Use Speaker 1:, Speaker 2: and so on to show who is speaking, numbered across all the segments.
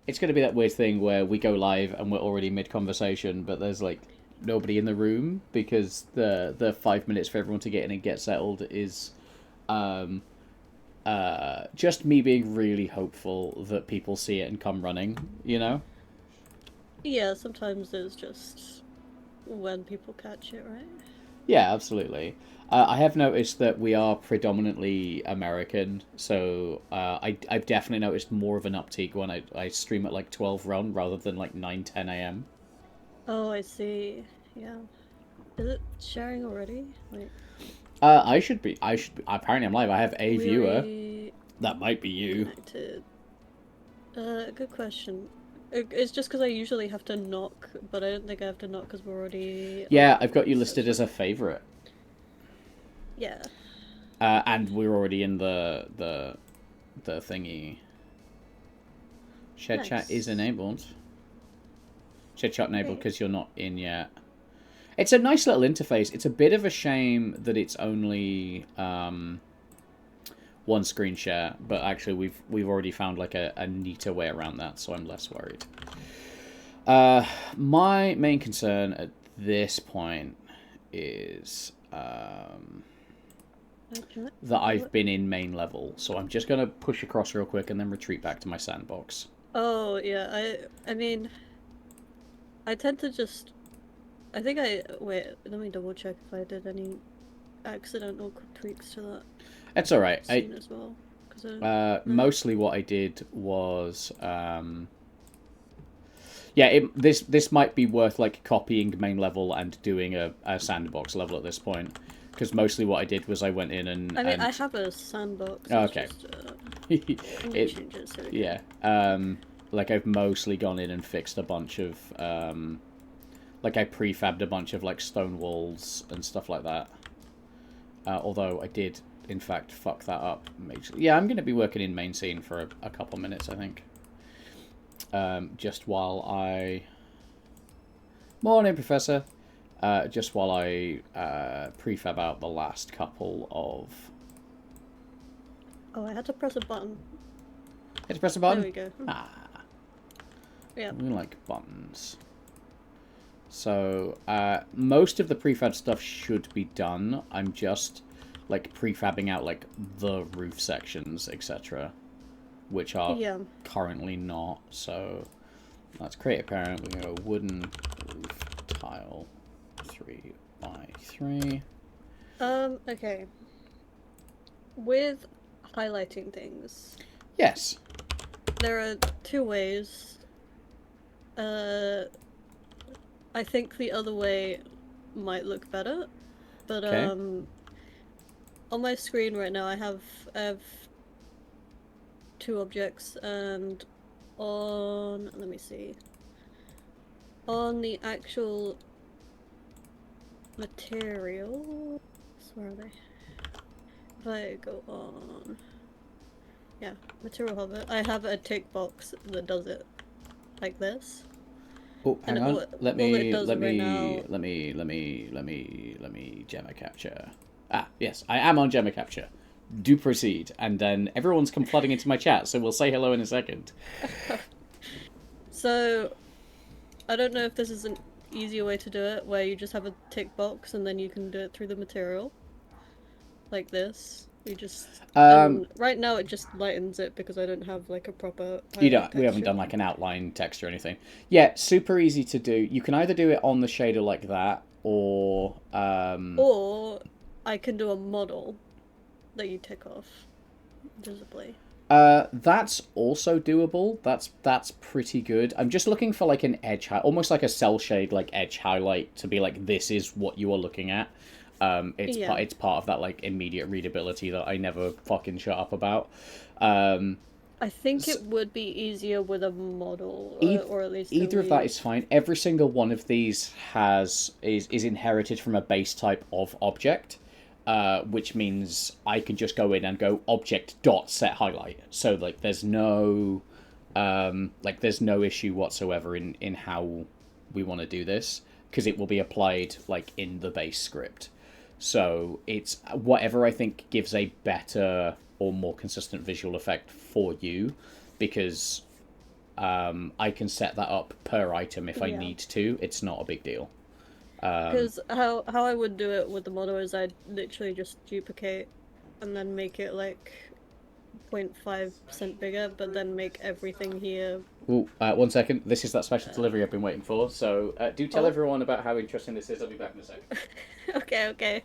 Speaker 1: it's going to be that weird thing where we go live and we're already mid conversation, but there's like nobody in the room because the 5 minutes for everyone to get in and get settled is um just me being really hopeful that people see it and come running, you know?
Speaker 2: Yeah, sometimes it's just when people catch it, right?
Speaker 1: Yeah, absolutely. I have noticed that we are predominantly American, so I've definitely noticed more of an uptick when I stream at like 12 run rather than like 9, 10 a.m.
Speaker 2: Oh, I see. Yeah. Is it sharing already? Wait.
Speaker 1: Apparently I'm live. I have a
Speaker 2: We
Speaker 1: viewer.
Speaker 2: already
Speaker 1: That might be you.
Speaker 2: connected. Good question. It's just because I usually have to knock, but I don't think I have to knock because we're already
Speaker 1: Yeah, I've got
Speaker 2: on,
Speaker 1: you
Speaker 2: so it's
Speaker 1: listed as
Speaker 2: fine.
Speaker 1: a favorite.
Speaker 2: Yeah.
Speaker 1: And we're already in the thingy. Shed chat is
Speaker 2: Nice.
Speaker 1: enabled. Shed chat enabled
Speaker 2: Great.
Speaker 1: because you're not in yet. It's a nice little interface. It's a bit of a shame that it's only one screen share, but actually we've already found like a neater way around that, so I'm less worried. My main concern at this point is that I've been in main level, so I'm just gonna push across real quick and then retreat back to my sandbox.
Speaker 2: Oh, yeah. I mean, I tend to just. I think I. Wait, let me double check if I did any accidental tweaks to that
Speaker 1: It's all right. I
Speaker 2: scene as well. Because I don't know.
Speaker 1: mostly what I did was yeah, this might be worth like copying main level and doing a sandbox level at this point, because mostly what I did was I went in
Speaker 2: I mean, I
Speaker 1: and
Speaker 2: have a sandbox, it's
Speaker 1: okay,
Speaker 2: just. Let me
Speaker 1: it
Speaker 2: change it so we can.
Speaker 1: yeah like I've mostly gone in and fixed a bunch of like I prefabbed a bunch of like stone walls and stuff like that. Although I did in fact fuck that up majorly. Yeah, I'm going to be working in main scene for a couple minutes, I think. Just while I morning, Professor. Just while I prefab out the last couple of.
Speaker 2: Oh, I had to press a button.
Speaker 1: Hit to press a
Speaker 2: There
Speaker 1: button.
Speaker 2: we go.
Speaker 1: Ah,
Speaker 2: Yeah.
Speaker 1: we like buttons. So most of the prefab stuff should be done. I'm just like prefabbing out like the roof sections, etc., which are
Speaker 2: Yeah.
Speaker 1: currently not. So let's create a parent. We're gonna go wooden roof tile 3 by 3.
Speaker 2: Okay. With highlighting things,
Speaker 1: Yes.
Speaker 2: there are two ways. Uh, I think the other way might look better, but
Speaker 1: Okay.
Speaker 2: on my screen right now I have two objects, and on let me see, on the actual material, where are they? If I go on, yeah, material hover, I have a tick box that does it like this,
Speaker 1: Oh,
Speaker 2: and
Speaker 1: hang on. Let
Speaker 2: all it
Speaker 1: me
Speaker 2: does
Speaker 1: let
Speaker 2: right
Speaker 1: me
Speaker 2: now.
Speaker 1: let me let me let me let me gemma capture. Ah, yes, I am on gemma capture. Do proceed, and then everyone's come flooding into my chat, so we'll say hello in a second.
Speaker 2: So I don't know if this is an easier way to do it, where you just have a tick box and then you can do it through the material, like this. You just
Speaker 1: Um,
Speaker 2: and right now it just lightens it because I don't have like a proper
Speaker 1: you
Speaker 2: highlight
Speaker 1: don't. We haven't
Speaker 2: texture.
Speaker 1: done like an outline text or anything. Yeah, super easy to do. You can either do it on the shader like that, or
Speaker 2: Or I can do a model that you tick off visibly.
Speaker 1: that's also doable. That's pretty good. I'm just looking for like an edge, almost like a cell shade, like edge highlight to be like this is what you are looking at.
Speaker 2: Yeah.
Speaker 1: It's part of that like immediate readability that I never fucking shut up about. Um,
Speaker 2: I think
Speaker 1: so
Speaker 2: it would be easier with a model,
Speaker 1: either,
Speaker 2: or at least a
Speaker 1: either of that
Speaker 2: lead.
Speaker 1: is fine. Every single one of these is inherited from a base type of object. Which means I can just go in and go object dot set highlight. So like there's no issue whatsoever in how we want to do this because it will be applied like in the base script. So it's whatever I think gives a better or more consistent visual effect for you, because I can set that up per item if I
Speaker 2: Yeah.
Speaker 1: need to. It's not a big deal.
Speaker 2: Because how I would do it with the model is I'd literally just duplicate and then make it like 0.5% bigger, but then make everything here.
Speaker 1: Ooh, 1 second. This is that special delivery I've been waiting for. So do tell
Speaker 2: Oh.
Speaker 1: everyone about how interesting this is. I'll be back in a sec.
Speaker 2: Okay.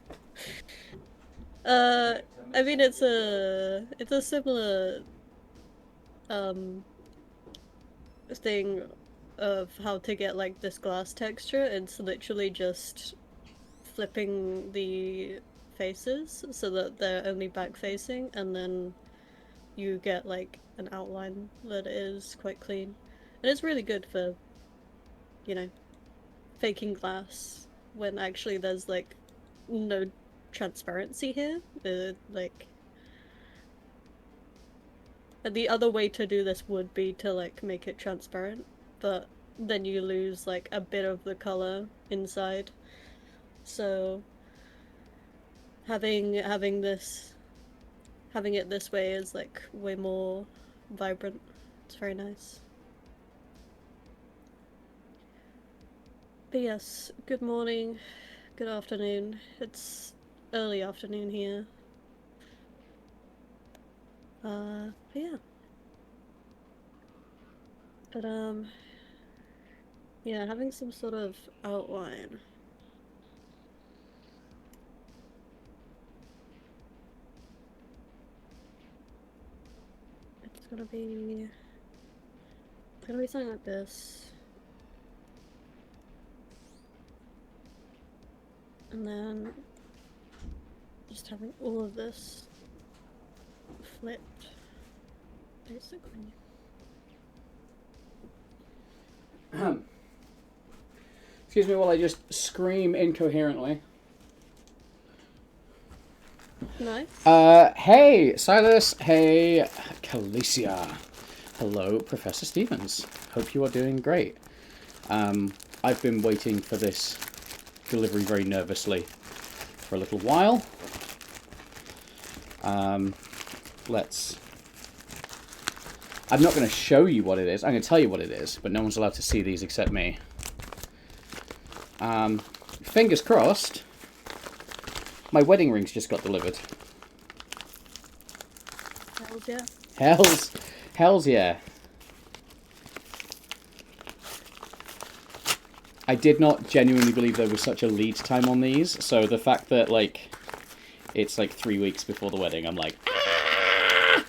Speaker 2: I mean it's a similar thing of how to get like this glass texture. It's literally just flipping the faces so that they're only back facing, and then you get like an outline that is quite clean. And it's really good for, you know, faking glass when actually there's like no transparency here. Like, the other way to do this would be to like make it transparent, but then you lose like a bit of the color inside. So having this having it this way is like way more vibrant. It's very nice. But yes, good morning, good afternoon. It's early afternoon here. But yeah. But yeah, having some sort of outline. It's gonna be something like this. And then just having all of this flipped, basically.
Speaker 1: Excuse me while I just scream incoherently.
Speaker 2: Nice.
Speaker 1: Hey, Silas. Hey, Calicia. Hello, Professor Stevens. Hope you are doing great. I've been waiting for this delivery very nervously for a little while. I'm not going to show you what it is. I'm going to tell you what it is, but no one's allowed to see these except me. Fingers crossed. My wedding rings just got delivered.
Speaker 2: Hells yeah.
Speaker 1: Hells yeah. I did not genuinely believe there was such a lead time on these, so the fact that, like, it's like 3 weeks before the wedding, I'm like, ah!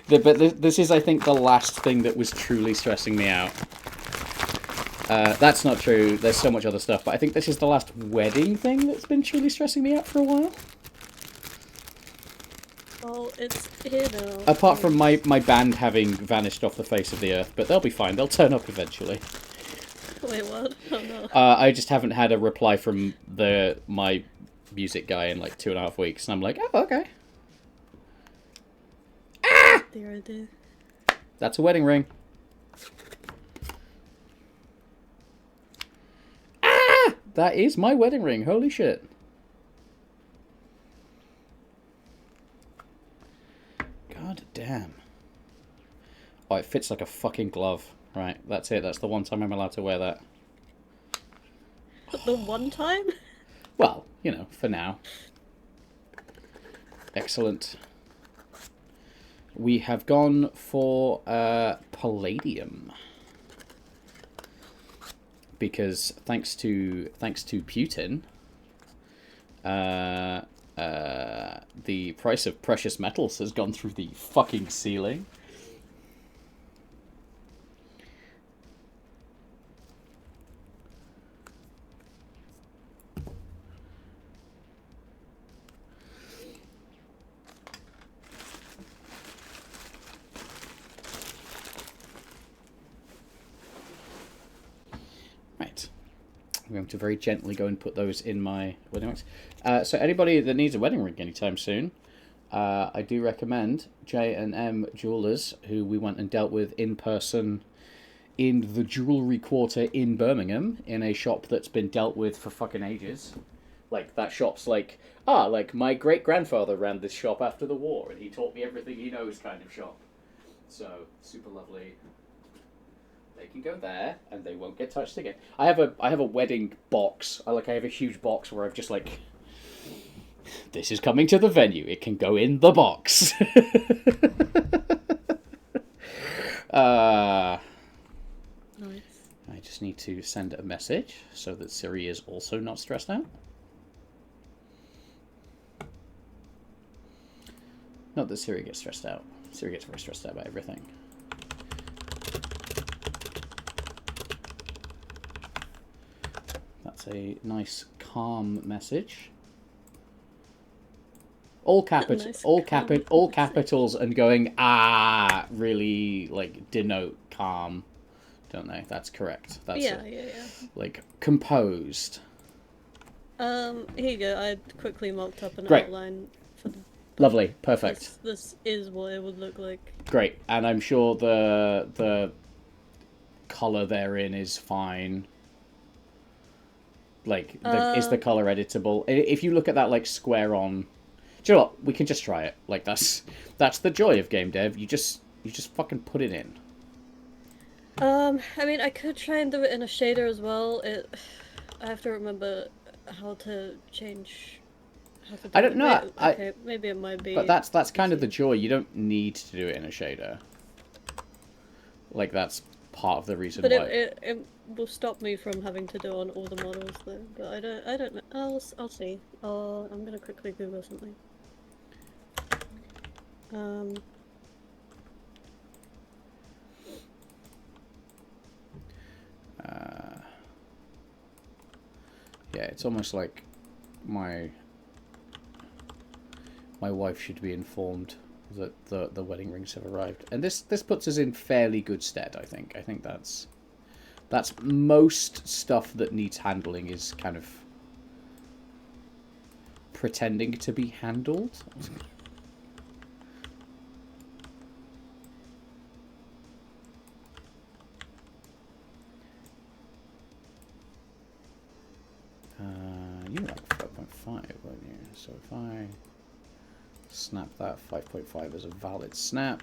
Speaker 1: But this is, I think, the last thing that was truly stressing me out. That's not true. There's so much other stuff, but I think this is the last wedding thing that's been truly stressing me out for a while.
Speaker 2: Well, it's here now.
Speaker 1: Apart from my band having vanished off the face of the earth, but they'll be fine. They'll turn up eventually.
Speaker 2: Wait, what? Oh no.
Speaker 1: I just haven't had a reply from my music guy in like 2.5 weeks, and I'm like, oh, okay. Ah!
Speaker 2: There I do.
Speaker 1: That's a wedding ring. Ah! That is my wedding ring. Holy shit. God damn. Oh, it fits like a fucking glove. Right, that's it. That's the one time I'm allowed to wear that.
Speaker 2: The one time?
Speaker 1: Well, you know, for now. Excellent. We have gone for palladium. Because thanks to Putin, the price of precious metals has gone through the fucking ceiling. Right. I'm going to very gently go and put those in my wedding rings. So anybody that needs a wedding ring anytime soon, I do recommend J&M Jewelers, who we went and dealt with in person in the Jewellery Quarter in Birmingham, in a shop that's been dealt with for fucking ages. Like, that shop's like, like, my great-grandfather ran this shop after the war, and he taught me everything he knows kind of shop. So, super lovely. They can go there, and they won't get touched again. I have a wedding box. I have a huge box where I've just like, this is coming to the venue. It can go in the box.
Speaker 2: Nice.
Speaker 1: I just need to send a message so that Siri is also not stressed out. Not that Siri gets stressed out. Siri gets very stressed out about everything. That's a nice, calm message. All capitals, and going really like denote calm, don't they? That's correct. That's
Speaker 2: yeah.
Speaker 1: Like composed.
Speaker 2: Here you go. I quickly mocked up an
Speaker 1: Great.
Speaker 2: outline for the.
Speaker 1: Lovely, perfect.
Speaker 2: This is what it would look like.
Speaker 1: Great, and I'm sure the color therein is fine. Like, is the color editable? If you look at that like square on, do you know what? We can just try it. Like that's the joy of game dev. You just fucking put it in.
Speaker 2: I mean, I could try and do it in a shader as well. I have to remember how to change.
Speaker 1: I don't know.
Speaker 2: Okay, maybe it might be.
Speaker 1: But that's kind of the joy. You don't need to do it in a shader. Like that's part of the reason why.
Speaker 2: But it will stop me from having to do it on all the models though. But I don't know. I'll see. I'm gonna quickly Google something.
Speaker 1: Yeah, it's almost like my wife should be informed that the wedding rings have arrived, and this puts us in fairly good stead. I think that's most stuff that needs handling is kind of pretending to be handled. You were like 5.5, weren't you? So if I snap that 5.5 as a valid snap,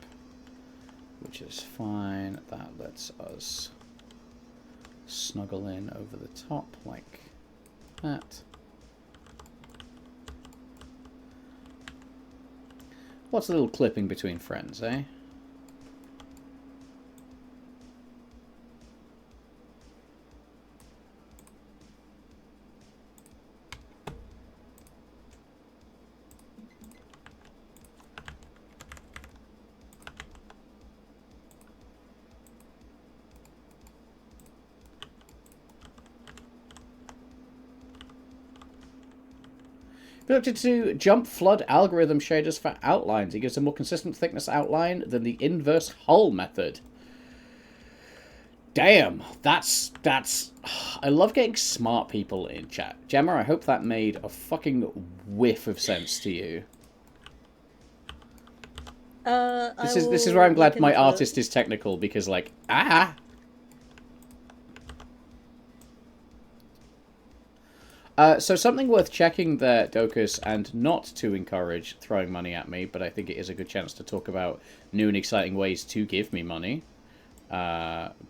Speaker 1: which is fine, that lets us snuggle in over the top like that. What's a little clipping between friends, eh? We looked to jump flood algorithm shaders for outlines. It gives a more consistent thickness outline than the inverse hull method. Damn, that's. I love getting smart people in chat. Gemma, I hope that made a fucking whiff of sense to you. This is where I'm glad my artist is technical, because like so something worth checking there, Docus, and not to encourage throwing money at me, but I think it is a good chance to talk about new and exciting ways to give me money,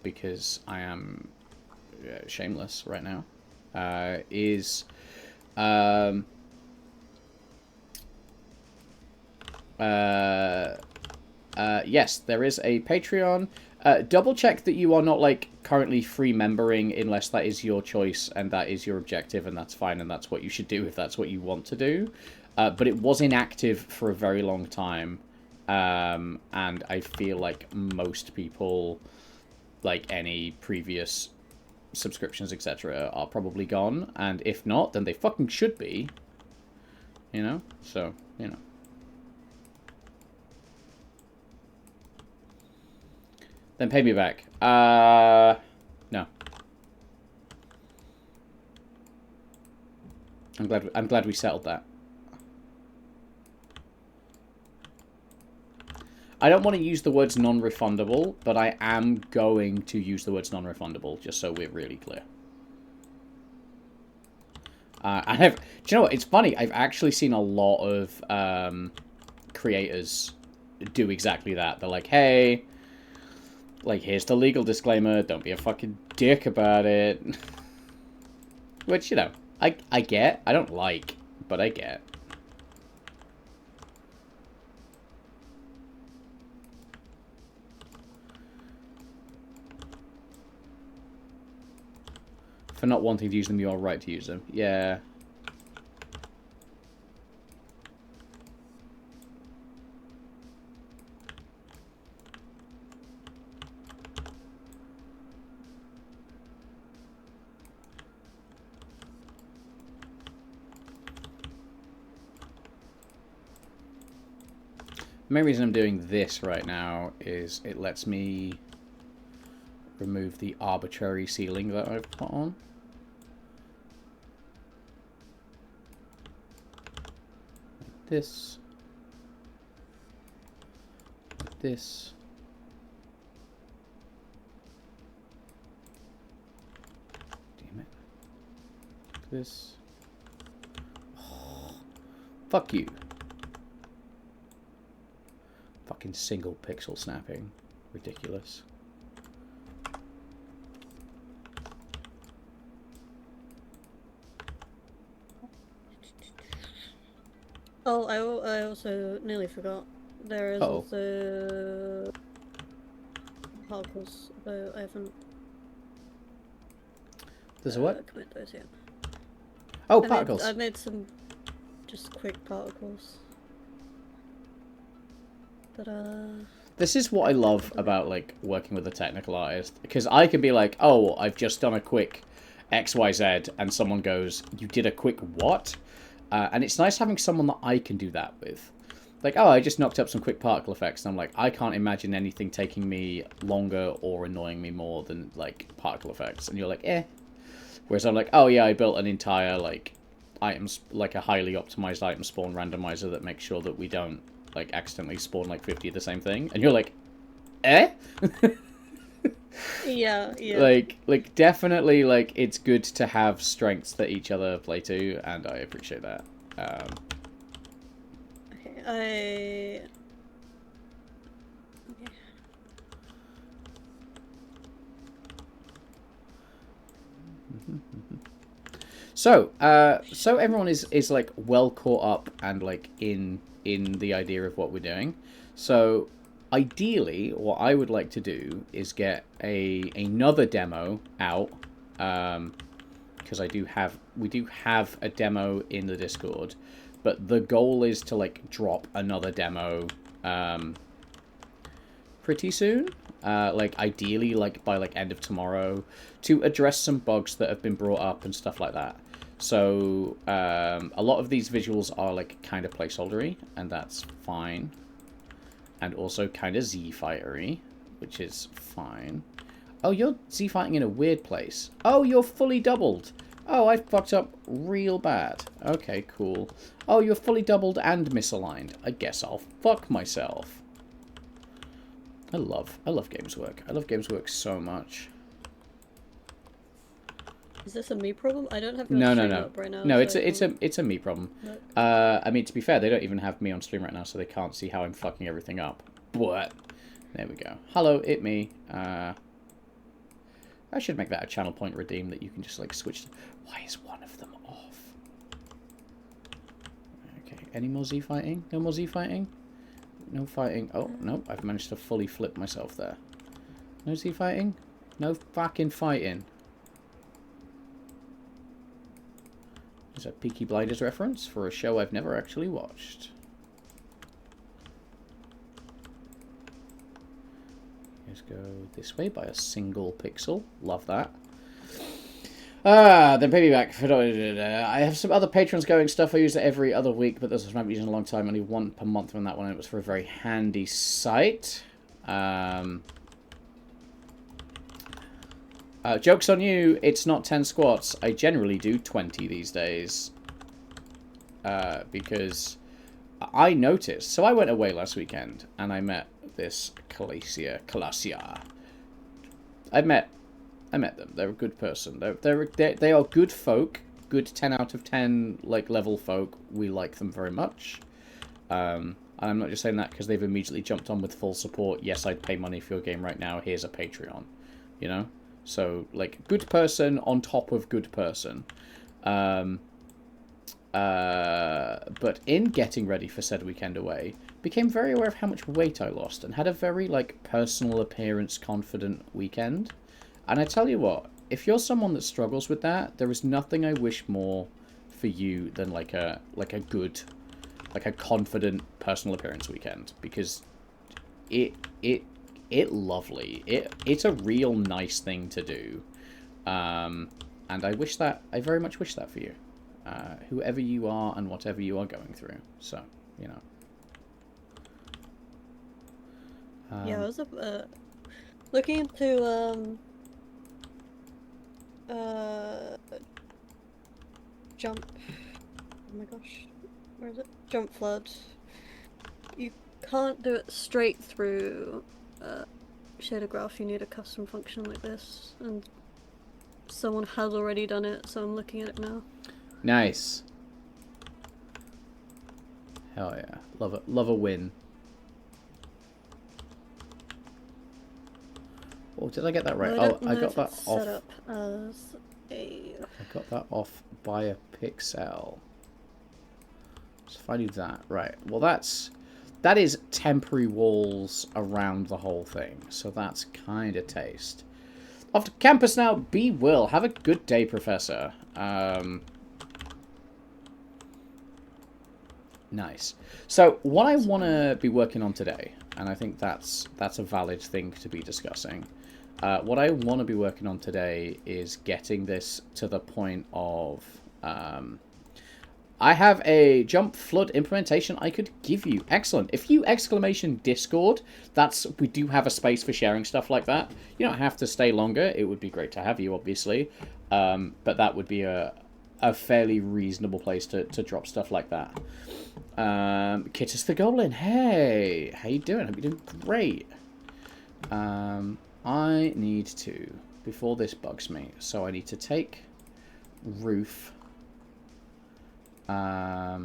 Speaker 1: because I am shameless right now, yes, there is a Patreon. Double check that you are not like currently free membering, unless that is your choice and that is your objective, and that's fine, and that's what you should do if that's what you want to do. But it was inactive for a very long time, and I feel like most people, like any previous subscriptions, etc., are probably gone, and if not, then they fucking should be. You know? So, you know. Then pay me back. No. I'm glad we settled that. I don't want to use the words non-refundable, but I am going to use the words non-refundable, just so we're really clear. Do you know what? It's funny. I've actually seen a lot of creators do exactly that. They're like, hey, like, here's the legal disclaimer, don't be a fucking dick about it. Which, you know, I get. I don't like, but I get. For not wanting to use them, you're right to use them. Yeah. The main reason I'm doing this right now is it lets me remove the arbitrary ceiling that I've put on. Like this. Like this. Damn it. Like this. Oh, fuck you. Fucking single pixel snapping. Ridiculous.
Speaker 2: Oh, I also nearly forgot. There is also particles, though I haven't.
Speaker 1: There's a what?
Speaker 2: Commit those yet.
Speaker 1: Oh, particles.
Speaker 2: I made some just quick particles.
Speaker 1: This is what I love about, like, working with a technical artist. Because I can be like, oh, I've just done a quick XYZ, and someone goes, you did a quick what? And it's nice having someone that I can do that with. Like, oh, I just knocked up some quick particle effects, and I'm like, I can't imagine anything taking me longer or annoying me more than, like, particle effects. And you're like, eh. Whereas I'm like, oh, yeah, I built an entire, like, items, like a highly optimized item spawn randomizer that makes sure that we don't, like, accidentally spawn, like, 50 of the same thing. And you're like, eh?
Speaker 2: Yeah.
Speaker 1: Like, definitely, like, it's good to have strengths that each other play to, and I appreciate that.
Speaker 2: Okay,
Speaker 1: So everyone is like well caught up and like in the idea of what we're doing. So ideally, what I would like to do is get another demo out, because we do have a demo in the Discord, but the goal is to like drop another demo pretty soon. Like ideally, like by like end of tomorrow, to address some bugs that have been brought up and stuff like that. So a lot of these visuals are like kind of placeholdery, and that's fine. And also kind of Z-fightery, which is fine. Oh, you're Z-fighting in a weird place. Oh, you're fully doubled. Oh, I fucked up real bad. Okay, cool. Oh, you're fully doubled and misaligned. I guess I'll fuck myself. I love Games Work. I love Games Work so much.
Speaker 2: Is this a me problem? I don't have your stream up right now.
Speaker 1: No,
Speaker 2: so
Speaker 1: it's a me problem.
Speaker 2: No.
Speaker 1: I mean, to be fair, they don't even have me on stream right now, so they can't see how I'm fucking everything up. But there we go. Hello, it me. I should make that a channel point redeem that you can just like switch to. Why is one of them off? Okay, any more Z fighting? No more Z fighting? No fighting. Oh, no, I've managed to fully flip myself there. No Z fighting? No fucking fighting. Is a Peaky Blinders reference for a show I've never actually watched. Let's go this way by a single pixel. Love that. Then pay me back. I have some other patrons going stuff. I use it every other week, but this was not using a long time. Only one per month on that one. And it was for a very handy site. Joke's on you, it's not 10 squats. I generally do 20 these days. Because I noticed. So I went away last weekend and I met this Calasia. I met them. They're a good person. They are good folk. Good 10 out of 10 like level folk. We like them very much. And I'm not just saying that because they've immediately jumped on with full support. Yes, I'd pay money for your game right now. Here's a Patreon. You know? So, like, good person on top of good person. But in getting ready for said weekend away, became very aware of how much weight I lost and had a very, like, personal appearance confident weekend. And I tell you what, if you're someone that struggles with that, there is nothing I wish more for you than like a good, like a confident personal appearance weekend, because it's lovely. It's a real nice thing to do. And I very much wish that for you. Whoever you are and whatever you are going through. So, you know.
Speaker 2: Yeah, I was looking into jump. Oh my gosh, where is it? Jump flood. You can't do it straight through shader graph. You need a custom function like this, and someone has already done it, so I'm looking at it now.
Speaker 1: Nice. Hell yeah, love a win. Oh, did I get that right?
Speaker 2: Well,
Speaker 1: I got that off.
Speaker 2: Set up as a...
Speaker 1: I got that off by a pixel. So if I do that, right. Well, that is temporary walls around the whole thing. So that's kind of taste. Off to campus now. Be Will. Have a good day, Professor. Nice. So what I want to be working on today, and I think that's a valid thing to be discussing. What I want to be working on today is getting this to the point of... I have a jump flood implementation I could give you. Excellent. If you exclamation Discord, we do have a space for sharing stuff like that. You don't have to stay longer. It would be great to have you, obviously. But that would be a fairly reasonable place to drop stuff like that. Kittus the Goblin. Hey, how you doing? Hope you're doing great. I need to, before this bugs me, so I need to take roof. I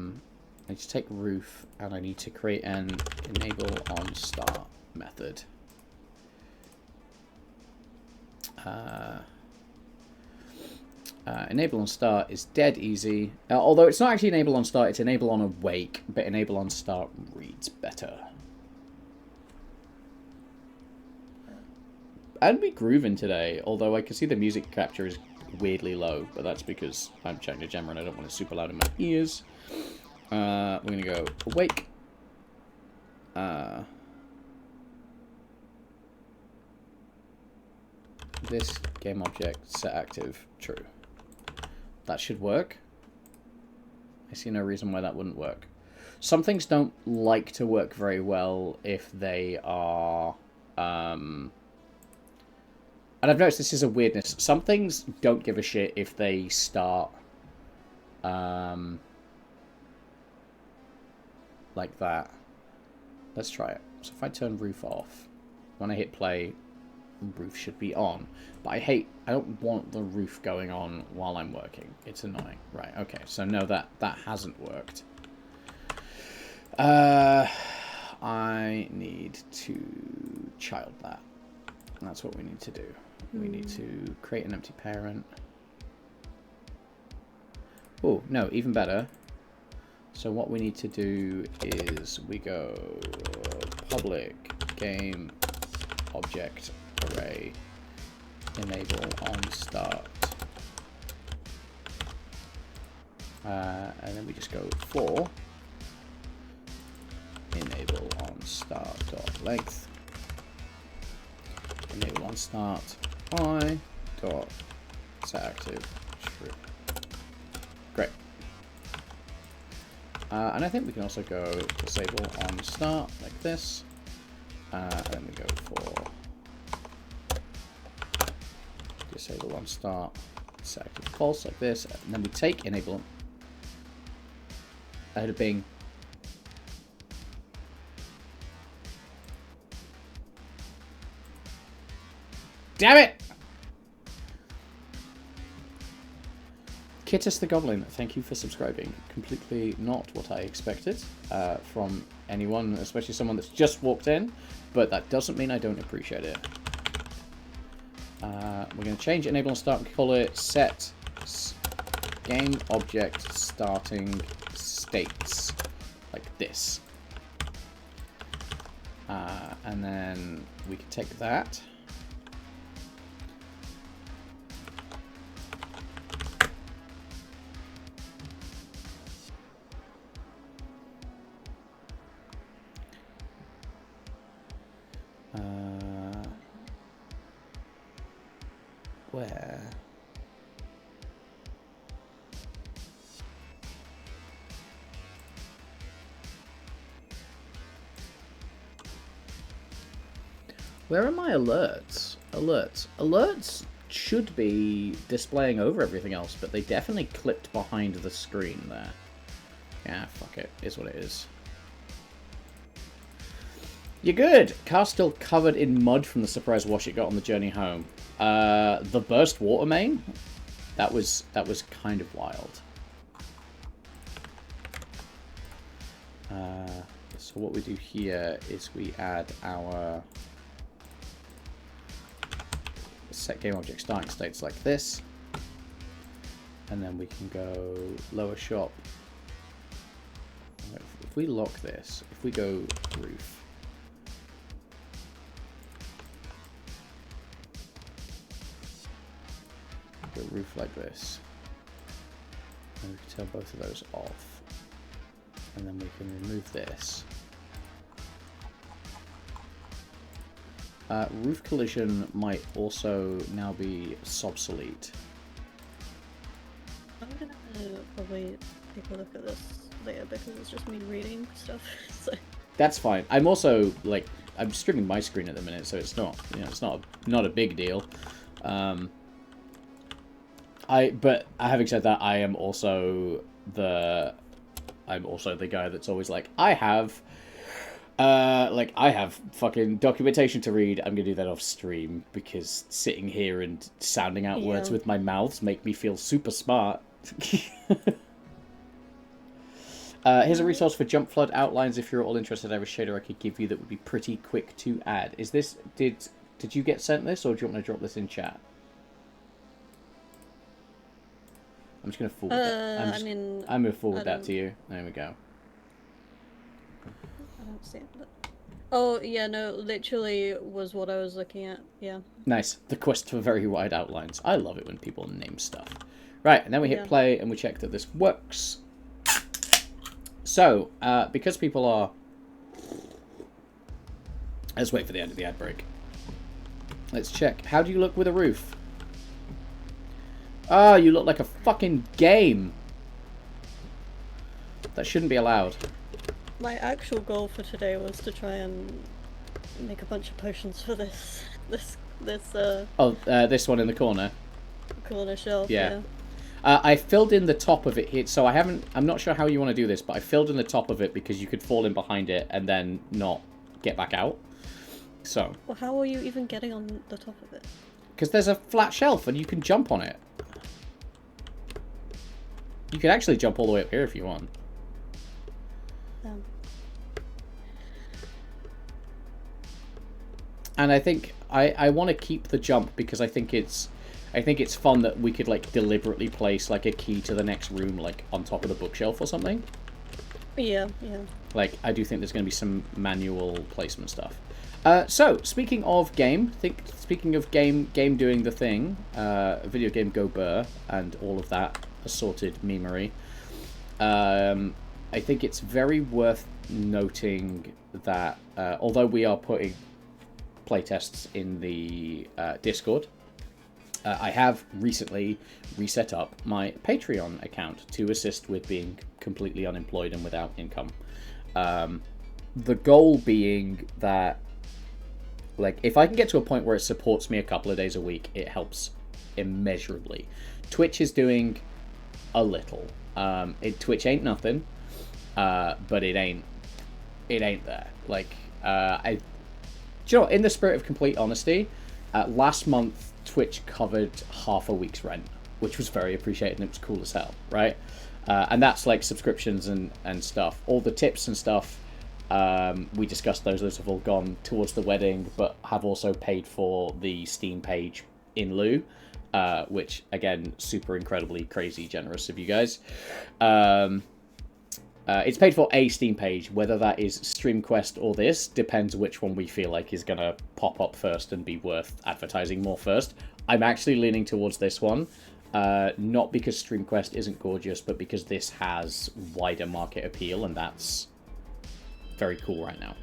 Speaker 1: need to take roof, and I need to create an enable on start method. Enable on start is dead easy. Although it's not actually enable on start, it's enable on awake, but enable on start reads better. And we grooving today, although I can see the music capture is weirdly low, but that's because I'm checking the camera and I don't want it super loud in my ears. We're going to go awake. This game object set active true. That should work. I see no reason why that wouldn't work. Some things don't like to work very well if they are... And I've noticed this is a weirdness. Some things don't give a shit if they start like that. Let's try it. So if I turn roof off, when I hit play, roof should be on. But I don't want the roof going on while I'm working. It's annoying. Right, okay. So no, that hasn't worked. I need to child that. That's what we need to do. We need to create an empty parent. Oh, no, even better. So what we need to do is we go public game object array enable on start. And then we just go for enable on start dot length. Enable on start I dot set active true. Great. And I think we can also go disable on start like this. And then we go for disable on start set active false like this. And then we take enable ahead of being damn it! Kittus the Goblin, thank you for subscribing. Completely not what I expected from anyone, especially someone that's just walked in, but that doesn't mean I don't appreciate it. We're going to change enable and start and call it set game object starting states, like this. And then we can take that. Where? Where are my alerts? Alerts should be displaying over everything else, but they definitely clipped behind the screen there. Yeah, fuck it. Is what it is. You're good! Car's still covered in mud from the surprise wash it got on the journey home. The burst water main? That was kind of wild. So what we do here is we add our set game object starting states like this. And then we can go lower shop. If we lock this, if we go roof, go roof like this, and we can turn both of those off, and then we can remove this. Roof collision might also now be obsolete.
Speaker 2: I'm gonna probably take a look at this later because it's just me reading stuff. So.
Speaker 1: That's fine. I'm also like I'm streaming my screen at the minute, so it's not it's not a big deal. But having said that, I am also the guy that's always like, I have fucking documentation to read. I'm gonna do that off stream because sitting here and sounding out words with my mouths make me feel super smart. Here's a resource for jump flood outlines. If you're all interested, I have a shader I could give you that would be pretty quick to add. Is this did you get sent this, or do you want me to drop this in chat? I'm just gonna forward that. I'm gonna forward that to you. There we go.
Speaker 2: I don't see it. But... Oh yeah, no, literally was what I was looking at. Yeah. Nice.
Speaker 1: The quest for very wide outlines. I love it when people name stuff. Right, and then we hit play and we check that this works. So, because people are... Let's wait for the end of the ad break. Let's check. How do you look with a roof? Ah, you look like a fucking game. That shouldn't be allowed.
Speaker 2: My actual goal for today was to try and make a bunch of potions for this
Speaker 1: this one in the corner.
Speaker 2: Corner shelf.
Speaker 1: Yeah. I filled in the top of it here, so I'm not sure how you want to do this, but I filled in the top of it because you could fall in behind it and then not get back out. So.
Speaker 2: Well, how are you even getting on the top of it?
Speaker 1: Because there's a flat shelf and you can jump on it. You could actually jump all the way up here if you want. And I think I want to keep the jump because I think it's fun that we could like deliberately place like a key to the next room like on top of the bookshelf or something.
Speaker 2: Yeah.
Speaker 1: Like I do think there's going to be some manual placement stuff. So speaking of game, game doing the thing, video game go burr and all of that assorted memery. I think it's very worth noting that although we are putting playtests in the Discord, I have recently reset up my Patreon account to assist with being completely unemployed and without income. The goal being that, like, if I can get to a point where it supports me a couple of days a week, it helps immeasurably. Twitch is doing a little. Twitch ain't nothing, but it ain't there. Like, do you know what? In the spirit of complete honesty, last month Twitch covered half a week's rent, which was very appreciated and it was cool as hell, right? And that's like subscriptions and stuff. All the tips and stuff We discussed those have all gone towards the wedding, but have also paid for the Steam page in lieu, which, again, super incredibly crazy generous of you guys. It's paid for a Steam page. Whether that is StreamQuest or this depends which one we feel like is going to pop up first and be worth advertising more first. I'm actually leaning towards this one. Not because StreamQuest isn't gorgeous, but because this has wider market appeal, and that's very cool right now.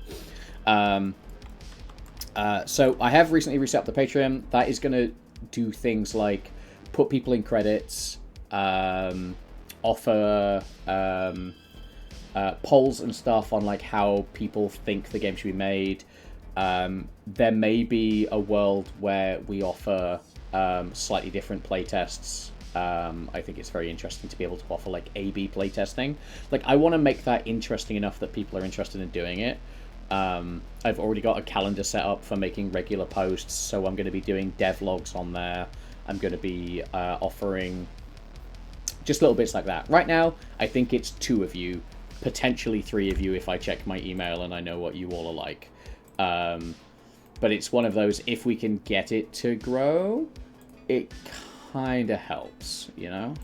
Speaker 1: So I have recently reset up the Patreon. That is going to do things like put people in credits, offer polls and stuff on like how people think the game should be made. There may be a world where we offer slightly different playtests. I think it's very interesting to be able to offer like A/B playtesting. Like, I want to make that interesting enough that people are interested in doing it. I've already got a calendar set up for making regular posts, so I'm going to be doing devlogs on there. I'm going to be offering just little bits like that. Right now, I think it's 2 of you, potentially 3 of you if I check my email and I know what you all are like. But it's one of those, if we can get it to grow, it kind of helps, you know?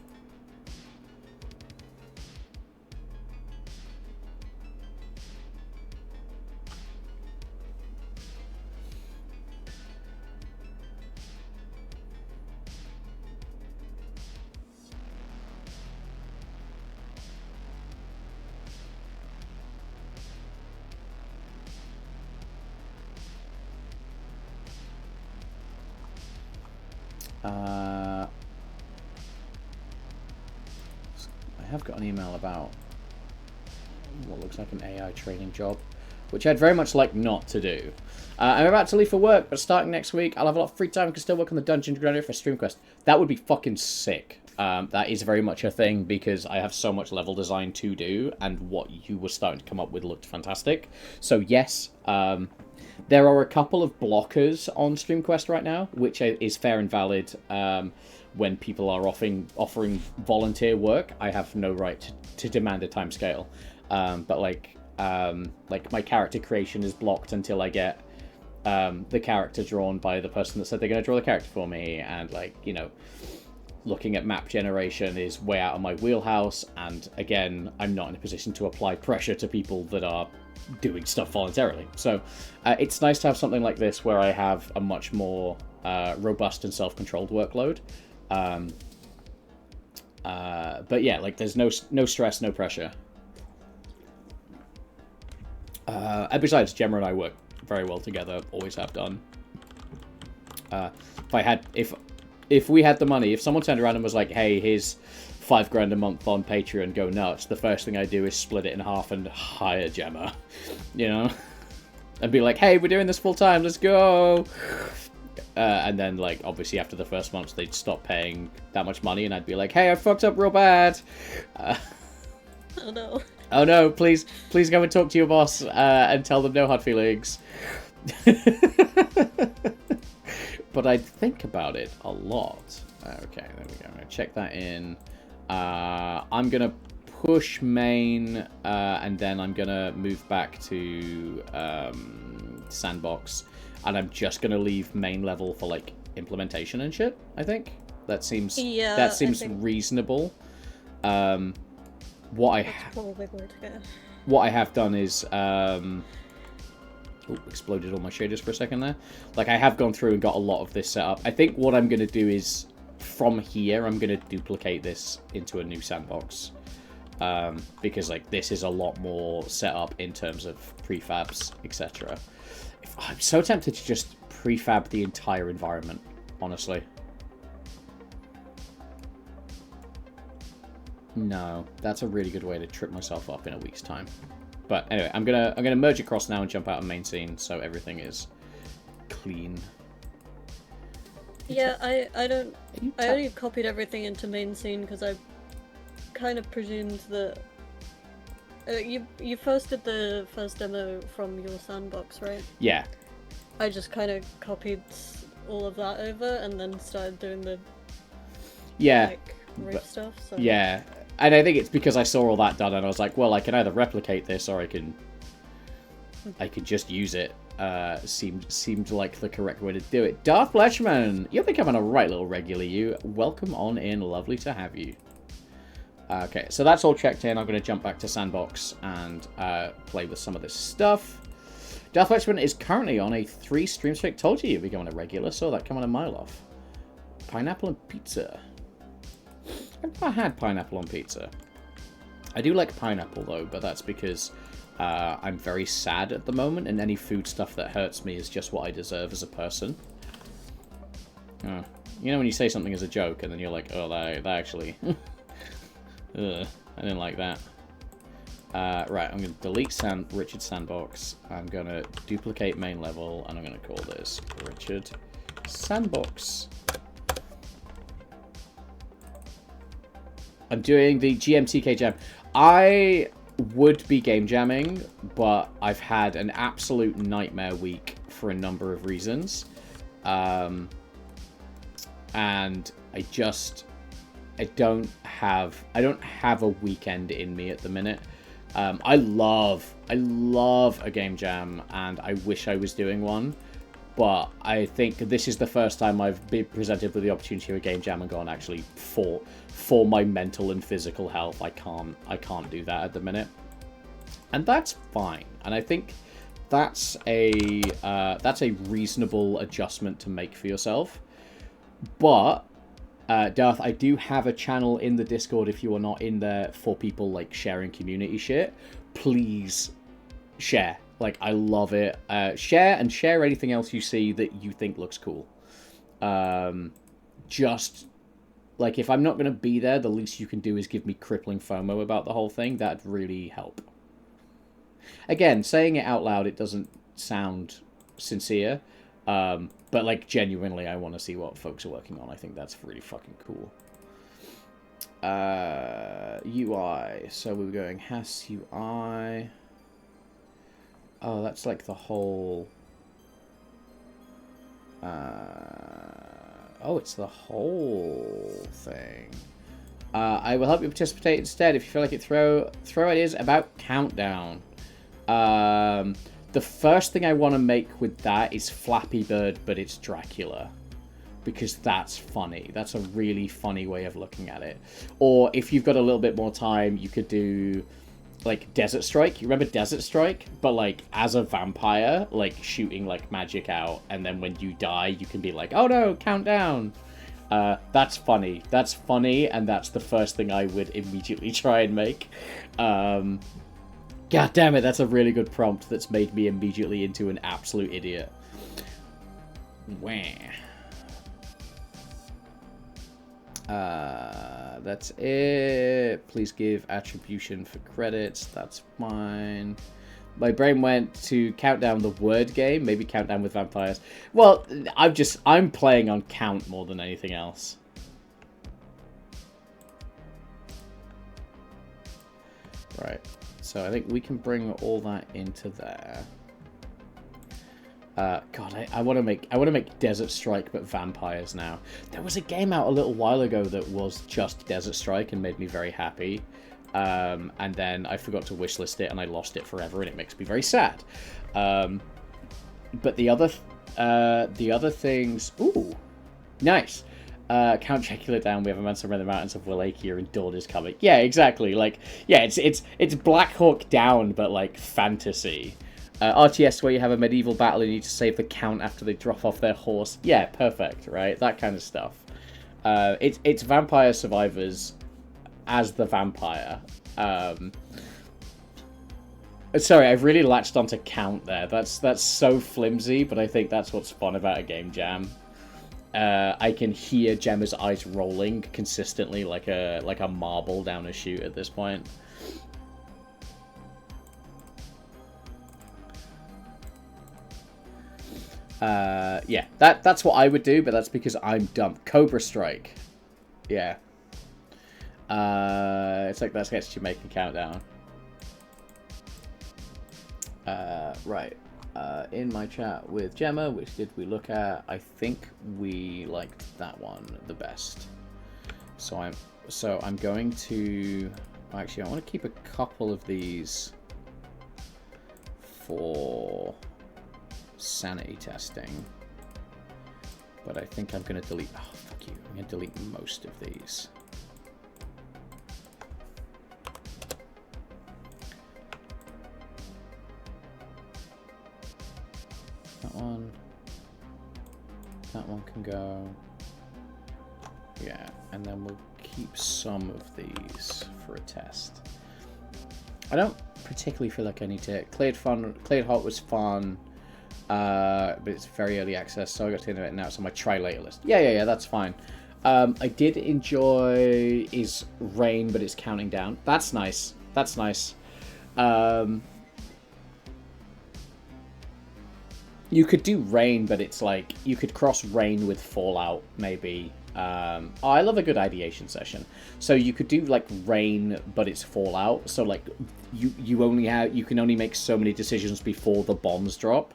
Speaker 1: I have got an email about what looks like an AI training job, which I'd very much like not to do. I'm about to leave for work, but starting next week, I'll have a lot of free time and can still work on the Dungeon Generator for StreamQuest. That would be fucking sick. That is very much a thing, because I have so much level design to do, and what you were starting to come up with looked fantastic. So yes, there are a couple of blockers on StreamQuest right now, which is fair and valid. When people are offering volunteer work, I have no right to demand a timescale. But like my character creation is blocked until I get the character drawn by the person that said they're going to draw the character for me, and like, you know, looking at map generation is way out of my wheelhouse. And again, I'm not in a position to apply pressure to people that are doing stuff voluntarily. So it's nice to have something like this where I have a much more robust and self-controlled workload. But yeah, like, there's no stress, no pressure. And besides, Gemma and I work very well together, always have done. If we had the money, if someone turned around and was like, hey, here's $5 a month on Patreon, go nuts, the first thing I do is split it in half and hire Gemma, you know? And be like, hey, we're doing this full time, let's go! And then, like, obviously after the first month, they'd stop paying that much money, and I'd be like, hey, I fucked up real bad!
Speaker 2: Oh no.
Speaker 1: Oh no, please go and talk to your boss, and tell them no hard feelings. But I'd think about it a lot. Okay, there we go. I'm going to check that in. I'm going to push main, and then I'm going to move back to sandbox. And I'm just going to leave main level for, like, implementation and shit, I think. That seems reasonable. What I have done is... exploded all my shaders for a second there. Like, I have gone through and got a lot of this set up. I think what I'm going to do is, from here, I'm going to duplicate this into a new sandbox. Because, like, this is a lot more set up in terms of prefabs, etc. I'm so tempted to just prefab the entire environment, honestly. No, that's a really good way to trip myself up in a week's time. But anyway, I'm gonna merge across now and jump out of main scene, so everything is clean.
Speaker 2: Yeah, I only copied everything into main scene because I kind of presumed that you first did the first demo from your sandbox, right?
Speaker 1: Yeah.
Speaker 2: I just kind of copied all of that over and then started doing the roof stuff. So.
Speaker 1: Yeah. And I think it's because I saw all that done and I was like, well, I can either replicate this or I can I could just use it. Seemed like the correct way to do it. Darth Fletchman, you're becoming a right little regular, you. Welcome on in. Lovely to have you. Okay, so that's all checked in. I'm going to jump back to Sandbox and play with some of this stuff. Darth Fletchman is currently on a 3-stream streak. Told you you'd be going a regular. Saw that coming a mile off. Pineapple and pizza. I've never had pineapple on pizza. I do like pineapple, though, but that's because I'm very sad at the moment, and any food stuff that hurts me is just what I deserve as a person. You know when you say something as a joke, and then you're like, oh, that actually... Ugh, I didn't like that. Right, I'm going to delete Richard Sandbox. I'm going to duplicate main level, and I'm going to call this Richard Sandbox. I'm doing the GMTK jam. I would be game jamming, but I've had an absolute nightmare week for a number of reasons. And I don't have a weekend in me at the minute. I love a game jam, and I wish I was doing one, but I think this is the first time I've been presented with the opportunity of a game jam and gone, actually, for my mental and physical health, I can't do that at the minute, and that's fine. And I think that's a reasonable adjustment to make for yourself. But Darth, I do have a channel in the Discord if you are not in there for people like sharing community shit. Please share. Like, I love it. Share anything else you see that you think looks cool. Just, like, if I'm not going to be there, the least you can do is give me crippling FOMO about the whole thing. That'd really help. Again, saying it out loud, it doesn't sound sincere. But, like, genuinely, I want to see what folks are working on. I think that's really fucking cool. UI. So we were going Has UI. Oh, that's like the whole... Oh, it's the whole thing. I will help you participate instead if you feel like it. Throw ideas about Countdown. The first thing I want to make with that is Flappy Bird, but it's Dracula. Because that's funny. That's a really funny way of looking at it. Or if you've got a little bit more time, you could do, like, Desert Strike. You remember Desert Strike? But, like, as a vampire, like, shooting, like, magic out. And then when you die, you can be like, oh no, Countdown. That's funny. That's funny, and that's the first thing I would immediately try and make. God damn it, that's a really good prompt that's made me immediately into an absolute idiot. Wah. That's it. Please give attribution for credits. That's fine. My brain went to Countdown, the word game. Maybe Countdown with vampires. Well, I'm playing on Count more than anything else. Right. So I think we can bring all that into there. God, I want to make Desert Strike but vampires now. There was a game out a little while ago that was just Desert Strike and made me very happy. And then I forgot to wishlist it and I lost it forever, and it makes me very sad. But the other things, ooh, nice. Count Dracula down. We have a man somewhere in the mountains of Wallachia, and Dawn is coming. Yeah, exactly. Like, yeah, it's Black Hawk Down, but like fantasy. RTS where you have a medieval battle and you need to save the count after they drop off their horse. Yeah, perfect, right? That kind of stuff. It's Vampire Survivors as the vampire. Sorry, I've really latched onto count there. That's so flimsy, but I think that's what's fun about a game jam. I can hear Gemma's eyes rolling consistently like a marble down a chute at this point. Yeah, that's what I would do, but that's because I'm dumb. Cobra Strike. Yeah. It's like that sketch you make a countdown. Right. In my chat with Gemma, which did we look at? I think we liked that one the best. So I'm going to... Actually, I want to keep a couple of these for sanity testing. But I think I'm going to delete... Oh, fuck you. I'm going to delete most of these. That one. That one can go. Yeah, and then we'll keep some of these for a test. I don't particularly feel like I need to... Cleared Hot was fun. But it's very early access, so I got to end it now. It's on my try later list. Yeah, that's fine. I did enjoy is Rain, but it's counting down. That's nice. That's nice. You could do Rain, but it's like you could cross Rain with Fallout, maybe. I love a good ideation session. So you could do like Rain, but it's Fallout. So like you can only make so many decisions before the bombs drop.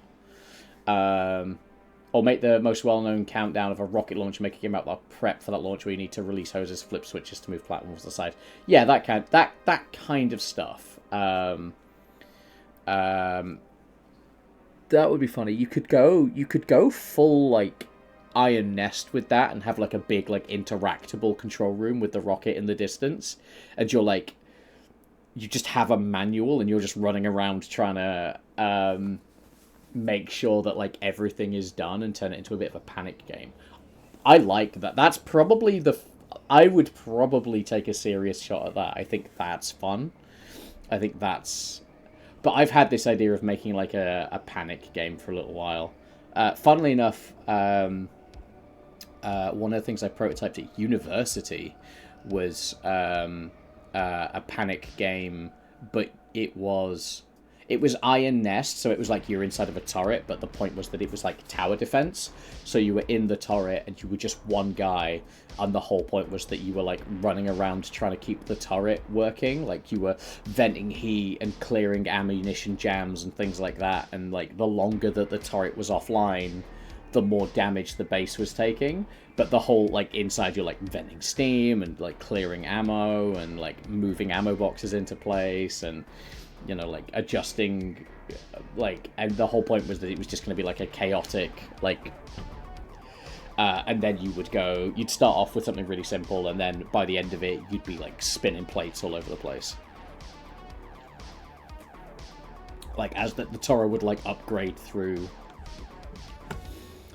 Speaker 1: Or make the most well-known countdown of a rocket launch, make a game about prep for that launch where you need to release hoses, flip switches to move platforms to the side. Yeah, that kind of stuff. That would be funny. You could go full like Iron Nest with that and have like a big like interactable control room with the rocket in the distance, and you just have a manual and you're just running around trying to make sure that like everything is done and turn it into a bit of a panic game. I like that. That's probably I would probably take a serious shot at that. I think that's fun. But I've had this idea of making like a panic game for a little while. Funnily enough, one of the things I prototyped at university was a panic game, but it was Iron Nest, so it was like you're inside of a turret, but the point was that it was like tower defense. So you were in the turret and you were just one guy, and the whole point was that you were like running around trying to keep the turret working. Like you were venting heat and clearing ammunition jams and things like that. And like the longer that the turret was offline, the more damage the base was taking. But the whole like inside you're like venting steam and like clearing ammo and like moving ammo boxes into place and like adjusting, like, and the whole point was that it was just going to be like a chaotic, like, and then you'd start off with something really simple, and then by the end of it, you'd be like spinning plates all over the place. Like, as the Toro would like upgrade through.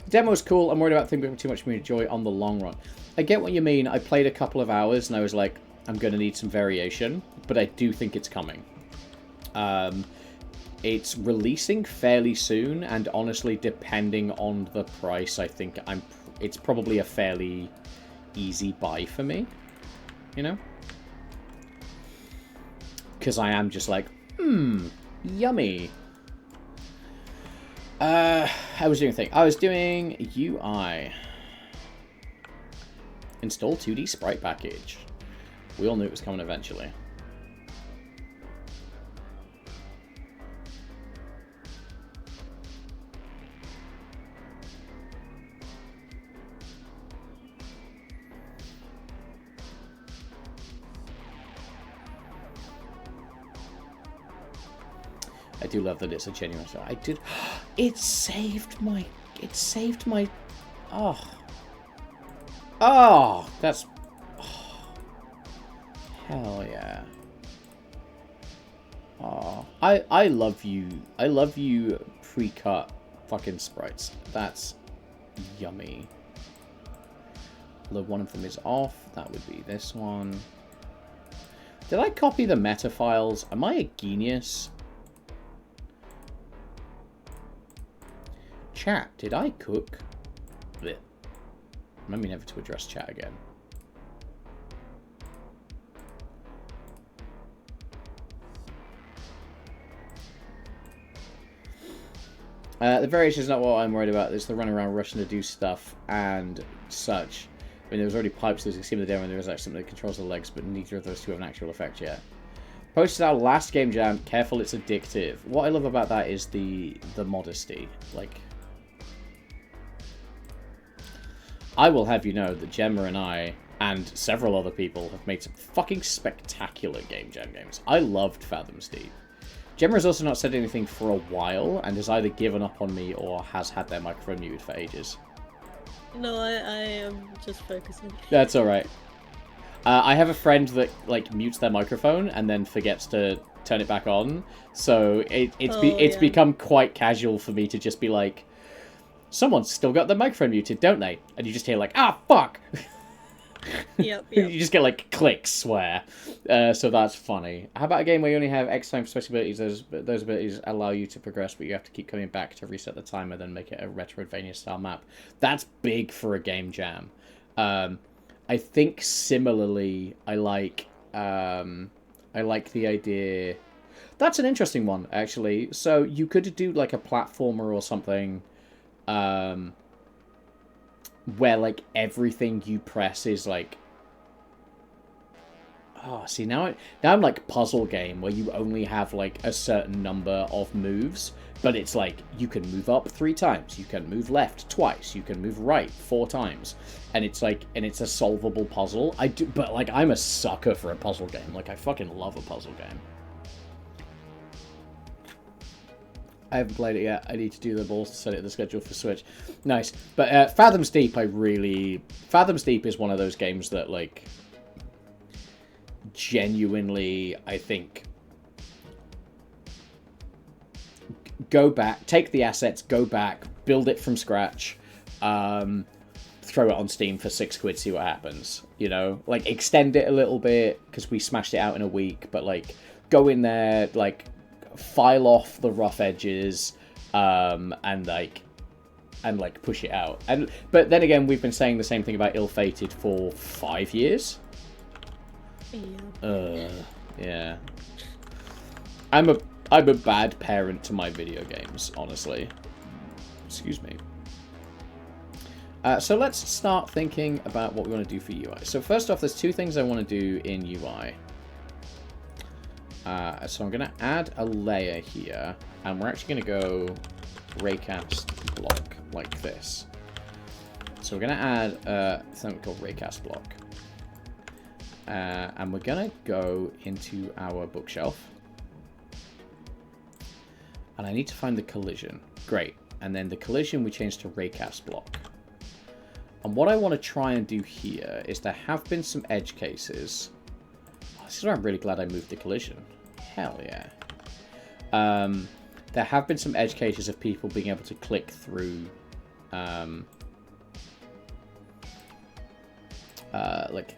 Speaker 1: The demo was cool. I'm worried about things bringing too much community joy on the long run. I get what you mean. I played a couple of hours, and I was like, I'm going to need some variation, but I do think it's coming. It's releasing fairly soon, and honestly, depending on the price, I think it's probably a fairly easy buy for me, because I am just like, yummy. I was doing a thing. I was doing UI. Install 2D sprite package. We all knew it was coming eventually. I do love that it's a genuine story. I did. It saved my. Oh, that's. Oh, hell yeah. Oh, I love you. I love you pre-cut fucking sprites. That's yummy. Although one of them is off. That would be this one. Did I copy the meta files? Am I a genius? Chat, did I cook? Blech. Remember never to address chat again. The variation is not what I'm worried about. It's the running around rushing to do stuff and such. I mean, there was already pipes, there's a scheme of the demo, and there was actually something that controls the legs, but neither of those two have an actual effect yet. Posted our last game jam. Careful, it's addictive. What I love about that is the modesty. Like, I will have you know that Gemma and I, and several other people, have made some fucking spectacular game jam games. I loved Fathom's Deep. Gemma has also not said anything for a while, and has either given up on me or has had their microphone muted for ages.
Speaker 2: No, I am just focusing.
Speaker 1: That's alright. I have a friend that, like, mutes their microphone and then forgets to turn it back on, so it's become quite casual for me to just be like, someone's still got their microphone muted, don't they? And you just hear like, ah, fuck!
Speaker 2: Yep.
Speaker 1: You just get like clicks, swear. So that's funny. How about a game where you only have X time for special abilities? Those abilities allow you to progress, but you have to keep coming back to reset the timer, then make it a Retroidvania style map. That's big for a game jam. I think similarly, I like the idea. That's an interesting one, actually. So you could do like a platformer or something, where like everything you press is like, oh, see now I'm like puzzle game where you only have like a certain number of moves, but it's like you can move up 3 times, you can move left twice, you can move right 4 times, and it's like, and it's a solvable puzzle. But like I'm a sucker for a puzzle game. Like I fucking love a puzzle game. I haven't played it yet. I need to do the balls to set it in the schedule for Switch. Nice. But Fathoms Deep, Fathoms Deep is one of those games that, like, genuinely, I think, go back, take the assets, go back, build it from scratch, throw it on Steam for £6, see what happens. You know? Like, extend it a little bit, because we smashed it out in a week, but, like, go in there, like, file off the rough edges, and push it out. But then again, we've been saying the same thing about Ill-Fated for 5 years. Yeah. I'm a bad parent to my video games, honestly. Excuse me. So let's start thinking about what we want to do for UI. So first off, there's 2 things I want to do in UI. So I'm going to add a layer here, and we're actually going to go raycast block like this. So we're going to add something called raycast block. And we're going to go into our bookshelf. And I need to find the collision. Great. And then the collision we change to raycast block. And what I want to try and do here is there have been some edge cases. This is where I'm really glad I moved the collision. Hell yeah. There have been some edge cases of people being able to click through,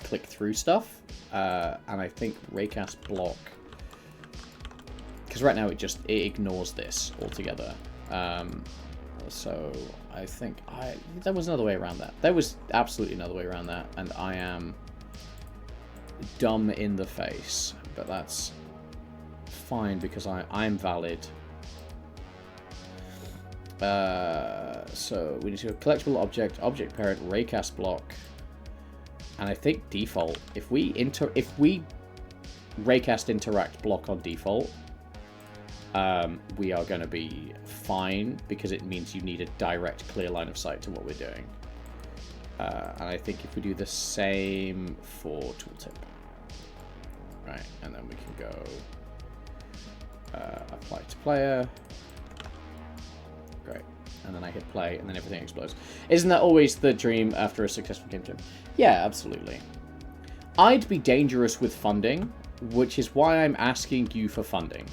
Speaker 1: click through stuff. And I think raycast block, because right now it ignores this altogether. So I think there was another way around that. There was absolutely another way around that, and I am dumb in the face, but that's fine because I'm valid. So we need to go collectible object parent raycast block, and I think default. If we raycast interact block on default, we are going to be fine because it means you need a direct, clear line of sight to what we're doing. And I think if we do the same for tooltip, right, and then we can go apply to player. Great. And then I hit play, and then everything explodes. Isn't that always the dream after a successful game jam? Yeah, absolutely. I'd be dangerous with funding, which is why I'm asking you for funding.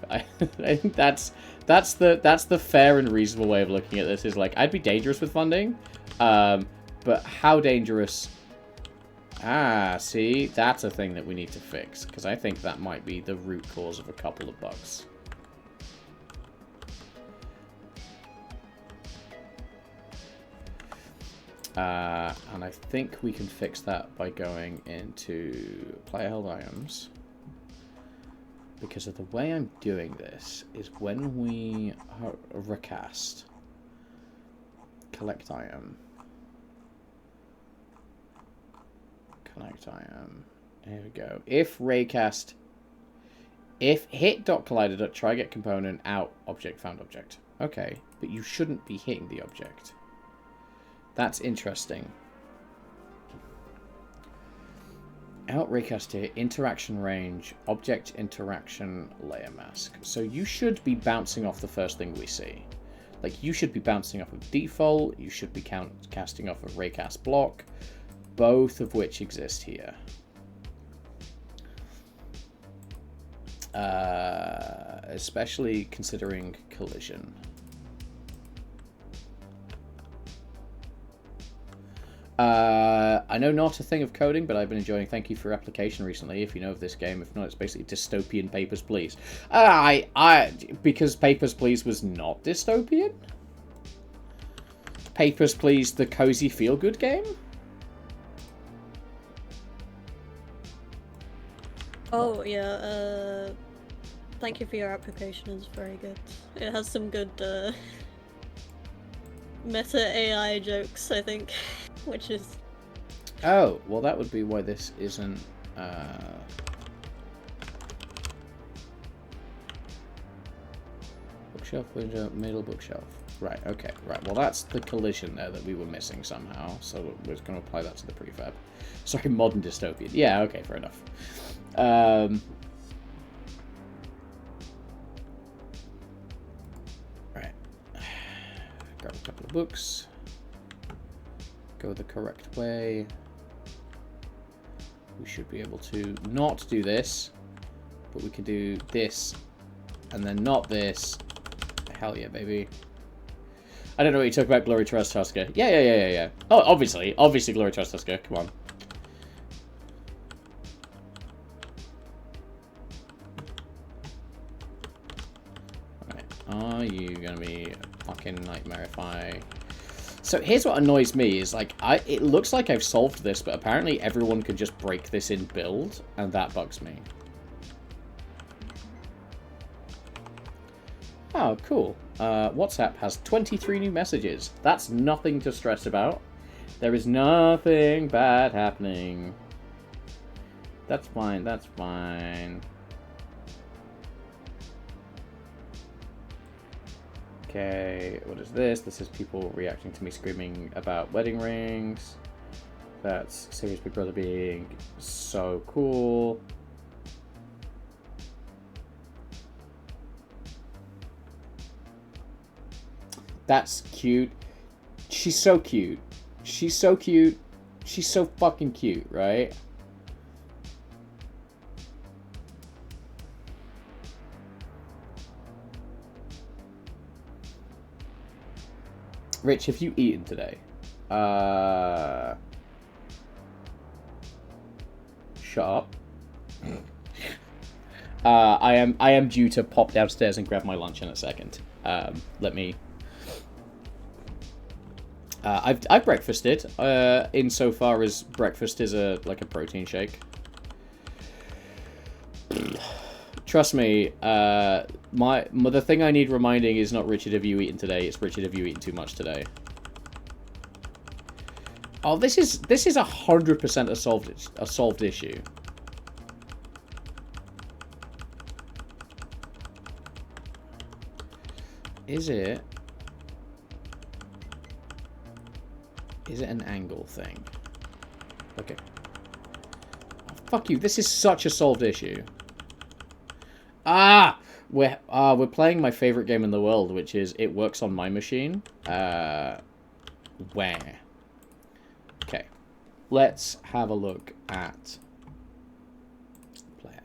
Speaker 1: I think that's the fair and reasonable way of looking at this. Is like, I'd be dangerous with funding, but how dangerous? Ah, see, that's a thing that we need to fix, because I think that might be the root cause of a couple of bugs. And I think we can fix that by going into player held items. Because of the way I'm doing this is when we recast, collect item, here we go. If raycast, if hit.collider.try get component out object found object. Okay, but you shouldn't be hitting the object. That's interesting. Out raycast here, interaction range, object interaction layer mask. So you should be bouncing off the first thing we see. Like, you should be bouncing off of default, you should be casting off a raycast block, both of which exist here. Especially considering collision. I know not a thing of coding, but I've been enjoying Thank You for Your Application recently, if you know of this game. If not, it's basically dystopian Papers, Please. Because Papers, Please was not dystopian? Papers, Please, the cozy feel-good game?
Speaker 2: Oh, yeah, Thank You for Your Application is very good. It has some good, meta AI jokes, I think, which is...
Speaker 1: Oh, well that would be why this isn't, bookshelf, window, middle bookshelf. Right, okay, right. Well, that's the collision there that we were missing somehow, so we're going to apply that to the prefab. Sorry, modern dystopian. Yeah, okay, fair enough. Right. Grab a couple of books. Go the correct way. We should be able to not do this, but we can do this, and then not this. Hell yeah, baby. I don't know what you talk about, Glory to Tusker. Yeah. Oh, obviously Glory to Tusker. Come on. Alright, are you gonna be a fucking nightmare if I... So here's what annoys me is, like, it looks like I've solved this, but apparently everyone can just break this in build, and that bugs me. Oh, cool. WhatsApp has 23 new messages. That's nothing to stress about. There is nothing bad happening. That's fine, that's fine. Okay, what is this? This is people reacting to me screaming about wedding rings. That's Serious Big Brother being so cool. That's cute. She's so cute. She's so cute. She's so fucking cute, right? Rich, have you eaten today? Shut up. I am due to pop downstairs and grab my lunch in a second. Let me... I've breakfasted, insofar as breakfast is like a protein shake. Trust me, the thing I need reminding is not Richard, have you eaten today? It's Richard, have you eaten too much today? Oh, this is 100% a solved issue. Is it an angle thing? Okay. Oh, fuck you. This is such a solved issue. We're playing my favorite game in the world, which is It Works on My Machine. Where? Okay. Let's have a look at player.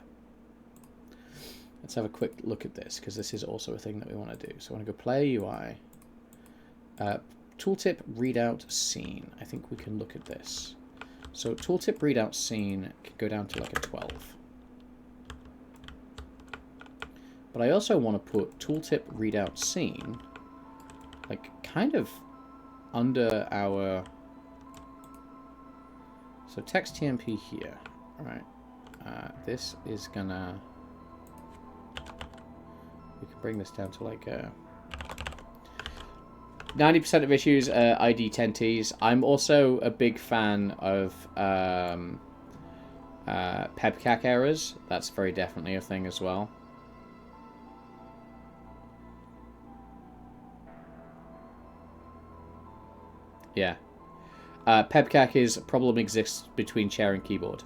Speaker 1: Let's have a quick look at this, because this is also a thing that we want to do. So I want to go player UI. Tooltip readout scene. I think we can look at this. So tooltip readout scene could go down to like a 12. But I also want to put tooltip readout scene like kind of under our... So text TMP here. Alright. This is gonna... We can bring this down to like a... 90% of issues are ID 10Ts. I'm also a big fan of pebcac errors. That's very definitely a thing as well. Yeah. Pebcac is problem exists between chair and keyboard.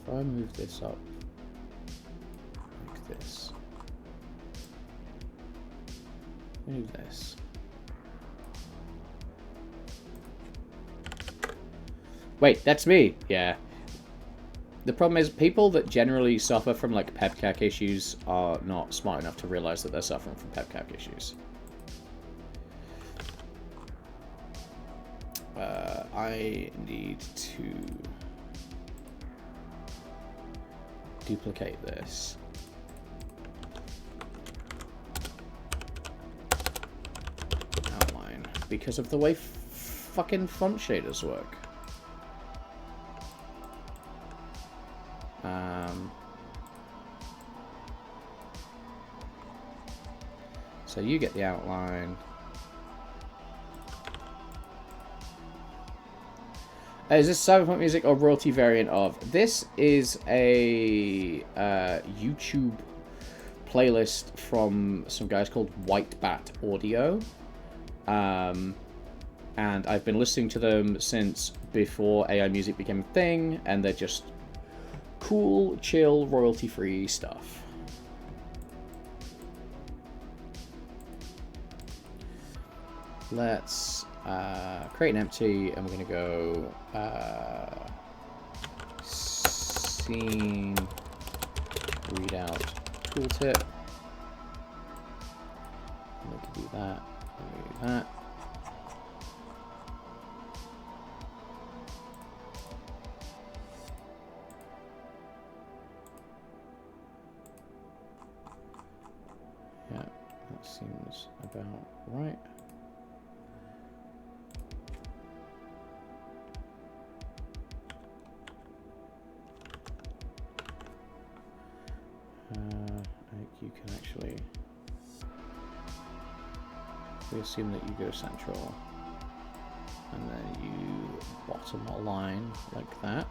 Speaker 1: If I move this up like this, move this. Wait, that's me. Yeah. The problem is people that generally suffer from like pepcac issues are not smart enough to realize that they're suffering from pepcac issues. I need to duplicate this. Outline. Because of the way fucking font shaders work. So you get the outline. Is this Cyberpunk music or royalty variant of? This is a YouTube playlist from some guys called White Bat Audio. And I've been listening to them since before AI music became a thing, and they're just cool, chill, royalty-free stuff. Let's create an empty, and we're going to go scene readout tooltip. And we can do that. And we do that. Yeah, that seems about right. I think you can actually, we assume that you go central, and then you bottom align like that.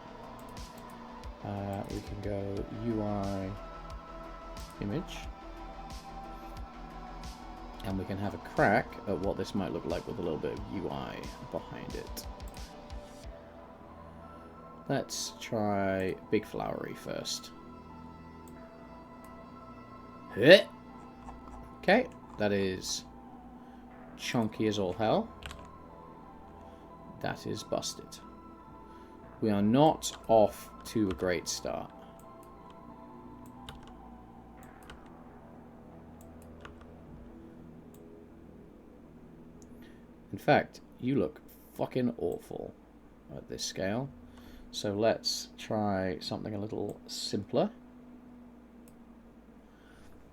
Speaker 1: We can go UI image, and we can have a crack at what this might look like with a little bit of UI behind it. Let's try Big Flowery first. Okay, that is chunky as all hell. That is busted. We are not off to a great start. In fact, you look fucking awful at this scale. So let's try something a little simpler.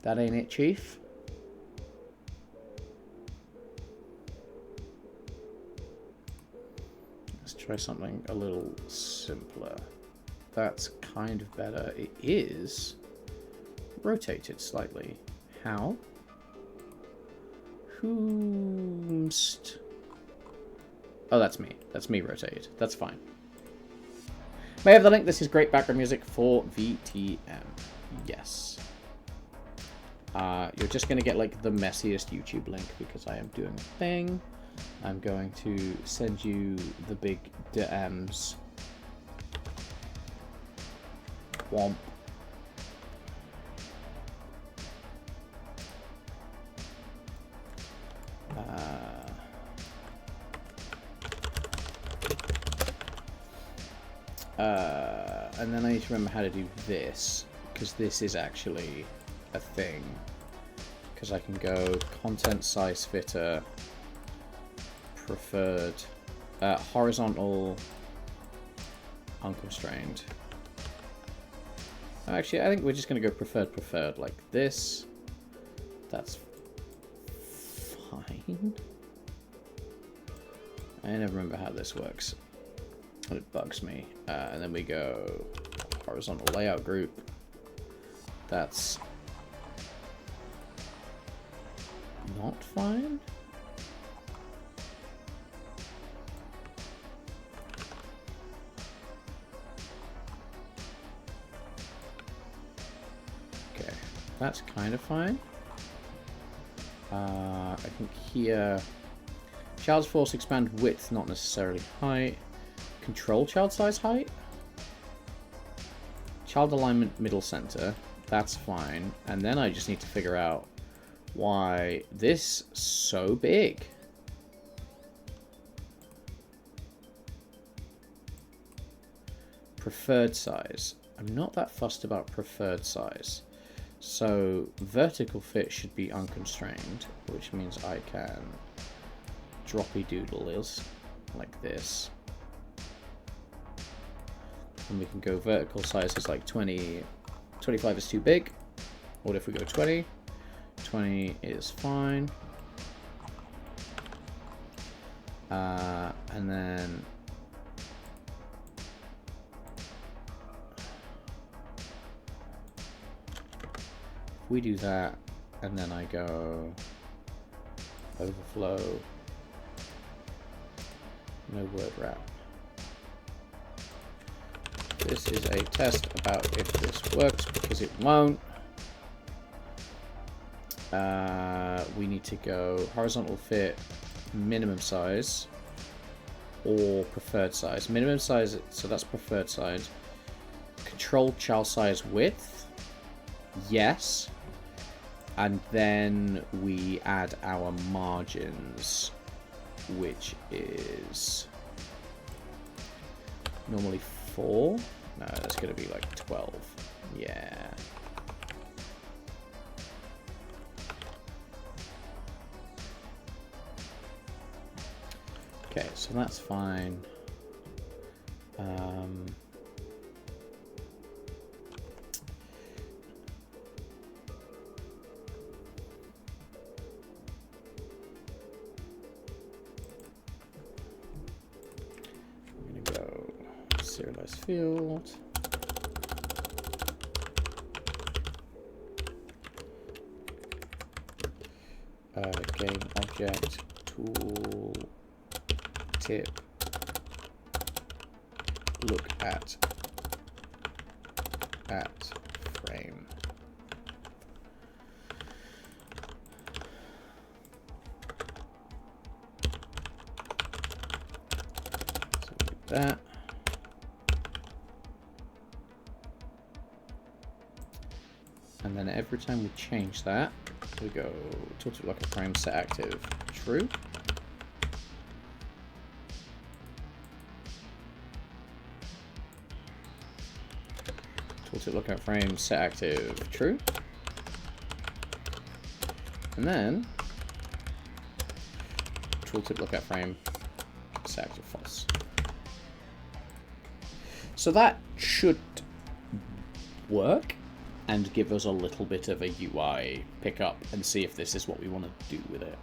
Speaker 1: That ain't it, Chief. Let's try something a little simpler. That's kind of better. It is rotated slightly. How? Whomst? Oh, that's me. That's me rotated. That's fine. May I have the link? This is great background music for VTM. Yes. You're just going to get like the messiest YouTube link because I am doing a thing. I'm going to send you the big DMs. Womp. And then I need to remember how to do this, because this is actually a thing. Because I can go content size fitter, preferred, horizontal, unconstrained. Actually, I think we're just going to go preferred, like this. That's fine. I never remember how this works. It bugs me. And then we go horizontal layout group. That's not fine. Okay, that's kind of fine. I think here, child's force expand width, not necessarily height. Control child size height. child alignment middle center. That's fine. And then I just need to figure out why this so big. Preferred size. I'm not that fussed about preferred size. So vertical fit should be unconstrained, which means I can droppy doodle is like this. And we can go vertical size is like 20, 25 is too big. What if we go 20? 20 is fine. And then we do that, and then I go overflow, no word wrap. This is a test about if this works, because it won't. We need to go horizontal fit, minimum size, or preferred size. Minimum size, so that's preferred size. Control child size width, yes. And then we add our margins, which is normally 4. No, that's going to be like 12. Yeah. Okay, so that's fine. Serialized field. Game object tool tip look at frame. So we do that. And then every time we change that, we go tooltip look at frame set active true. Tooltip look at frame set active true. And then tooltip look at frame set active false. So that should work and give us a little bit of a UI pickup and see if this is what we want to do with it.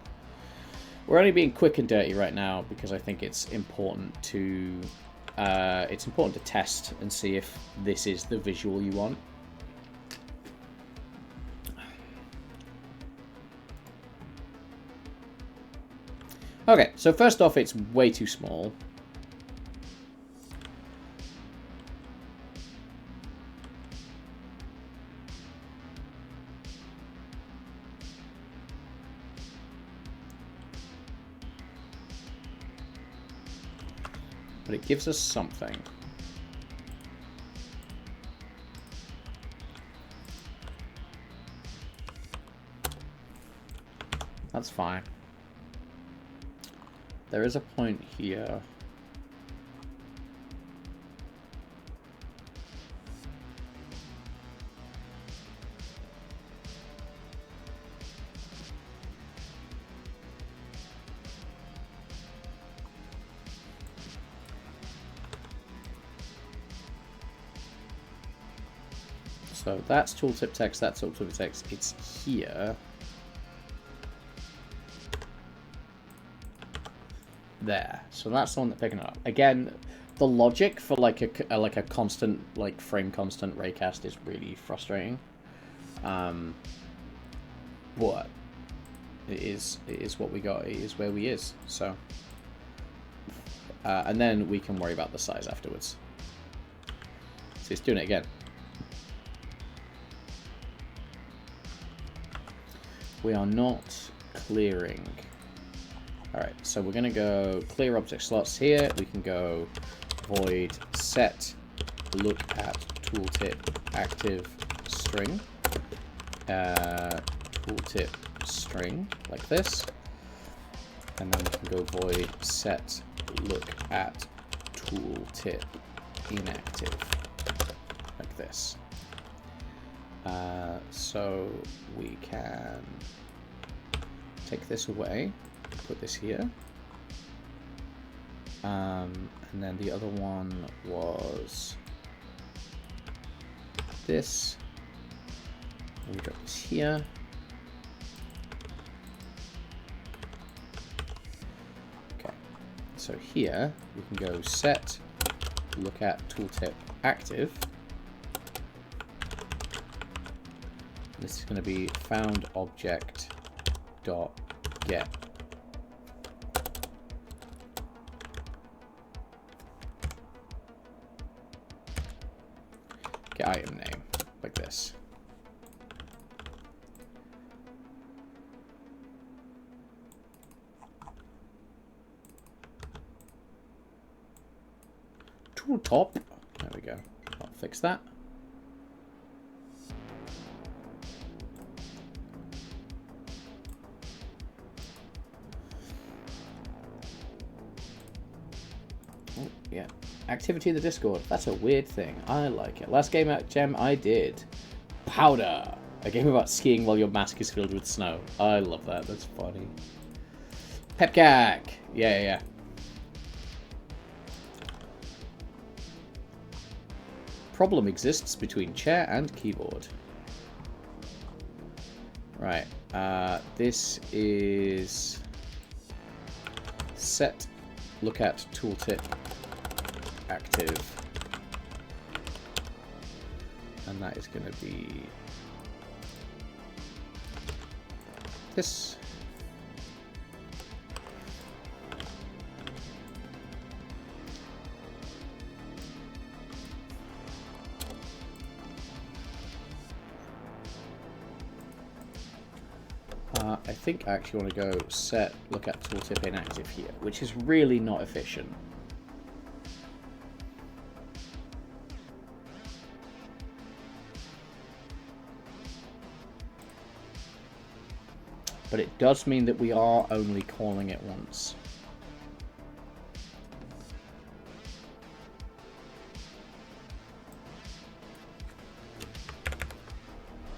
Speaker 1: We're only being quick and dirty right now because I think it's important to test and see if this is the visual you want. Okay, so first off, it's way too small. But it gives us something. That's fine. There is a point here. So that's tooltip text, that's tooltip text, it's here. There. So that's the one that's picking it up. Again, the logic for like a constant, like frame constant raycast is really frustrating. But it is what we got, it is where we is. So and then we can worry about the size afterwards. So it's doing it again. We are not clearing. Alright, so we're going to go clear object slots here. We can go void set look at tooltip active string, tooltip string, like this. And then we can go void set look at tooltip inactive, like this. So we can take this away, put this here. And then the other one was this. And we drop this here. Okay. So here we can go set look at tooltip active. This is going to be found object dot get item name, like this. Tool top. There we go. I'll fix that. Oh, yeah. Activity in the Discord. That's a weird thing. I like it. Last game at Gem I did. Powder. A game about skiing while your mask is filled with snow. I love that. That's funny. Pepcac. Yeah. Problem exists between chair and keyboard. Right. This is set look at tooltip active, and that is going to be this. I think I actually want to go set look at tooltip inactive here, which is really not efficient. But it does mean that we are only calling it once.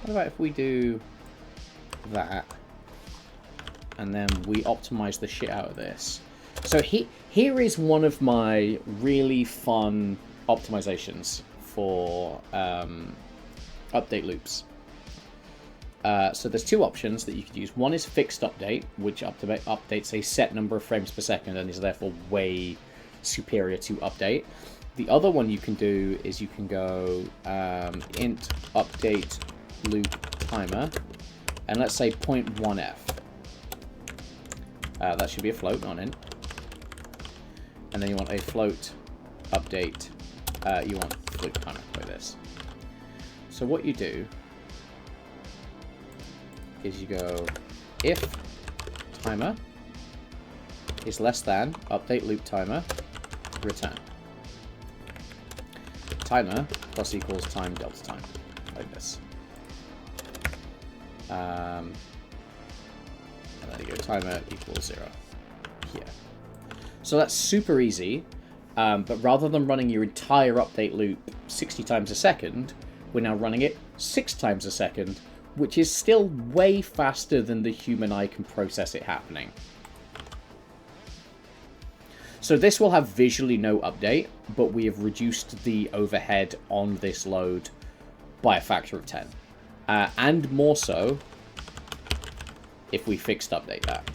Speaker 1: What about if we do that, and then we optimize the shit out of this? So here is one of my really fun optimizations for update loops. So there's two options that you could use. One is fixed update, which updates a set number of frames per second and is therefore way superior to update. The other one you can do is you can go int update loop timer, and let's say 0.1f. That should be a float, not an int. And then you want a float update. You want float timer like this. So what you do is you go if timer is less than update loop timer, return. Timer plus equals time delta time, like this. And then you go timer equals 0 here. So that's super easy, but rather than running your entire update loop 60 times a second, we're now running it 6 times a second, which is still way faster than the human eye can process it happening. So this will have visually no update, but we have reduced the overhead on this load by a factor of 10. And more so if we fixed update that.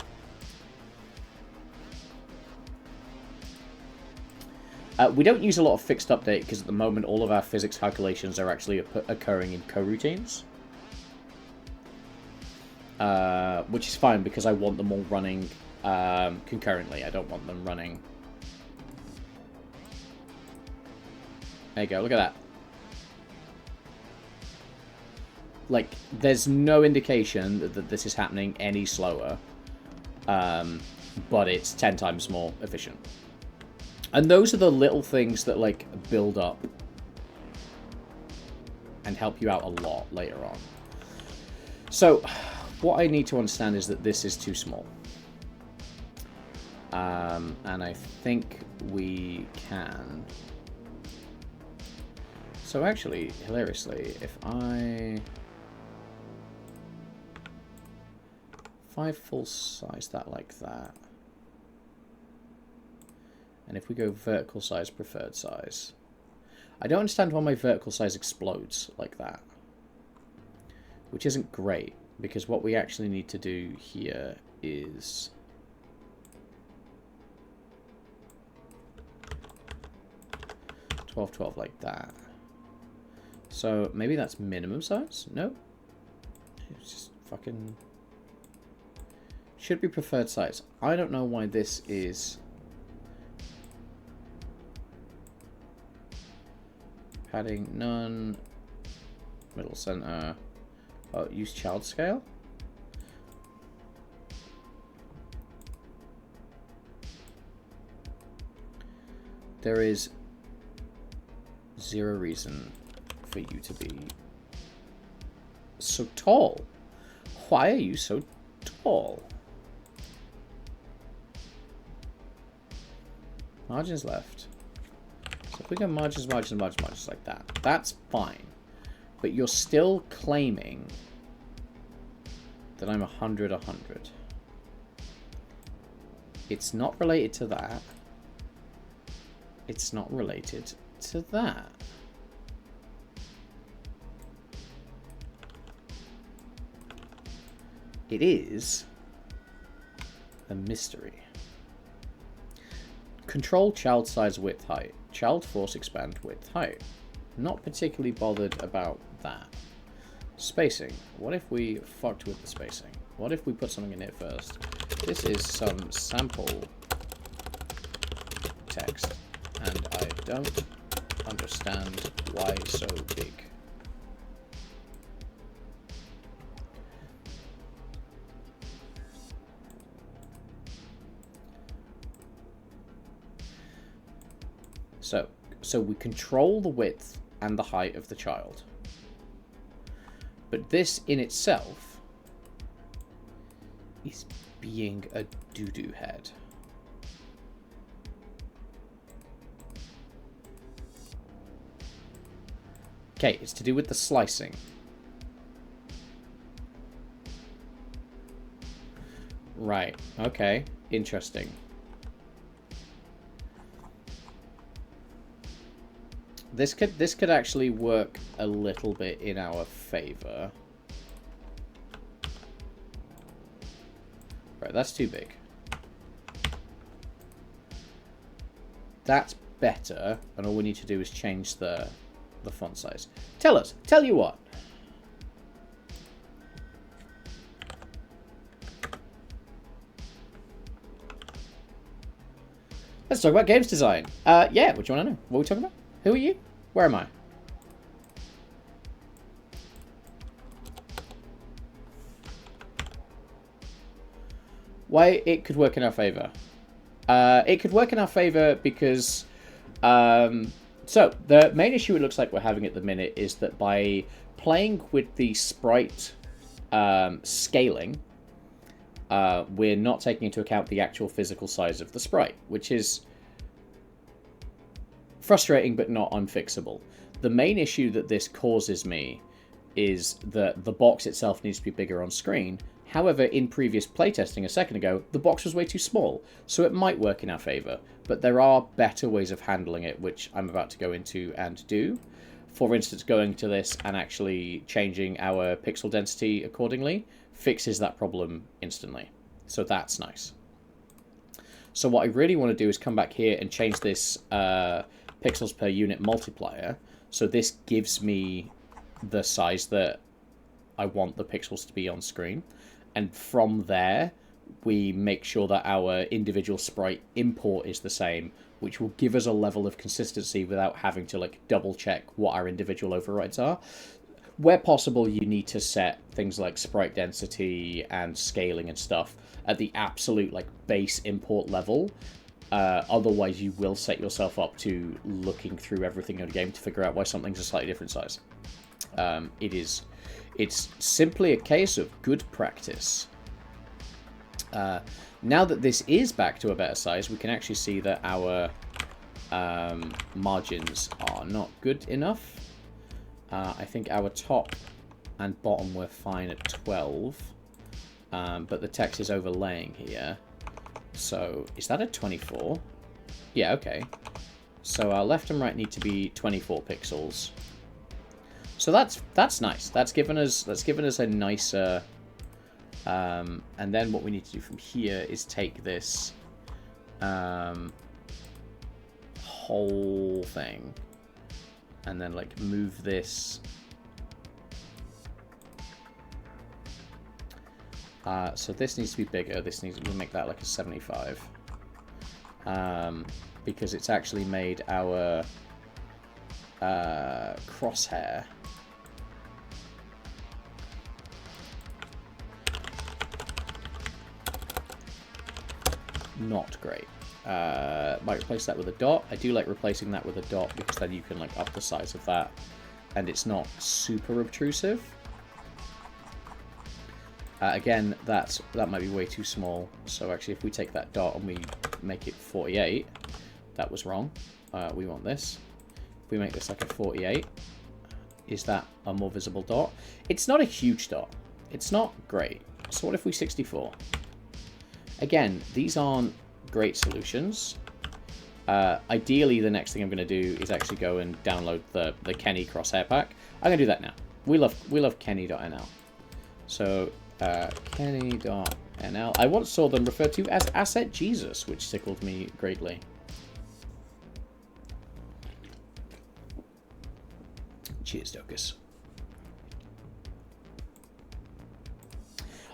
Speaker 1: We don't use a lot of fixed update because at the moment all of our physics calculations are actually occurring in coroutines. Which is fine because I want them all running concurrently. I don't want them running... There you go, look at that. Like, there's no indication that this is happening any slower, but it's 10 times more efficient. And those are the little things that, like, build up. and help you out a lot later on. So, what I need to understand is that this is too small. And I think we can... So actually, hilariously, if I full size that like that, and if we go vertical size, preferred size, I don't understand why my vertical size explodes like that, which isn't great, because what we actually need to do here is 12 like that. So maybe that's minimum size? No. It's just fucking... Should be preferred size. I don't know why this is... Padding, none. Middle center. Oh, use child scale? There is zero reason for you to be so tall. Why are you so tall? Margins left. So if we go margins like that, that's fine. But you're still claiming that I'm 100. It's not related to that. It's not related to that. It is a mystery. Control child size, width, height. Child force expand, width, height. Not particularly bothered about that. Spacing. What if we fucked with the spacing? What if we put something in here first? This is some sample text, and I don't understand why so big. So we control the width and the height of the child. But this in itself is being a doo-doo head. Okay, it's to do with the slicing. Right, okay, interesting. This could actually work a little bit in our favor. Right, that's too big. That's better, and all we need to do is change the font size. Tell you what. Let's talk about games design. Yeah, what do you want to know? What are we talking about? Who are you? Where am I? Why it could work in our favor? It could work in our favor because... so, the main issue it looks like we're having at the minute is that by playing with the sprite scaling, we're not taking into account the actual physical size of the sprite, which is frustrating but not unfixable. The main issue that this causes me is that the box itself needs to be bigger on screen. However, in previous playtesting a second ago, the box was way too small, so it might work in our favor. But there are better ways of handling it, which I'm about to go into and do. For instance, going to this and actually changing our pixel density accordingly fixes that problem instantly. So that's nice. So what I really want to do is come back here and change this pixels per unit multiplier. So this gives me the size that I want the pixels to be on screen. And from there, we make sure that our individual sprite import is the same, which will give us a level of consistency without having to like double check what our individual overrides are. Where possible, you need to set things like sprite density and scaling and stuff at the absolute like base import level. Otherwise, you will set yourself up to looking through everything in the game to figure out why something's a slightly different size. It's simply a case of good practice. Now that this is back to a better size, we can actually see that our margins are not good enough. I think our top and bottom were fine at 12, but the text is overlaying here. So is that a 24? Yeah, okay. So our left and right need to be 24 pixels. So that's nice. That's given us a nicer. And then what we need to do from here is take this whole thing and then like move this. So this needs to be bigger. This needs to make that like a 75. Because it's actually made our crosshair not great. Might replace that with a dot. I do like replacing that with a dot because then you can like up the size of that and it's not super obtrusive. Again, that might be way too small. So actually if we take that dot and we make it 48, that was wrong. We want this. If we make this like a 48, is that a more visible dot? It's not a huge dot. It's not great. So what if we 64? Again, these aren't great solutions. Ideally, the next thing I'm going to do is actually go and download the Kenny crosshair pack. I'm going to do that now. We love Kenny.nl. So Kenny.nl. I once saw them referred to as Asset Jesus, which tickled me greatly. Cheers, Docus.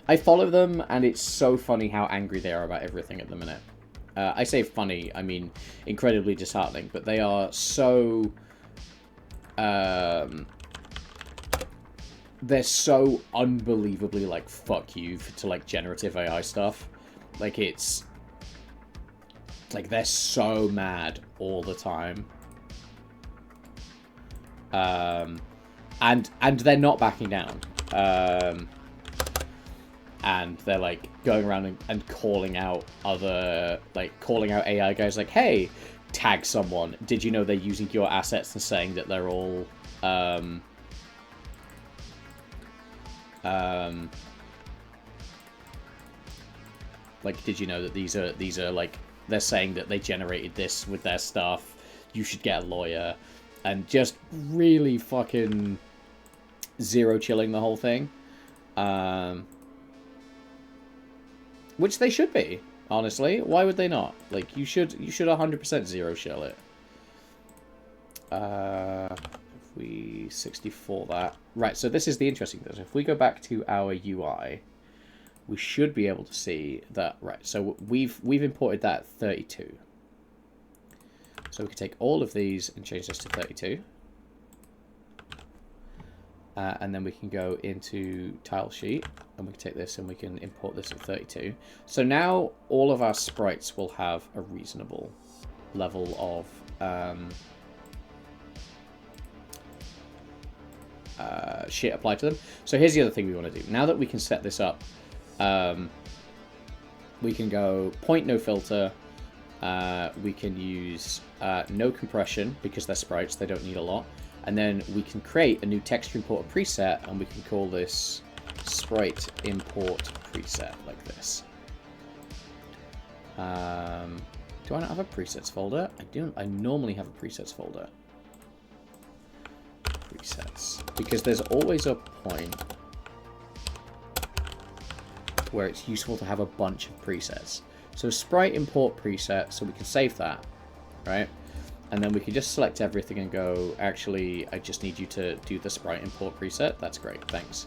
Speaker 1: I follow them, and it's so funny how angry they are about everything at the minute. I say funny, I mean incredibly disheartening, but they are so... they're so unbelievably, like, fuck you to, like, generative AI stuff. Like, it's... like, they're so mad all the time. And they're not backing down. And they're, like, going around and calling out other... like, calling out AI guys, like, hey, tag someone. Did you know they're using your assets and saying that they're all... like, did you know that these are like, they're saying that they generated this with their stuff, you should get a lawyer, and just really fucking zero chilling the whole thing, which they should be, honestly. Why would they not? Like, you should 100% zero chill it. If we 64 that. Right, so this is the interesting thing. If we go back to our UI, we should be able to see that, right, so we've imported that 32. So we can take all of these and change this to 32. And then we can go into tile sheet, and we can take this and we can import this at 32. So now all of our sprites will have a reasonable level of shit applied to them. So here's the other thing we want to do. Now that we can set this up, we can go point no filter. We can use no compression because they're sprites, they don't need a lot. And then we can create a new texture importer preset, and we can call this sprite import preset, like this. Do I not have a presets folder? I don't. I normally have a presets folder. Presets, because there's always a point where it's useful to have a bunch of presets. So sprite import preset, so we can save that, right? And then we can just select everything and go, actually, I just need you to do the sprite import preset. That's great, thanks.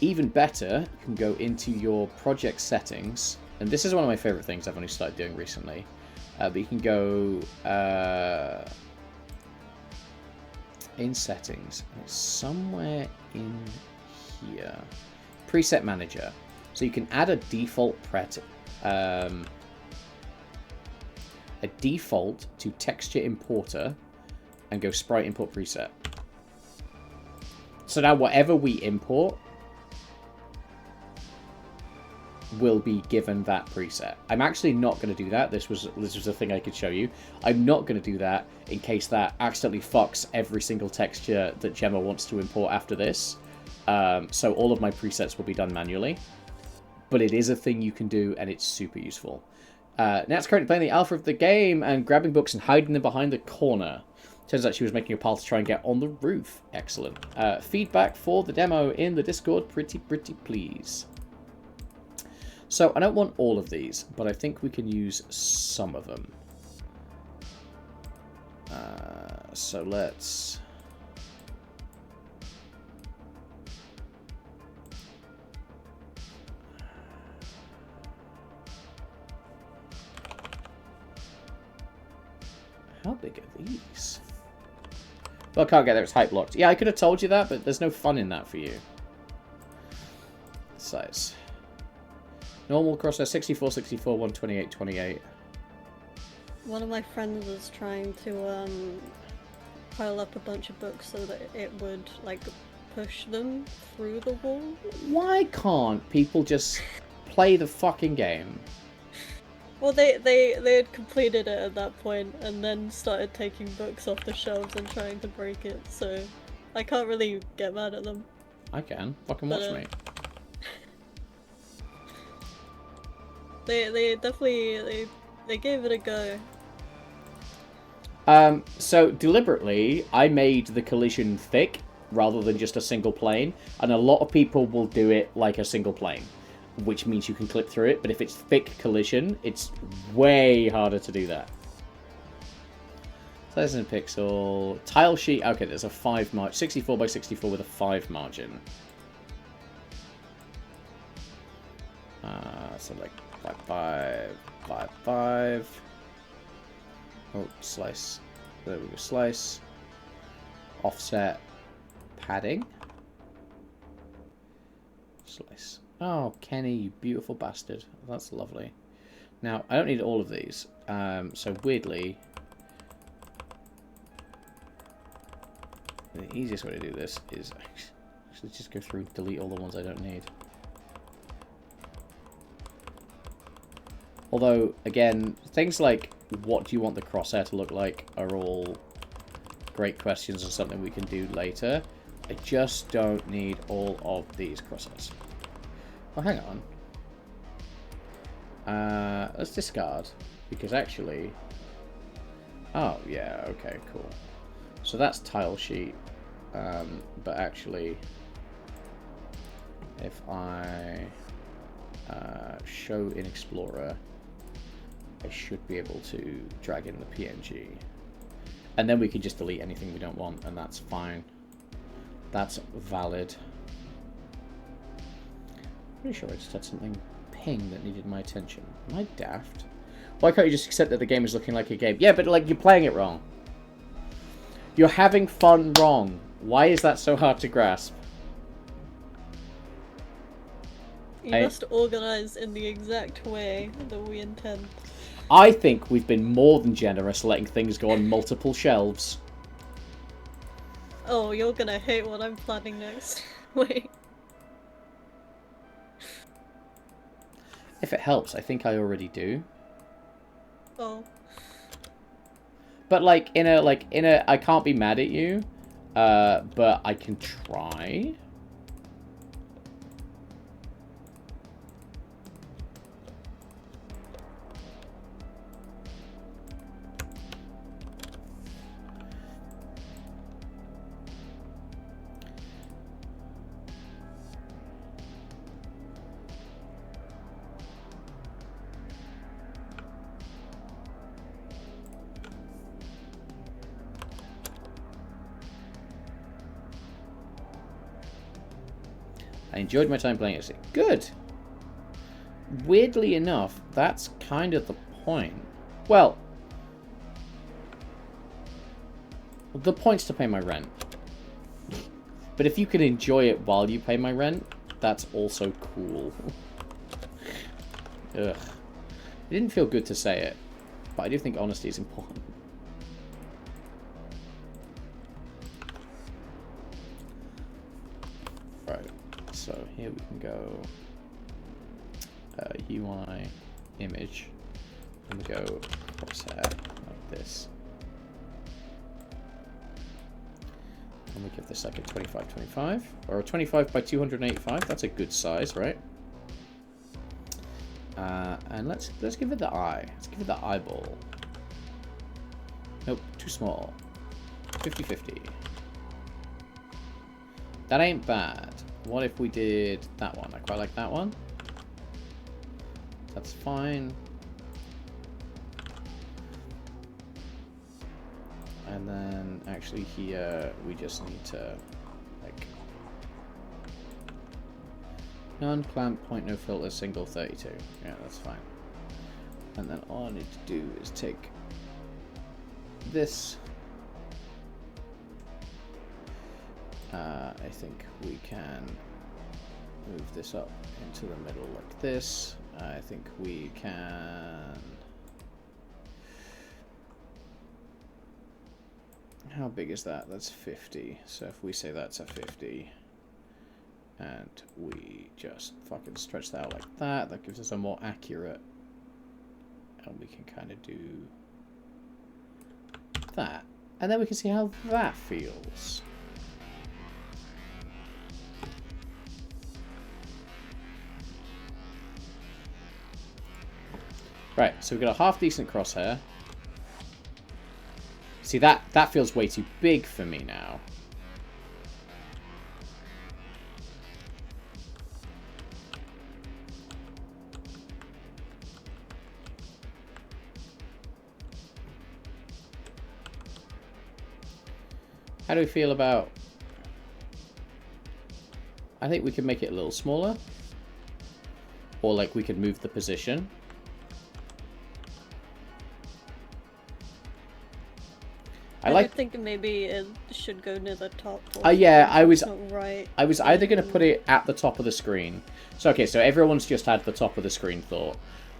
Speaker 1: Even better, you can go into your project settings, and this is one of my favorite things I've only started doing recently. But you can go in settings, and it's somewhere in here. Preset manager. So you can add a default to texture importer and go sprite import preset. So now whatever we import will be given that preset. I'm actually not going to do that. This was a thing I could show you. I'm not going to do that in case that accidentally fucks every single texture that Gemma wants to import after this. So all of my presets will be done manually. But it is a thing you can do, and it's super useful. Nat's currently playing the alpha of the game and grabbing books and hiding them behind the corner. Turns out she was making a pile to try and get on the roof. Excellent. Feedback for the demo in the Discord, pretty please. So, I don't want all of these, but I think we can use some of them. So let's... How big are these? Well, I can't get there, it's height blocked. Yeah, I could have told you that, but there's no fun in that for you. Size. Normal crosshair 64, 64, 128, 28.
Speaker 2: One of my friends was trying to pile up a bunch of books so that it would like push them through the wall.
Speaker 1: Why can't people just play the fucking game?
Speaker 2: Well, they had completed it at that point and then started taking books off the shelves and trying to break it, so I can't really get mad at them.
Speaker 1: I can. Fucking watch me.
Speaker 2: They definitely they gave it a go.
Speaker 1: So deliberately, I made the collision thick rather than just a single plane, and a lot of people will do it like a single plane, which means you can clip through it, but if it's thick collision, it's way harder to do that. 1000 pixel tile sheet. Okay, there's a 5 margin, 64 by 64 with a 5 margin. So like 5, 5, 5, 5. Oh, slice. There we go. Slice. Offset. Padding. Slice. Oh, Kenny, you beautiful bastard. That's lovely. Now, I don't need all of these. So weirdly, the easiest way to do this is actually just go through and delete all the ones I don't need. Although, again, things like what do you want the crosshair to look like are all great questions and something we can do later. I just don't need all of these crosshairs. Oh, hang on. Let's discard, because actually... Oh, yeah, okay, cool. So that's tile sheet, but actually, if I show in Explorer, I should be able to drag in the PNG. And then we can just delete anything we don't want, and that's fine. That's valid. Pretty sure I just had something ping that needed my attention. Am I daft? Why can't you just accept that the game is looking like a game? Yeah, but like, you're playing it wrong. You're having fun wrong. Why is that so hard to grasp?
Speaker 2: You must organize in the exact way that we intend.
Speaker 1: I think we've been more than generous letting things go on multiple shelves.
Speaker 2: Oh, you're gonna hate what I'm planning next. Wait.
Speaker 1: If it helps, I think I already do.
Speaker 2: Oh.
Speaker 1: But like in a I can't be mad at you, but I can try. I enjoyed my time playing it. Good. Weirdly enough, that's kind of the point. Well, the point's to pay my rent. But if you can enjoy it while you pay my rent, that's also cool. Ugh. It didn't feel good to say it, but I do think honesty is important. here we can go UI image, and we go crosshair like this. And we give this like a 25-25 or a 25 by 285. That's a good size, right? And let's give it the eye. Let's give it the eyeball. Nope, too small. 50-50. That ain't bad. What if we did that one? I quite like that one. That's fine. And then actually here we just need to like non-clamp, point no filter, single 32. Yeah, that's fine. And then all I need to do is take this. I think we can move this up into the middle like this. I think we can... How big is that? That's 50. So if we say that's a 50, and we just fucking stretch that out like that, that gives us a more accurate, and we can kind of do that. And then we can see how that feels. Right, so we've got a half decent crosshair. See, that feels way too big for me now. How do we feel about... I think we could make it a little smaller. Or like we could move the position.
Speaker 2: I think maybe it should go near the top.
Speaker 1: Yeah, I was
Speaker 2: right.
Speaker 1: I was either going to put it at the top of the screen. So okay, so everyone's just had the top of the screen thought.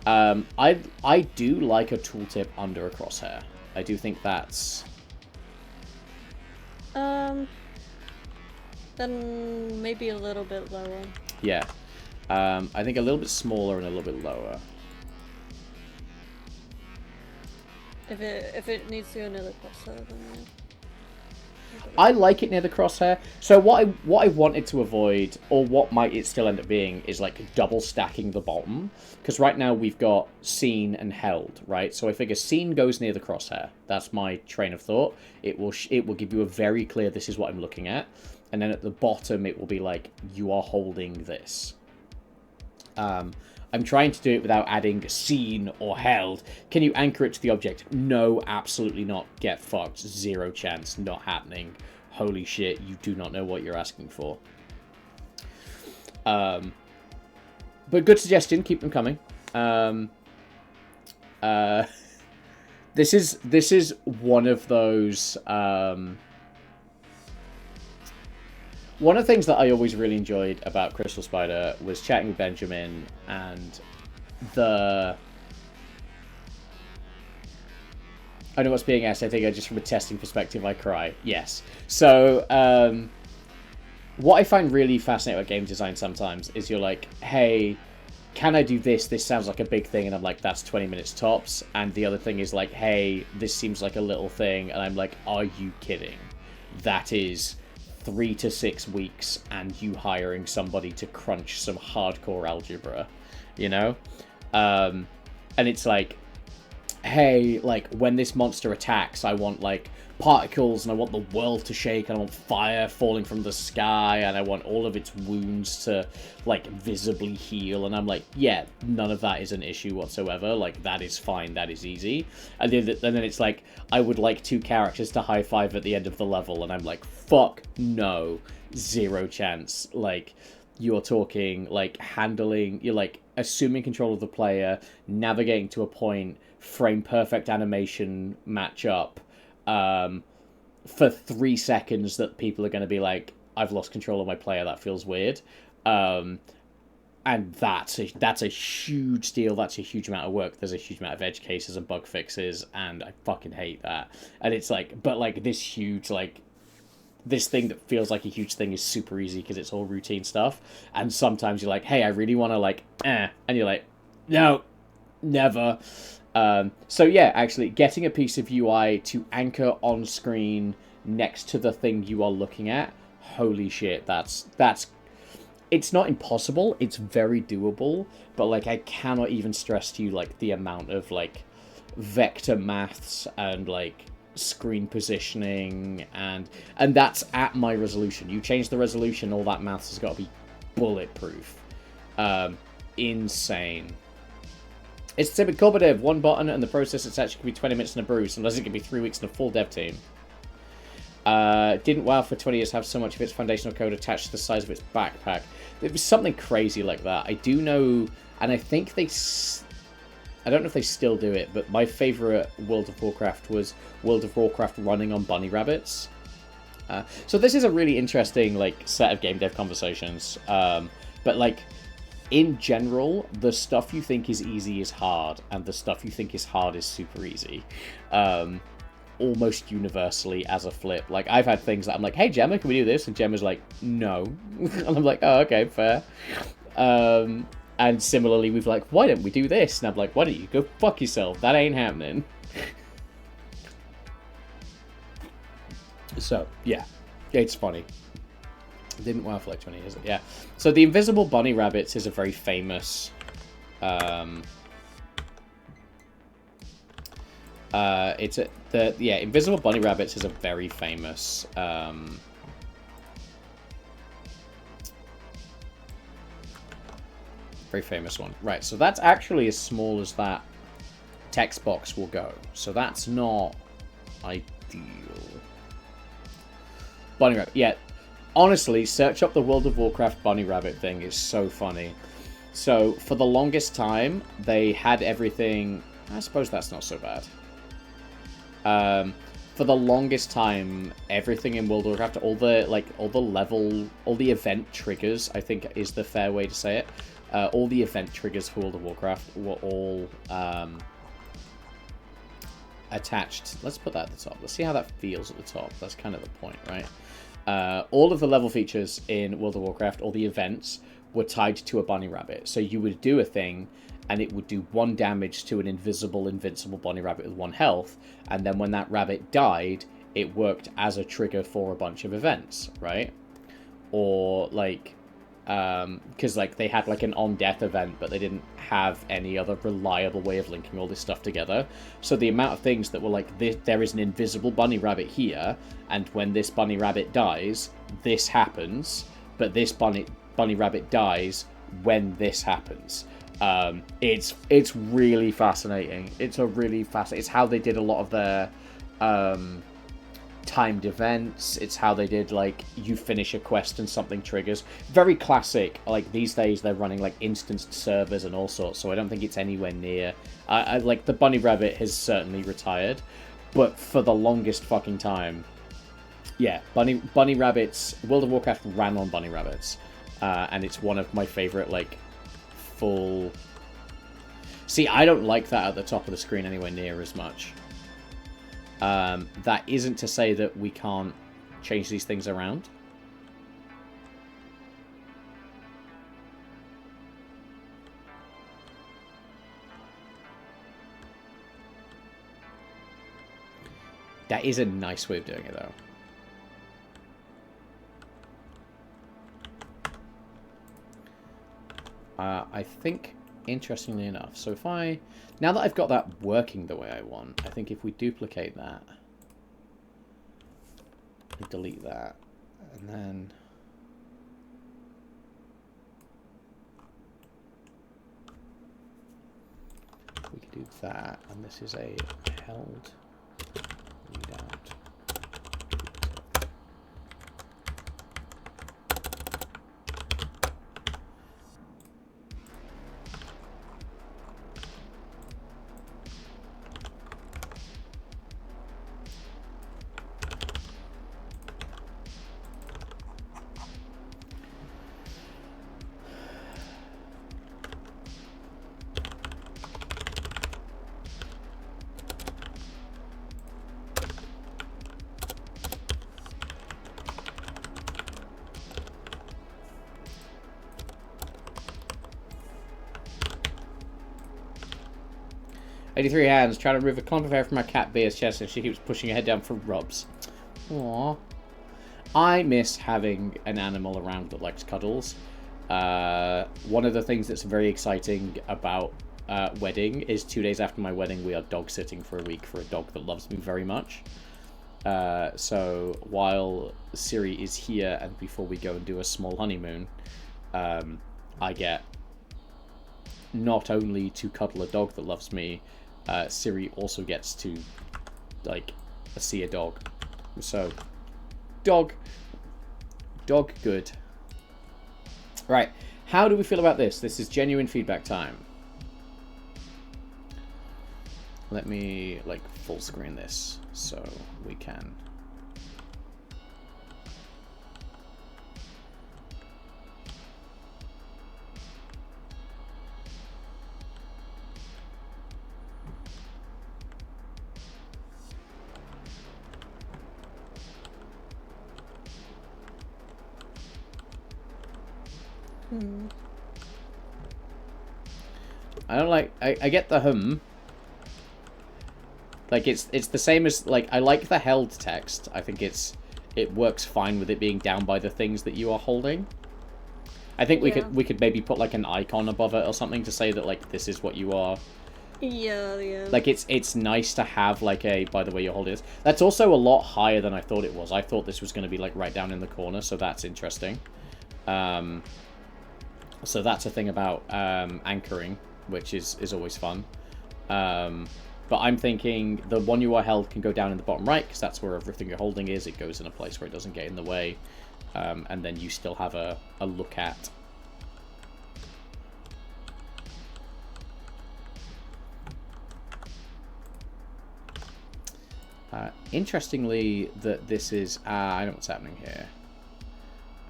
Speaker 1: I do like a tooltip under a crosshair. I do think that's...
Speaker 2: Then maybe a little bit lower.
Speaker 1: Yeah. I think a little bit smaller and a little bit lower.
Speaker 2: If it needs to go near the crosshair, then yeah.
Speaker 1: I like it near the crosshair. So what I wanted to avoid, or what might it still end up being, is like double stacking the bottom. Because right now we've got seen and held, right? So I figure seen goes near the crosshair. That's my train of thought. It will give you a very clear, this is what I'm looking at. And then at the bottom it will be like, you are holding this. I'm trying to do it without adding seen or held. Can you anchor it to the object? No, absolutely not. Get fucked. Zero chance. Not happening. Holy shit, you do not know what you're asking for. But good suggestion. Keep them coming. This is one of those... One of the things that I always really enjoyed about Crystal Spider was chatting with Benjamin and the... I know what's being asked. I think just from a testing perspective, I cry. Yes. So, what I find really fascinating about game design sometimes is you're like, hey, can I do this? This sounds like a big thing. And I'm like, that's 20 minutes tops. And the other thing is like, hey, this seems like a little thing. And I'm like, are you kidding? That is... 3 to 6 weeks and you hiring somebody to crunch some hardcore algebra, you know? And it's like, hey, like when this monster attacks, I want like particles and I want the world to shake and I want fire falling from the sky and I want all of its wounds to like visibly heal. And I'm like, yeah, none of that is an issue whatsoever. Like that is fine. That is easy. And then it's like, I would like 2 characters to high five at the end of the level. And I'm like, fuck no, zero chance. Like you're talking like handling, you're like assuming control of the player, navigating to a point, frame perfect animation match up. For 3 seconds that people are going to be like, I've lost control of my player, that feels weird. And that's a huge deal. That's a huge amount of work. There's a huge amount of edge cases and bug fixes, and I fucking hate that. And it's like, but like this huge, like, this thing that feels like a huge thing is super easy because it's all routine stuff. And sometimes you're like, hey, I really want to like, and you're like, no, never. So yeah, actually getting a piece of UI to anchor on screen next to the thing you are looking at, holy shit, that's it's not impossible, it's very doable, but like I cannot even stress to you like the amount of like vector maths and like screen positioning and that's at my resolution. You change the resolution, all that maths has got to be bulletproof. Insane. It's typical, but one button and the process it's actually could be 20 minutes in a brew, unless it could be 3 weeks in a full dev team. Didn't WoW for 20 years have so much of its foundational code attached to the size of its backpack? It was something crazy like that. I do know, and I think I don't know if they still do it, but my favourite World of Warcraft was World of Warcraft running on bunny rabbits. So this is a really interesting like set of game dev conversations. But like, in general, the stuff you think is easy is hard, and the stuff you think is hard is super easy. Almost universally as a flip. Like, I've had things that I'm like, hey, Gemma, can we do this? And Gemma's like, no. And I'm like, oh, okay, fair. And similarly, we've like, why don't we do this? And I'm like, why don't you go fuck yourself? That ain't happening. So, yeah. It's funny. Didn't WoW for like 20 years. Yeah. So the invisible bunny rabbits is a very famous... invisible bunny rabbits is a very famous one. Right, so that's actually as small as that text box will go. So that's not ideal. Bunny rabbit, yeah. Honestly, search up the World of Warcraft bunny rabbit thing. It's so funny. So for the longest time, they had everything. I suppose that's not so bad. For the longest time, everything in World of Warcraft, all the event triggers, I think is the fair way to say it. All the event triggers for World of Warcraft were all attached. Let's put that at the top. Let's see how that feels at the top. That's kind of the point, right? All of the level features in World of Warcraft, all the events, were tied to a bunny rabbit. So you would do a thing, and it would do 1 damage to an invincible bunny rabbit with 1 health, and then when that rabbit died, it worked as a trigger for a bunch of events, right? Or, like, because, like, they had, like, an on-death event, but they didn't have any other reliable way of linking all this stuff together. So the amount of things that were, like, there is an invisible bunny rabbit here, and when this bunny rabbit dies, this happens, but this bunny rabbit dies when this happens. It's really fascinating. It's how they did a lot of their timed events. It's how they did, like, you finish a quest and something triggers. Very classic. Like, these days they're running like instanced servers and all sorts, so I don't think it's anywhere near. I like, the bunny rabbit has certainly retired, but for the longest fucking time, yeah, bunny rabbits. World of Warcraft ran on bunny rabbits, and it's one of my favorite, like, full... See, I don't like that at the top of the screen anywhere near as much. That isn't to say that we can't change these things around. That is a nice way of doing it, though. I think, interestingly enough, so if now that I've got that working the way I want, I think if we duplicate that, delete that, and then we could do that, and this is a held readout. 83 hands, trying to remove a clump of hair from my cat Bea's chest, and she keeps pushing her head down for rubs. Aww. I miss having an animal around that likes cuddles. One of the things that's very exciting about wedding is 2 days after my wedding, we are dog sitting for a week for a dog that loves me very much. So while Siri is here and before we go and do a small honeymoon, I get not only to cuddle a dog that loves me, Siri also gets to, like, see a dog. So, dog good. Right, how do we feel about this? This is genuine feedback time. Let me, like, full screen this so we can. I don't like. I get the hum. Like it's the same as, like, I like the held text. I think it works fine with it being down by the things that you are holding. I think we could maybe put like an icon above it or something to say that, like, this is what you are.
Speaker 2: Yeah.
Speaker 1: Like it's nice to have, like, a, by the way you're holding this. That's also a lot higher than I thought it was. I thought this was going to be like right down in the corner, so that's interesting. So that's a thing about anchoring, which is always fun. But I'm thinking the one you are held can go down in the bottom right, because that's where everything you're holding is. It goes in a place where it doesn't get in the way. And then you still have a look at. Interestingly, that this is... I know what's happening here.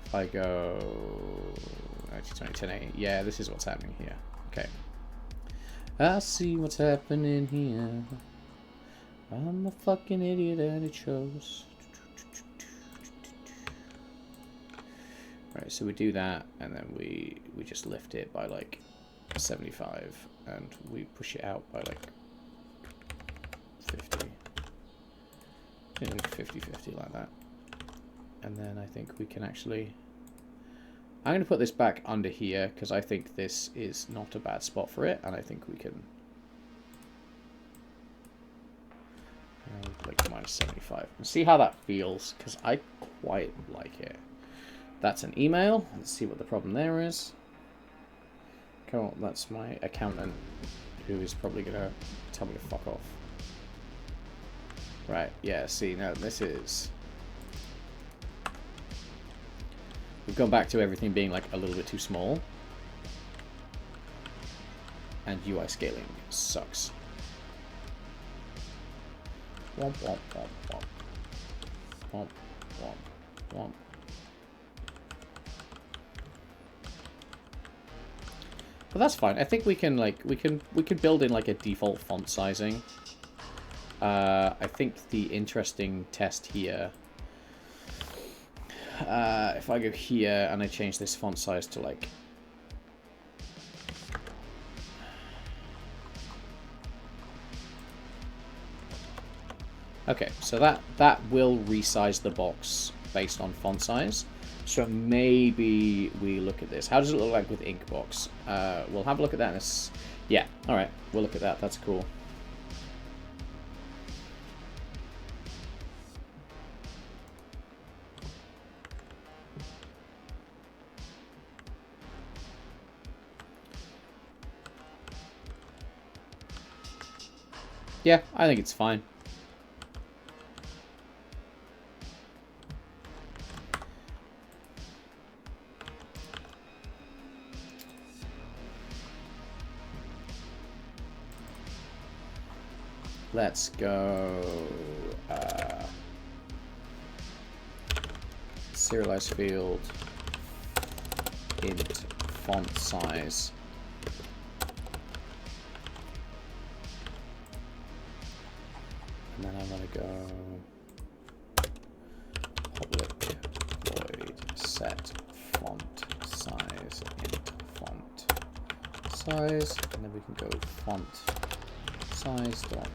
Speaker 1: If I go... 10A. Yeah, this is what's happening here. Okay. I see what's happening here. I'm a fucking idiot and it shows. Right, so we do that, and then we just lift it by like 75, and we push it out by like 50. Yeah, like 50-50 like that. And then I think we can actually... I'm going to put this back under here, because I think this is not a bad spot for it, and I think we can... like minus 75. And see how that feels, because I quite like it. That's an email. Let's see what the problem there is. Cool, that's my accountant, who is probably going to tell me to fuck off. Right, yeah, see, now this is... We've gone back to everything being like a little bit too small. And UI scaling sucks. Womp, womp, womp, womp. Womp, womp, womp. But that's fine. I think we can, like, we can build in like a default font sizing. I think the interesting test here, if I go here and I change this font size to like, okay, so that will resize the box based on font size. So maybe we look at this. How does it look like with Inkbox? We'll have a look at that. Yeah, all right, we'll look at that. That's cool. Yeah, I think it's fine. Let's go serialize field int font size. And then I'm going to go public void set font size int font size, and then we can go font size dot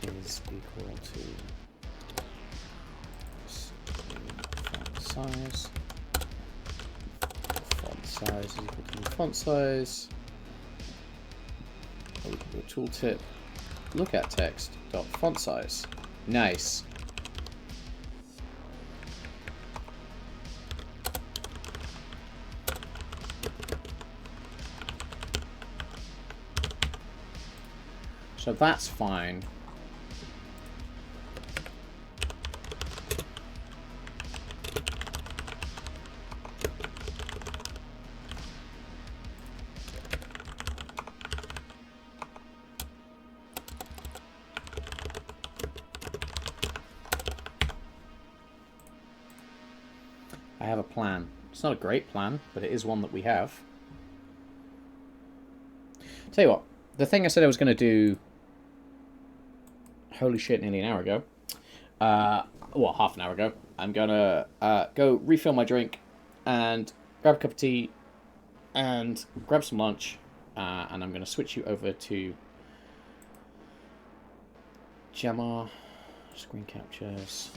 Speaker 1: is equal to font size. Font size is equal to font size. The tooltip. Look at text dot font size. Nice. So that's fine. I have a plan. It's not a great plan, but it is one that we have. Tell you what, the thing I said I was going to do, holy shit, nearly an hour ago, well, half an hour ago, I'm going to go refill my drink and grab a cup of tea and grab some lunch, and I'm going to switch you over to Gemma, screen captures.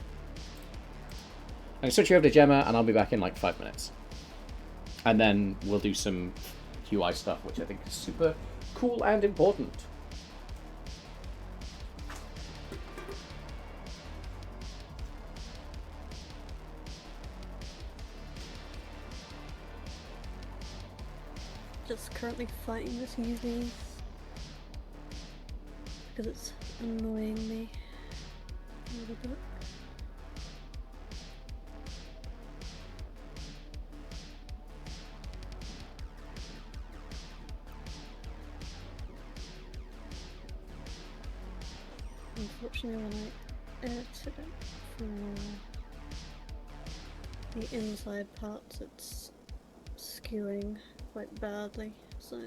Speaker 1: I'm going to switch you over to Gemma, and I'll be back in like 5 minutes. And then we'll do some UI stuff, which I think is super cool and important.
Speaker 2: Just currently fighting this UV because it's annoying me a little bit. Unfortunately, when I edit it for the inside parts, it's skewing quite badly, so...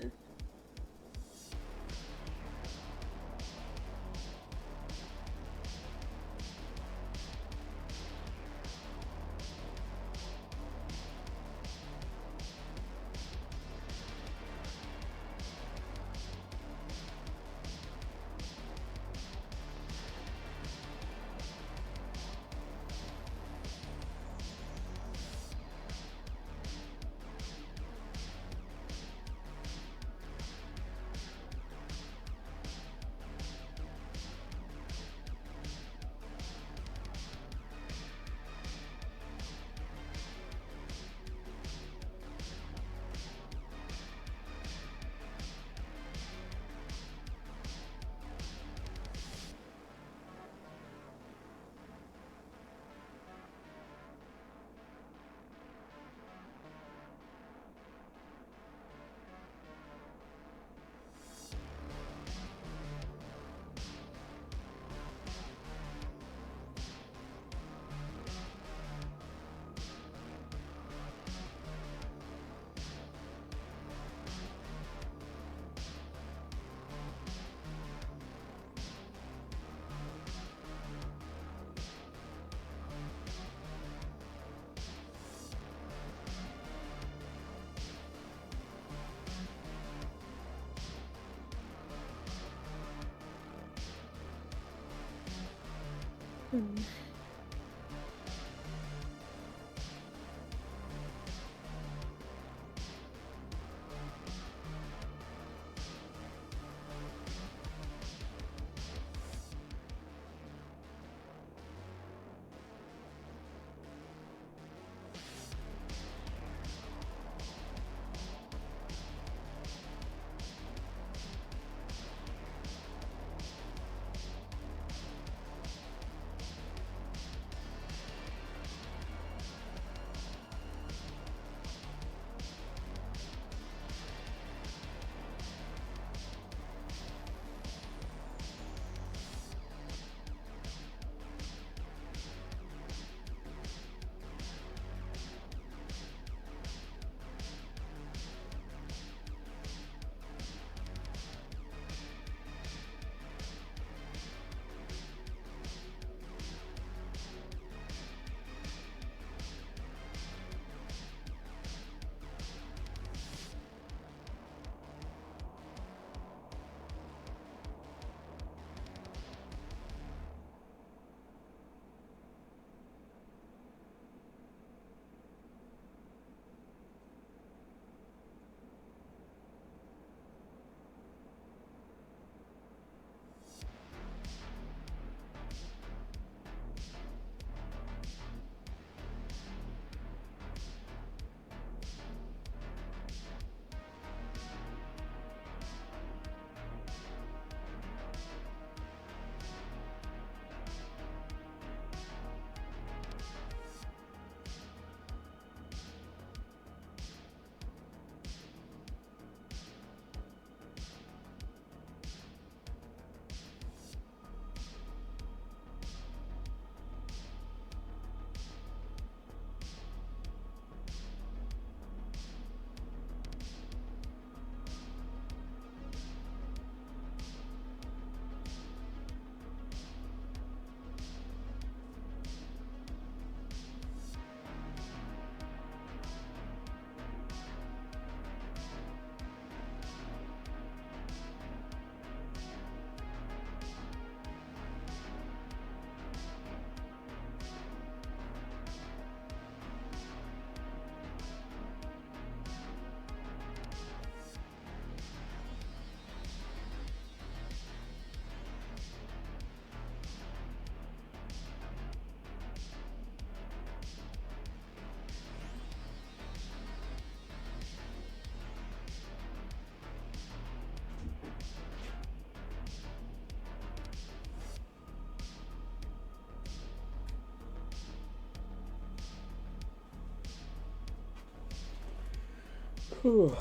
Speaker 1: Man,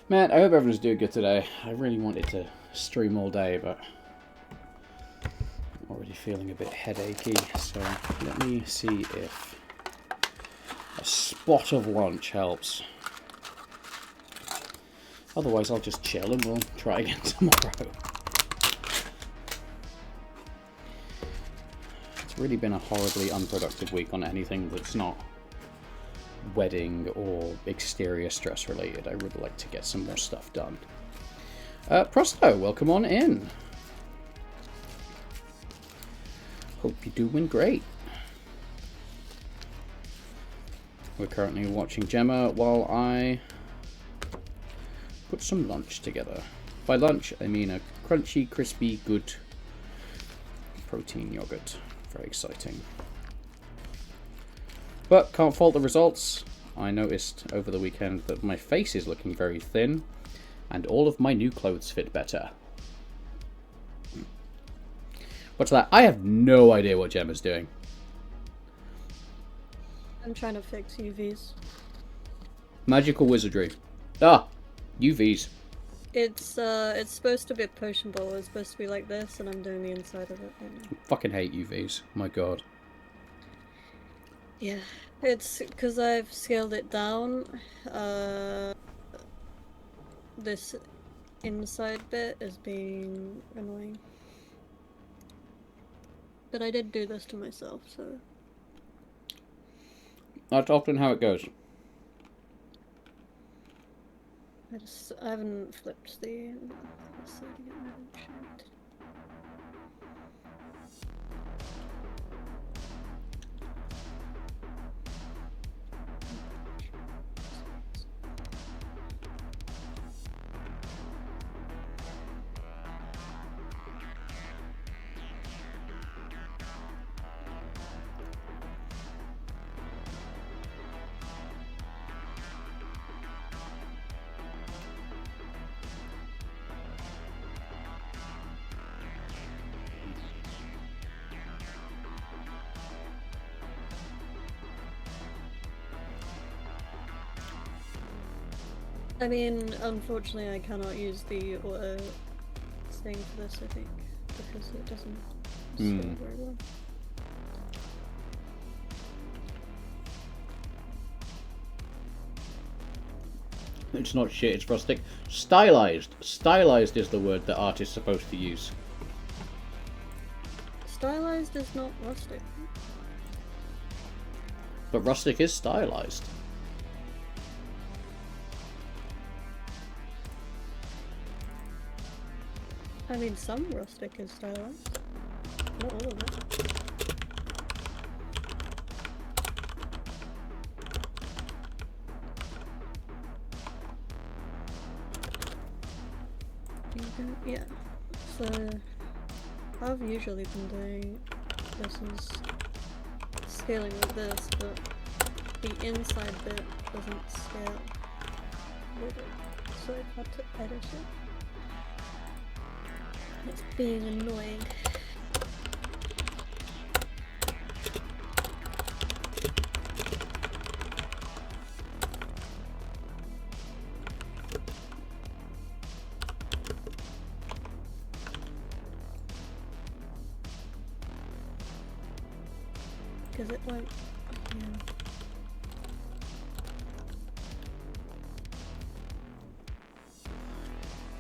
Speaker 1: I hope everyone's doing good today. I really wanted to stream all day, but I'm already feeling a bit headachy. So let me see if a spot of lunch helps. Otherwise, I'll just chill and we'll try again tomorrow. It's really been a horribly unproductive week on anything that's not wedding or exterior stress related. I would like to get some more stuff done. Prosto, welcome on in. Hope you're doing great. We're currently watching Gemma while I put some lunch together. By lunch, I mean a crunchy, crispy, good protein yogurt. Very exciting. But can't fault the results. I noticed over the weekend that my face is looking very thin, and all of my new clothes fit better. What's that? I have no idea what Gemma's doing.
Speaker 2: I'm trying to fix UVs.
Speaker 1: Magical wizardry. Ah, UVs.
Speaker 2: It's supposed to be a potion bowl. It's supposed to be like this, and I'm doing the inside of it right now.
Speaker 1: I fucking hate UVs. My god.
Speaker 2: Yeah, it's because I've scaled it down. This inside bit is being annoying. But I did do this to myself, so...
Speaker 1: That's often how it goes.
Speaker 2: I haven't flipped the... Let's see, get rid of shit. I mean, unfortunately I cannot use the auto thing for this, I think, because it doesn't scale very well.
Speaker 1: It's not shit, it's rustic. Stylized. Stylized is the word that art is supposed to use.
Speaker 2: Stylized is not rustic.
Speaker 1: But rustic is stylized.
Speaker 2: I mean, some rustic is stylized. Not all of it. Yeah, so I've usually been doing this is scaling with this, but the inside bit doesn't scale with it, so I've had to edit it. It's being annoying. Because it won't, yeah.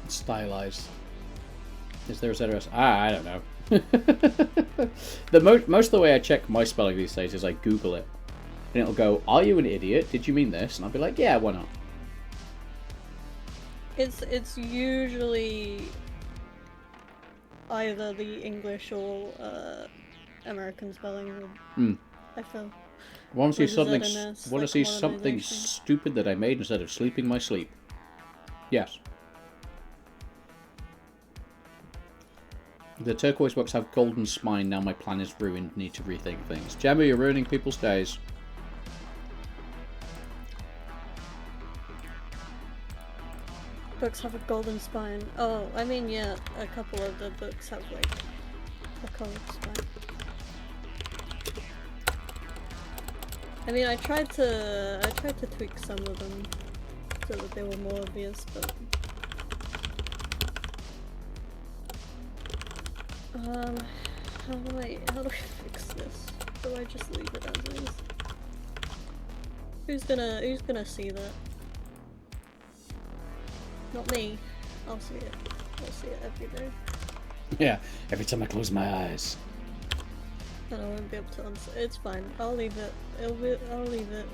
Speaker 1: It's stylized. Is there a ZRS? I don't know. Most of the way I check my spelling these days is I Google it. And it'll go, "Are you an idiot? Did you mean this?" And I'll be like, "Yeah, why not?"
Speaker 2: It's usually either the English or American spelling. I feel.
Speaker 1: Want to see something?
Speaker 2: ZNS,
Speaker 1: Want to
Speaker 2: like
Speaker 1: see something
Speaker 2: modernization.
Speaker 1: stupid that I made instead of sleeping my sleep? Yes. The turquoise books have golden spine. Now my plan is ruined. Need to rethink things. Gemma, you're ruining people's days.
Speaker 2: books have a golden spine? Oh, I mean, yeah, a couple of the books have like a colored spine. I mean, I tried to tweak some of them so that they were more obvious, but how do I fix this? Do I just leave it as is? Who's gonna see that? Not me. I'll see it. I'll see it every day.
Speaker 1: Yeah, every time I close my eyes.
Speaker 2: And I won't be able to answer. It's fine. I'll leave it. I'll leave it.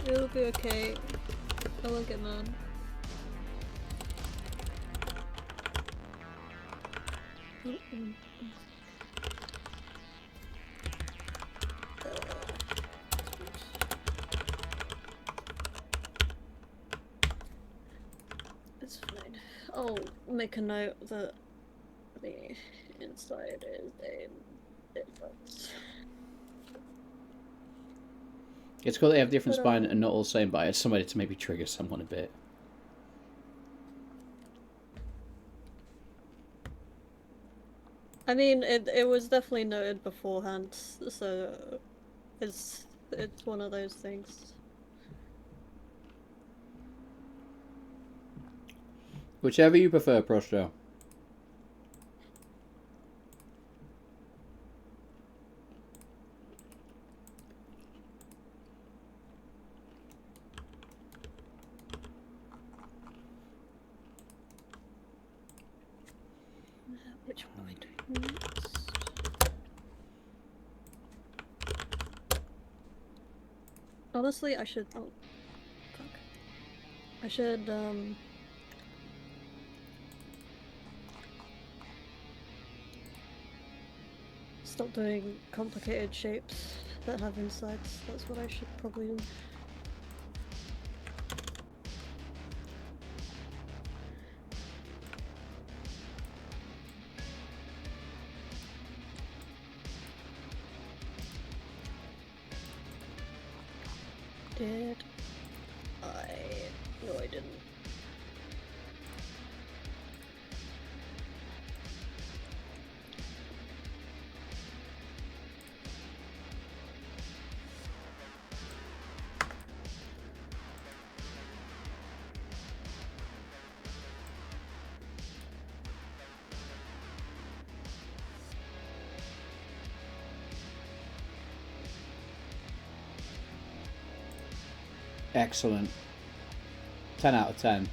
Speaker 2: It'll be okay. I won't get mad. It's fine. I'll make a note that the inside is a difference.
Speaker 1: It's cool they have different spine and not all the same, but I had somebody to maybe trigger someone a bit.
Speaker 2: I mean, it was definitely noted beforehand, so it's one of those things.
Speaker 1: Whichever you prefer, Prostro.
Speaker 2: Which one am I doing next? Honestly, I should. Oh, fuck. I should stop doing complicated shapes that have insides. That's what I should probably do. Did I? No, I didn't.
Speaker 1: Excellent. 10 out of 10.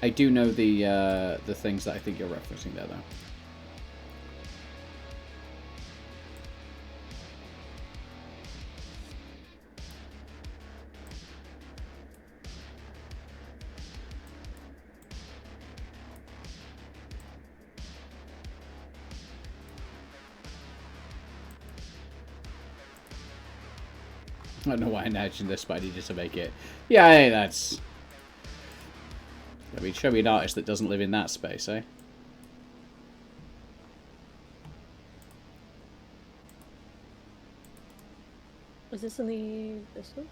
Speaker 1: I do know the things that I think you're referencing there, though. I don't know why I imagined this, but I needed to make it. Yeah, hey, that's... I mean, show me an artist that doesn't live in that space, eh?
Speaker 2: Was this in this one?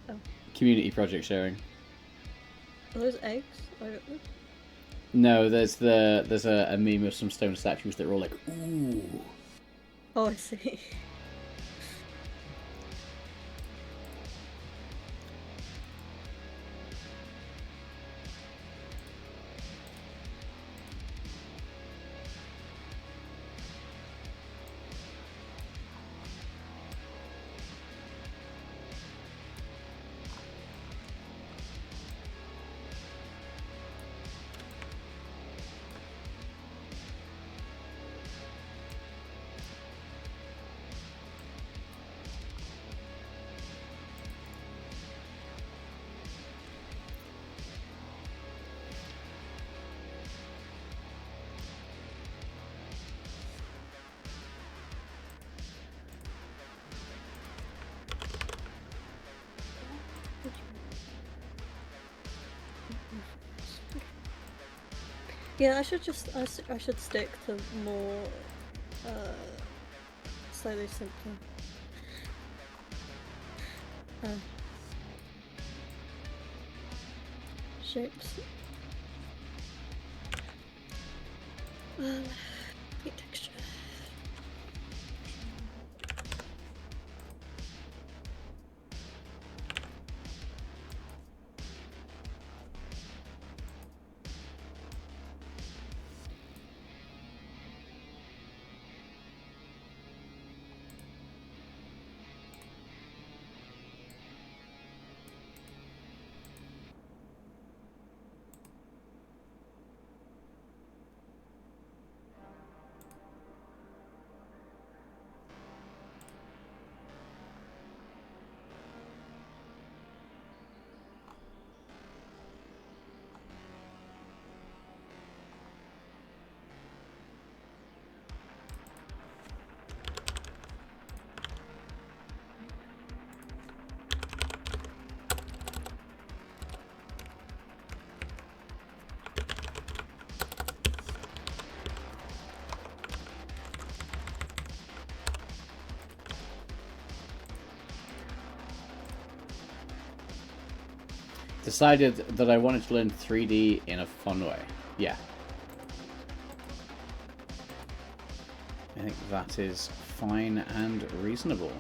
Speaker 2: Oh.
Speaker 1: Community project sharing.
Speaker 2: Are those eggs? I don't know.
Speaker 1: No, there's a meme of some stone statues that are all like, ooh.
Speaker 2: Oh, I see. Yeah, I should stick to more slightly simpler. shapes. Paint texture.
Speaker 1: Decided that I wanted to learn 3D in a fun way. Yeah. I think that is fine and reasonable.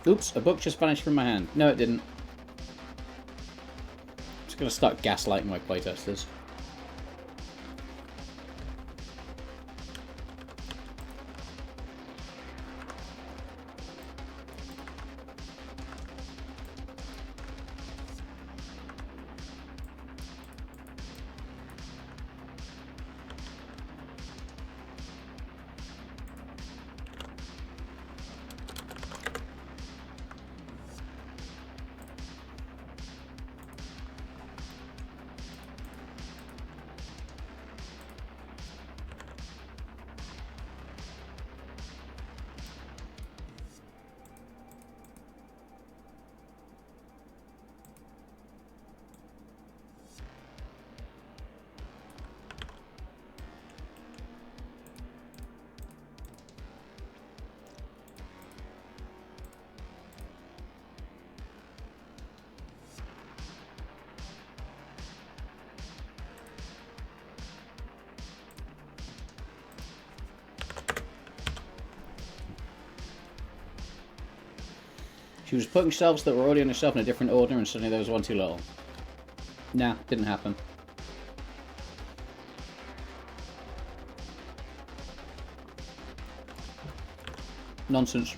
Speaker 1: Oops, a book just vanished from my hand. No, it didn't. I'm just going to start gaslighting my playtesters. She was putting shelves that were already on the shelf in a different order, and suddenly there was one too little. Nah, didn't happen. Nonsense.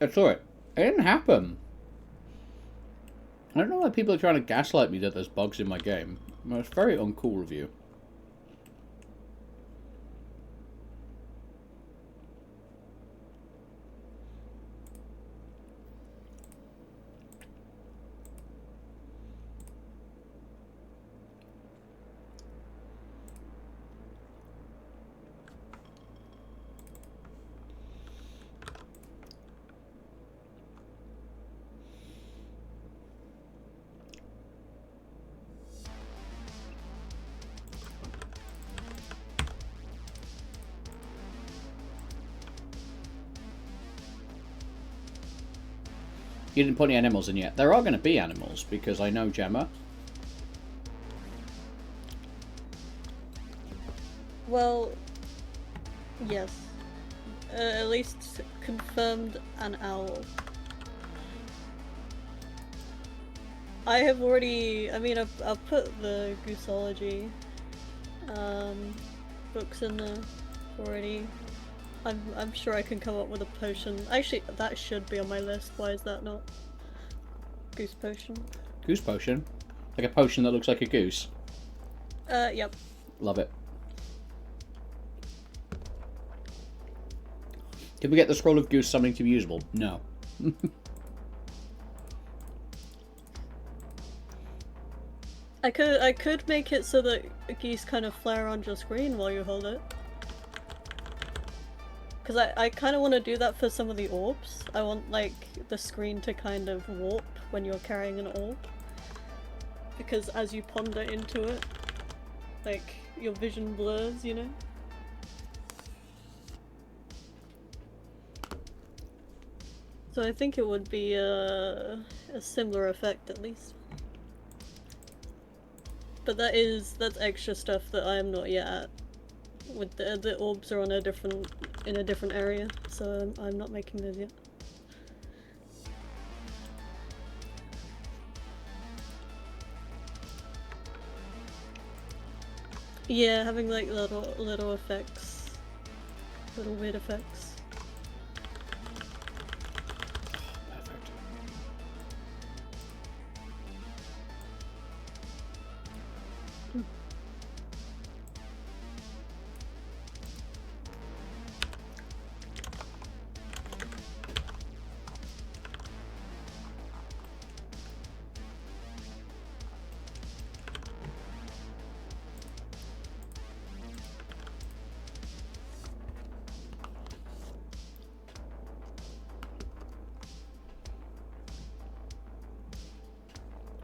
Speaker 1: I saw it. It didn't happen. I don't know why people are trying to gaslight me that there's bugs in my game. Well, it's very uncool of you. You didn't put any animals in yet. There are going to be animals, because I know Gemma.
Speaker 2: Well, yes. At least confirmed an owl. I have already... I mean, I've put the Goosology books in there already. I'm sure I can come up with a potion. Actually, that should be on my list. Why is that not? Goose potion.
Speaker 1: Goose potion? Like a potion that looks like a goose?
Speaker 2: Yep.
Speaker 1: Love it. Did we get the scroll of goose something to be usable? No.
Speaker 2: I could make it so that geese kind of flare on your screen while you hold it. Because I kind of want to do that for some of the orbs. I want, like, the screen to kind of warp when you're carrying an orb. Because as you ponder into it, like, your vision blurs, you know? So I think it would be a similar effect, at least. But that's extra stuff that I am not yet at. With the orbs are on in a different area, so I'm not making those yet. Yeah, having like little effects, little weird effects.
Speaker 1: Perfect.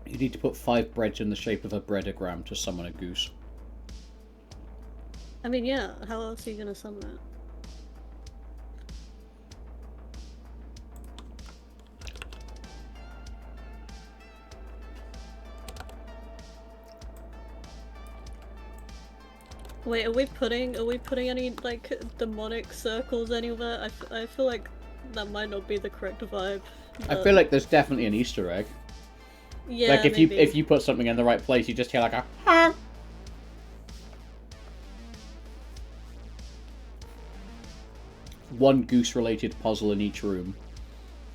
Speaker 1: You need to put 5 breads in the shape of a breadogram to summon a goose.
Speaker 2: I mean, yeah, how else are you gonna summon it? Wait, are we putting any, like, demonic circles anywhere? I feel like that might not be the correct vibe.
Speaker 1: I feel like there's definitely an Easter egg.
Speaker 2: Yeah,
Speaker 1: like if
Speaker 2: maybe.
Speaker 1: you put something in the right place, you just hear like a ha. One goose-related puzzle in each room,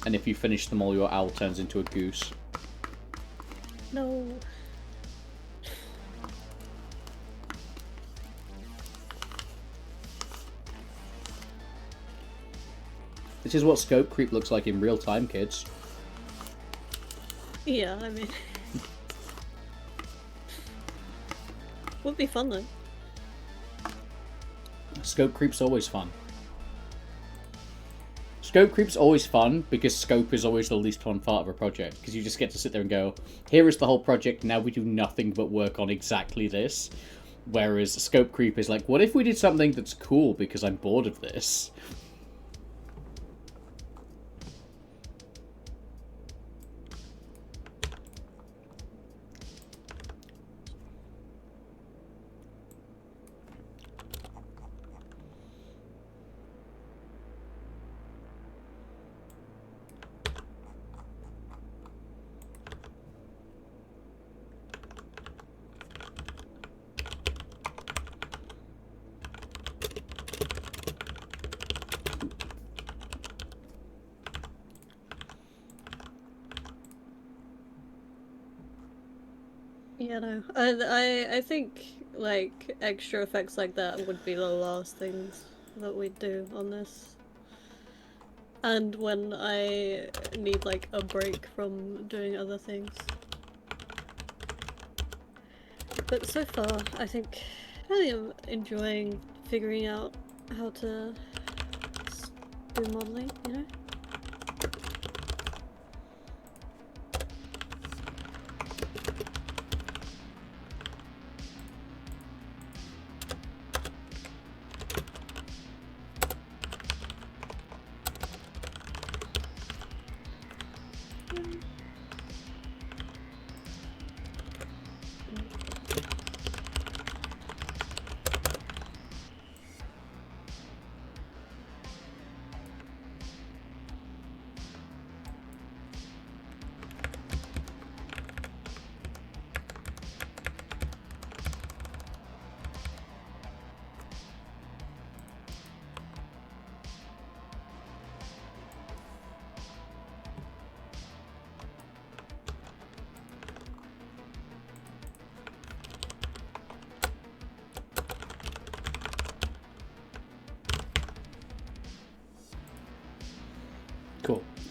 Speaker 1: and if you finish them all, your owl turns into a goose.
Speaker 2: No.
Speaker 1: This is what scope creep looks like in real time, kids.
Speaker 2: Yeah, I mean... would be fun though.
Speaker 1: Scope creep's always fun. Scope creep's always fun because scope is always the least fun part of a project, because you just get to sit there and go, here is the whole project, now we do nothing but work on exactly this. Whereas scope creep is like, what if we did something that's cool because I'm bored of this?
Speaker 2: Yeah, no. I think, like, extra effects like that would be the last things that we'd do on this. And when I need, like, a break from doing other things. But so far, I think I really am enjoying figuring out how to do modeling, you know?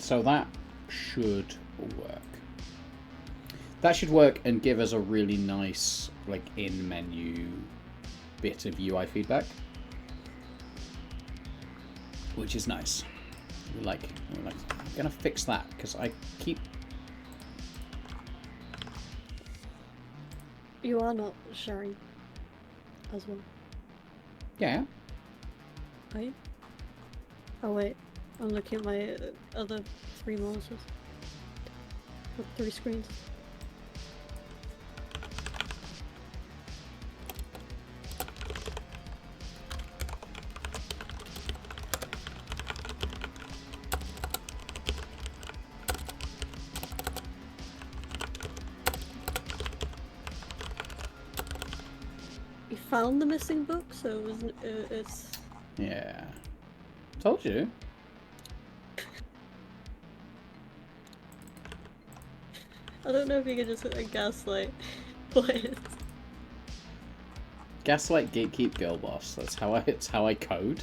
Speaker 1: So that should work. That should work and give us a really nice, like, in-menu bit of UI feedback, which is nice. We're like, I'm gonna fix that because I keep.
Speaker 2: You are not sharing as well.
Speaker 1: Yeah.
Speaker 2: Are you? Oh wait, I'm looking at my other 3 monitors. 3 screens. You found the missing book, so it was, it's...
Speaker 1: Yeah. Told you.
Speaker 2: I don't know if you could just gaslight players.
Speaker 1: Gaslight, gatekeep, girl boss. That's how it's how I code.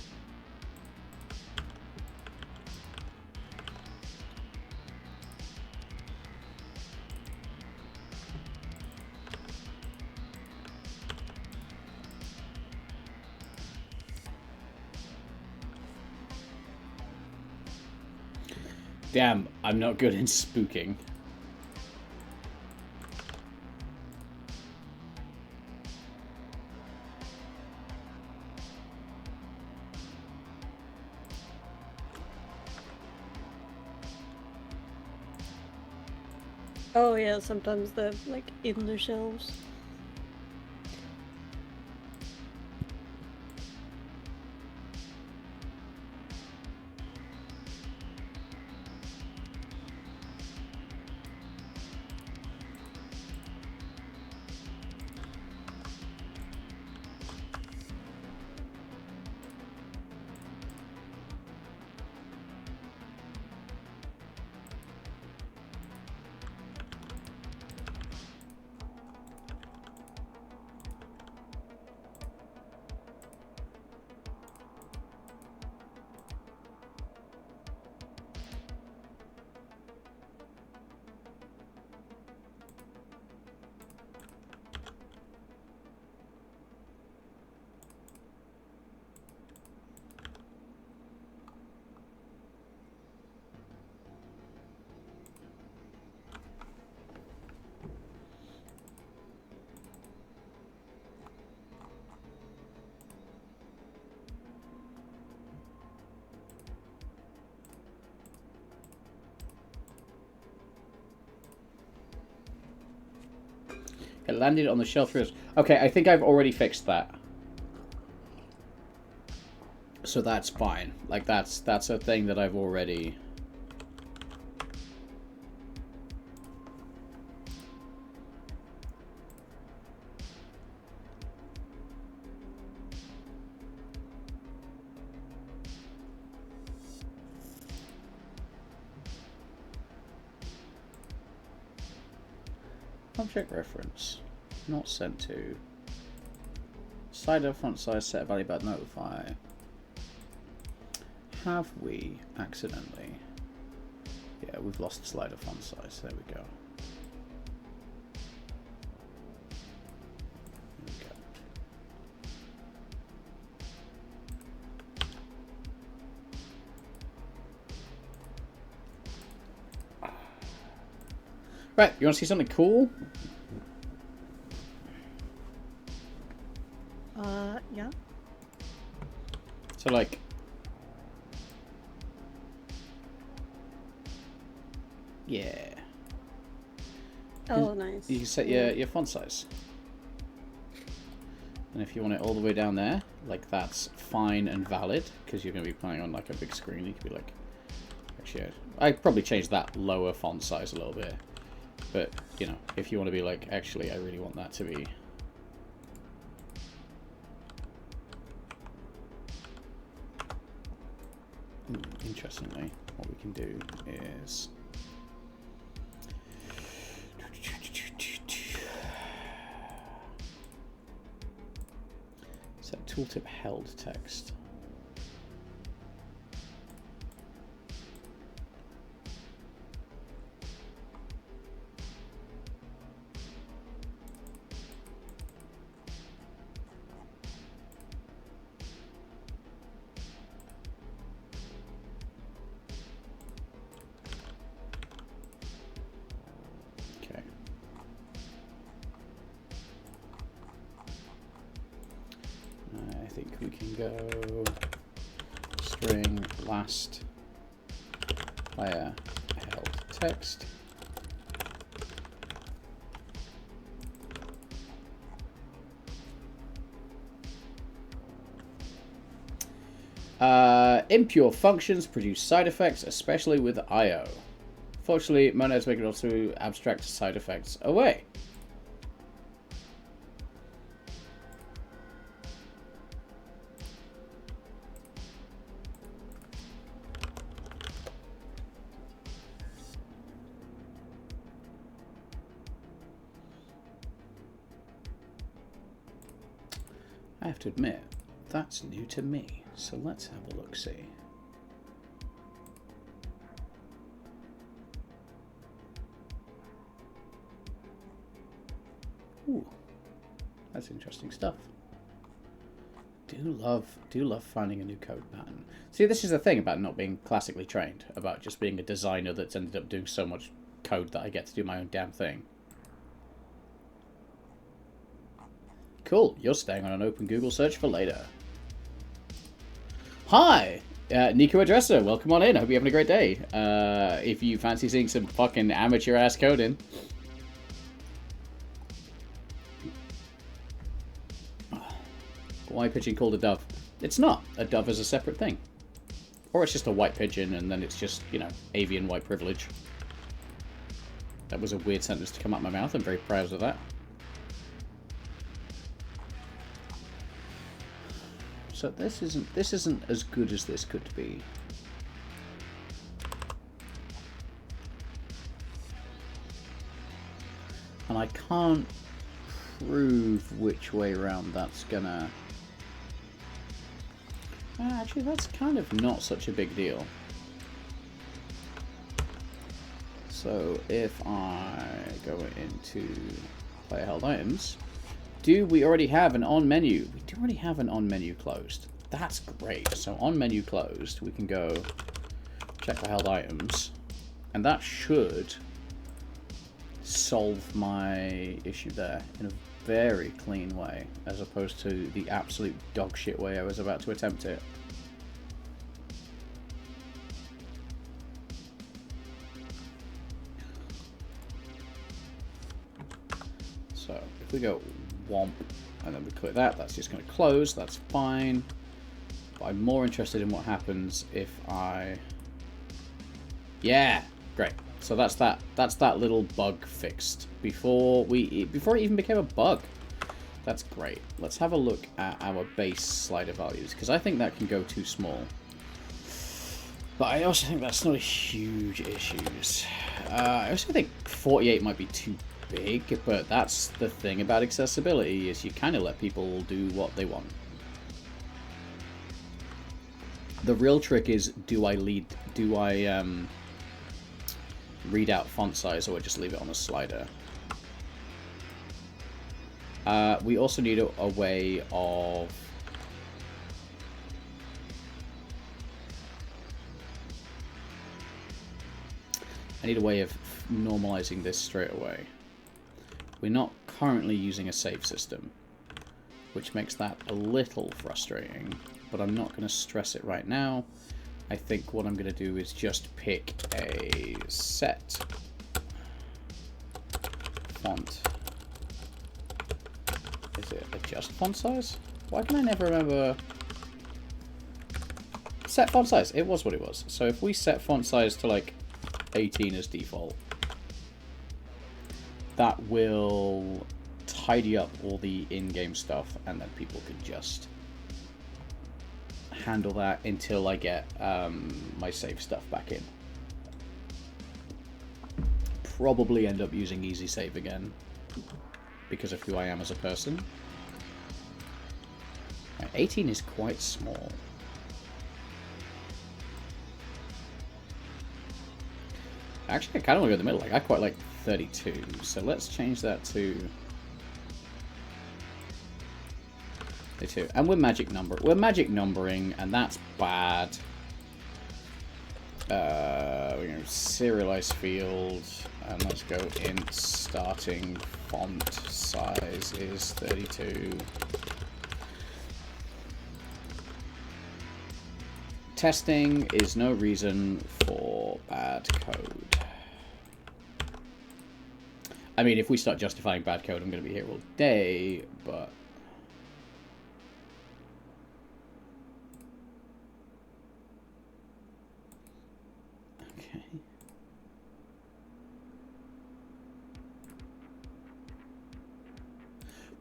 Speaker 1: Damn, I'm not good in spooking.
Speaker 2: Oh yeah, sometimes they're like in the shelves. It landed on the shelf first. Okay, I think I've already fixed that. So that's fine. Like that's a thing that I've already. Object reference. Not sent to. Slider font size set value about notify. Have we accidentally? Yeah, we've lost slider font size. There we go. There we go. Right, you want to see something cool? Yeah.
Speaker 1: So like. Yeah.
Speaker 2: Oh, nice.
Speaker 1: You can set your font size. And if you want it all the way down there, like that's fine and valid, because you're going to be playing on like a big screen. You could be like, actually, I'd probably change that lower font size a little bit. But, you know, if you want to be like, actually, I really want that to be... Interestingly, what we can do is... Set tooltip held text. we can go string last player held text. Impure functions produce side effects, especially with I/O. Fortunately, monads make it also abstract side effects away. I have to admit, that's new to me, so let's have a look-see. Ooh, that's interesting stuff. Do love finding a new code pattern. See, this is the thing about not being classically trained, about just being a designer that's ended up doing so much code that I get to do my own damn thing. Cool, you're staying on an open Google search for later. Hi, Nico Addresser, welcome on in. I hope you're having a great day. If you fancy seeing some fucking amateur-ass coding. Why pigeon called a dove? It's not. A dove is a separate thing. Or it's just a white pigeon and then it's just, you know, avian white privilege. That was a weird sentence to come out of my mouth. I'm very proud of that. So this isn't as good as this could be. And I can't prove which way around that's gonna... Actually, that's kind of not such a big deal. So if I go into player held items... Do we already have an on menu? We do already have an on menu closed. That's great. So on menu closed, we can go check for held items. And that should solve my issue there in a very clean way, as opposed to the absolute dog shit way I was about to attempt it. So if we go womp, and then we click that, that's just going to close, that's fine. But I'm more interested in what happens if I... Yeah, great. So that's that little bug fixed before it even became a bug. That's great. Let's have a look at our base slider values, because I think that can go too small. But I also think that's not a huge issue. I also think 48 might be too big, but that's the thing about accessibility, is you kind of let people do what they want. The real trick is, do I read out font size, or just leave it on a slider? We also need a way of... I need a way of normalizing this straight away. We're not currently using a save system, which makes that a little frustrating, but I'm not going to stress it right now. I think what I'm going to do is just pick a set font. Is it adjust font size? Why can I never remember? Set font size. It was what it was. So if we set font size to like 18 as default, that will tidy up all the in-game stuff, and then people can just handle that until I get my save stuff back in. Probably end up using easy save again because of who I am as a person. Right, 18 is quite small. Actually, I kind of want to go in the middle. Like, I quite like 32, so let's change that to 32. And we're magic numbering, and that's bad. We're going to serialize field, and let's go int starting font size is 32. playtesting is no reason for bad code. I mean, if we start justifying bad code, I'm going to be here all day, but... Okay.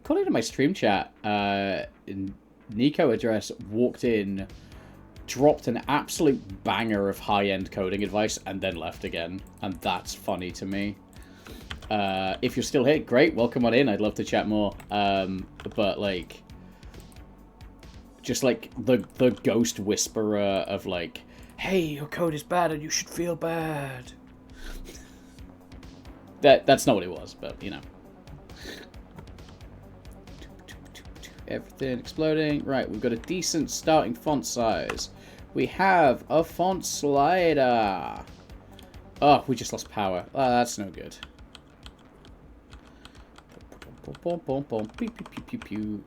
Speaker 1: According to my stream chat, Nico Address walked in, dropped an absolute banger of high-end coding advice, and then left again. And that's funny to me. If you're still here, great, welcome on in. I'd love to chat more. But, like, just, like, the ghost whisperer of, like, hey, your code is bad and you should feel bad. That's not what it was, but, you know. Everything exploding. Right, we've got a decent starting font size. We have a font slider. Oh, we just lost power. Oh, that's no good.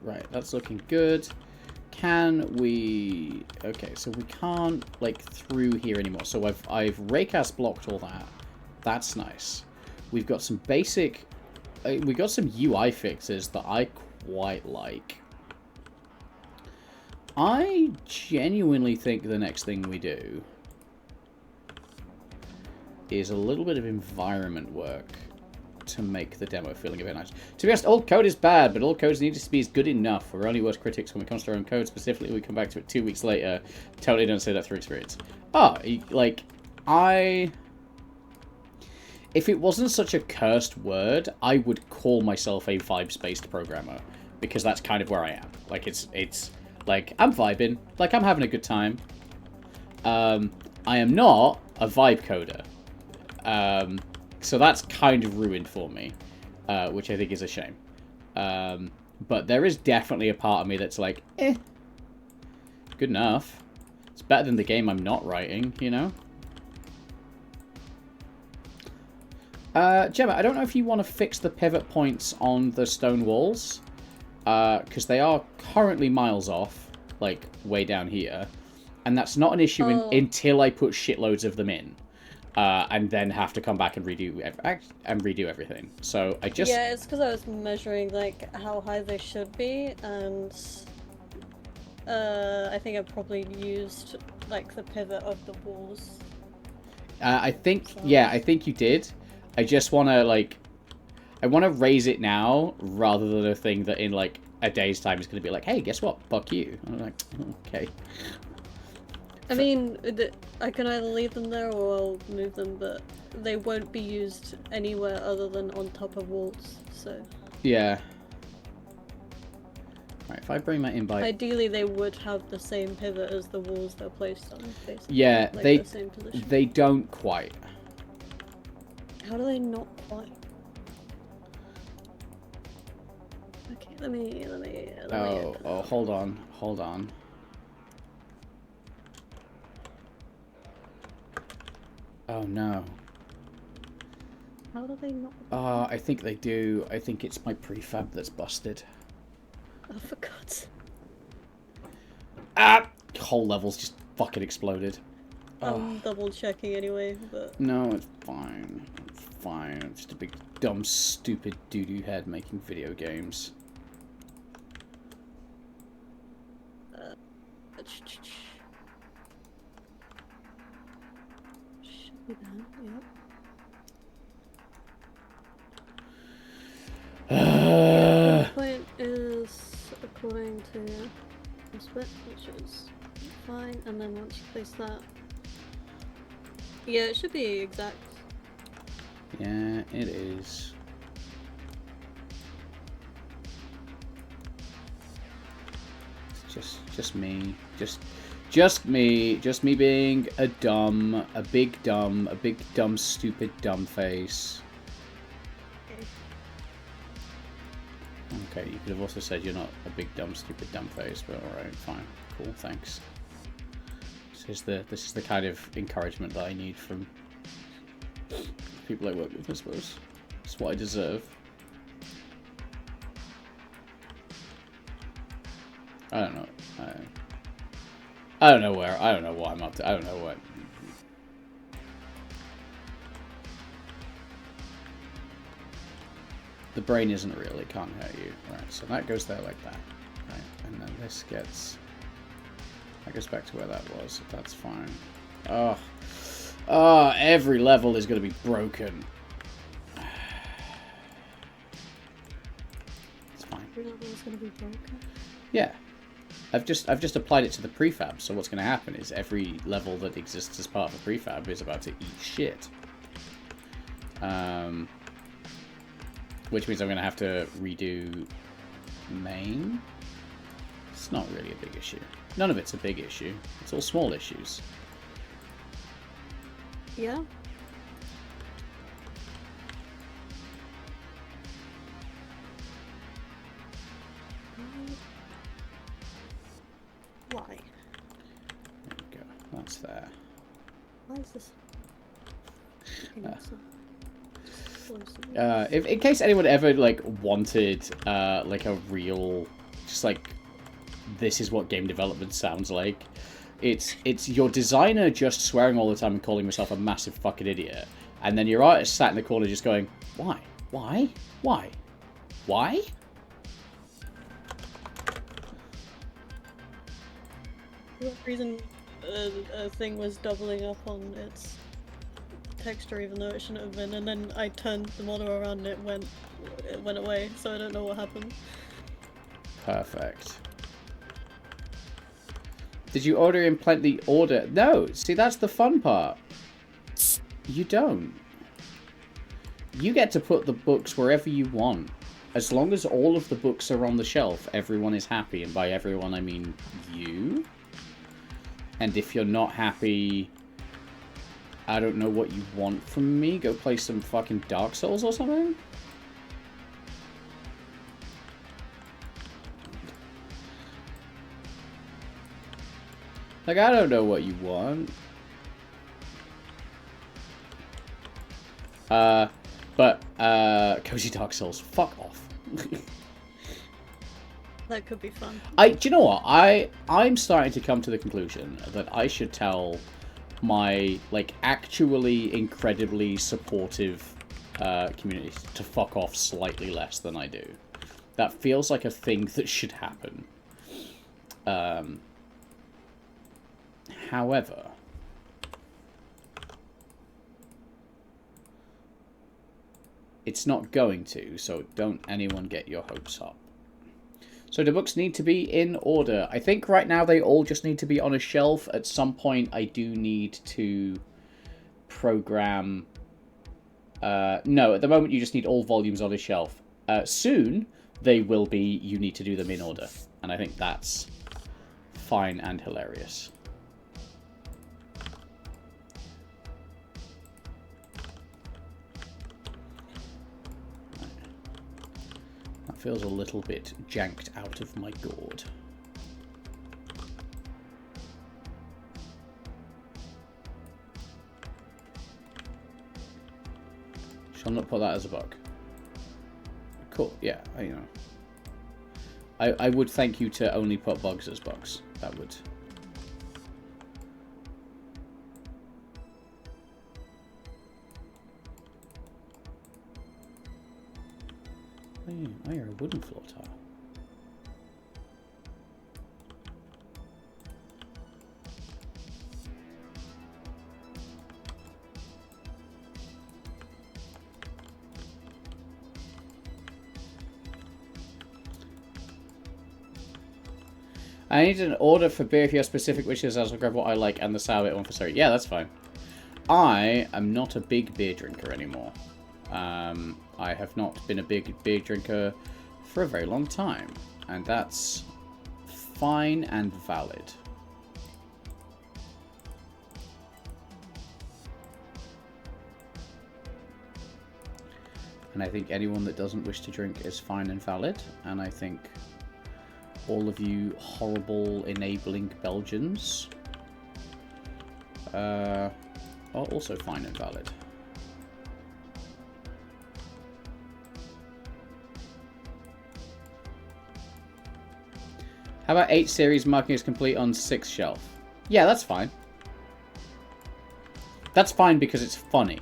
Speaker 1: Right, that's looking good. Can we... Okay, so we can't, like, through here anymore. So I've raycast blocked all that. That's nice. We've got some basic... we got some UI fixes that I quite like. I genuinely think the next thing we do is a little bit of environment work to make the demo feeling a bit nice. To be honest, old code is bad, but old code needs to be good enough. We're only worse critics when it comes to our own code. Specifically, we come back to it 2 weeks later. Totally don't say that through experience. Oh, like, if it wasn't such a cursed word, I would call myself a vibes-based programmer, because that's kind of where I am. Like, it's like, I'm vibing. Like, I'm having a good time. I am not a vibe coder. So that's kind of ruined for me, which I think is a shame. But there is definitely a part of me that's like, eh, good enough. It's better than the game I'm not writing, you know? Gemma, I don't know if you want to fix the pivot points on the stone walls, because they are currently miles off, like, way down here. And that's not an issue until I put shitloads of them in. And then have to come back and redo everything. So I just...
Speaker 2: Yeah, it's because I was measuring, like, how high they should be, and I think I probably used, like, the pivot of the walls.
Speaker 1: I think, yeah, I think you did. I just want to, like... I want to raise it now, rather than a thing that in, like, a day's time is going to be like, hey, guess what? Fuck you. I'm like, okay.
Speaker 2: I mean, I can either leave them there or I'll move them, but they won't be used anywhere other than on top of walls, so...
Speaker 1: Yeah. Right, if I bring my invite...
Speaker 2: Ideally, they would have the same pivot as the walls they're placed on, basically.
Speaker 1: Yeah,
Speaker 2: like
Speaker 1: they,
Speaker 2: the same position.
Speaker 1: They don't quite.
Speaker 2: How do they not quite? Okay, let me
Speaker 1: Oh, hold on. Oh, no.
Speaker 2: How do they not?
Speaker 1: I think they do. I think it's my prefab that's busted.
Speaker 2: Oh, for God's sake.
Speaker 1: Ah! Whole level's just fucking exploded.
Speaker 2: I'm double checking anyway, but...
Speaker 1: No, it's fine. It's fine. I'm just a big, dumb, stupid doo-doo head making video games.
Speaker 2: Should be done, yep. The point is according to the split, which is fine, and then once you place that... Yeah, it should be exact.
Speaker 1: Yeah, it is. It's just me. Just me being a big dumb, stupid dumb face. Okay, you could have also said you're not a big dumb, stupid dumb face, but alright, fine. Cool, thanks. This is the kind of encouragement that I need from people I work with, I suppose. It's what I deserve. I don't know. I don't know where. I don't know what I'm up to. I don't know what. The brain isn't real. It can't hurt you. Right. So that goes there like that. Right. And then this gets. That goes back to where that was. That's fine. Oh. Oh, every level is going to be broken. It's fine.
Speaker 2: Every level is going to be broken?
Speaker 1: Yeah. I've just applied it to the prefab, so what's going to happen is every level that exists as part of the prefab is about to eat shit. Which means I'm going to have to redo main. It's not really a big issue. None of it's a big issue. It's all small issues.
Speaker 2: Yeah. Why?
Speaker 1: There we go. That's there.
Speaker 2: Why is this?
Speaker 1: If in case anyone ever like wanted like a real, just like this is what game development sounds like. It's your designer just swearing all the time and calling himself a massive fucking idiot, and then your artist sat in the corner just going, why, why, why, why?
Speaker 2: For what reason a thing was doubling up on its texture even though it shouldn't have been, and then I turned the model around and it went away, so I don't know what happened.
Speaker 1: Perfect. Did you order in plenty order? No, see that's the fun part. You don't. You get to put the books wherever you want. As long as all of the books are on the shelf, everyone is happy, and by everyone I mean you. And if you're not happy, I don't know what you want from me. Go play some fucking Dark Souls or something? Like, I don't know what you want. Cozy Dark Souls, fuck off.
Speaker 2: That could be fun.
Speaker 1: Do you know what? I'm starting to come to the conclusion that I should tell my, like, actually incredibly supportive community to fuck off slightly less than I do. That feels like a thing that should happen. However, it's not going to, so don't anyone get your hopes up. So the books need to be in order. I think right now they all just need to be on a shelf. At some point I do need to program... no, at the moment you just need all volumes on a shelf. Soon they will be, you need to do them in order. And I think that's fine and hilarious. Feels a little bit janked out of my gourd. Shall not put that as a bug. Cool, yeah, you know. I would thank you to only put bugs as bugs. That would... Oh, you're a wooden floor tile. I need an order for beer if you have specific wishes, as I'll grab what I like and the sour bit one for sorry. Yeah, that's fine. I am not a big beer drinker anymore. I have not been a big beer drinker for a very long time, and that's fine and valid. And I think anyone that doesn't wish to drink is fine and valid, and I think all of you horrible enabling Belgians are also fine and valid. How about 8 series marking as complete on 6th shelf? Yeah, that's fine. That's fine because it's funny.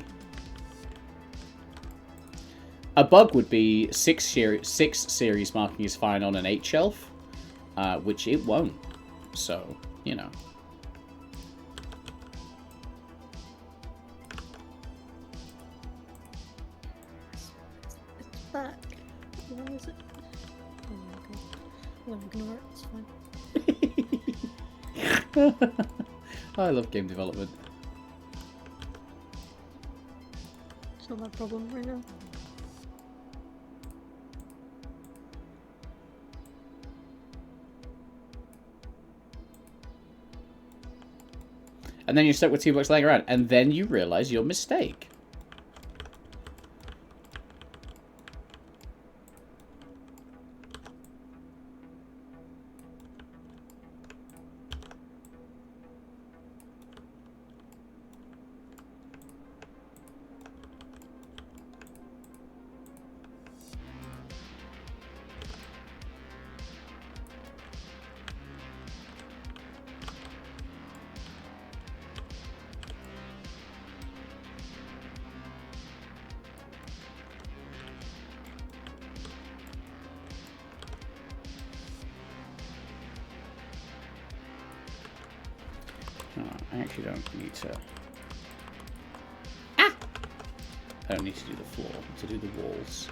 Speaker 1: A bug would be 6 series marking is fine on an 8 shelf, which it won't. So, you know.
Speaker 2: It's back. Where is it? Oh my god. I'm gonna ignore it, it's fine.
Speaker 1: I love game development.
Speaker 2: It's not my problem right now.
Speaker 1: And then you're stuck with $2 laying around, and then you realize your mistake. I actually don't need to... Ah! I don't need to do the floor, to do the walls.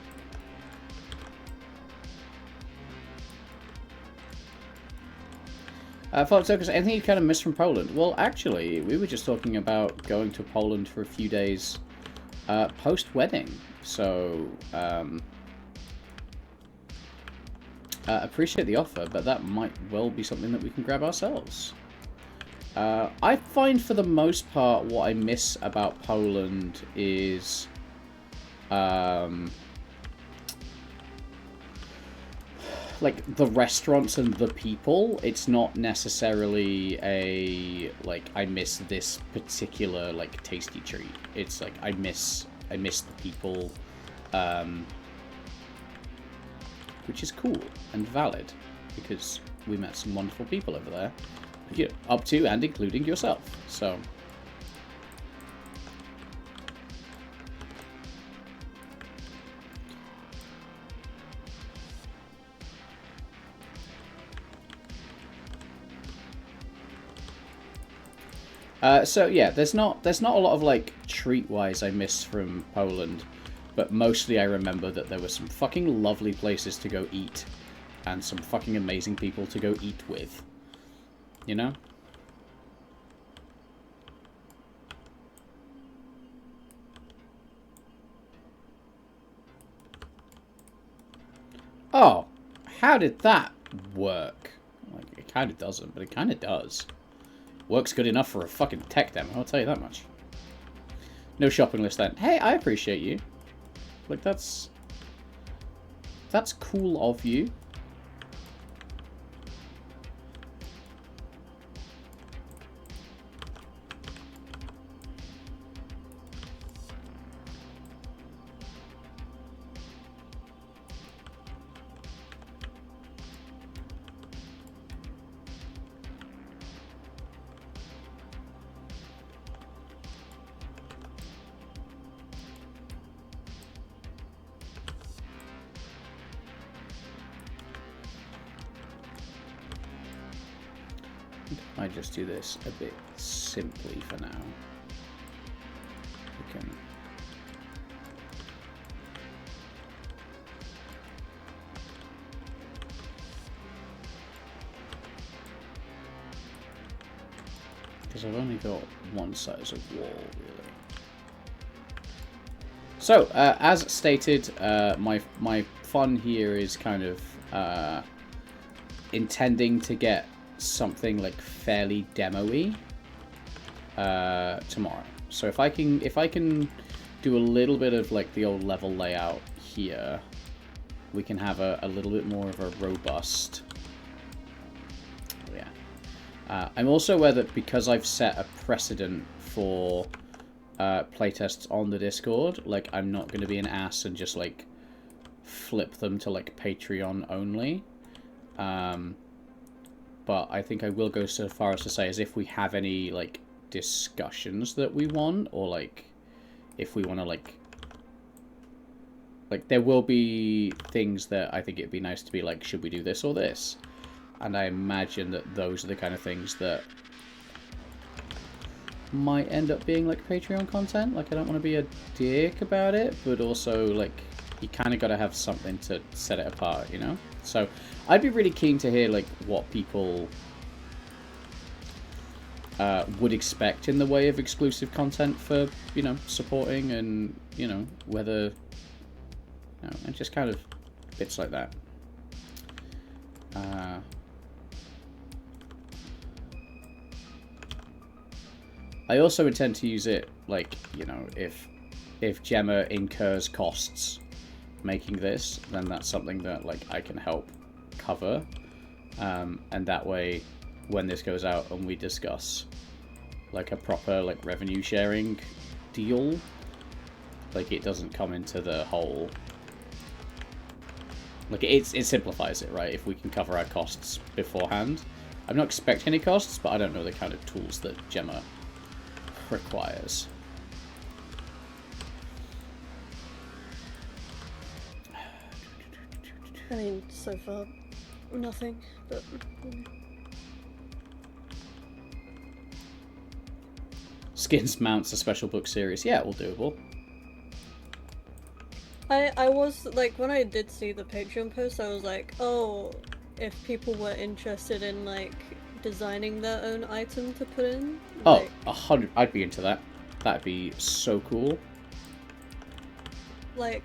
Speaker 1: Focus, anything you kind of miss from Poland? Well, actually, we were just talking about going to Poland for a few days post-wedding. So, appreciate the offer, but that might well be something that we can grab ourselves. I find for the most part what I miss about Poland is like the restaurants and the people. It's not necessarily a like I miss this particular like tasty treat. It's like I miss the people, which is cool and valid because we met some wonderful people over there. You know, up to and including yourself. So so yeah, there's not a lot of like treat-wise I miss from Poland, but mostly I remember that there were some fucking lovely places to go eat and some fucking amazing people to go eat with. You know? Oh, how did that work? Like, it kind of doesn't, but it kind of does. Works good enough for a fucking tech demo, I'll tell you that much. No shopping list then. Hey, I appreciate you. Like, that's cool of you. I just do this a bit simply for now. We can because I've only got one size of wall really. So as stated, my fun here is kind of intending to get something like fairly demo-y tomorrow. So if I can do a little bit of like the old level layout here, we can have a little bit more of a robust. Yeah. I'm also aware that because I've set a precedent for playtests on the Discord, like I'm not going to be an ass and just like flip them to like Patreon only. but I think I will go so far as to say, as if we have any like discussions that we want, or like if we want to like there will be things that I think it'd be nice to be like, should we do this or this? And I imagine that those are the kind of things that might end up being like Patreon content. Like, I don't want to be a dick about it, but also like you kind of got to have something to set it apart, you know? So I'd be really keen to hear like what people would expect in the way of exclusive content for, you know, supporting, and, you know, whether, you know, and just kind of bits like that. I also intend to use it, like, you know, if Gemma incurs costs making this, then that's something that, like, I can help cover. And that way, when this goes out and we discuss, like, a proper, like, revenue sharing deal, like, it doesn't come into the whole... Like, it simplifies it, right? If we can cover our costs beforehand. I'm not expecting any costs, but I don't know the kind of tools that Gemma requires.
Speaker 2: I mean, so far, nothing, but...
Speaker 1: Skins mounts a special book series. Yeah, all doable.
Speaker 2: I was, like, when I did see the Patreon post, I was like, oh, if people were interested in, like, designing their own item to put in.
Speaker 1: Oh,
Speaker 2: like,
Speaker 1: 100. I'd be into that. That'd be so cool.
Speaker 2: Like,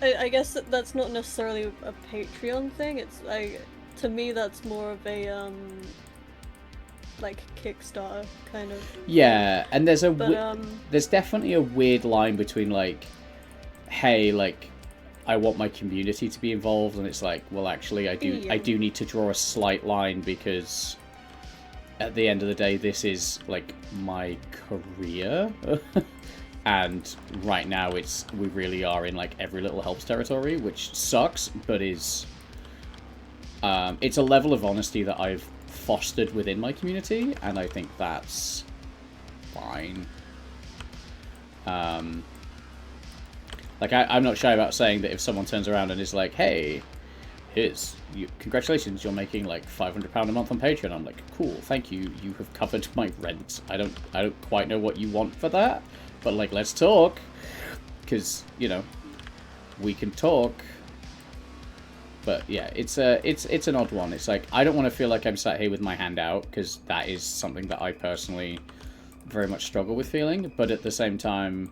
Speaker 2: I guess that's not necessarily a Patreon thing. It's like, to me, that's more of a like Kickstarter kind of.
Speaker 1: Yeah, and there's a
Speaker 2: but,
Speaker 1: there's definitely a weird line between like, hey, like, I want my community to be involved, and it's like, well, actually, I do need to draw a slight line, because at the end of the day, this is like my career. And right now we really are in like every little helps territory, which sucks, but is it's a level of honesty that I've fostered within my community, and I think that's fine. Like, I'm not shy about saying that if someone turns around and is like, hey, congratulations, you're making like £500 a month on Patreon. I'm like, cool, thank you. You have covered my rent. I don't quite know what you want for that, but like, let's talk, because, you know, we can talk. But yeah, it's an odd one. It's like, I don't want to feel like I'm sat here with my hand out, because that is something that I personally very much struggle with feeling. But at the same time,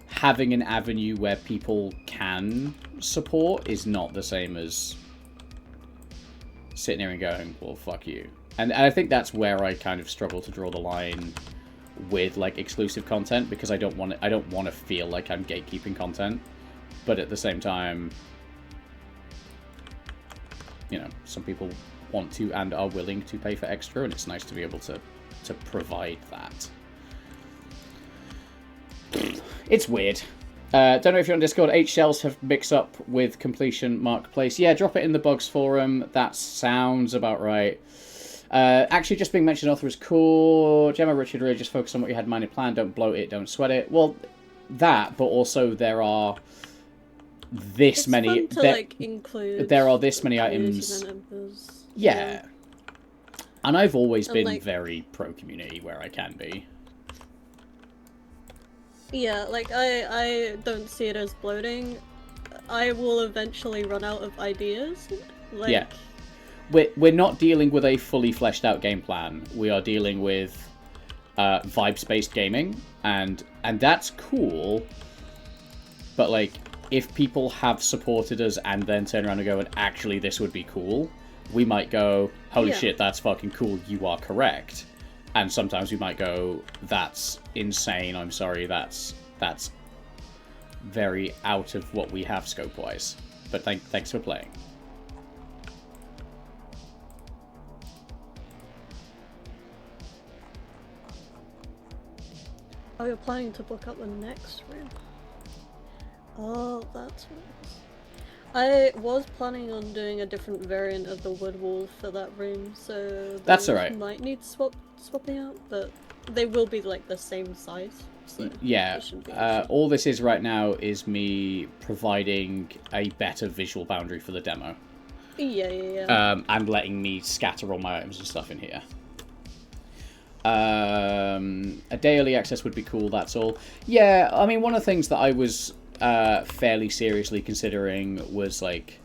Speaker 1: having an avenue where people can support is not the same as sitting here and going, well, fuck you. And I think that's where I kind of struggle to draw the line with like exclusive content, because I don't want to feel like I'm gatekeeping content. But at the same time, you know, some people want to and are willing to pay for extra, and it's nice to be able to provide that. It's weird. Don't know if you're on Discord. 8 shells have mixed up with completion marketplace. Yeah, drop it in the bugs forum. That sounds about right. Actually, just being mentioned author is cool. Gemma, Richard, really just focus on what you had in mind and plan. Don't bloat it. Don't sweat it. Well, that, but also there are this many.
Speaker 2: Fun to, like, include.
Speaker 1: There are this many items. Yeah. And I've always been like, very pro-community where I can be.
Speaker 2: Yeah, like, I don't see it as bloating. I will eventually run out of ideas. Like...
Speaker 1: Yeah. We're not dealing with a fully fleshed out game plan. We are dealing with vibes-based gaming, and that's cool. But, like, if people have supported us and then turn around and go, and actually this would be cool, we might go, holy shit, that's fucking cool, you are correct. And sometimes we might go, that's insane, I'm sorry, that's very out of what we have scope-wise. But thanks for playing.
Speaker 2: Oh, you're planning to book up the next room? Oh, that's what it is. I was planning on doing a different variant of the wood wall for that room, so
Speaker 1: That's
Speaker 2: those
Speaker 1: alright.
Speaker 2: might need swapping out, but they will be like the same size, so
Speaker 1: Yeah,
Speaker 2: it shouldn't be an issue.
Speaker 1: all this is right now is me providing a better visual boundary for the demo.
Speaker 2: Yeah.
Speaker 1: And letting me scatter all my items and stuff in here. A day early access would be cool, that's all. Yeah, I mean, one of the things that I was fairly seriously considering was, like,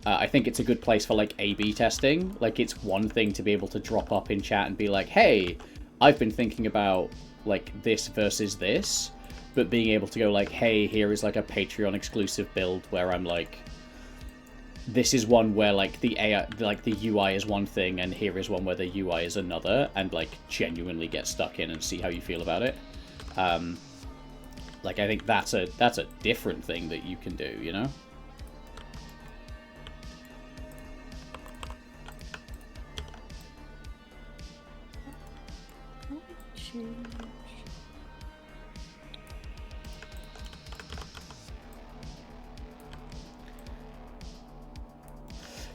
Speaker 1: I think it's a good place for, like, A/B testing. Like, it's one thing to be able to drop up in chat and be like, hey, I've been thinking about, like, this versus this. But being able to go, like, hey, here is, like, a Patreon exclusive build where I'm, like, this is one where, like, the AI, like, the UI is one thing, and here is one where the UI is another, and, like, genuinely get stuck in and see how you feel about it. Like, I think that's a different thing that you can do, you know?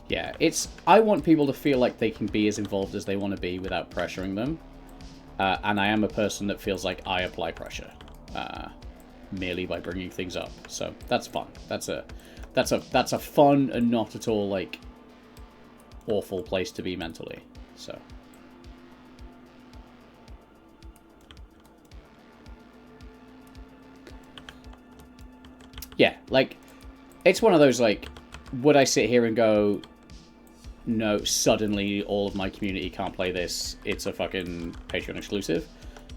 Speaker 1: Yeah, it's... I want people to feel like they can be as involved as they want to be without pressuring them. And I am a person that feels like I apply pressure. Merely by bringing things up. So, that's fun. That's a fun and not at all, like, awful place to be mentally. So... yeah, like, it's one of those, like, would I sit here and go, no, suddenly all of my community can't play this, it's a fucking Patreon exclusive?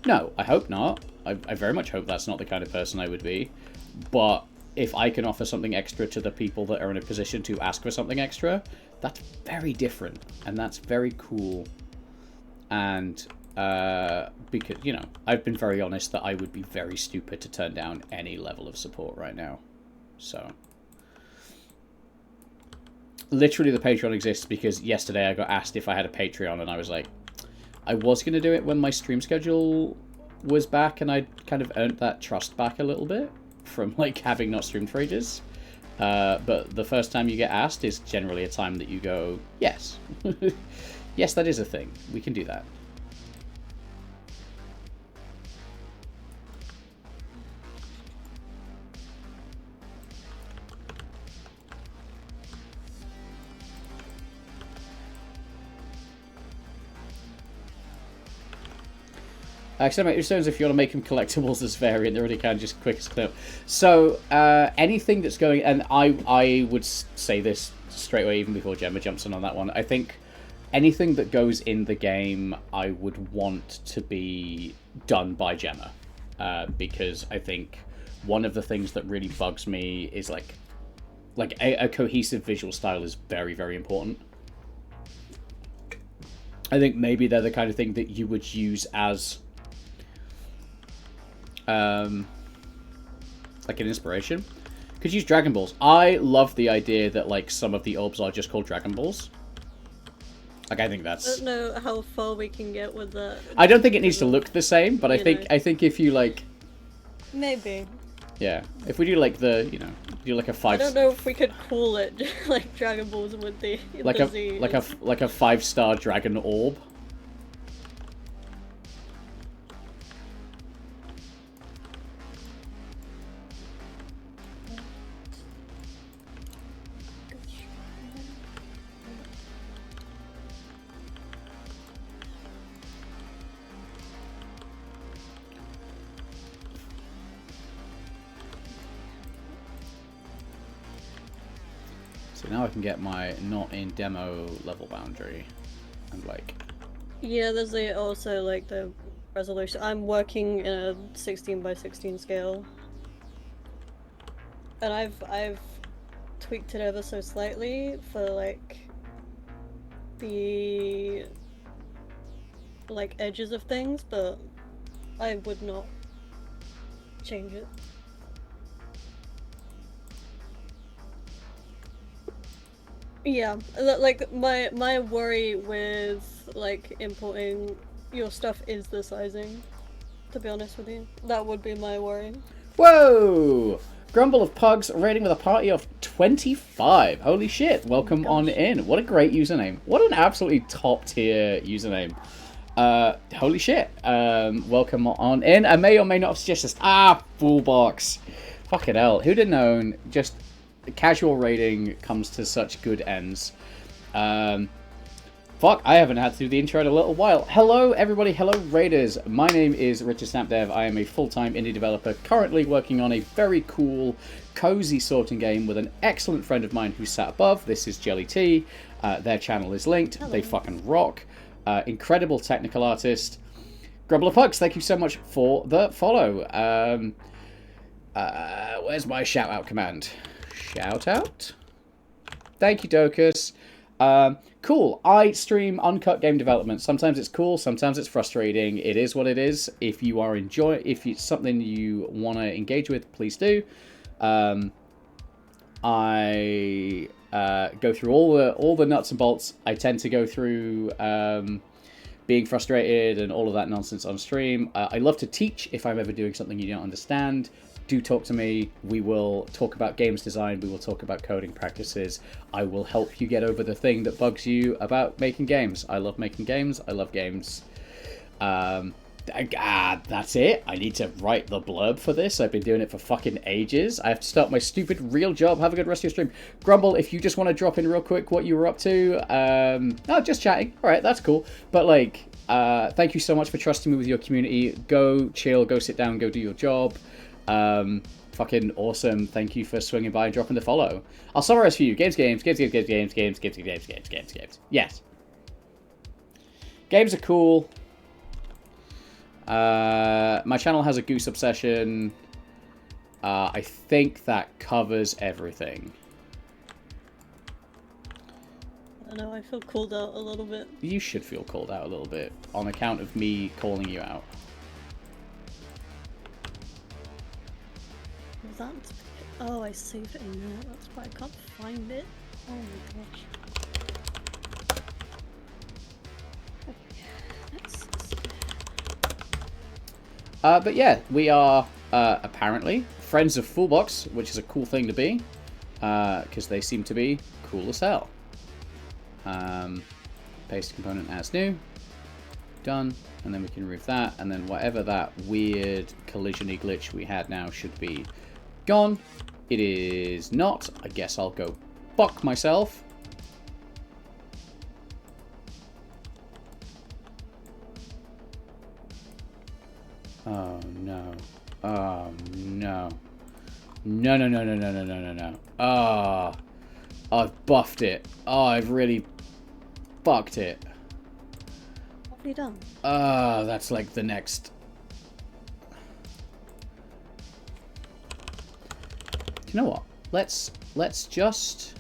Speaker 1: No, I hope not. I very much hope that's not the kind of person I would be. But if I can offer something extra to the people that are in a position to ask for something extra, that's very different. And that's very cool. And, because, you know, I've been very honest that I would be very stupid to turn down any level of support right now. So... literally, the Patreon exists because yesterday I got asked if I had a Patreon, and I was like, I was going to do it when my stream schedule was back, and I'd kind of earned that trust back a little bit from, like, having not streamed for ages. But the first time you get asked is generally a time that you go, yes. Yes, that is a thing. We can do that. Accelerate your stones if you want to make them collectibles as variant. They already can, just quick as clip. So, anything that's going... and I would say this straight away, even before Gemma jumps in on that one. I think anything that goes in the game, I would want to be done by Gemma. Because I think one of the things that really bugs me is, like a cohesive visual style is very, very important. I think maybe they're the kind of thing that you would use as... like an inspiration. Could use Dragon Balls. I love the idea that, like, some of the orbs are just called Dragon Balls. Like, I think that's...
Speaker 2: I don't know how far we can get with that.
Speaker 1: I don't think it needs to look the same, but I think if you, like...
Speaker 2: maybe.
Speaker 1: Yeah. If we do, like, the, you know, do like a 5...
Speaker 2: I don't know if we could call it, like, Dragon Balls with the
Speaker 1: like
Speaker 2: the
Speaker 1: a
Speaker 2: Z.
Speaker 1: like a 5-star dragon orb. So now I can get my not in demo level boundary and, like...
Speaker 2: yeah, there's also like the resolution. I'm working in a 16 by 16 scale, and I've tweaked it ever so slightly for, like, the, like, edges of things, but I would not change it. Yeah, like, my worry with, like, importing your stuff is the sizing, to be honest with you. That would be my worry.
Speaker 1: Whoa! Grumble of Pugs raiding with a party of 25. Holy shit. Welcome on in. What a great username. What an absolutely top tier username. Holy shit. Welcome on in. I may or may not have suggested this. Ah, full box. Fucking hell. Who'd have known just casual raiding comes to such good ends. Fuck, I haven't had to do the intro in a little while. Hello, everybody. Hello, Raiders. My name is Richard Snapdev. I am a full-time indie developer currently working on a very cool, cozy sorting game with an excellent friend of mine who sat above. This is Jelly T. Their channel is linked. Hello. They fucking rock. Incredible technical artist. Grumble of Pugs, thank you so much for the follow. Where's my shout-out command? Shout-out? Thank you, Docus. Cool. I stream uncut game development. Sometimes it's cool, sometimes it's frustrating. It is what it is. If you are if it's something you want to engage with, please do. I go through all the nuts and bolts. I tend to go through being frustrated and all of that nonsense on stream. I love to teach if I'm ever doing something you don't understand. Do talk to me. We will talk about games design. We will talk about coding practices. I will help you get over the thing that bugs you about making games. I love making games. I love games. That's it. I need to write the blurb for this. I've been doing it for fucking ages. I have to start my stupid real job. Have a good rest of your stream. Grumble, if you just want to drop in real quick what you were up to. Oh, just chatting. All right, that's cool. But like, thank you so much for trusting me with your community. Go chill. Go sit down. Go do your job. Fucking awesome. Thank you for swinging by and dropping the follow. I'll summarize for you. Games. Yes. Games are cool. My channel has a goose obsession. I think that covers everything.
Speaker 2: I know, I feel called out a little bit.
Speaker 1: You should feel called out a little bit on account of me calling you out.
Speaker 2: That, oh, I saved it in there. That's why I can't find it. Oh my gosh.
Speaker 1: But yeah, we are apparently friends of Fullbox, which is a cool thing to be, because they seem to be cool as hell. Paste component as new. Done. And then we can remove that, and then whatever that weird collision-y glitch we had now should be gone. It is not. I guess I'll go fuck myself. Oh no. Oh no. No. Oh. I've buffed it. Oh, I've really fucked it.
Speaker 2: What have you done?
Speaker 1: That's like the next. You know what? Let's just.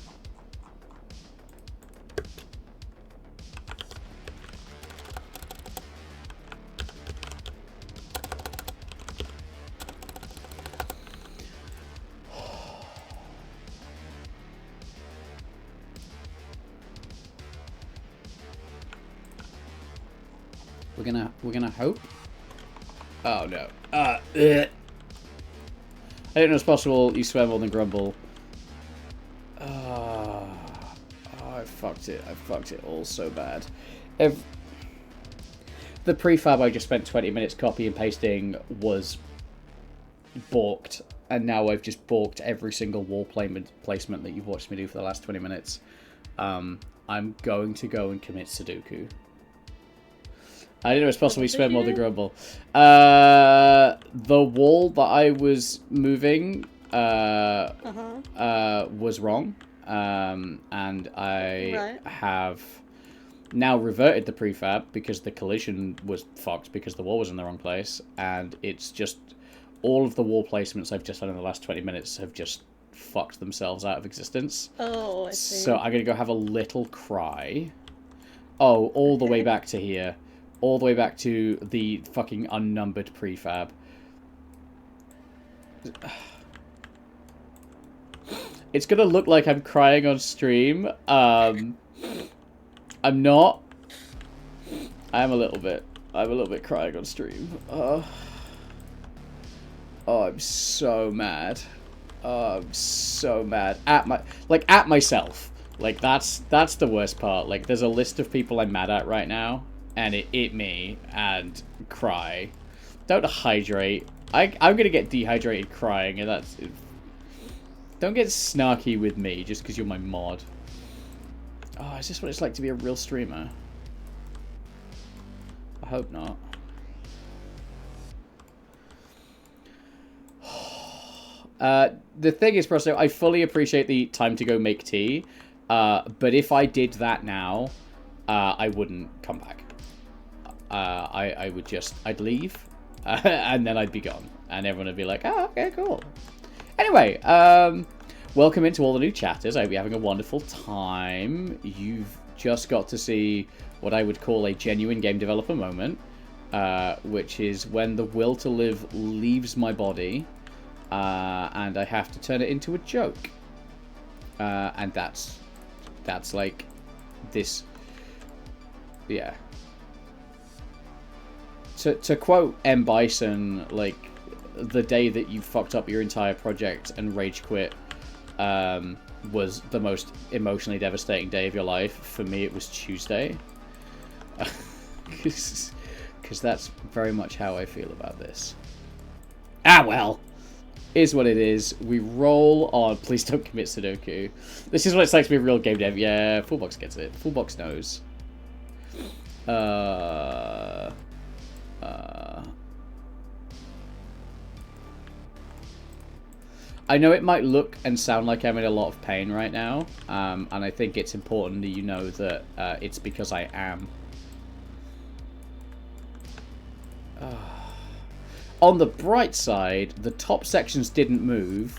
Speaker 1: We're gonna hope. Oh no. I didn't know it's possible. You swear more than grumble. Oh, I fucked it. I fucked it all so bad. The prefab I just spent 20 minutes copy and pasting was balked, and now I've just balked every single wall placement that you've watched me do for the last 20 minutes. I'm going to go and commit Sudoku. I didn't know it's possible we spent more than grumble. The wall that I was moving was wrong. And I have now reverted the prefab because the collision was fucked because the wall was in the wrong place. And it's just all of the wall placements I've just done in the last 20 minutes have just fucked themselves out of existence.
Speaker 2: Oh, I see.
Speaker 1: So I'm going to go have a little cry. Oh, all the way back to here. All the way back to the fucking unnumbered prefab. It's gonna look like I'm crying on stream. I'm not. I'm a little bit. I'm a little bit crying on stream. Oh, I'm so mad. Oh, I'm so mad at myself. Like that's the worst part. Like there's a list of people I'm mad at right now, and it eat me and cry. Don't hydrate. I'm gonna get dehydrated crying, and that's. Don't get snarky with me just because you're my mod. Oh, is this what it's like to be a real streamer? I hope not. The thing is, Prosto, I fully appreciate the time to go make tea, but if I did that now, I wouldn't come back. I would just, I'd leave, and then I'd be gone, and everyone would be like, oh, okay, cool. Anyway, welcome into all the new chatters. I hope you're having a wonderful time. You've just got to see what I would call a genuine game developer moment, which is when the will to live leaves my body, and I have to turn it into a joke. And that's like this, yeah. To quote M. Bison, like, the day that you fucked up your entire project and rage quit was the most emotionally devastating day of your life. For me, it was Tuesday. Because that's very much how I feel about this. Ah, well. Is what it is. We roll on. Please don't commit Sudoku. This is what it's like to be a real game dev. Yeah, Fullbox gets it. Fullbox knows. I know it might look and sound like I'm in a lot of pain right now, and I think it's important that you know that it's because I am. On the bright side, the top sections didn't move,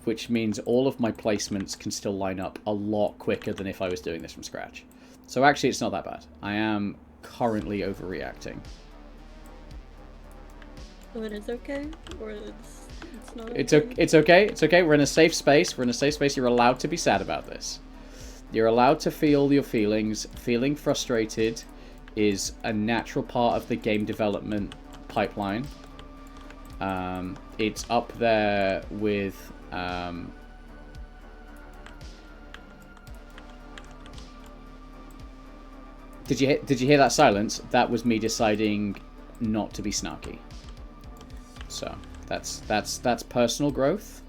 Speaker 1: which means all of my placements can still line up a lot quicker than if I was doing this from scratch. So actually, it's not that bad. I am currently overreacting.
Speaker 2: So it is okay? Or it's not okay?
Speaker 1: It's okay. It's okay. We're in a safe space. We're in a safe space. You're allowed to be sad about this. You're allowed to feel your feelings. Feeling frustrated is a natural part of the game development pipeline. It's up there with Did you hear that silence? That was me deciding not to be snarky. So that's personal growth.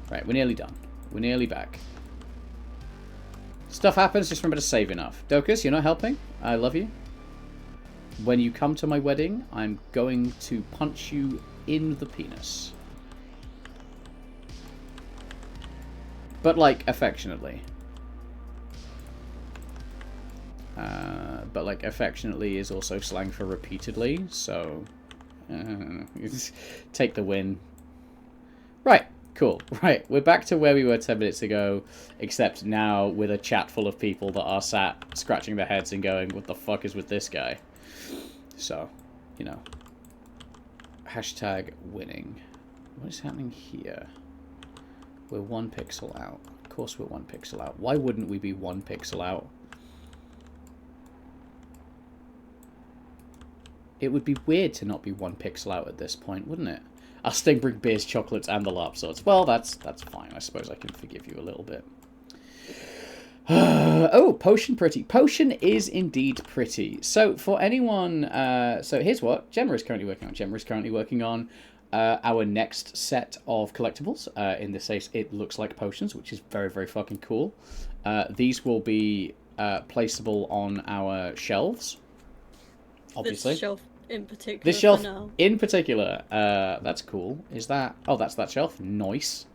Speaker 1: Right, we're nearly done. We're nearly back. Stuff happens, just remember to save enough. Dokus, you're not helping? I love you. When you come to my wedding, I'm going to punch you in the penis. But, like, affectionately. But, like, affectionately is also slang for repeatedly, so... take the win. Right. Cool. Right, we're back to where we were 10 minutes ago, except now with a chat full of people that are sat scratching their heads and going, what the fuck is with this guy? So, you know. Hashtag winning. What is happening here? We're 1 pixel out. Of course we're 1 pixel out. Why wouldn't we be 1 pixel out? It would be weird to not be 1 pixel out at this point, wouldn't it? I'll still bring beers, chocolates, and the LARP swords. Well, that's fine. I suppose I can forgive you a little bit. Oh, potion pretty. Potion is indeed pretty. So for anyone, so here's what Gemma is currently working on. Gemma is currently working on our next set of collectibles. In this case, it looks like potions, which is very, very fucking cool. These will be placeable on our shelves. Obviously.
Speaker 2: This shelf in particular.
Speaker 1: This shelf
Speaker 2: for now.
Speaker 1: in particular. That's cool. Is that? Oh, that's that shelf. Nice.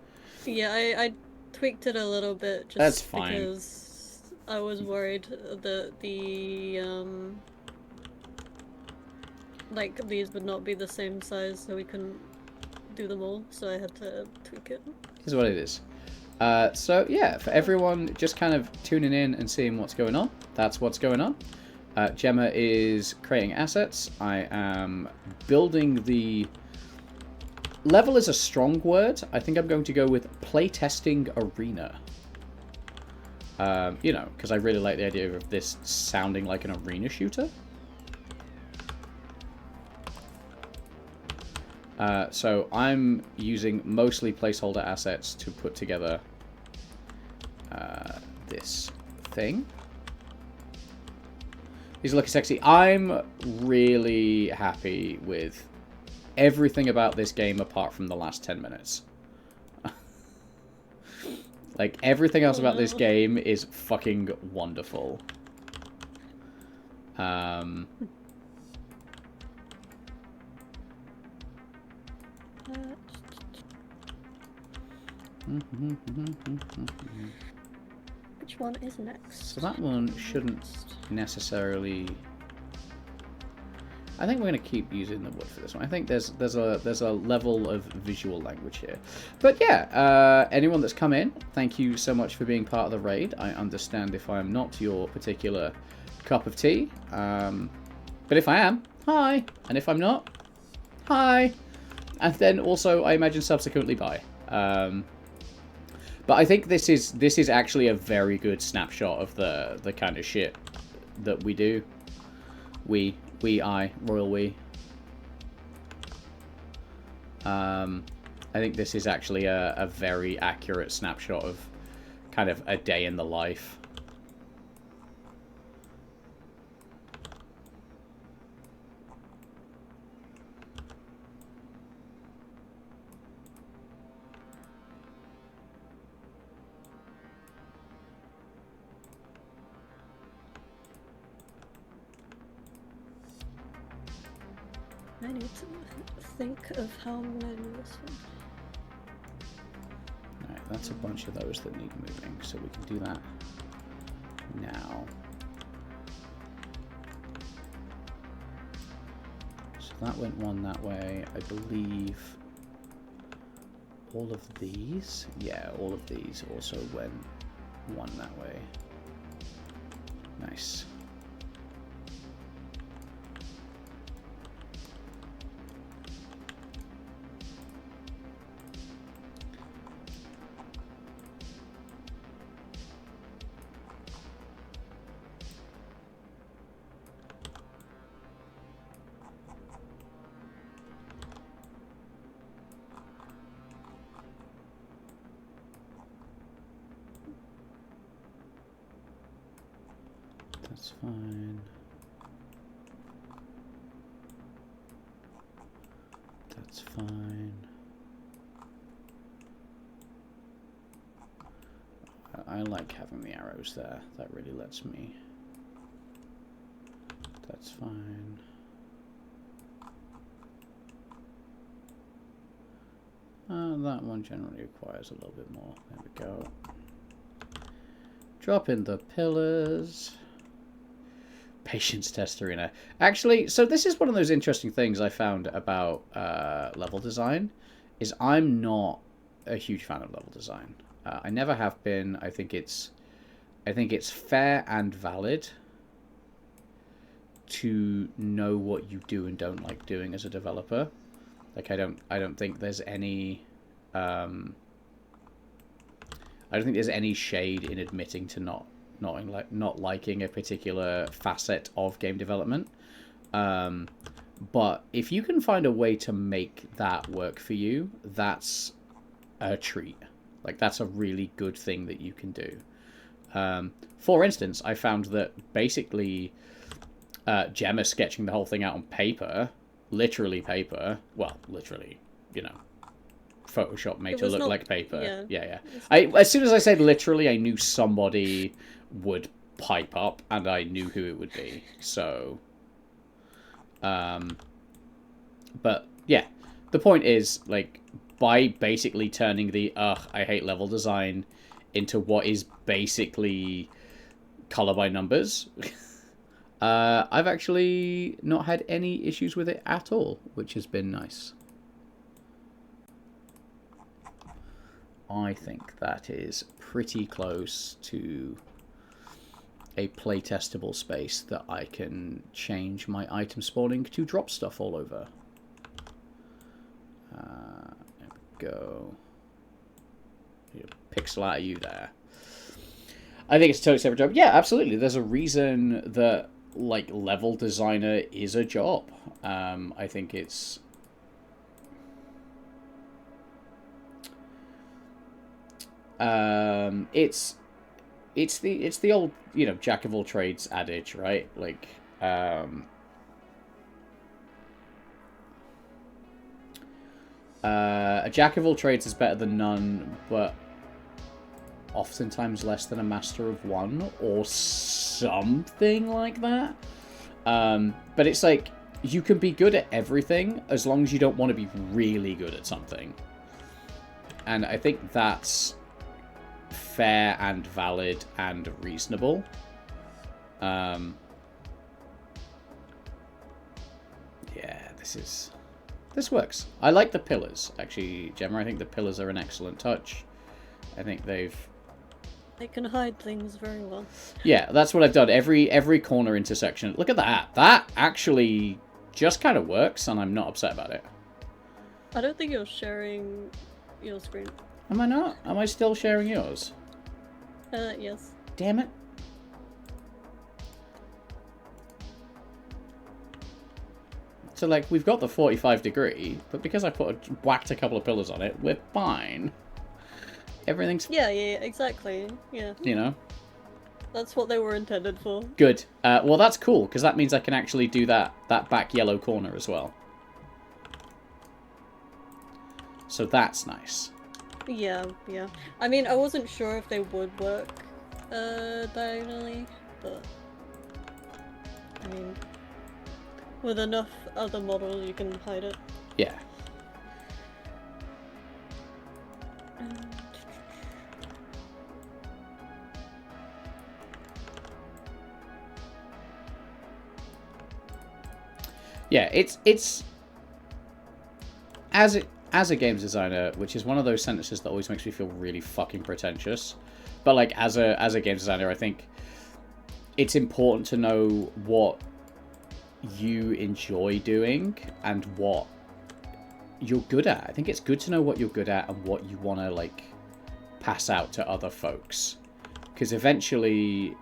Speaker 2: Yeah, I tweaked it a little bit just
Speaker 1: That's fine.
Speaker 2: because I was worried that like these would not be the same size, so we couldn't do them all. So I had to tweak it.
Speaker 1: Here's what it is. So yeah, for everyone just kind of tuning in and seeing what's going on, that's what's going on. Gemma is creating assets. I am building the... Level is a strong word. I think I'm going to go with playtesting arena. You know, because I really like the idea of this sounding like an arena shooter. So I'm using mostly placeholder assets to put together this thing. These are looking sexy. I'm really happy with everything about this game apart from the last 10 minutes. Like, everything else about this game is fucking wonderful.
Speaker 2: Which one is next?
Speaker 1: So that one shouldn't necessarily... I think we're going to keep using the wood for this one. I think there's a level of visual language here. But yeah, anyone that's come in, thank you so much for being part of the raid. I understand if I'm not your particular cup of tea. But if I am, hi. And if I'm not, hi. And then also, I imagine, subsequently, bye. But I think this is actually a very good snapshot of the kind of shit that we do. Royal we. I think this is actually a very accurate snapshot of kind of a day in the life.
Speaker 2: I need to think of how I'm going to do this one.
Speaker 1: Alright, that's a bunch of those that need moving, so we can do that now. So that went one that way. I believe all of these, yeah, all of these also went one that way. Nice. That's fine. That's fine. I like having the arrows there. That really lets me. That's fine. That one generally requires a little bit more. There we go. Drop in the pillars. Patience test arena. Actually, so this is one of those interesting things I found about level design, is I'm not a huge fan of level design. I never have been. I think it's fair and valid to know what you do and don't like doing as a developer. Like I don't think there's any I don't think there's any shade in admitting to not liking a particular facet of game development. But if you can find a way to make that work for you, that's a treat. Like, that's a really good thing that you can do. For instance, I found that basically Gemma sketching the whole thing out on paper, literally paper, well, literally, you know, Photoshop made to look like paper. Yeah. As soon as I said literally, I knew somebody would pipe up, and I knew who it would be. So, but yeah, the point is, like, by basically turning the I hate level design into what is basically color by numbers, I've actually not had any issues with it at all, which has been nice. I think that is pretty close to a playtestable space that I can change my item spawning to drop stuff all over. There we go. Pixel out of you there. I think it's a totally separate job. Yeah, absolutely. There's a reason that, like, level designer is a job. I think it's... It's the old, you know, jack of all trades adage, right? Like, a jack of all trades is better than none, but oftentimes less than a master of one, or something like that. But it's like, you can be good at everything as long as you don't want to be really good at something. And I think that's fair and valid and reasonable. Yeah, this works. I like the pillars, actually, Gemma. I think the pillars are an excellent touch. I think they
Speaker 2: can hide things very well.
Speaker 1: Yeah, that's what I've done. Every corner intersection. Look at that. That actually just kind of works, and I'm not upset about it.
Speaker 2: I don't think you're sharing your screen.
Speaker 1: Am I not? Am I still sharing yours?
Speaker 2: Yes.
Speaker 1: Damn it. So, like, we've got the 45 degree, but because I whacked a couple of pillars on it, we're fine. Everything's...
Speaker 2: Yeah, exactly. Yeah.
Speaker 1: You know?
Speaker 2: That's what they were intended for.
Speaker 1: Good. Well, that's cool, because that means I can actually do that back yellow corner as well. So that's nice.
Speaker 2: Yeah. I mean, I wasn't sure if they would work diagonally, but... I mean... with enough other models, you can hide it.
Speaker 1: Yeah. Yeah, it's as a games designer, which is one of those sentences that always makes me feel really fucking pretentious. But like as a games designer, I think it's important to know what you enjoy doing and what you're good at. I think it's good to know what you're good at and what you want to like pass out to other folks, because eventually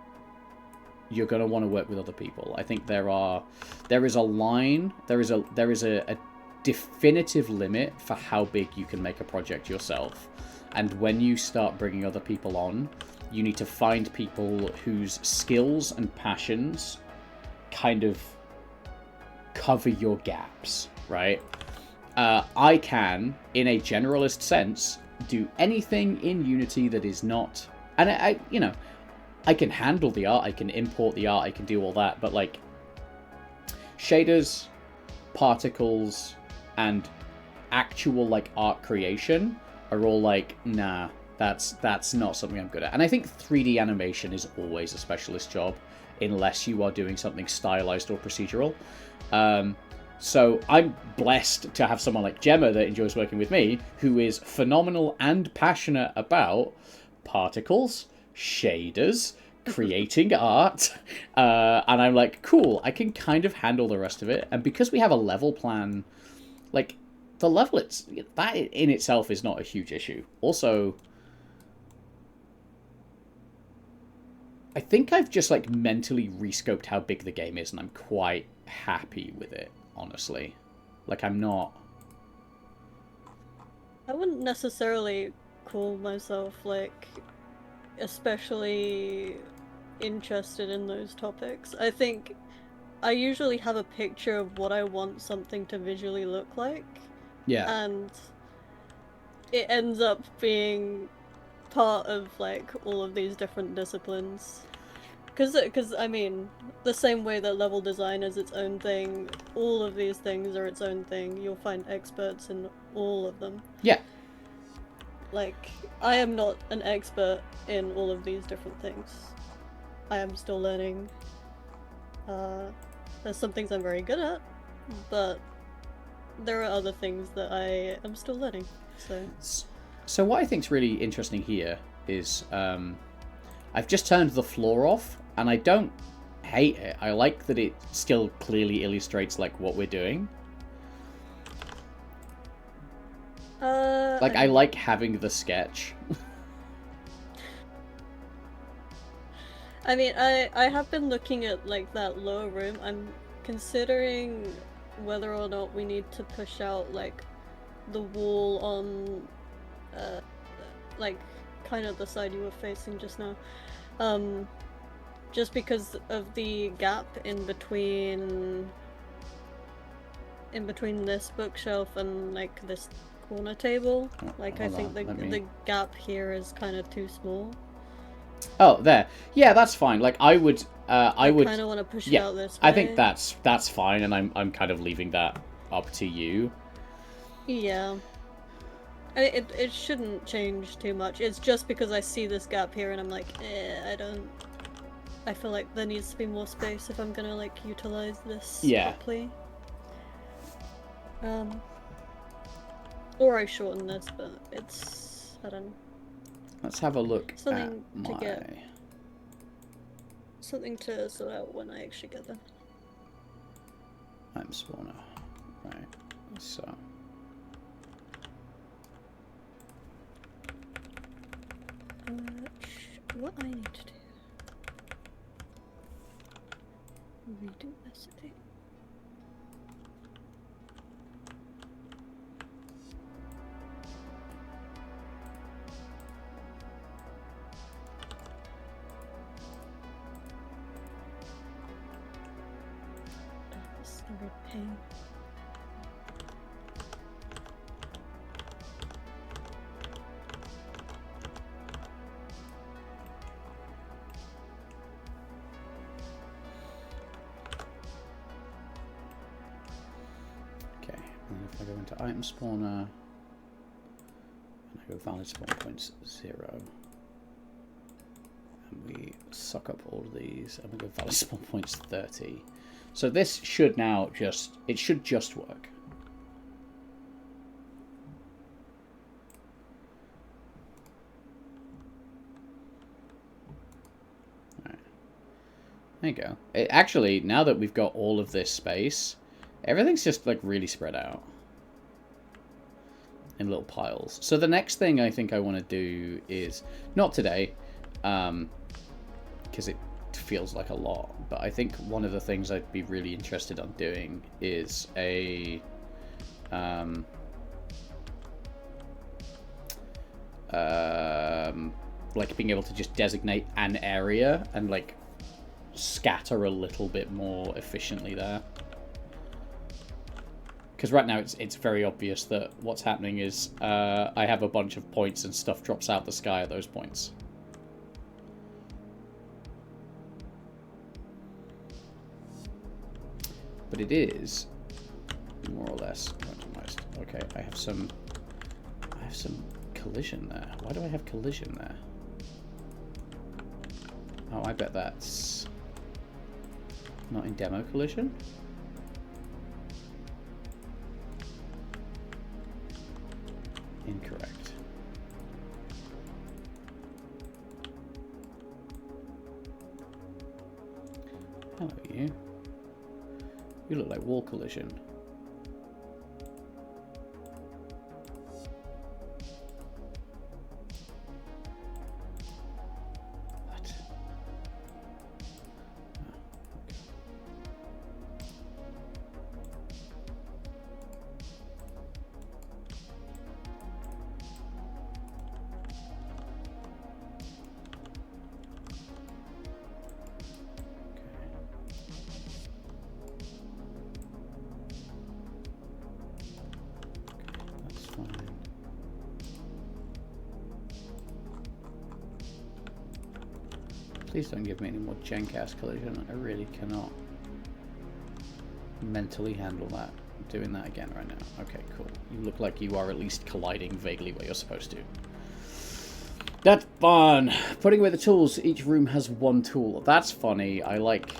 Speaker 1: you're going to want to work with other people. I think there is a line, there is a definitive limit for how big you can make a project yourself. And when you start bringing other people on, you need to find people whose skills and passions kind of cover your gaps, right? I can, in a generalist sense, do anything in Unity that is not... And I you know, I can handle the art, I can import the art, I can do all that, but like shaders, particles, and actual like art creation are all like, nah, that's not something I'm good at. And I think 3D animation is always a specialist job unless you are doing something stylized or procedural. So I'm blessed to have someone like Gemma that enjoys working with me, who is phenomenal and passionate about particles, shaders, creating art, and I'm like, cool, I can kind of handle the rest of it. And because we have a level plan, like, the level, that in itself is not a huge issue. Also, I think I've just, like, mentally rescoped how big the game is, and I'm quite happy with it, honestly. Like, I'm not...
Speaker 2: I wouldn't necessarily call myself, like, especially interested in those topics. I think I usually have a picture of what I want something to visually look like.
Speaker 1: Yeah.
Speaker 2: And it ends up being part of, like, all of these different disciplines. Because, I mean, the same way that level design is its own thing, all of these things are its own thing. You'll find experts in all of them.
Speaker 1: Yeah.
Speaker 2: Like, I am not an expert in all of these different things. I am still learning. There's some things I'm very good at, but there are other things that I am still learning,
Speaker 1: So what I think's really interesting here is, I've just turned the floor off, and I don't hate it. I like that it still clearly illustrates, like, what we're doing. Like, I like having the sketch.
Speaker 2: I mean, I have been looking at, like, that lower room. I'm considering whether or not we need to push out, like, the wall on, like, kind of the side you were facing just now. Just because of the gap in between this bookshelf and like this corner table. Like I think the gap here is kind of too small.
Speaker 1: Oh, there. Yeah, that's fine. Like I would I
Speaker 2: kind of want to push it out this way.
Speaker 1: I think that's fine, and I'm kind of leaving that up to you.
Speaker 2: Yeah. It shouldn't change too much. It's just because I see this gap here and I'm like, I feel like there needs to be more space if I'm gonna like utilize this properly. Or I shorten this, but it's, I don't know.
Speaker 1: Let's have a look
Speaker 2: something to sort out when I actually get there.
Speaker 1: Item spawner. Right. So
Speaker 2: what I need to do. Redo this thing. This is gonna be a pain.
Speaker 1: And if I go into item spawner and I go valid spawn points 0, and we suck up all of these and we go valid spawn points 30. So this should now should just work. Alright. There you go. Actually, now that we've got all of this space, everything's just like really spread out in little piles. So the next thing I think I want to do is, not today, because it feels like a lot, but I think one of the things I'd be really interested on doing is a like being able to just designate an area and like scatter a little bit more efficiently there. Because right now it's very obvious that what's happening is I have a bunch of points and stuff drops out the sky at those points. But it is more or less randomized. Okay, I have some collision there. Why do I have collision there? Oh, I bet that's not in demo collision. Incorrect. Hello, you. You look like wall collision. What? Please don't give me any more Genk-ass collision. I really cannot mentally handle that. I'm doing that again right now. Okay, cool. You look like you are at least colliding vaguely where you're supposed to. That's fun! Putting away the tools. Each room has one tool. That's funny. I like...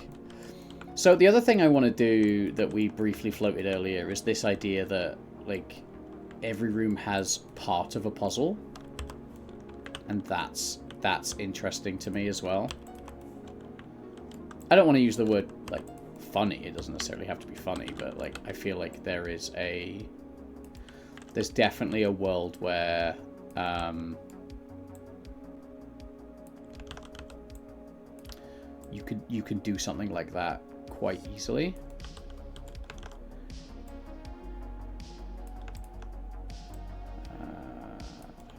Speaker 1: So the other thing I want to do that we briefly floated earlier is this idea that, like, every room has part of a puzzle. And that's interesting to me as well. I don't want to use the word, like, funny. It doesn't necessarily have to be funny, but, like, I feel like there's definitely a world where, you could do something like that quite easily.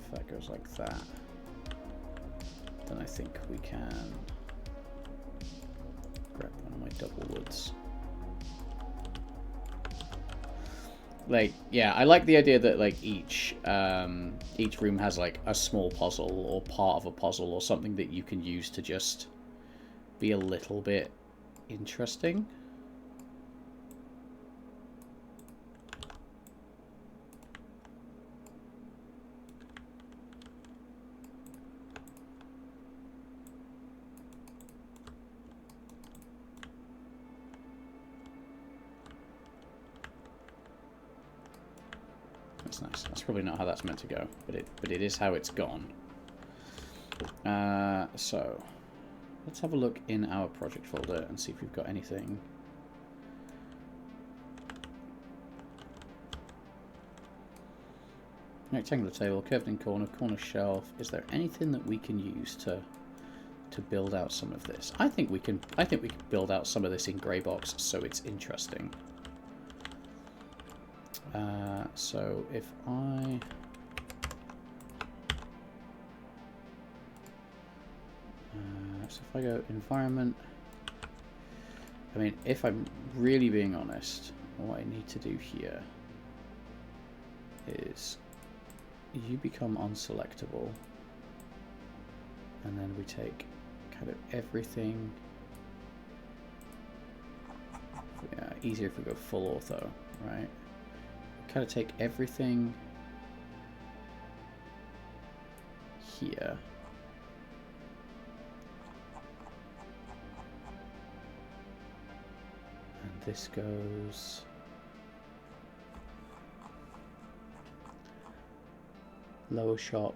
Speaker 1: If that goes like that. then I think we can grab one of my double woods. Like, yeah, I like the idea that like each room has like a small puzzle or part of a puzzle or something that you can use to just be a little bit interesting. That's nice. That's probably not how that's meant to go, but it is how it's gone. So let's have a look in our project folder and see if we've got anything. Rectangular table, curved in corner, corner shelf. Is there anything that we can use to build out some of this? I think we can build out some of this in grey box so it's interesting. So if I go environment, I mean, if I'm really being honest, what I need to do here is you become unselectable, and then we take kind of everything. Yeah, easier if we go full ortho, right? Kind of take everything here and this goes lower shop.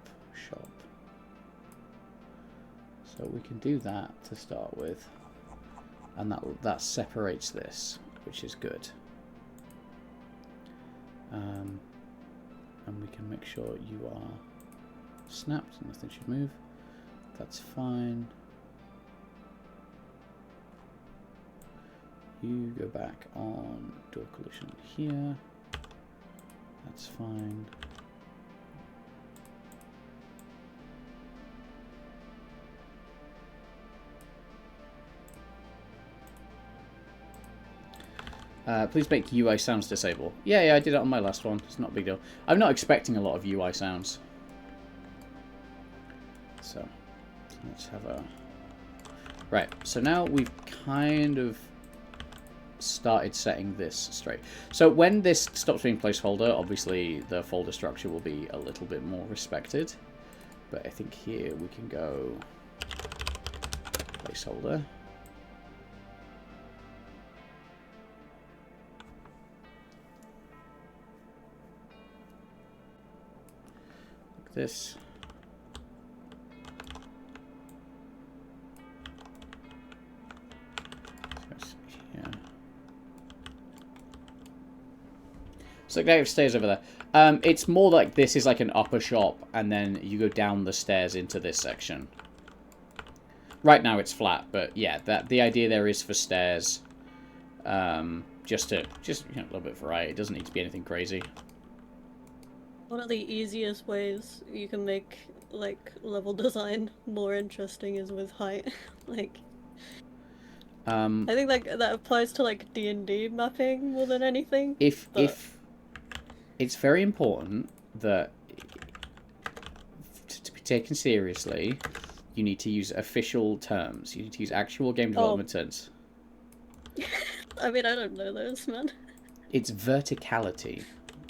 Speaker 1: So we can do that to start with, and that separates this, which is good. And we can make sure you are snapped, nothing should move. That's fine. You go back on door collision here. That's fine. Please make UI sounds disable. Yeah, I did it on my last one. It's not a big deal. I'm not expecting a lot of UI sounds. So, let's have a... Right, so now we've kind of started setting this straight. So when this stops being placeholder, obviously the folder structure will be a little bit more respected. But I think here we can go placeholder. This. So Dave stays over there. It's more like this is like an upper shop, and then you go down the stairs into this section. Right now it's flat, but yeah, the idea there is for stairs. Just a little bit of variety. It doesn't need to be anything crazy.
Speaker 2: One of the easiest ways you can make like level design more interesting is with height. Like, I think like that applies to like D&D mapping more than anything.
Speaker 1: If it's very important that to be taken seriously, you need to use official terms. You need to use actual game development terms.
Speaker 2: I mean, I don't know those, man.
Speaker 1: It's verticality,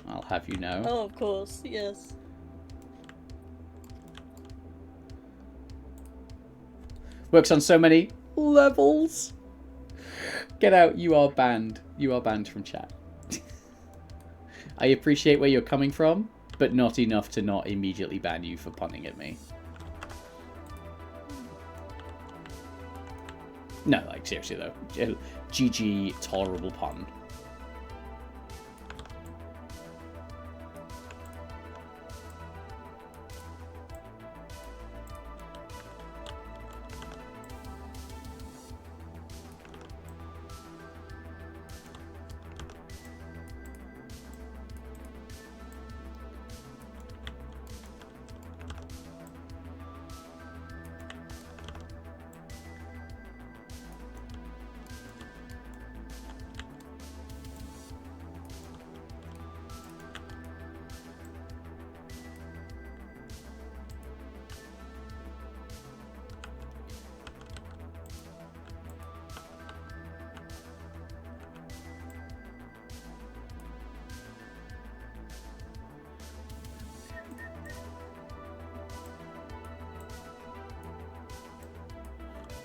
Speaker 1: I'll have you know.
Speaker 2: Oh, of course, yes.
Speaker 1: Works on so many levels. Get out, you are banned. You are banned from chat. I appreciate where you're coming from, but not enough to not immediately ban you for punning at me. No, like, seriously though. GG, tolerable pun.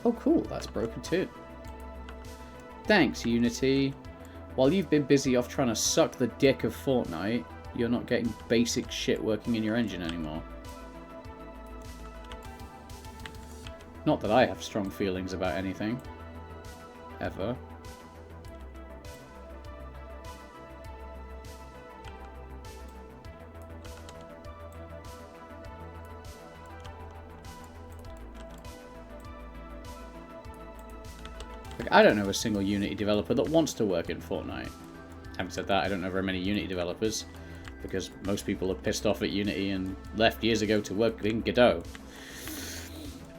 Speaker 1: Oh, cool. That's broken too. Thanks, Unity. While you've been busy off trying to suck the dick of Fortnite, you're not getting basic shit working in your engine anymore. Not that I have strong feelings about anything. Ever. Like, I don't know a single Unity developer that wants to work in Fortnite. Having said that, I don't know very many Unity developers, because most people are pissed off at Unity and left years ago to work in Godot.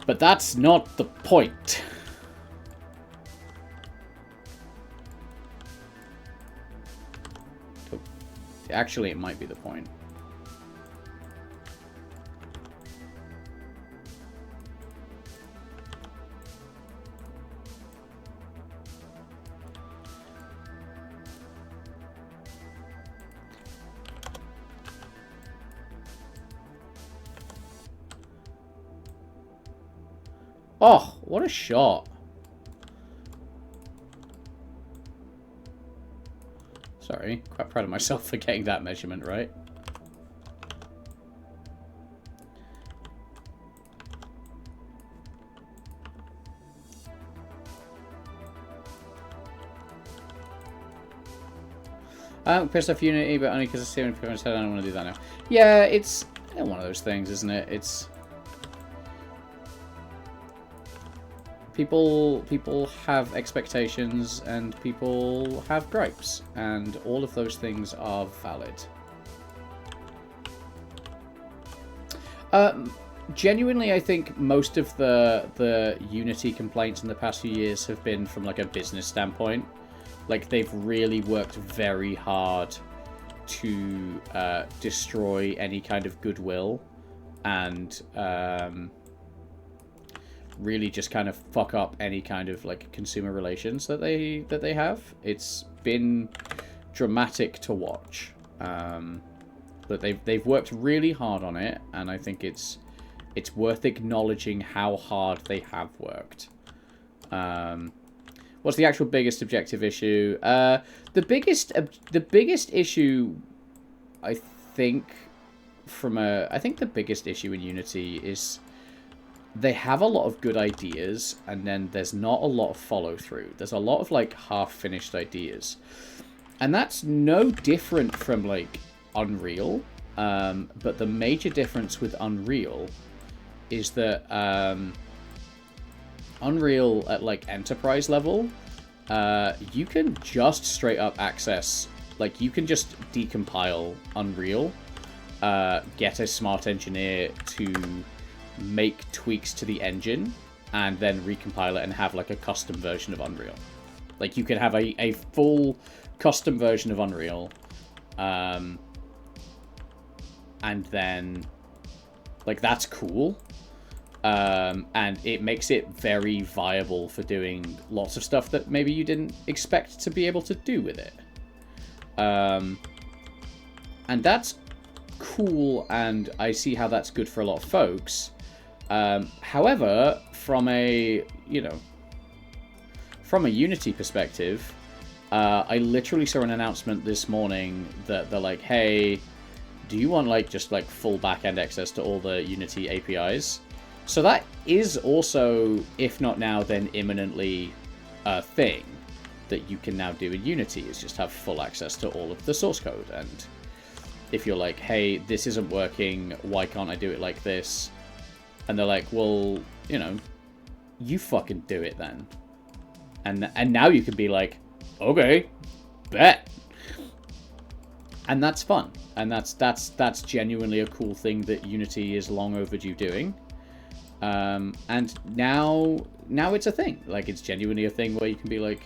Speaker 1: But that's not the point. Oh, actually, it might be the point. Oh, what a shot. Sorry, quite proud of myself for getting that measurement right. I'm pissed off Unity, but only because I see when people said I don't want to do that now. Yeah, it's one of those things, isn't it? It's... People have expectations and people have gripes, and all of those things are valid. Genuinely, I think most of the Unity complaints in the past few years have been from like a business standpoint. Like, they've really worked very hard to destroy any kind of goodwill and really just kind of fuck up any kind of like consumer relations that they have. It's been dramatic to watch, but they've worked really hard on it, and I think it's worth acknowledging how hard they have worked. What's the actual biggest objective issue? The biggest issue, I think the biggest issue in Unity is they have a lot of good ideas, and then there's not a lot of follow-through. There's a lot of, like, half-finished ideas. And that's no different from, like, Unreal. But the major difference with Unreal is that Unreal at, like, enterprise level, you can just straight-up access... Like, you can just decompile Unreal, get a smart engineer to make tweaks to the engine, and then recompile it and have like a custom version of Unreal. Like, you can have a full custom version of Unreal, and then like, that's cool, and it makes it very viable for doing lots of stuff that maybe you didn't expect to be able to do with it, and that's cool, and I see how that's good for a lot of folks. However, from a Unity perspective, I literally saw an announcement this morning that they're like, hey, do you want like just like full backend access to all the Unity APIs? So that is also, if not now, then imminently a thing that you can now do in Unity, is just have full access to all of the source code. And if you're like, hey, this isn't working, why can't I do it like this? And they're like, well, you fucking do it then. And now you can be like, okay, bet. And that's fun. And that's genuinely a cool thing that Unity is long overdue doing. And now it's a thing. Like, it's genuinely a thing where you can be like,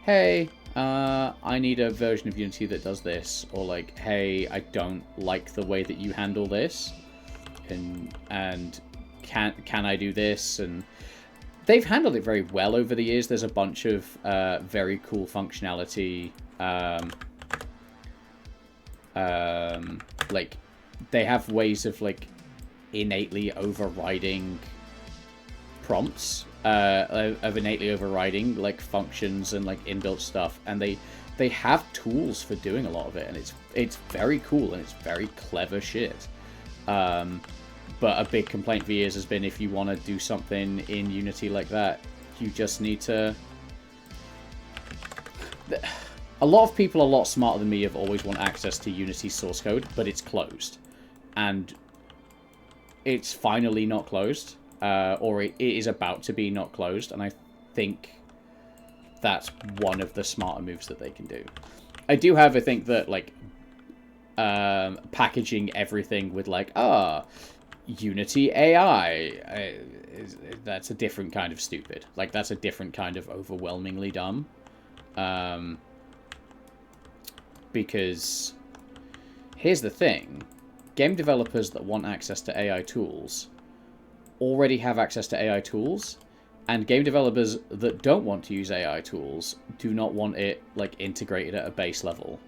Speaker 1: hey, I need a version of Unity that does this. Or like, hey, I don't like the way that you handle this. And can I do this? And they've handled it very well over the years. There's a bunch of very cool functionality. Like, they have ways of like innately overriding prompts of innately overriding like functions and like inbuilt stuff, and they have tools for doing a lot of it, and it's very cool and it's very clever shit. But a big complaint for years has been, if you want to do something in Unity like that, you just need to... A lot of people a lot smarter than me have always want access to Unity source code, but it's closed. And it's finally not closed, or it is about to be not closed, and I think that's one of the smarter moves that they can do. I do, however, think that, like, packaging everything with, like, Unity AI, that's a different kind of stupid. Like, that's a different kind of overwhelmingly dumb. Because here's the thing. Game developers that want access to AI tools already have access to AI tools, and game developers that don't want to use AI tools do not want it, like, integrated at a base level.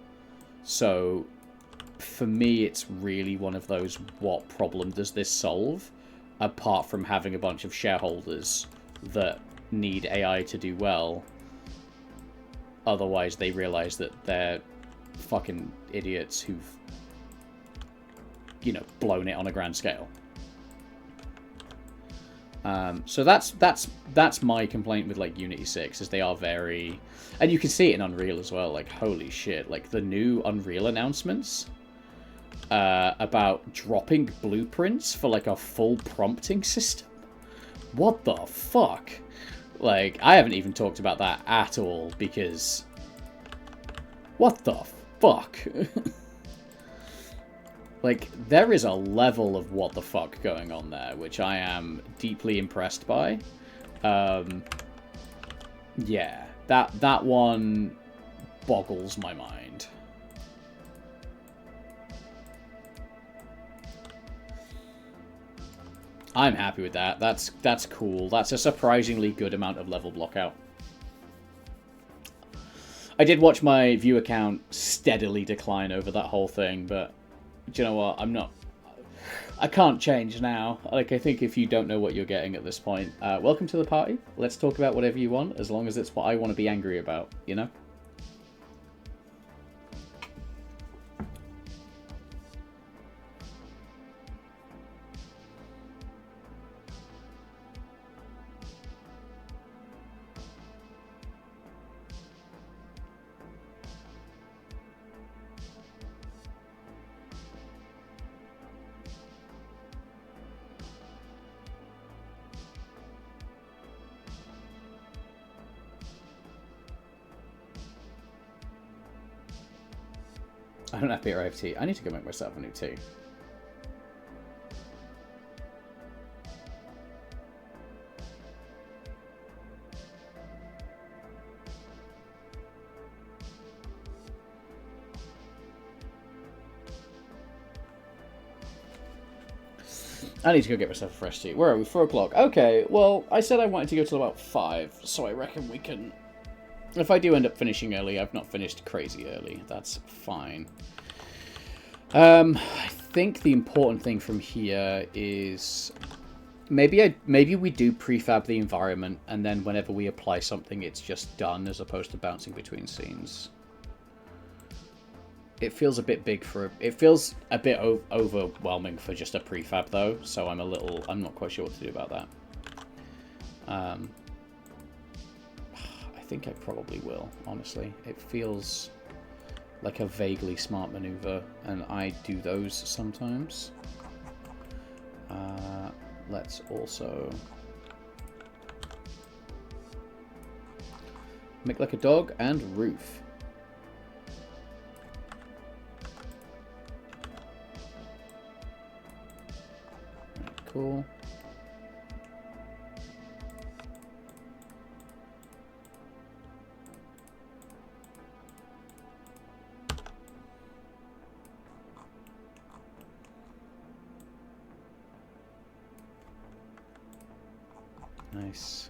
Speaker 1: So for me, it's really one of those, what problem does this solve, apart from having a bunch of shareholders that need AI to do well. Otherwise, they realize that they're fucking idiots who've, you know, blown it on a grand scale. So that's my complaint with, like, Unity 6, is they are very... And you can see it in Unreal as well, like, holy shit. Like, the new Unreal announcements about dropping blueprints for, like, a full prompting system. What the fuck? Like, I haven't even talked about that at all, because... What the fuck? Like, there is a level of what the fuck going on there, which I am deeply impressed by. Yeah, that one boggles my mind. I'm happy with that. That's cool. That's a surprisingly good amount of level block out. I did watch my view count steadily decline over that whole thing, but do you know what? I can't change now. Like, I think if you don't know what you're getting at this point, welcome to the party. Let's talk about whatever you want, as long as it's what I want to be angry about, you know? I don't have beer, I have tea. I need to go make myself a new tea. I need to go get myself a fresh tea. Where are we? 4 o'clock. Okay, well, I said I wanted to go till about 5, so I reckon we can... If I do end up finishing early, I've not finished crazy early. That's fine. I think the important thing from here is maybe we do prefab the environment, and then whenever we apply something, it's just done as opposed to bouncing between scenes. It feels a bit big for... It feels a bit overwhelming for just a prefab, though, so I'm not quite sure what to do about that. I think I probably will, honestly. It feels like a vaguely smart maneuver, and I do those sometimes. Let's also make like a dog and roof. Cool. Nice.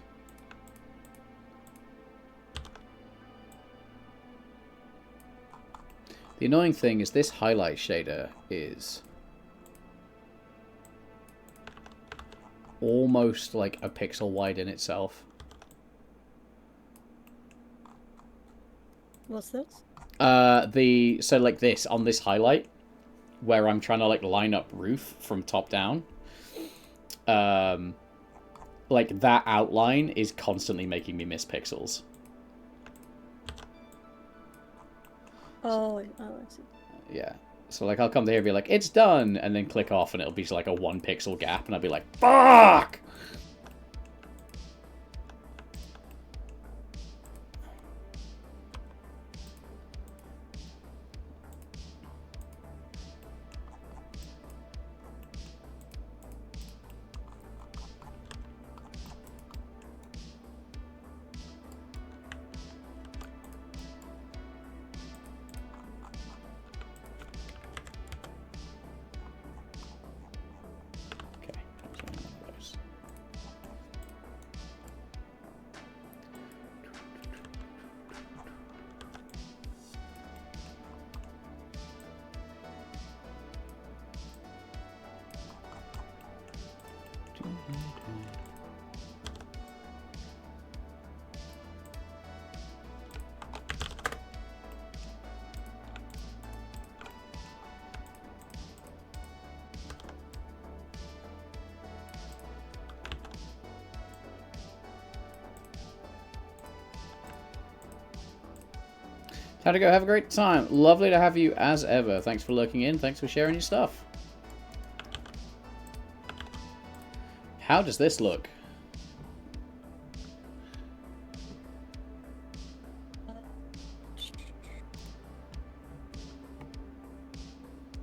Speaker 1: The annoying thing is this highlight shader is almost like a pixel wide in itself.
Speaker 2: What's this?
Speaker 1: So like this on this highlight where I'm trying to like line up roof from top down. Like that outline is constantly making me miss pixels.
Speaker 2: Oh, I see.
Speaker 1: Yeah. So like I'll come there and be like, it's done, and then click off and it'll be like a 1 pixel gap and I'll be like, fuck! How'd it go? Have a great time. Lovely to have you as ever. Thanks for lurking in. Thanks for sharing your stuff. How does this look?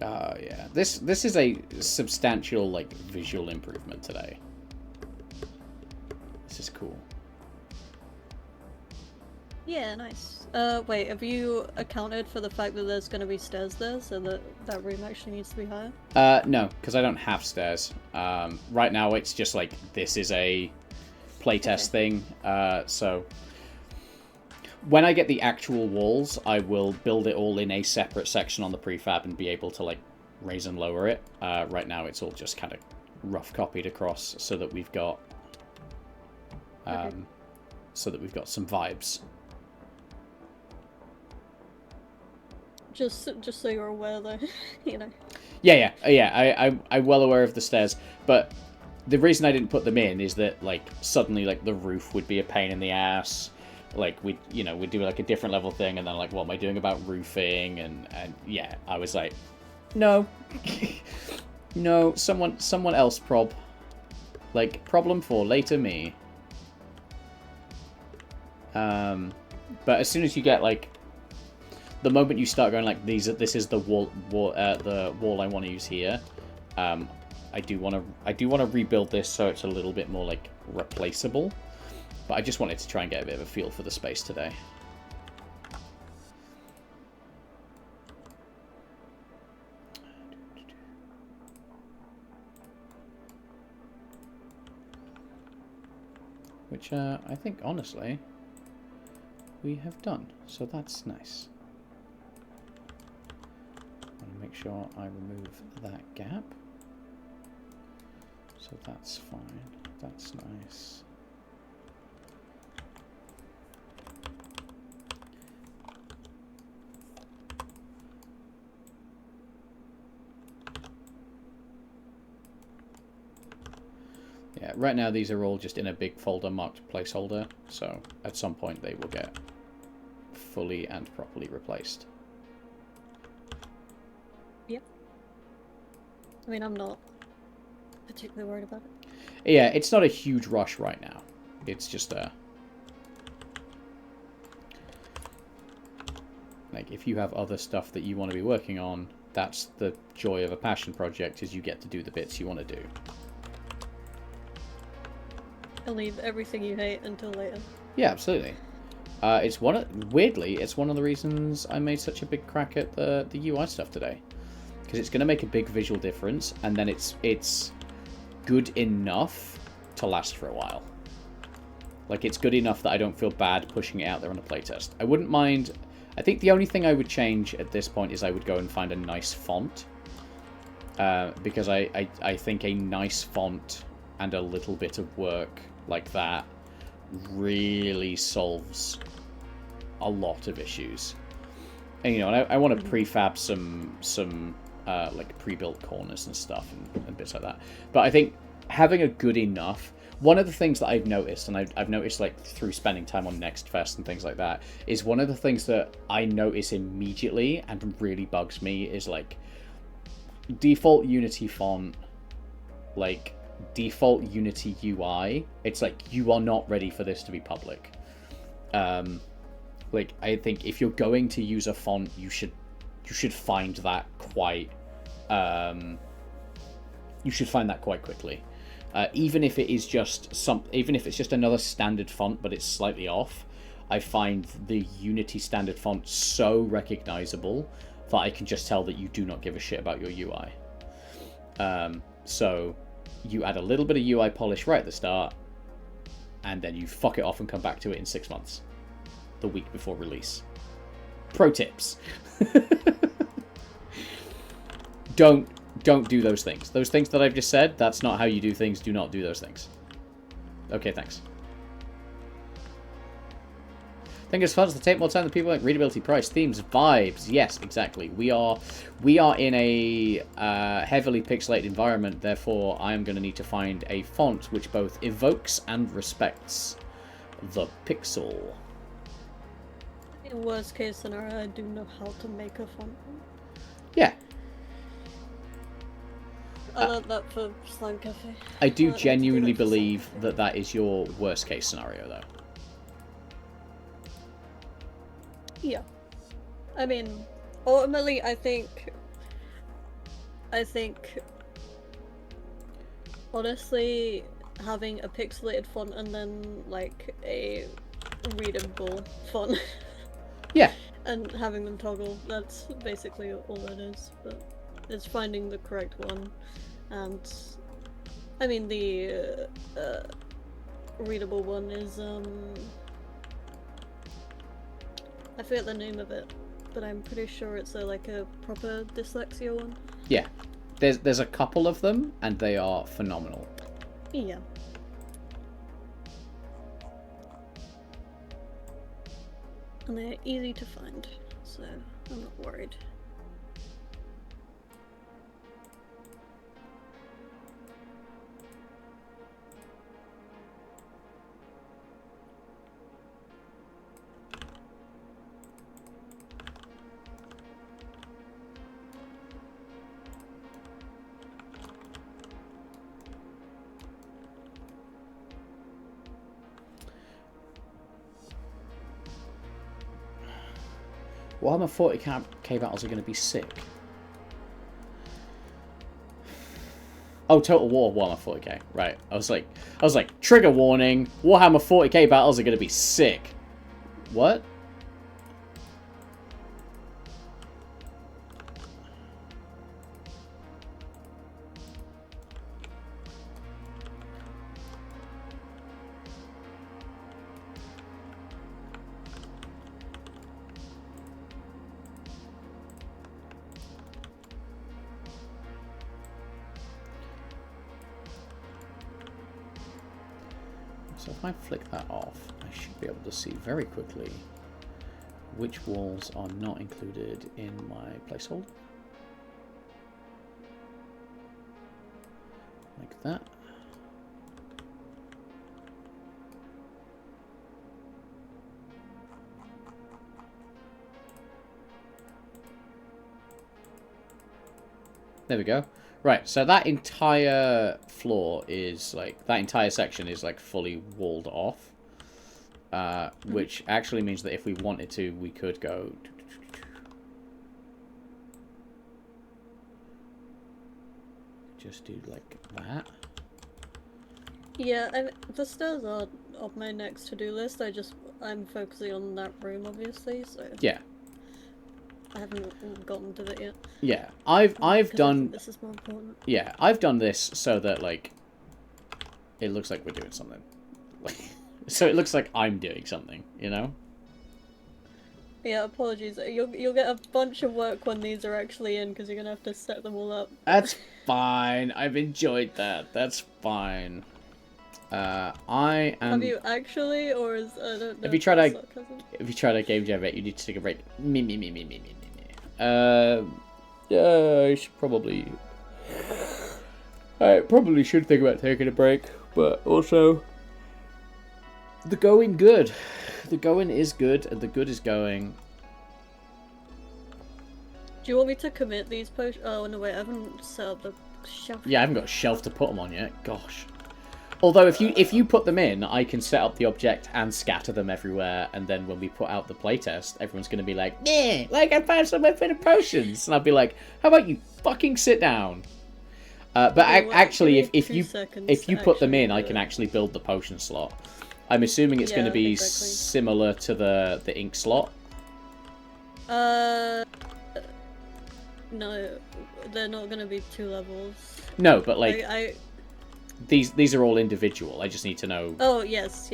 Speaker 1: Oh, yeah. This is a substantial, like, visual improvement today. This is cool.
Speaker 2: Yeah, nice. Wait, have you accounted for the fact that there's gonna be stairs there, so that room actually needs to be higher?
Speaker 1: No, because I don't have stairs. Right now it's just like, this is a playtest thing, so... When I get the actual walls, I will build it all in a separate section on the prefab and be able to, like, raise and lower it. Right now it's all just kind of rough copied across so that we've got... so that we've got some vibes.
Speaker 2: Just so you're aware, though, you know.
Speaker 1: Yeah. I'm well aware of the stairs, but the reason I didn't put them in is that, like, suddenly, like, the roof would be a pain in the ass. Like, we'd do, like, a different level thing, and then, like, what am I doing about roofing? And yeah, I was like, no. No, someone else prob. Like, problem for later me. But as soon as you get, like, the moment you start going like this is the wall I want to use here, I do want to rebuild this so it's a little bit more like replaceable. But I just wanted to try and get a bit of a feel for the space today. Which I think honestly we have done, so that's nice. Make sure I remove that gap. So that's fine. That's nice. Yeah, right now these are all just in a big folder marked placeholder, so at some point they will get fully and properly replaced.
Speaker 2: Yep. I mean, I'm not particularly worried about it.
Speaker 1: Yeah, it's not a huge rush right now. It's just like, if you have other stuff that you want to be working on, that's the joy of a passion project, is you get to do the bits you want to do.
Speaker 2: I'll leave everything you hate until later.
Speaker 1: Yeah, absolutely. Weirdly, it's one of the reasons I made such a big crack at the UI stuff today. Because it's going to make a big visual difference, and then it's good enough to last for a while. Like, it's good enough that I don't feel bad pushing it out there on a playtest. I wouldn't mind... I think the only thing I would change at this point is I would go and find a nice font. Because I think a nice font and a little bit of work like that really solves a lot of issues. And, you know, I want to prefab some like pre-built corners and stuff and bits like that. But I think having a good enough... One of the things that I've noticed, and I've noticed like through spending time on Next Fest and things like that, is one of the things that I notice immediately and really bugs me is like default Unity font, like default Unity UI. It's like, you are not ready for this to be public. Like, I think if you're going to use a font, you should find that quite quickly. Even if it is just even if it's just another standard font, but it's slightly off, I find the Unity standard font so recognizable that I can just tell that you do not give a shit about your UI. So you add a little bit of UI polish right at the start, and then you fuck it off and come back to it in 6 months, the week before release. Pro tips. Don't do those things. Those things that I've just said, that's not how you do things. Do not do those things. Okay, thanks. I think as far as the take more time than people like readability, price, themes, vibes. Yes, exactly. We are in a heavily pixelated environment. Therefore, I am going to need to find a font which both evokes and respects the pixel.
Speaker 2: In worst case scenario, I do know how to make a font.
Speaker 1: Yeah.
Speaker 2: I learned that for Slime Cafe.
Speaker 1: I do genuinely believe that that is your worst case scenario, though.
Speaker 2: Yeah. I mean, ultimately, I think, honestly, having a pixelated font and then, like, a readable font.
Speaker 1: Yeah.
Speaker 2: And having them toggle, that's basically all that is. But it's finding the correct one. And, I mean, the readable one is, I forget the name of it, but I'm pretty sure it's like a proper dyslexia one.
Speaker 1: Yeah. There's a couple of them, and they are phenomenal.
Speaker 2: Yeah. And they're easy to find, so I'm not worried.
Speaker 1: Warhammer 40k battles are going to be sick. Oh, Total War Warhammer 40k. Right. I was like, trigger warning. Warhammer 40k battles are going to be sick. What? So if I flick that off, I should be able to see very quickly which walls are not included in my placeholder. Like that. There we go. Right, so that entire floor is like, that entire section is like fully walled off. Which actually means that if we wanted to, we could go... Just do like that.
Speaker 2: Yeah, the stairs are on my next to-do list. I'm focusing on that room, obviously, so...
Speaker 1: Yeah.
Speaker 2: I haven't gotten to it yet.
Speaker 1: Yeah, I've done...
Speaker 2: This is more important.
Speaker 1: Yeah, I've done this so that, like, it looks like we're doing something. So it looks like I'm doing something, you know?
Speaker 2: Yeah, apologies. You'll get a bunch of work when these are actually in, because you're gonna have to set them all up.
Speaker 1: That's fine. I've enjoyed that. That's fine. I am...
Speaker 2: Have you actually, or is I don't know.
Speaker 1: If you try to game jam it, you need to take a break. Me. Yeah, I should probably... I probably should think about taking a break, but also... The going good. The going is good, and the good is going.
Speaker 2: Do you want me to commit these potions? Oh, no, wait, I haven't set up the shelf.
Speaker 1: Yeah, I haven't got a shelf to put them on yet. Gosh. Although, if you put them in, I can set up the object and scatter them everywhere, and then when we put out the playtest, everyone's going to be like, yeah, like I found somewhere for the potions. And I'll be like, how about you fucking sit down? But actually, if you put them in, I can actually build the potion slot. I'm assuming it's going to be similar to the ink slot.
Speaker 2: No, they're not going to be 2 levels.
Speaker 1: No, but like these are all individual. I just need to know.
Speaker 2: Oh yes.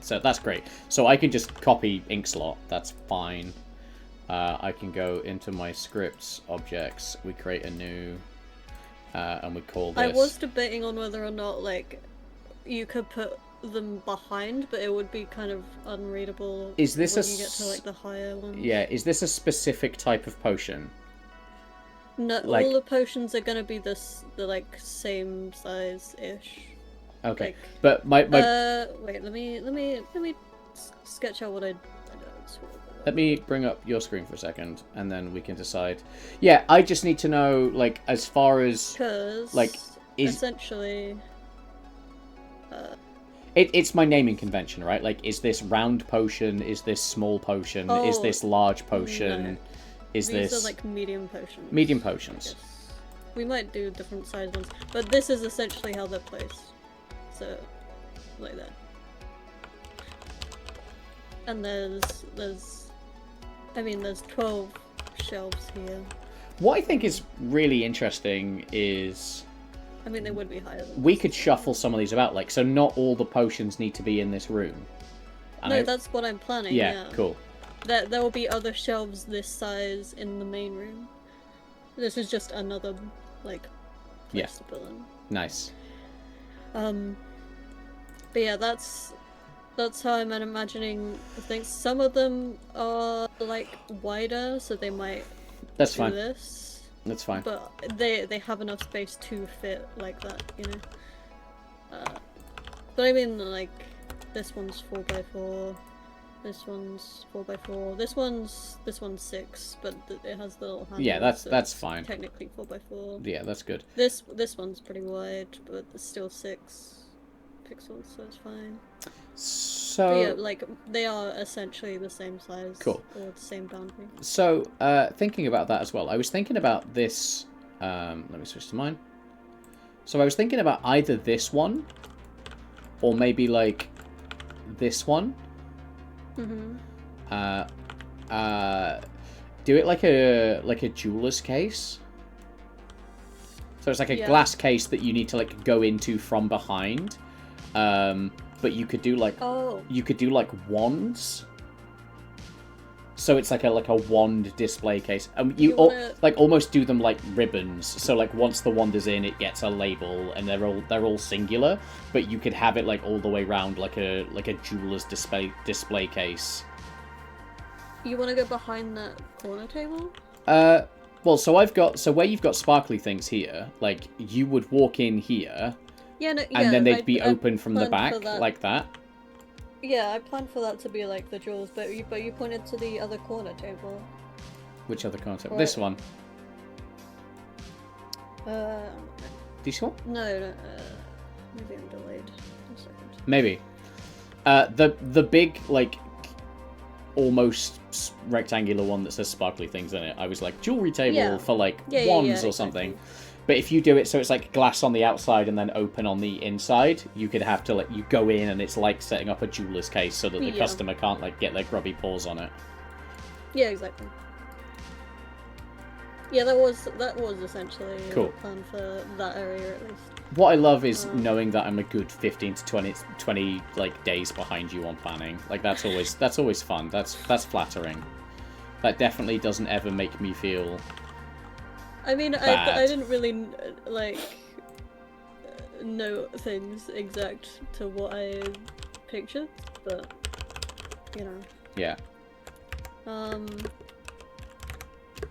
Speaker 1: So that's great. So I can just copy ink slot. That's fine. I can go into my scripts objects. We create a new, and we call this.
Speaker 2: I was debating on whether or not like you could put them behind, but it would be kind of unreadable.
Speaker 1: Is this
Speaker 2: when you get to like the higher ones?
Speaker 1: Yeah. Is this a specific type of potion?
Speaker 2: No,
Speaker 1: like...
Speaker 2: all the potions are gonna be the like same size ish.
Speaker 1: Okay,
Speaker 2: like,
Speaker 1: but my
Speaker 2: wait, let me sketch out what I.
Speaker 1: Let me bring up your screen for a second, and then we can decide. Yeah, I just need to know, like, as far as like
Speaker 2: essentially.
Speaker 1: It's my naming convention, right? Like, is this round potion? Is this small potion? Is this large potion?
Speaker 2: No.
Speaker 1: Is
Speaker 2: These
Speaker 1: this...
Speaker 2: are like medium potions.
Speaker 1: Medium potions.
Speaker 2: Yes. We might do different size ones, but this is essentially how they're placed. So, like that. And there's 12 shelves here.
Speaker 1: What I think is really interesting is...
Speaker 2: I mean, they would be higher than
Speaker 1: we could shuffle some of these about, like, so not all the potions need to be in this room. And
Speaker 2: that's what I'm planning,
Speaker 1: yeah. Cool.
Speaker 2: There will be other shelves this size in the main room. This is just another, like, place to put them.
Speaker 1: Nice.
Speaker 2: But yeah, that's how I'm imagining things. Some of them are, like, wider, so they might
Speaker 1: do
Speaker 2: fine. This.
Speaker 1: That's fine.
Speaker 2: But they have enough space to fit like that, you know? But I mean, like, this one's 4x4. This one's 4x4. This one's 6, but it has the little handle.
Speaker 1: Yeah, that's fine.
Speaker 2: Technically 4x4.
Speaker 1: Yeah, that's good.
Speaker 2: This one's pretty wide, but it's still 6 pixels, so it's fine.
Speaker 1: So
Speaker 2: but yeah, like they are essentially the same size.
Speaker 1: Cool.
Speaker 2: Or the same boundary.
Speaker 1: So thinking about that as well, I was thinking about this. Let me switch to mine. So I was thinking about either this one, or maybe like this one.
Speaker 2: Mm-hmm.
Speaker 1: Do it like a jeweler's case. So it's like a glass case that you need to like go into from behind. But you could do like wands. So it's like a wand display case. Like almost do them like ribbons. So like once the wand is in, it gets a label, and they're all singular. But you could have it like all the way around, like a jeweler's display case.
Speaker 2: You want to go behind that corner table?
Speaker 1: Well, so where you've got sparkly things here, like you would walk in here.
Speaker 2: Yeah,
Speaker 1: and then they'd be open from the back, like that.
Speaker 2: Yeah, I planned for that to be like the jewels, but you pointed to the other corner table.
Speaker 1: Which other corner table? This one. This one?
Speaker 2: No. Maybe I'm delayed. 1 second.
Speaker 1: Maybe. The big like almost rectangular one that says sparkly things in it. I was like jewelry table for like wands or something. Exactly. But if you do it so it's like glass on the outside and then open on the inside, you could have to you go in and it's like setting up a jeweler's case so that the customer can't like get their grubby paws on it.
Speaker 2: Yeah, exactly. Yeah, that was essentially
Speaker 1: cool.
Speaker 2: The plan for that area at least.
Speaker 1: What I love is knowing that I'm a good 15 to 20 like days behind you on planning. Like that's always fun. That's flattering. That definitely doesn't ever make me feel
Speaker 2: I mean, I didn't really, like, note things exact to what I pictured, but you know.
Speaker 1: Yeah.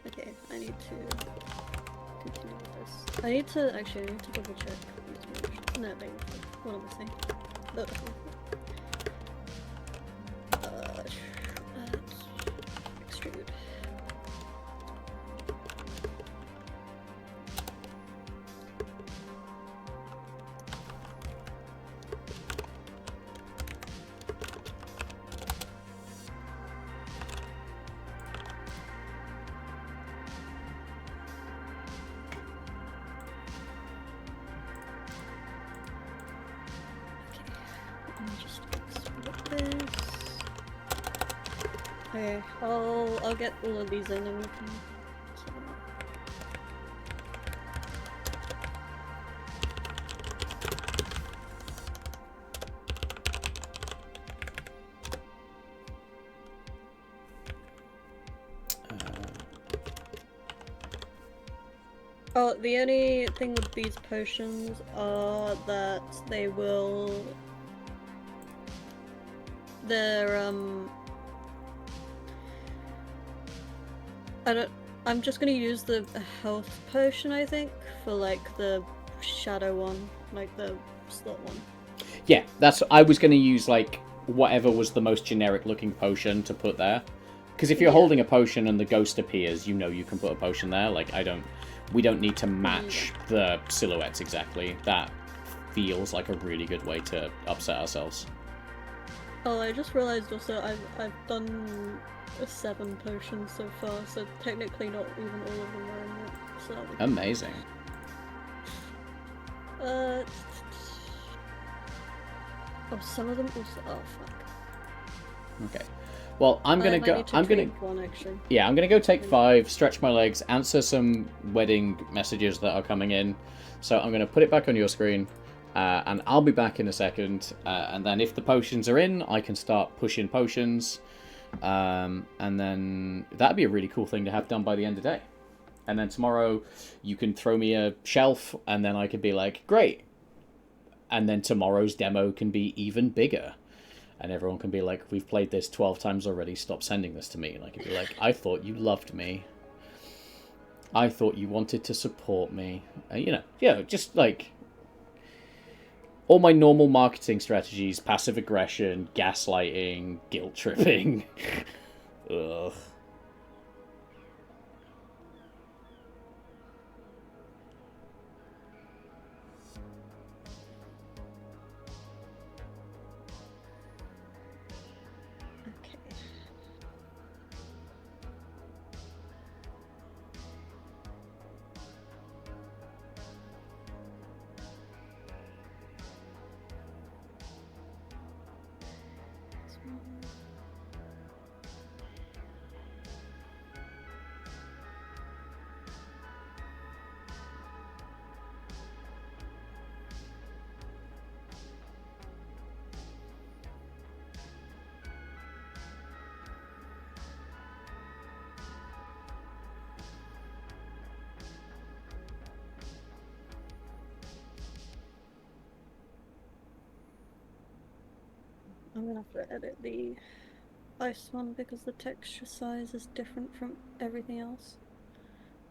Speaker 2: Okay, I need to continue with this. I need to double check. No, what am I saying? Extrude. Okay, I'll get all of these in and we can set them up. Oh, the only thing with these potions are that I'm just gonna use the health potion, I think, for like the shadow one, like the slot one.
Speaker 1: Yeah, I was going to use like whatever was the most generic looking potion to put there. Because if you're holding a potion and the ghost appears, you know you can put a potion there. Like, we don't need to match the silhouettes exactly. That feels like a really good way to upset ourselves.
Speaker 2: Oh, I just realized also I've done 7 potions so far, so technically not even all of them are in it. So
Speaker 1: amazing.
Speaker 2: Oh, some of them also. Oh fuck.
Speaker 1: Okay. Well, I'm gonna go. I'm gonna.
Speaker 2: One, actually.
Speaker 1: Yeah, I'm gonna go take 5, stretch my legs, answer some wedding messages that are coming in. So I'm gonna put it back on your screen, and I'll be back in a second. And then if the potions are in, I can start pushing potions. And then that'd be a really cool thing to have done by the end of the day. And then tomorrow, you can throw me a shelf, and then I could be like, great. And then tomorrow's demo can be even bigger. And everyone can be like, we've played this 12 times already, stop sending this to me. And I could be like, I thought you loved me. I thought you wanted to support me. Just like all my normal marketing strategies, passive aggression, gaslighting, guilt tripping. Ugh.
Speaker 2: I'm gonna have to edit the ice one because the texture size is different from everything else,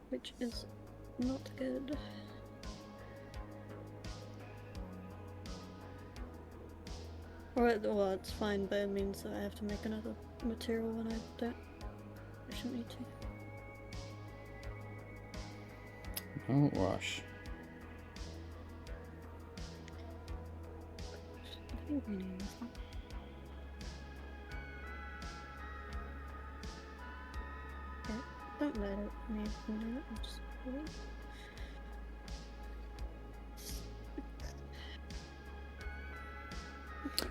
Speaker 2: which is not good. Well, it's fine, but it means that I have to make another material when I shouldn't need to.
Speaker 1: Don't rush.
Speaker 2: I think we need this one. Don't let me do it. I'll just wait.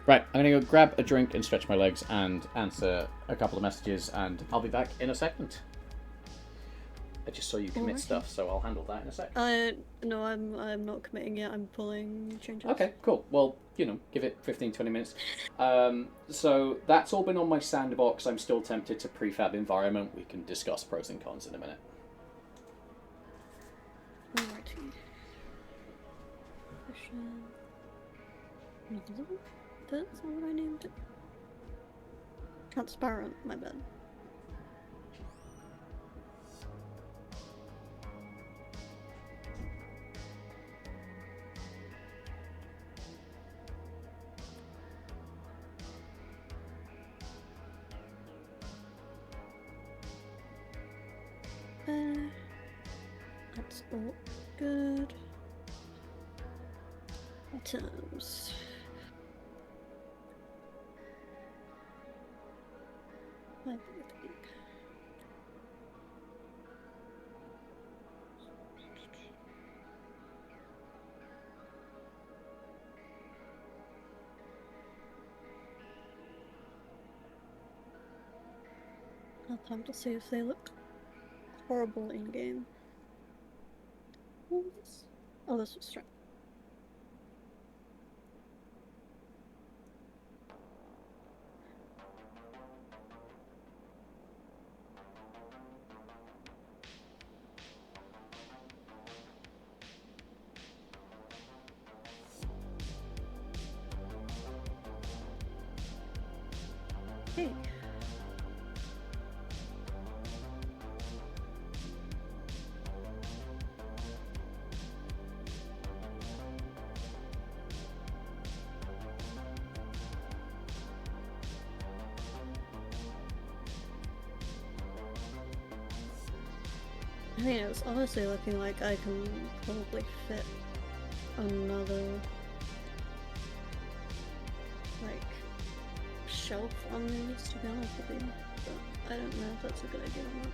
Speaker 1: Right, I'm gonna go grab a drink and stretch my legs and answer a couple of messages, and I'll be back in a second. I just saw you commit stuff, so I'll handle that in a sec.
Speaker 2: No, I'm not committing yet. I'm pulling changes.
Speaker 1: Okay, cool. Well, give it 15-20 minutes. So that's all been on my sandbox. I'm still tempted to prefab environment. We can discuss pros and cons in a minute.
Speaker 2: Alrighty. Push Transparent. That's not what I named it. Transparent, my bad. That's all good. Items. I think. I'll have time to see if they look horrible in game. What was this? Oh, this was strength. Hey. I mean, it's honestly looking like I can probably fit another, like, shelf on these, to be honest with you. But I don't know if that's a good idea or not.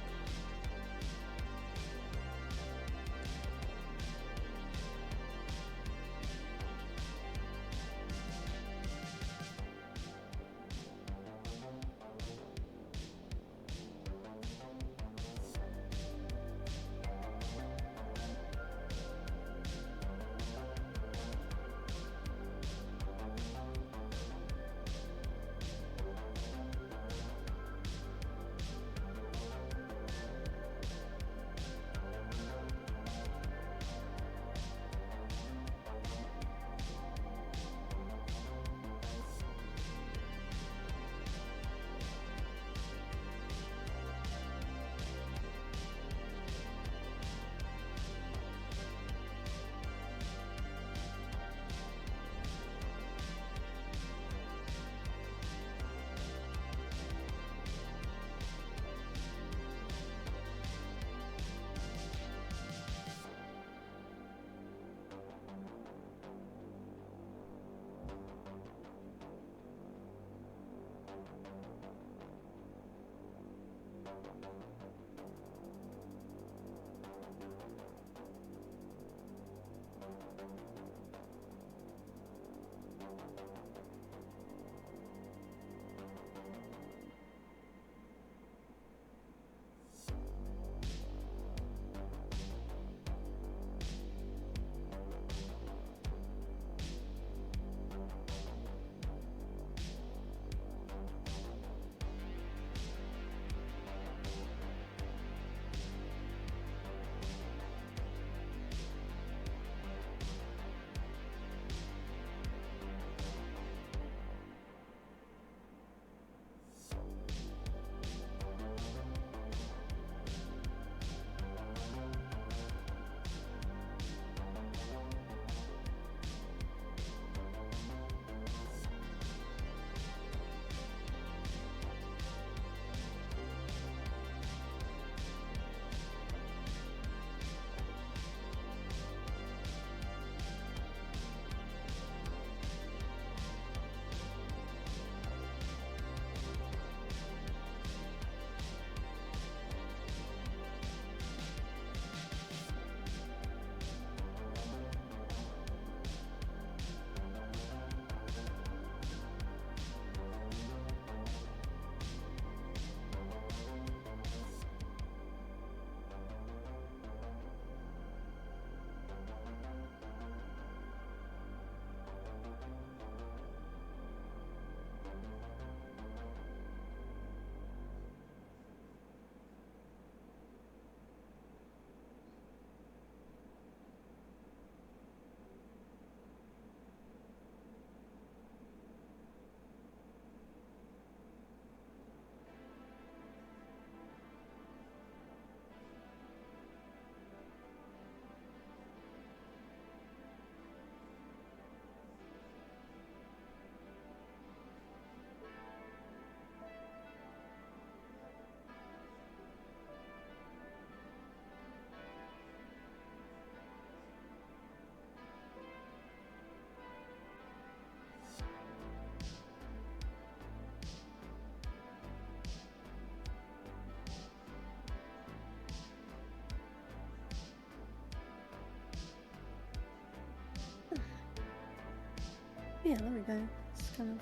Speaker 2: Yeah, there we go. It's kind of...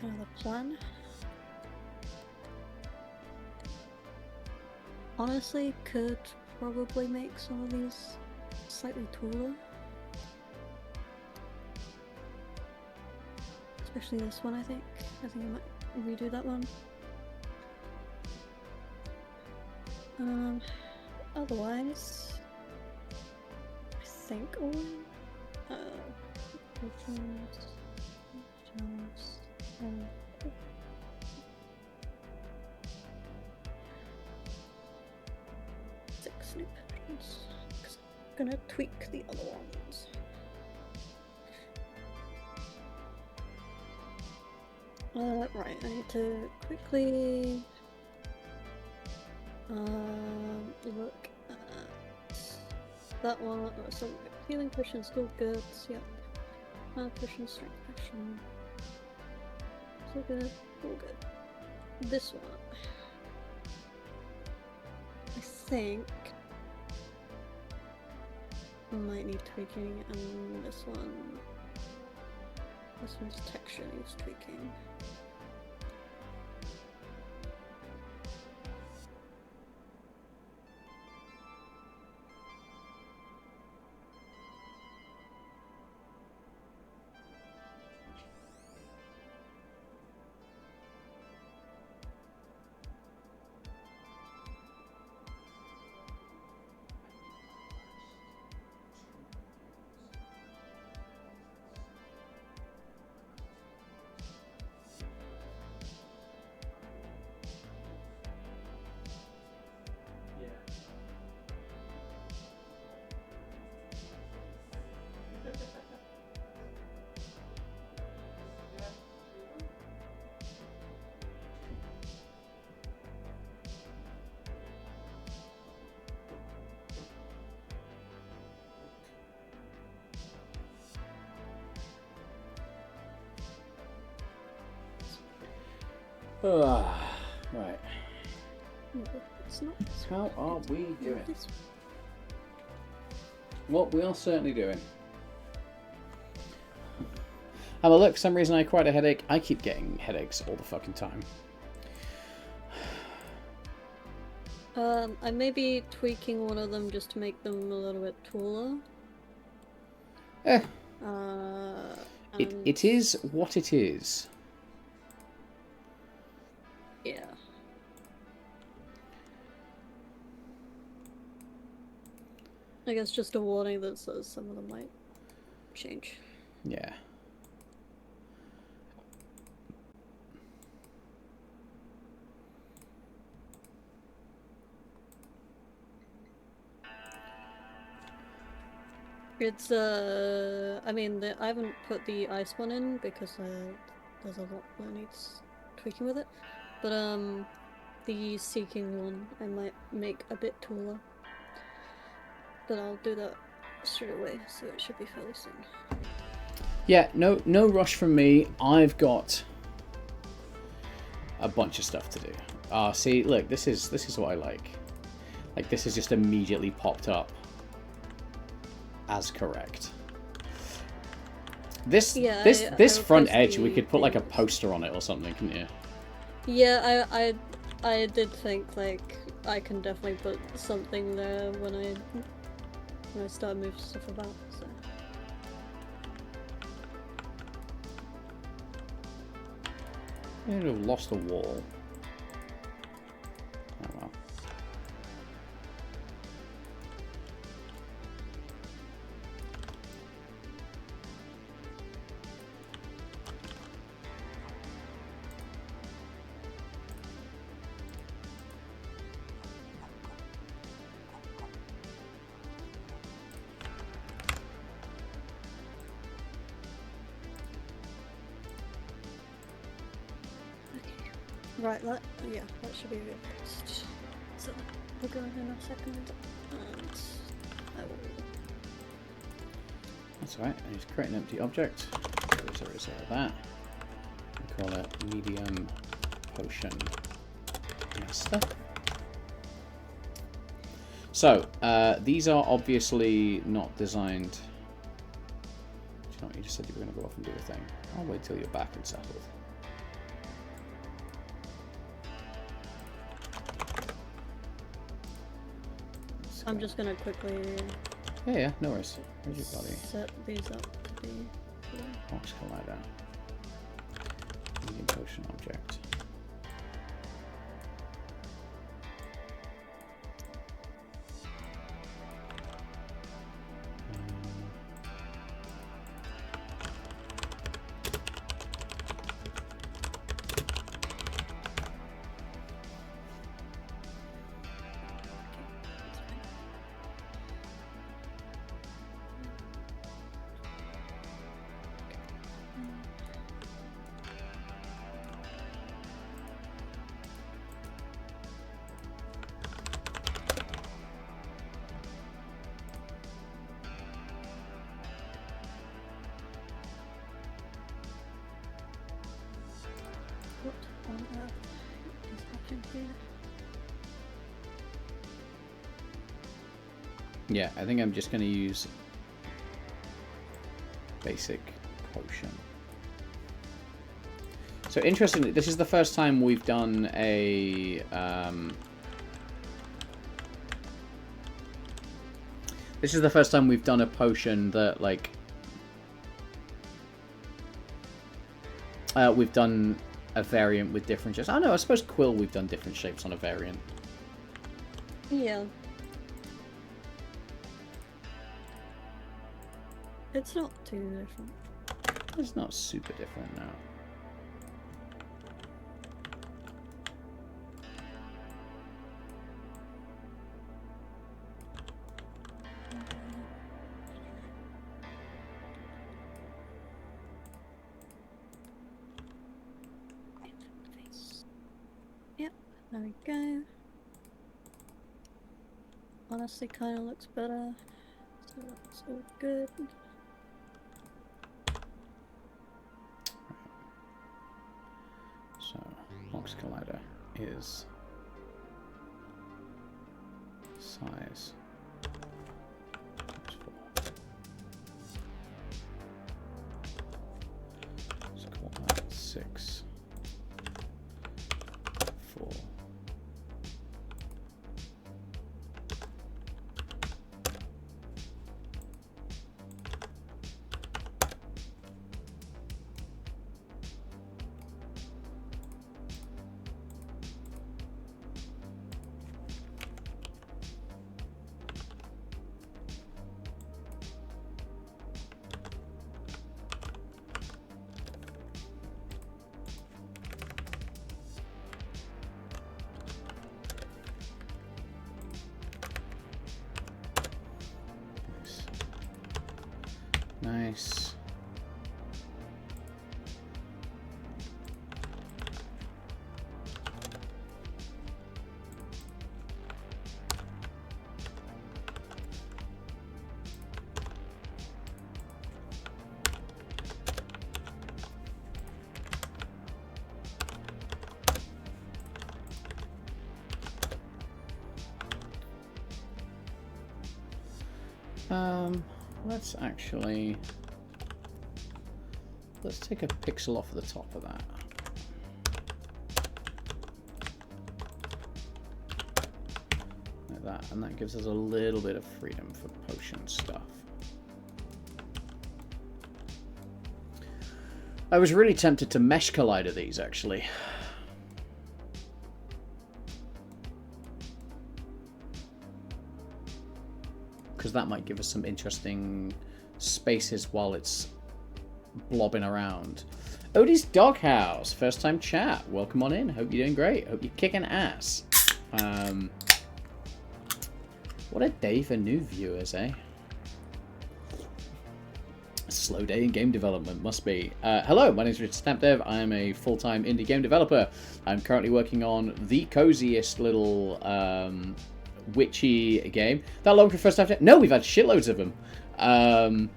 Speaker 2: kind of the plan. Honestly, could probably make some of these slightly taller. Especially this one, I think. I think I might redo that one. Otherwise... I think all... six new patterns. Gonna tweak the other ones. Right, I need to quickly look at that one. Oh, so healing potion, still good. Yep. Mana potion, strength potion. Still good. All good. This one, I think, might need tweaking, and this one's texture needs tweaking.
Speaker 1: Right.
Speaker 2: It's not.
Speaker 1: How are we doing? Well, we are certainly doing. Have a look. For some reason, I acquired a headache. I keep getting headaches all the fucking time.
Speaker 2: I may be tweaking one of them just to make them a little bit taller.
Speaker 1: It is what it is.
Speaker 2: Yeah. I guess just a warning that says some of them might change.
Speaker 1: Yeah.
Speaker 2: It's I mean, I haven't put the ice one in because there's a lot that needs tweaking with it. But the seeking one I might make a bit taller. But I'll do that straight away, so it should be fairly soon.
Speaker 1: Yeah, no rush from me. I've got a bunch of stuff to do. See, look, this is what I like. Like, this has just immediately popped up as correct. This front edge, we could put like a poster on it or something, couldn't you?
Speaker 2: Yeah, I did think like I can definitely put something there when I start moving stuff about. So.
Speaker 1: I'd have lost a wall. Oh well.
Speaker 2: Right, that should be replaced. So we'll go in a second, and I will.
Speaker 1: That's right. I just create an empty object. There's that. We call it medium potion master. So, these are obviously not designed... Do you know what, you just said you were going to go off and do a thing. I'll wait till you're back and settled.
Speaker 2: I'm just going to quickly...
Speaker 1: Yeah, no worries. Where's your body?
Speaker 2: Set these up to be...
Speaker 1: Box collider. Medium potion object.
Speaker 2: What on earth is happening here?
Speaker 1: Yeah, I think I'm just going to use basic potion. So interestingly, this is the first time we've done a... this is the first time we've done a potion that, like... we've done a variant with different shapes. Oh no, I suppose Quill we've done different shapes on a variant.
Speaker 2: Yeah. It's not too different.
Speaker 1: It's not super different now.
Speaker 2: Yep, there we go. Honestly, kind of looks better. So that's all good.
Speaker 1: So, box collider is size. Let's call that 6, 4. Nice. Let's actually... Let's take a pixel off the top of that. Like that, and that gives us a little bit of freedom for potion stuff. I was really tempted to mesh collider these, actually. Because that might give us some interesting spaces while it's blobbing around. Odie's Doghouse, first time chat. Welcome on in. Hope you're doing great. Hope you're kicking ass. What a day for new viewers, eh? A slow day in game development, must be. Hello, my name is Richard Stampdev. I am a full-time indie game developer. I'm currently working on the coziest little witchy game. That long for first time? No, we've had shitloads of them.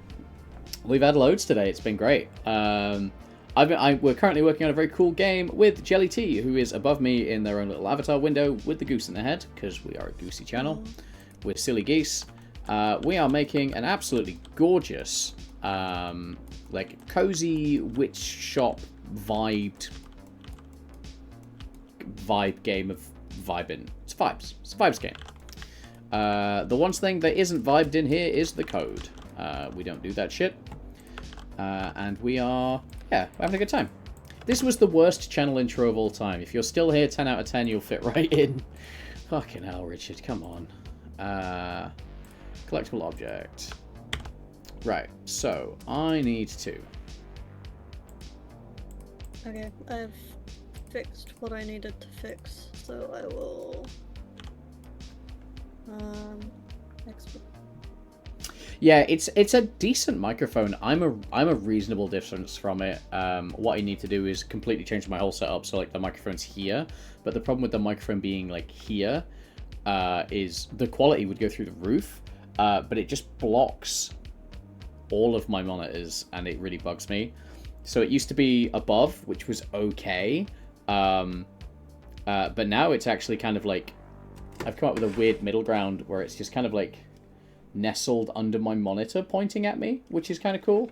Speaker 1: We've had loads today. It's been great. We're currently working on a very cool game with Jelly Tea, who is above me in their own little avatar window with the goose in their head, because we are a goosey channel. We're silly geese. We are making an absolutely gorgeous, like, cozy witch shop vibe game of vibing. It's vibes. It's a vibes game. The one thing that isn't vibed in here is the code. We don't do that shit. And we are, yeah, we're having a good time. This was the worst channel intro of all time. If you're still here, 10 out of 10, you'll fit right in. Fucking hell, Richard, come on. Collectible object. Right, so I need to.
Speaker 2: Okay, I've fixed what I needed to fix, so I will export.
Speaker 1: Yeah, it's a decent microphone. I'm a reasonable distance from it. What I need to do is completely change my whole setup so like the microphone's here. But the problem with the microphone being like here is the quality would go through the roof, but it just blocks all of my monitors and it really bugs me. So it used to be above, which was okay, but now it's actually kind of like I've come up with a weird middle ground where it's just kind of like nestled under my monitor pointing at me, which is kind of cool,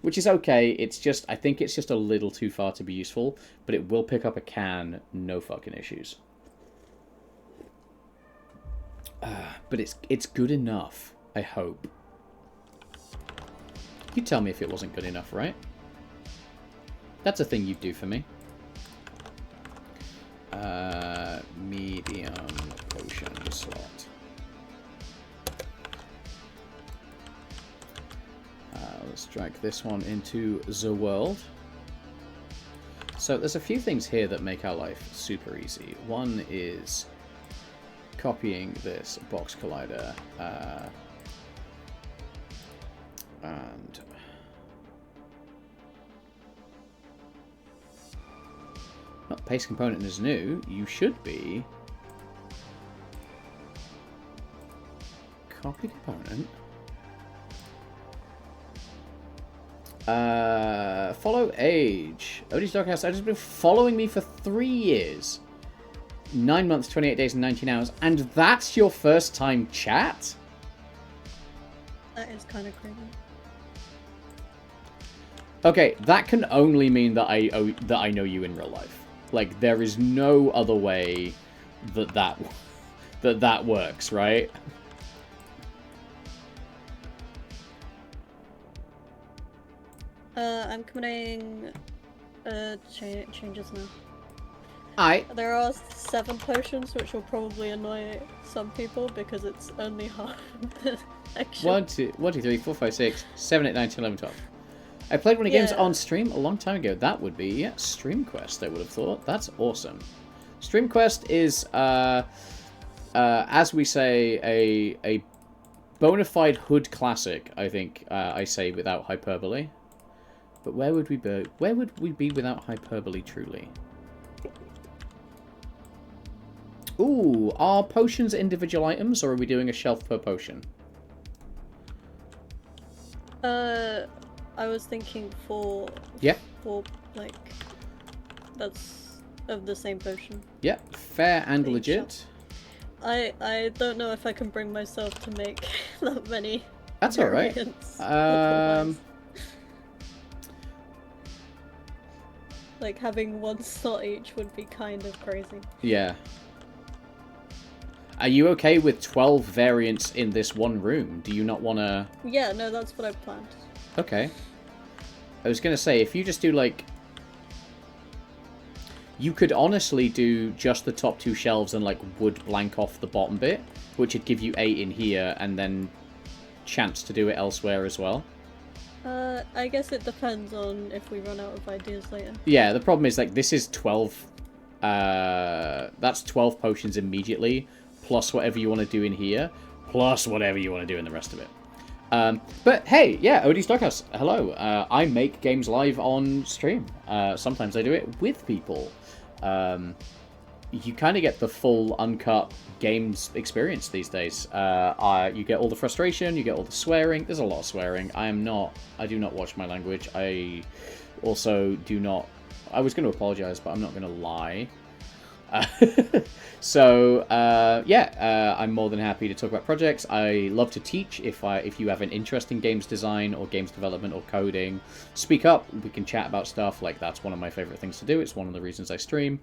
Speaker 1: which is okay. It's just, I think it's just a little too far to be useful, but it will pick up a can, no fucking issues. But it's good enough, I hope. You tell me if it wasn't good enough, right? That's a thing you'd do for me. Medium potion slot. Let's drag this one into the world. So there's a few things here that make our life super easy. One is copying this box collider and paste component is new. You should be copy component. Follow age. Odie's Doghouse. I've just been following me for 3 years. 9 months, 28 days, and 19 hours. And that's your first time chat?
Speaker 2: That is kind of crazy.
Speaker 1: Okay, that can only mean that I know you in real life. Like, there is no other way that works, right?
Speaker 2: I'm committing changes now.
Speaker 1: Alright.
Speaker 2: There are 7 potions, which will probably annoy some people because it's only half the section.
Speaker 1: 1, 2, 3, 4, 5, 6, 7, 8, 9, 10, 11, 12. I played one of the games on stream a long time ago. That would be Stream Quest, I would have thought. That's awesome. Stream Quest is, as we say, a bona fide hood classic, I think I say without hyperbole. But where would we be? Where would we be without hyperbole, truly? Ooh, are potions individual items, or are we doing a shelf per potion?
Speaker 2: I was thinking for like that's of the same potion.
Speaker 1: Yep, fair and legit.
Speaker 2: I don't know if I can bring myself to make that many.
Speaker 1: That's all right.
Speaker 2: Like having one slot each would be kind of crazy.
Speaker 1: Yeah. Are you okay with 12 variants in this one room? Do you not want to...
Speaker 2: Yeah, no, that's what I planned.
Speaker 1: Okay. I was going to say, if you just do, like... You could honestly do just the top 2 shelves and, like, wood blank off the bottom bit, which would give you 8 in here, and then chance to do it elsewhere as well.
Speaker 2: I guess it depends on if we run out of ideas later.
Speaker 1: Yeah, the problem is, like, this is 12... that's 12 potions immediately, plus whatever you want to do in here, plus whatever you want to do in the rest of it. But hey, yeah, Odie's Doghouse, hello. I make games live on stream. Sometimes I do it with people. You kind of get the full uncut games experience these days. You get all the frustration, you get all the swearing. There's a lot of swearing. I do not watch my language. I also do not... I was going to apologize, but I'm not going to lie. I'm more than happy to talk about projects. I love to teach. If you have an interest in games design or games development or coding, speak up. We can chat about stuff. Like, that's one of my favorite things to do. It's one of the reasons I stream.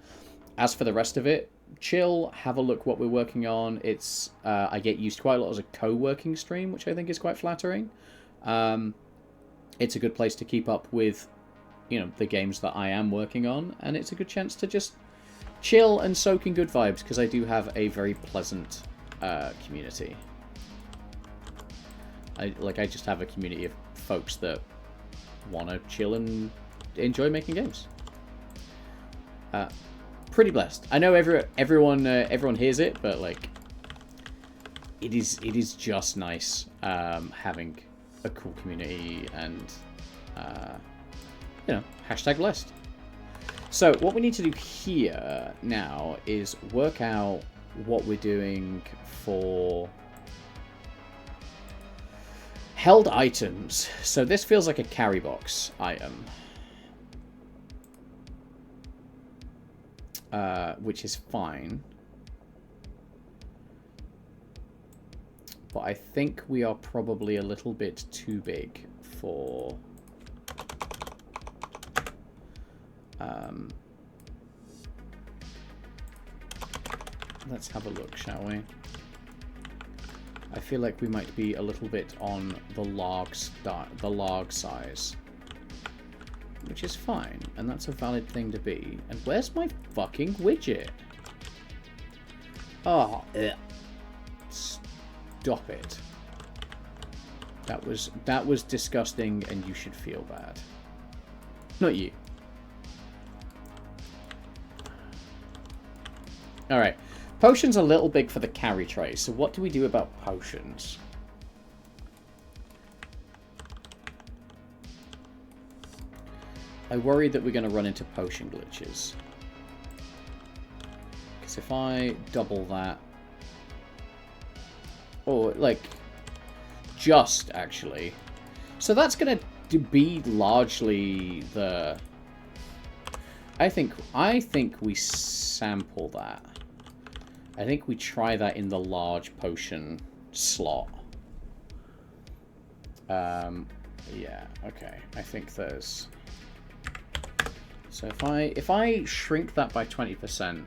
Speaker 1: As for the rest of it, chill, have a look what we're working on. It's I get used quite a lot as a co-working stream, which I think is quite flattering. It's a good place to keep up with, the games that I am working on, and it's a good chance to just chill and soak in good vibes, because I do have a very pleasant community. I just have a community of folks that want to chill and enjoy making games. Pretty blessed. I know everyone hears it, but like, it is just nice having a cool community, and hashtag blessed. So what we need to do here now is work out what we're doing for held items. So this feels like a carry box item, which is fine. But I think we are probably a little bit too big for... let's have a look, shall we? I feel like we might be a little bit on the large size, which is fine, and that's a valid thing to be. And where's my fucking widget? Oh, stop it. That was disgusting, and you should feel bad. Not you. Alright. Potions are a little big for the carry tray, so what do we do about potions? I worry that we're going to run into potion glitches. Because if I double that... Or, like... Just, actually. So that's going to be largely the... I think we sample that. I think we try that in the large potion slot. Yeah, okay. I think there's... So if I shrink that by 20%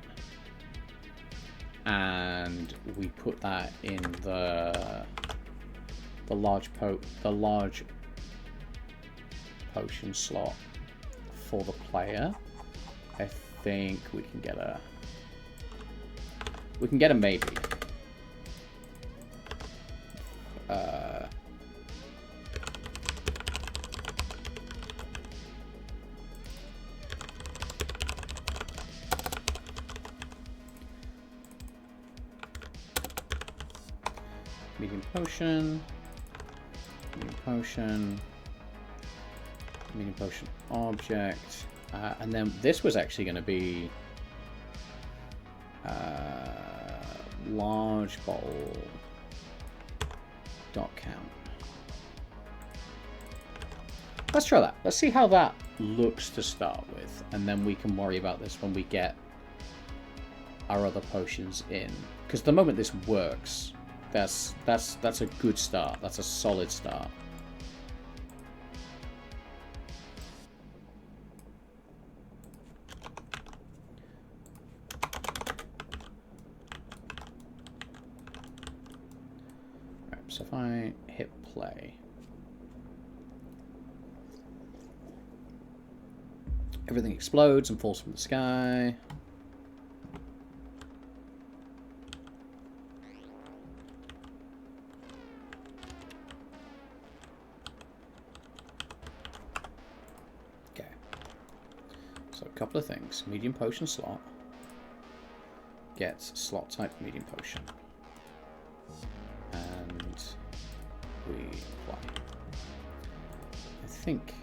Speaker 1: and we put that in the large potion slot for the player, I think we can get a maybe. Medium potion, medium potion object, and then this was actually going to be large bowl dot count. Let's try that. Let's see how that looks to start with, and then we can worry about this when we get our other potions in. Because the moment this works, that's a good start. That's a solid start. So if I hit play, everything explodes and falls from the sky. Okay. So a couple of things. Medium potion slot gets slot type medium potion. And we apply. I think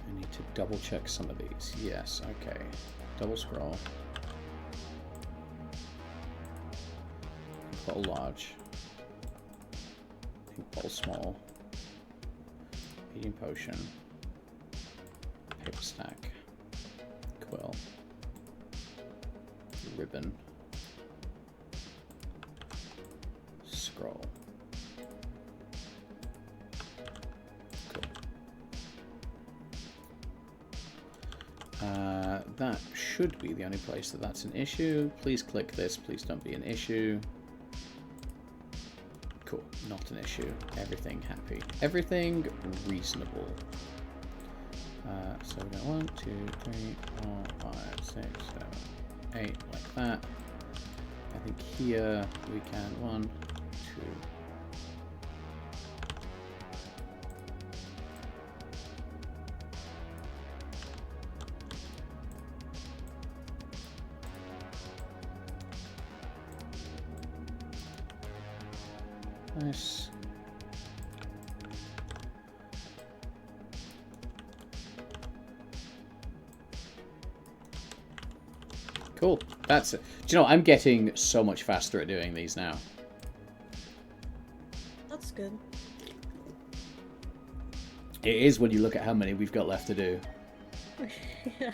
Speaker 1: I need to double check some of these. Yes, okay. Double scroll. Bottle large. Bottle small. Medium potion. Paper stack. Quill. ribbon. Scroll. Cool. That should be the only place that's an issue. Please click this. Please don't be an issue. Cool. Not an issue. Everything happy. Everything reasonable. So we got 1, 2, 3, 4, 5, 6, 7, 8, like that. I think here we can 1, 2. Nice. Cool. That's it. Do you know, I'm getting so much faster at doing these now.
Speaker 2: That's good.
Speaker 1: It is when you look at how many we've got left to do.
Speaker 2: Yeah.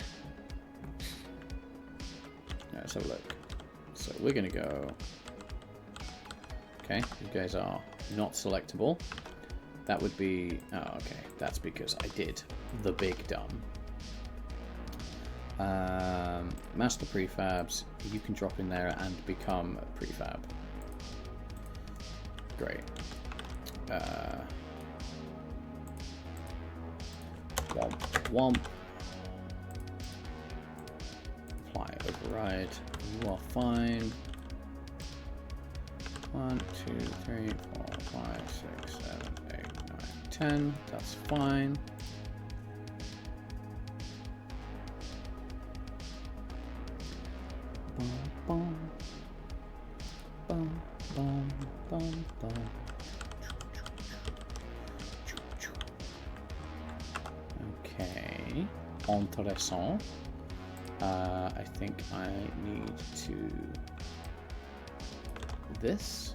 Speaker 1: Let's have a look. So we're going to go... Okay, you guys are not selectable. That would be... Oh, okay. That's because I did the big dumb. Master prefabs, you can drop in there and become a prefab. Great. Womp, womp. Apply override. You are fine. 1, 2, 3, 4, 5, 6, 7, 8, 9, 10. That's fine. Bum, bum, bum, bum, bum. Okay. Intéressant. I think I need to... this.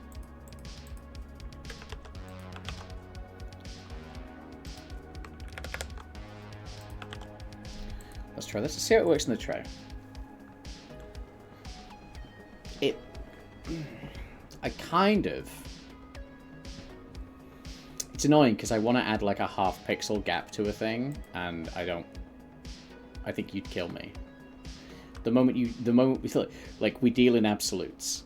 Speaker 1: Let's try this. Let's see how it works in the tray. I kind of... It's annoying because I want to add like a half pixel gap to a thing, and I don't... I think you'd kill me. The moment we feel like we deal in absolutes.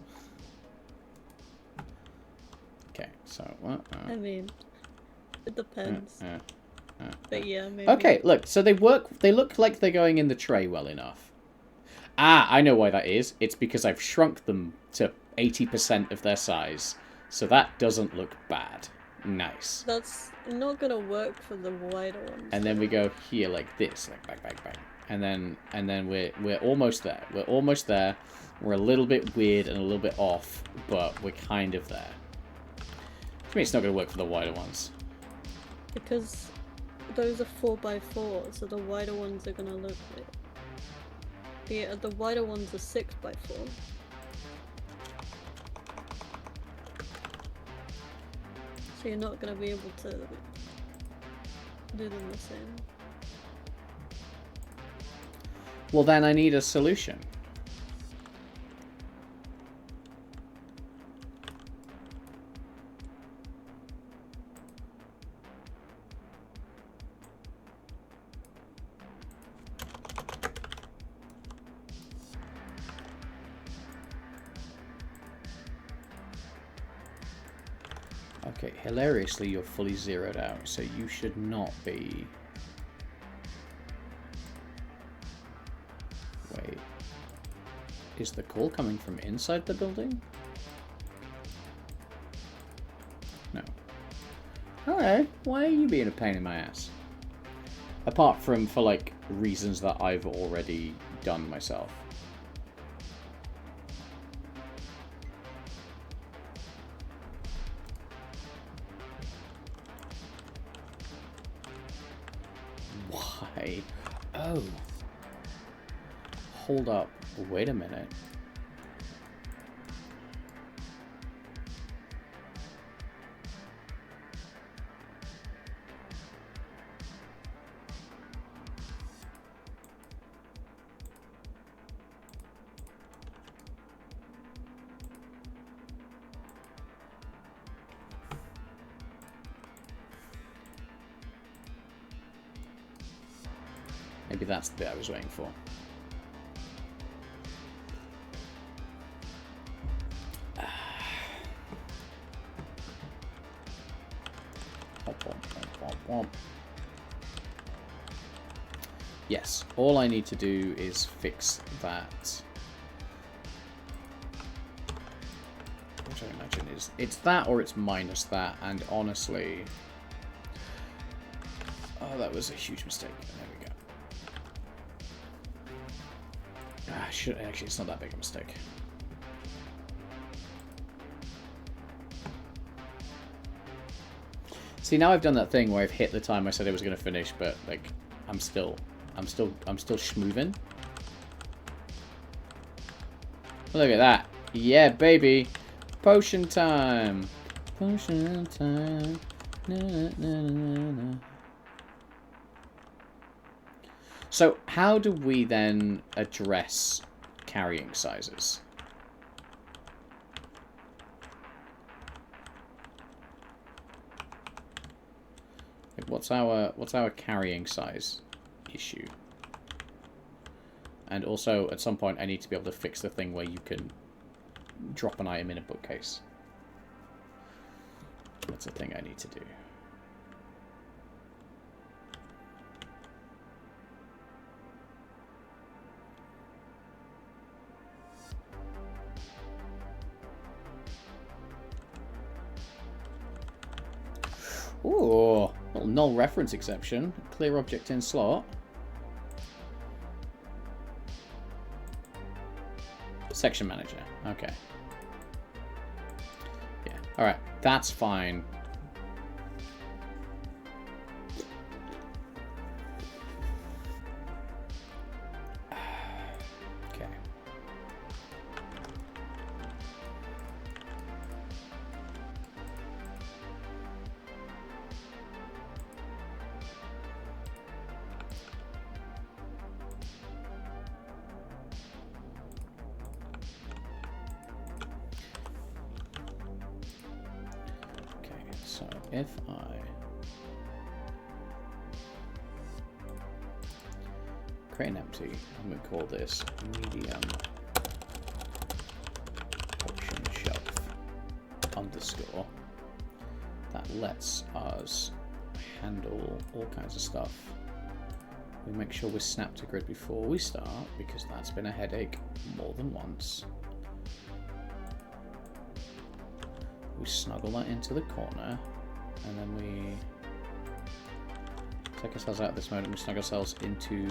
Speaker 1: Okay, so...
Speaker 2: I mean, it depends. But yeah, maybe.
Speaker 1: Okay, look, so they look like they're going in the tray well enough. Ah, I know why that is. It's because I've shrunk them to 80% of their size. So that doesn't look bad. Nice.
Speaker 2: That's not gonna work for the wider ones.
Speaker 1: And then we go here like this, like bang, bang, bang. And then we're almost there. We're almost there. We're a little bit weird and a little bit off, but we're kind of there. To me, it's not gonna work for the wider ones.
Speaker 2: Because those are 4x4, so the wider ones are gonna look like... Yeah, the wider ones are 6x4. So you're not gonna be able to do them the same.
Speaker 1: Well, then I need a solution. Okay, hilariously, you're fully zeroed out, so you should not be... Wait. Is the call coming from inside the building? No. Alright, why are you being a pain in my ass? Apart from for, like, reasons that I've already done myself. Why? Oh. Hold up. Wait a minute. Maybe that's the bit I was waiting for. Yes, all I need to do is fix that. Which I imagine is... It's that or it's minus that, and honestly... Oh, that was a huge mistake. There we go. Actually, it's not that big a mistake. See, now I've done that thing where I've hit the time I said I was going to finish, but like, I'm still schmoovin'. Look at that. Yeah, baby. Potion time. Potion time. Na, na, na, na, na. So, how do we then address carrying sizes? Like, what's our carrying size issue? And also, at some point, I need to be able to fix the thing where you can drop an item in a bookcase. That's a thing I need to do. Ooh, little null reference exception. Clear object in slot. Section manager. Okay. Yeah. Alright. That's fine. Okay. So if I create an empty, I'm going to call this medium option shelf underscore. That lets us handle all kinds of stuff. We make sure we snap to grid before we start, because that's been a headache more than once. We snuggle that into the corner, and then we take ourselves out of this mode and we snuggle ourselves into...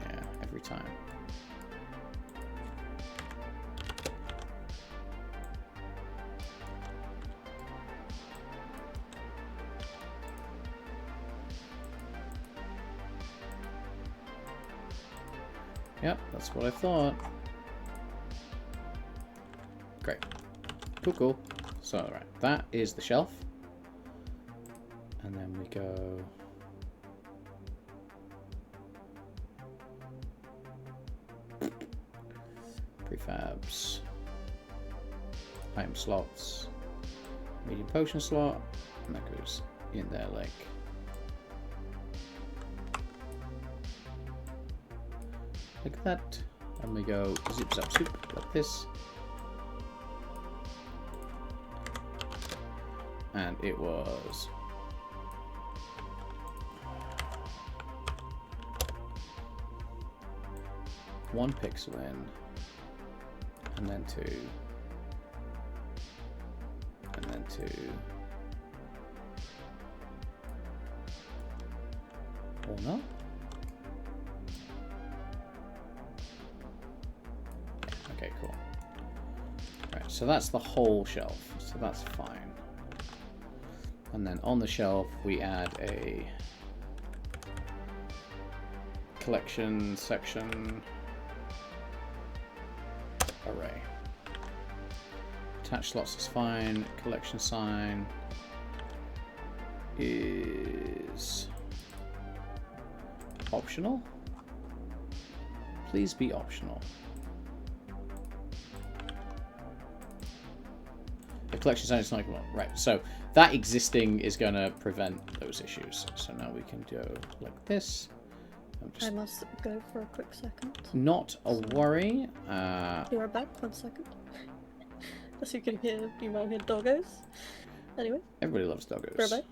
Speaker 1: Yeah, every time. Yep, that's what I thought. Great. Cool, cool. So, right, that is the shelf. And then we go... Prefabs. Item slots. Medium potion slot. And that goes in there like... Like that. And we go zip zap soup like this. And it was one pixel in, and then two, and then two, or not? Okay, cool. Right, so that's the whole shelf, so that's fine. And then on the shelf, we add a collection section array. Attach slots is fine. Collection sign is optional. Please be optional. The collection sign is not right. So that existing is going to prevent those issues. So now we can go like this.
Speaker 2: I must go for a quick second.
Speaker 1: Not a worry.
Speaker 2: Be right back, 1 second. As you can hear, you might hear doggos. Anyway.
Speaker 1: Everybody loves doggos.
Speaker 2: Be right back.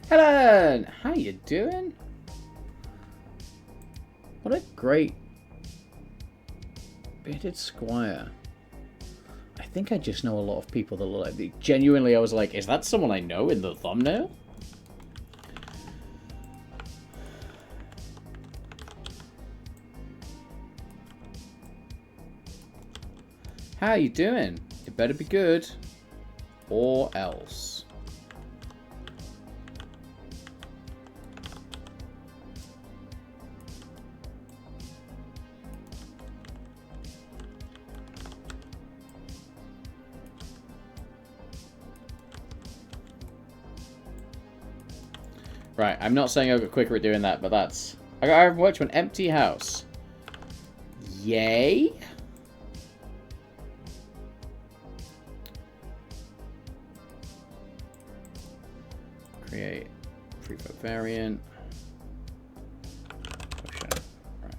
Speaker 1: Helen, how you doing? What a great bearded squire. I think I just know a lot of people that look like me. Genuinely, I was like, is that someone I know in the thumbnail? How you doing? It better be good. Or else. Right, I'm not saying I'll get quicker at doing that, but that's... I've worked to an empty house. Yay? Create prefab variant. Potion. Right.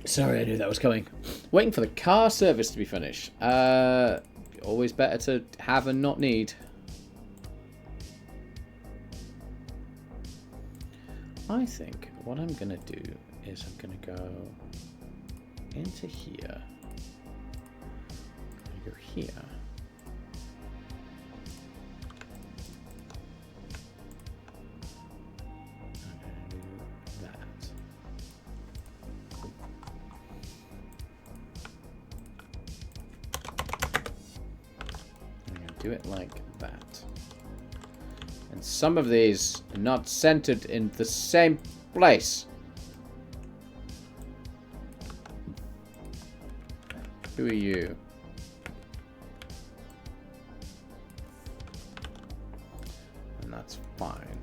Speaker 1: Sorry, I knew that was coming. Waiting for the car service to be finished. Always better to have and not need. I think what I'm going to do is I'm going to go into here. I'm going to go here. I'm going to do that. I'm going to do it like that. And some of these are not centered in the same place. Who are you? And that's fine.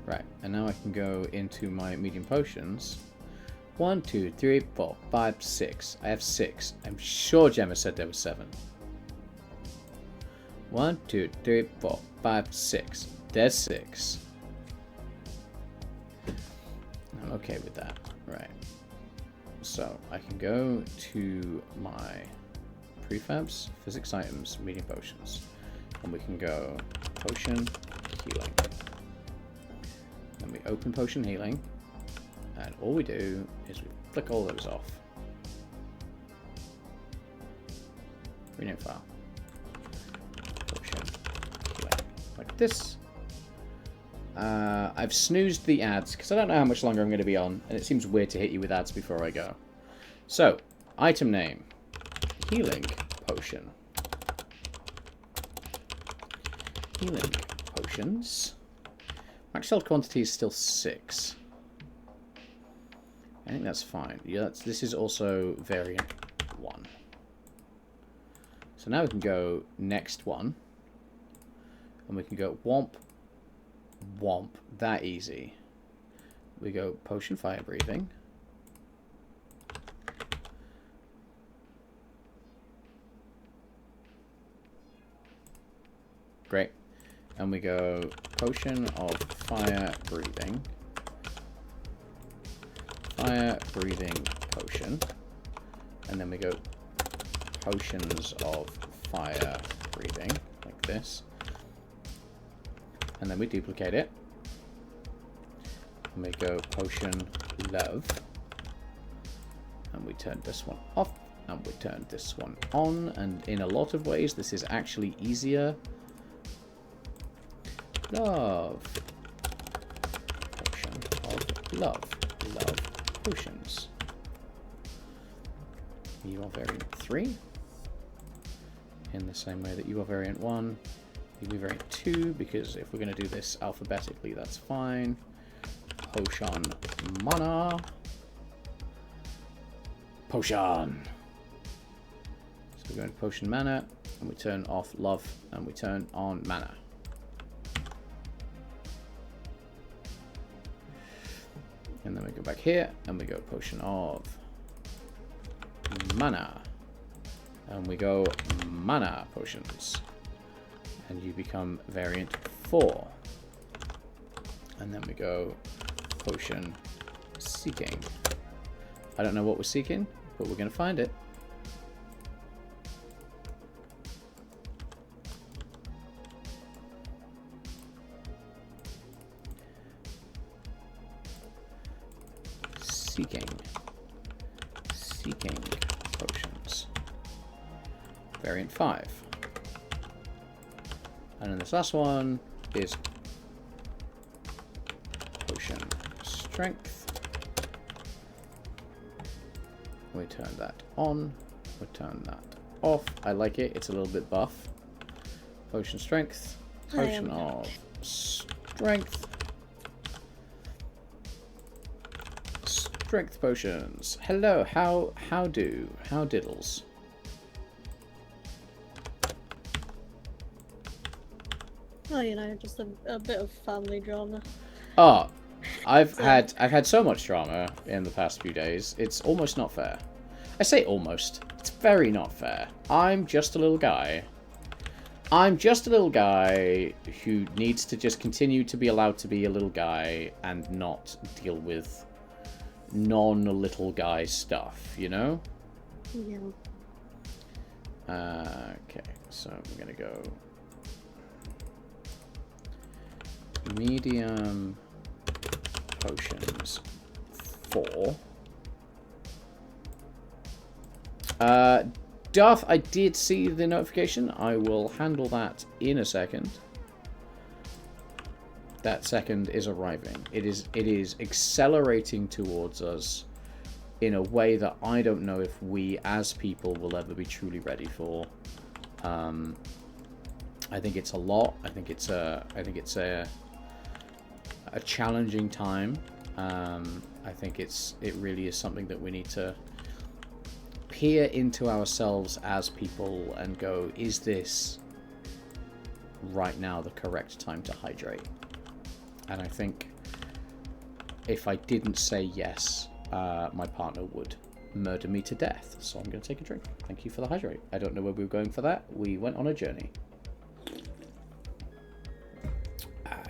Speaker 1: Right, and now I can go into my medium potions. 1, 2, 3, 4, 5, 6. I have 6. I'm sure Gemma said there was 7. 1, 2, 3, 4, 5, 6. There's 6. I'm okay with that. Right. So I can go to my prefabs, physics items, medium potions. And we can go potion healing. Then we open potion healing. And all we do is we flick all those off. Rename file. Like this. I've snoozed the ads because I don't know how much longer I'm going to be on, and it seems weird to hit you with ads before I go. So, item name, healing potion, healing potions. Max held quantity is still 6. I think that's fine. Yeah, this is also variant 1. So now we can go next one. And we can go womp, womp, that easy. We go potion fire breathing. Great. And we go potion of fire breathing. Fire breathing potion. And then we go potions of fire breathing, like this. And then we duplicate it. And we go potion love. And we turn this one off. And we turn this one on. And in a lot of ways, this is actually easier. Love. Potion of love. Love potions. You are variant 3. In the same way that you are variant 1. You'll be variant 2, because if we're going to do this alphabetically, that's fine. Potion mana. Potion. So we go into potion mana, and we turn off love, and we turn on mana. And then we go back here, and we go potion of mana. And we go mana potions. And you become variant 4. And then we go potion seeking. I don't know what we're seeking, but we're going to find it. Seeking potions. Variant 5. And then this last one is potion strength. We turn that on. We turn that off. I like it. It's a little bit buff. Potion strength. Potion of strength. Strength potions. Hello, how diddles?
Speaker 2: Oh, you know, just a bit of family drama.
Speaker 1: Oh, I've had so much drama in the past few days. It's almost not fair. I say almost. It's very not fair. I'm just a little guy. I'm just a little guy who needs to just continue to be allowed to be a little guy and not deal with non-little guy stuff, you know?
Speaker 2: Yeah.
Speaker 1: Okay, so I'm gonna go medium potions 4. Duff, I did see the notification. I will handle that in a second. That second is arriving. It is accelerating towards us in a way that I don't know if we as people will ever be truly ready for. I think it's a lot. I think it's a challenging time. I think it really is something that we need to peer into ourselves as people and go, is this right now the correct time to hydrate? And I think if I didn't say yes, my partner would murder me to death. So I'm going to take a drink. Thank you for the hydrate. I don't know where we were going for that. We went on a journey.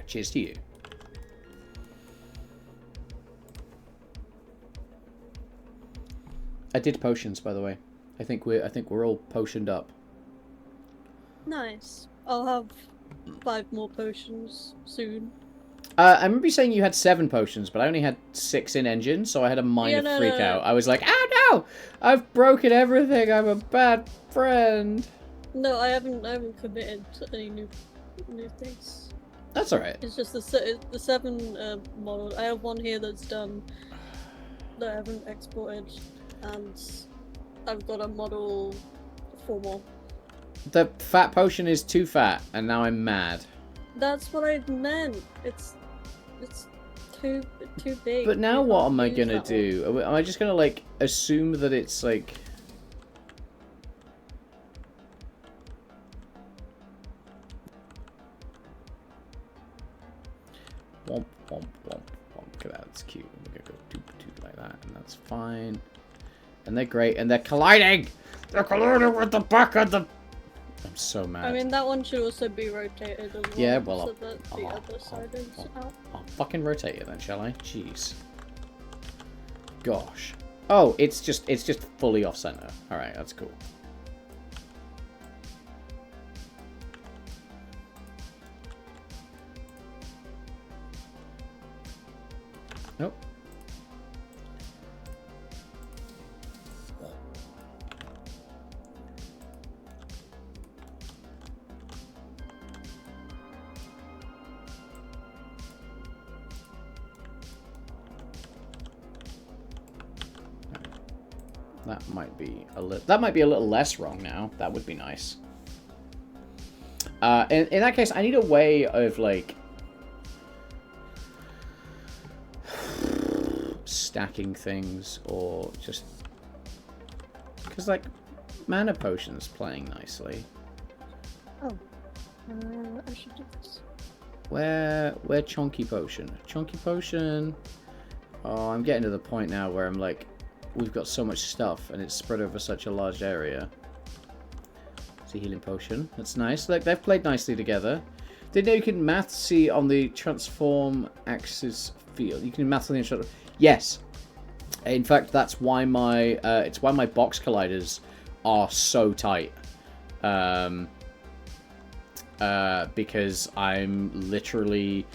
Speaker 1: Cheers to you. I did potions, by the way. I think we're all potioned up.
Speaker 2: Nice. I'll have 5 more potions soon.
Speaker 1: I remember you saying you had 7 potions, but I only had 6 in engine, so I had a minor freak out. I was like, oh no! I've broken everything! I'm a bad friend!
Speaker 2: No, I haven't committed to any new things.
Speaker 1: That's alright.
Speaker 2: It's just the 7 models. I have one here that's done that I haven't exported, and I've got a model 4 more.
Speaker 1: The fat potion is too fat, and now I'm mad.
Speaker 2: That's what I meant. It's too big.
Speaker 1: But now what am I gonna do? Am I just gonna like assume that it's like? Womp womp womp womp. Look at that, it's cute. We're gonna go doop like that, and that's fine. And they're great, and they're colliding. They're colliding with the back of the. I'm so mad.
Speaker 2: I mean, that one should also be rotated as well.
Speaker 1: Yeah, well,
Speaker 2: so that the other side is out.
Speaker 1: I'll fucking rotate it then, shall I? Jeez. Gosh. Oh, it's just fully off center. All right, that's cool. Nope. That might be a little less wrong now. That would be nice. In that case, I need a way of like stacking things, or just because like mana potions playing nicely.
Speaker 2: Oh, I should do this.
Speaker 1: Where chunky potion? Chunky potion. Oh, I'm getting to the point now where I'm like, we've got so much stuff and it's spread over such a large area. It's a healing potion. That's nice. Look, they've played nicely together. Did you know you can math see on the transform axis field? You can math on the instructor. Yes. In fact, that's why my it's why my box colliders are so tight. Because I'm literally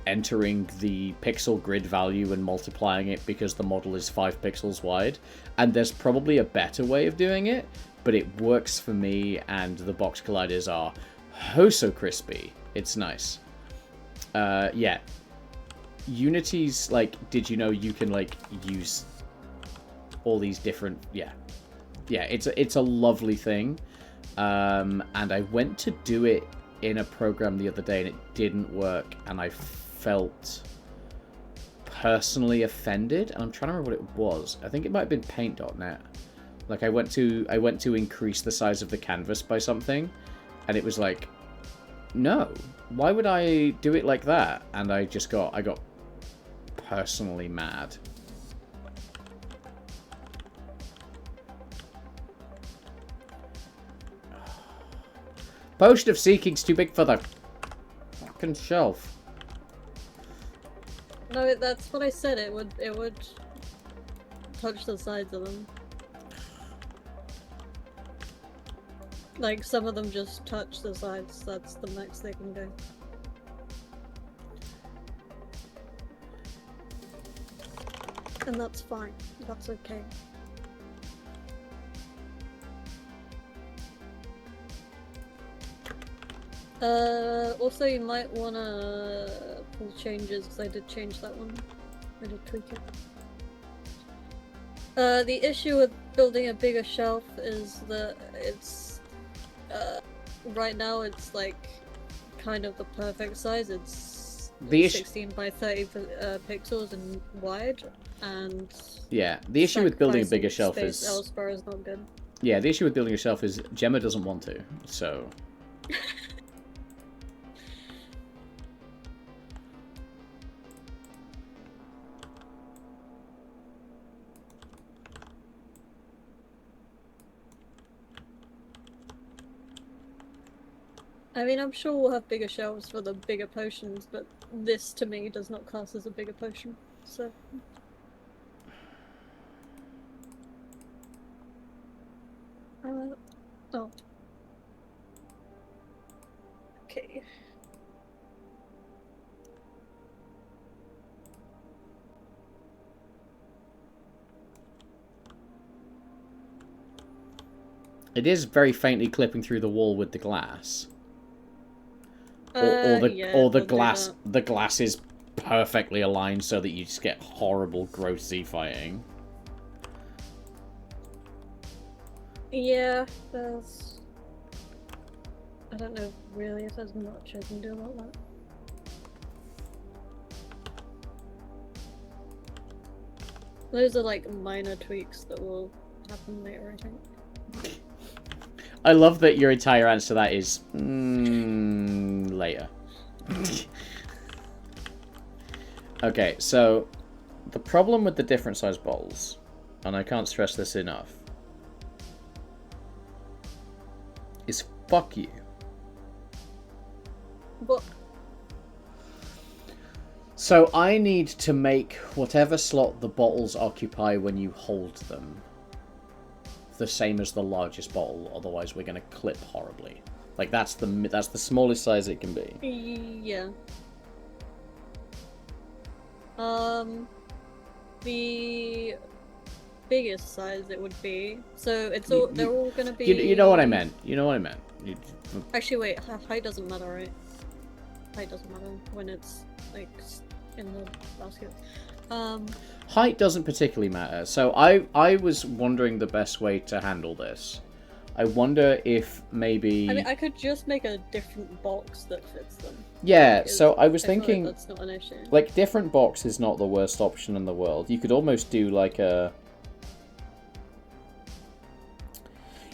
Speaker 1: entering the pixel grid value and multiplying it because the model is 5 pixels wide, and there's probably a better way of doing it, but it works for me, and the box colliders are oh so crispy. It's nice. Yeah, Unity's like, did you know you can like use all these different, yeah, it's a lovely thing. And I went to do it in a program the other day and it didn't work, and I felt personally offended, and I'm trying to remember what it was. I think it might have been paint.net. Like I went to increase the size of the canvas by something, and it was like, no, why would I do it like that? And I got personally mad. Potion of Seeking's too big for the fucking shelf.
Speaker 2: No, that's what I said. It would touch the sides of them. Like some of them just touch the sides. That's the max they can go. And that's fine. That's okay. Also you might wanna pull changes, because I did change that one. I did tweak it. The issue with building a bigger shelf is that it's, right now it's like, kind of the perfect size. It's 16 by 30 pixels and wide, and...
Speaker 1: Yeah, the issue with building a bigger shelf is...
Speaker 2: elsewhere is not good.
Speaker 1: Yeah, the issue with building a shelf is Gemma doesn't want to, so...
Speaker 2: I mean, I'm sure we'll have bigger shelves for the bigger potions, but this, to me, does not class as a bigger potion, so... oh. Okay.
Speaker 1: It is very faintly clipping through the wall with the glass.
Speaker 2: Yeah,
Speaker 1: the glass is perfectly aligned so that you just get horrible, gross Z-fighting.
Speaker 2: Yeah, there's... I don't know really if there's much I can do about that. Those are like minor tweaks that will happen later, I think.
Speaker 1: I love that your entire answer to that is later. Okay, so the problem with the different size bowls, and I can't stress this enough, is fuck you.
Speaker 2: What?
Speaker 1: So I need to make whatever slot the bottles occupy when you hold them the same as the largest bottle, otherwise we're going to clip horribly. Like, that's the smallest size it can be.
Speaker 2: Yeah. The biggest size it would be. So it's all they're all gonna be.
Speaker 1: You know what I meant. You know what I meant.
Speaker 2: Actually, wait. Height doesn't matter, right? Height doesn't matter when it's like in the basket.
Speaker 1: Height doesn't particularly matter. So I was wondering the best way to handle this. I wonder if maybe...
Speaker 2: I mean, I could just make a different box that fits them.
Speaker 1: Yeah, so I was thinking...
Speaker 2: Like that's not an issue.
Speaker 1: Like, different box is not the worst option in the world. You could almost do, like, a...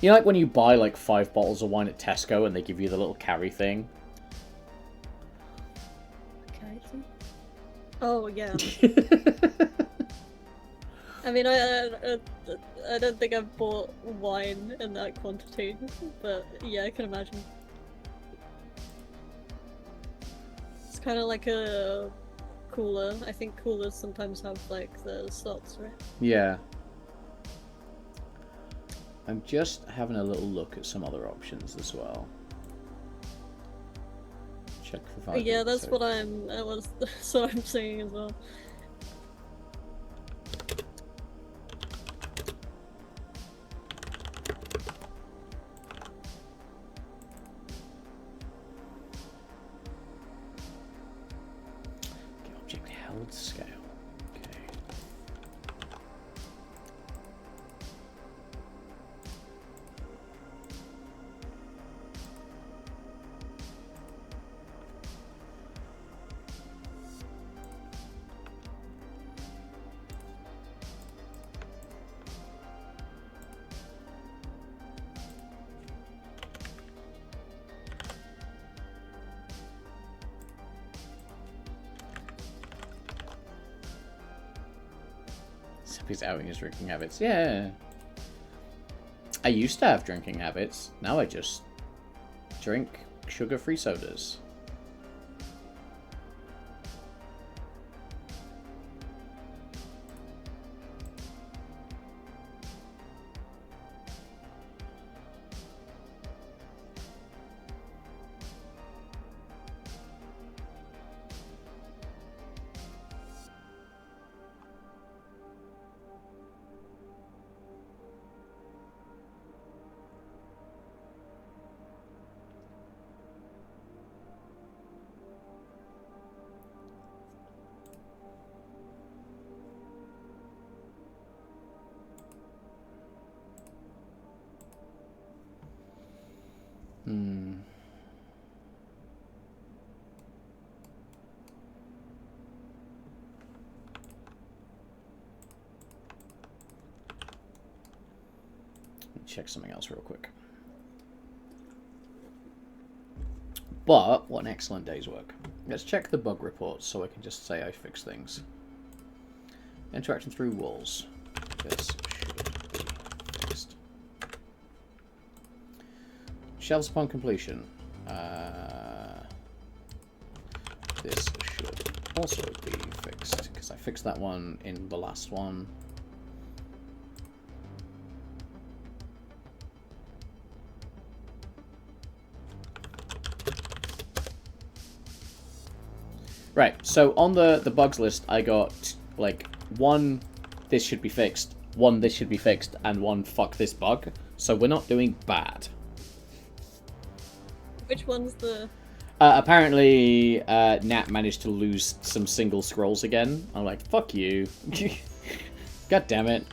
Speaker 1: You know, like when you buy, like, 5 bottles of wine at Tesco and they give you the little carry thing?
Speaker 2: Carry thing? Oh, yeah. I mean, I don't think I've bought wine in that quantity, but yeah, I can imagine. It's kind of like a cooler. I think coolers sometimes have like the slots, right?
Speaker 1: Yeah. I'm just having a little look at some other options as well. Check for 5.
Speaker 2: Yeah, that's what that's what I'm saying as well.
Speaker 1: Object held scale. Okay. He's outing his drinking habits. Yeah. I used to have drinking habits. Now I just drink sugar-free sodas. Check something else real quick. But what an excellent day's work. Let's check the bug reports so I can just say I fixed things. Interaction through walls. This should be fixed. Shelves upon completion. This should also be fixed because I fixed that one in the last one. Right, so on the bugs list, I got, like, 1, this should be fixed, 1, this should be fixed, and 1, fuck this bug. So we're not doing bad.
Speaker 2: Which one's the...
Speaker 1: Apparently, Nat managed to lose some single scrolls again. I'm like, fuck you. God damn it.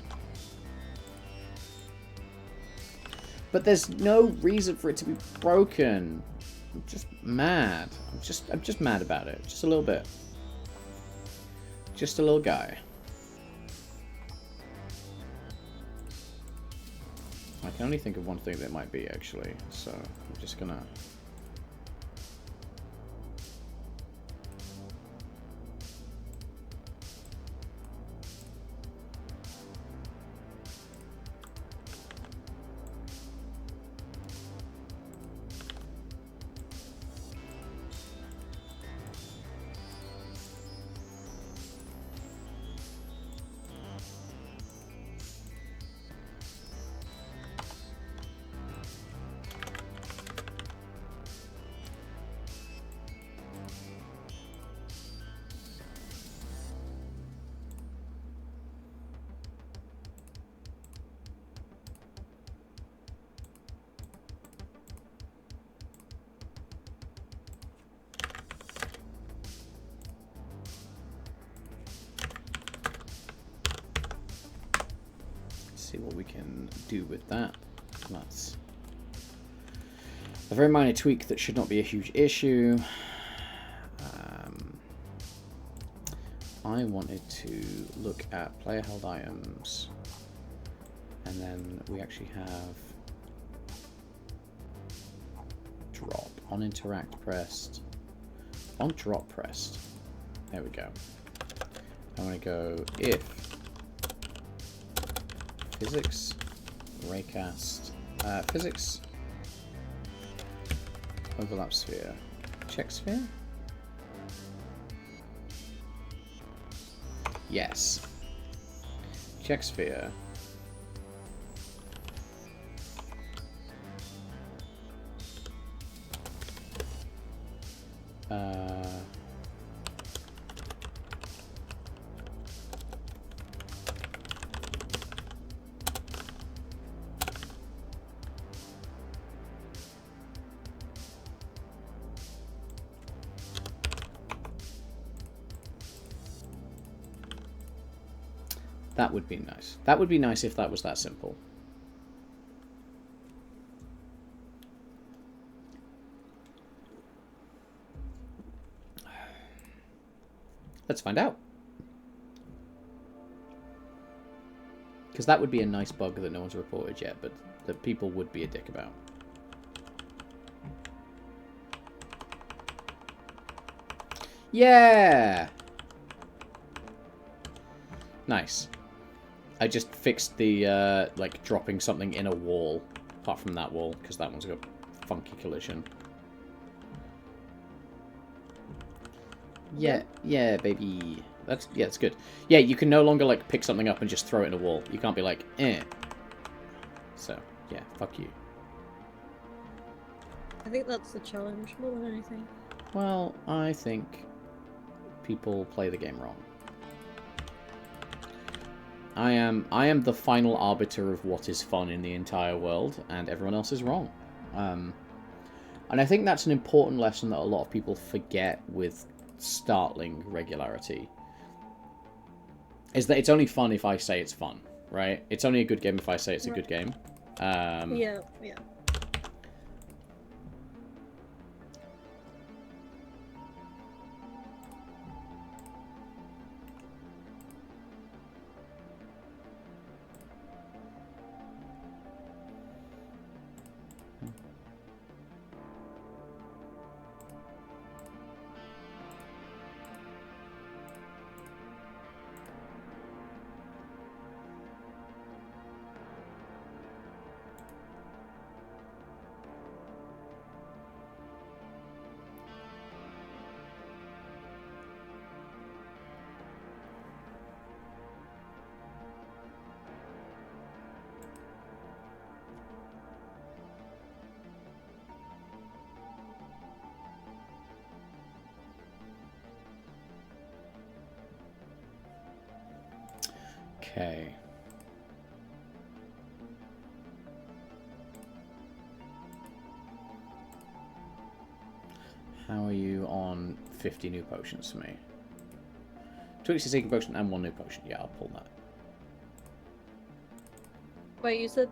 Speaker 1: But there's no reason for it to be broken. I'm just mad. I'm just mad about it. Just a little bit. Just a little guy. I can only think of one thing that might be, actually. So, I'm just gonna... see what we can do with that. That's a very minor tweak that should not be a huge issue. I wanted to look at player held items, and then we actually have drop on interact pressed, on drop pressed. There we go. I want to go if physics raycast physics overlap sphere check sphere. Yes. Check sphere. That would be nice. That would be nice if that was that simple. Let's find out. Because that would be a nice bug that no one's reported yet, but that people would be a dick about. Yeah! Nice. I just fixed the, like, dropping something in a wall, apart from that wall, because that one's got a funky collision. Yeah, yeah, baby. That's, yeah, it's good. Yeah, you can no longer, like, pick something up and just throw it in a wall. You can't be like, eh. So, yeah, fuck you.
Speaker 2: I think that's the challenge more than anything.
Speaker 1: Well, I think people play the game wrong. I am the final arbiter of what is fun in the entire world, and everyone else is wrong. And I think that's an important lesson that a lot of people forget with startling regularity. Is that it's only fun if I say it's fun, right? It's only a good game if I say it's a good game.
Speaker 2: Yeah.
Speaker 1: Okay. How are you on 50 new potions for me? 26 second potion and 1 new potion. Yeah, I'll pull that.
Speaker 2: Wait, you said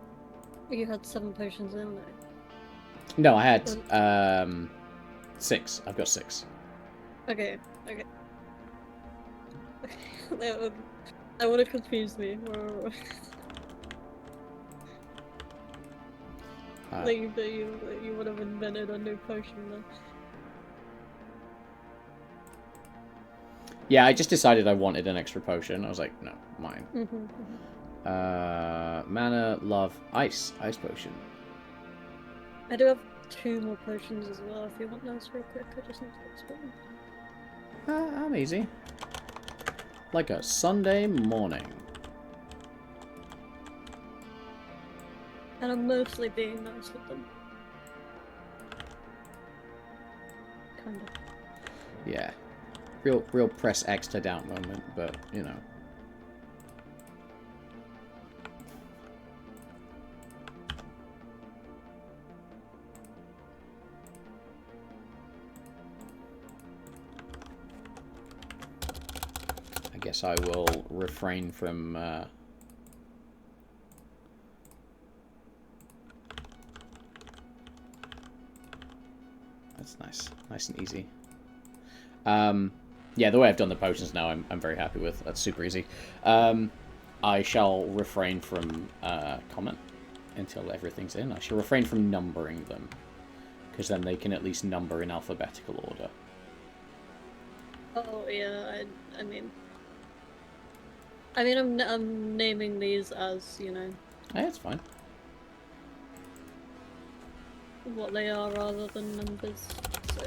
Speaker 2: you had 7 potions in there?
Speaker 1: No, I had 6. I've got 6.
Speaker 2: Okay. That would have confused me. Like you would have invented a new potion then.
Speaker 1: Yeah, I just decided I wanted an extra potion. I was like, no, mine. Mana, love, ice potion.
Speaker 2: I do have 2 more potions as well. If you want those real quick, I just need to explain.
Speaker 1: I'm easy. Like a Sunday morning.
Speaker 2: And I'm mostly being nice with them. Kind of.
Speaker 1: Yeah. Real press X to doubt moment, but, you know. I guess I will refrain from That's nice. Nice and easy. Yeah, the way I've done the potions now, I'm very happy with. That's super easy. I shall refrain from comment until everything's in. I shall refrain from numbering them, because then they can at least number in alphabetical order.
Speaker 2: Oh yeah, I mean, I'm naming these as, you know.
Speaker 1: Yeah, it's fine.
Speaker 2: What they are rather than numbers. So.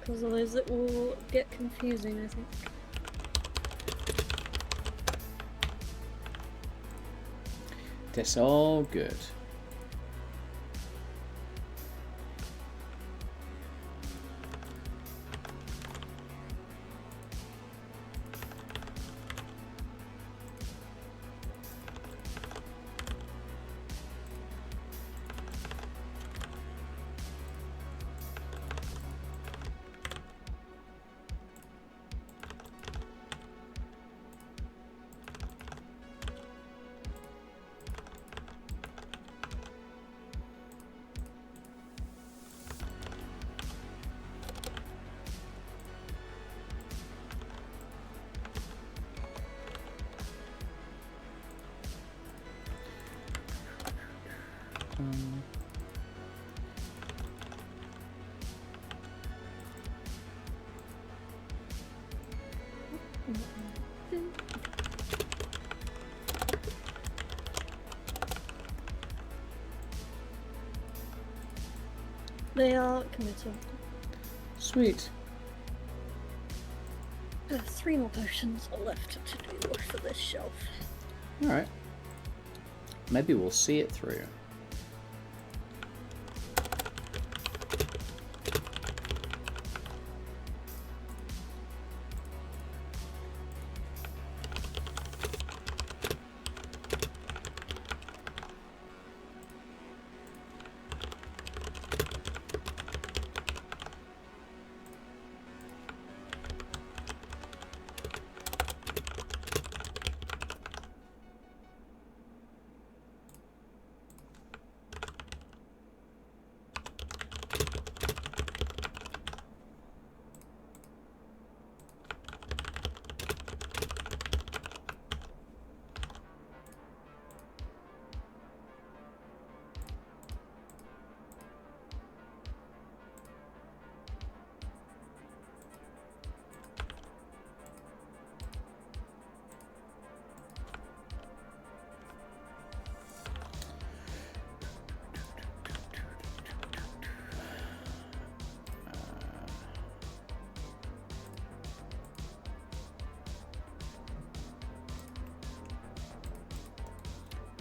Speaker 2: Because otherwise it will get confusing, I think.
Speaker 1: That's all good.
Speaker 2: They are committed.
Speaker 1: Sweet.
Speaker 2: 3 more potions are left to do for this shelf.
Speaker 1: Alright. Maybe we'll see it through.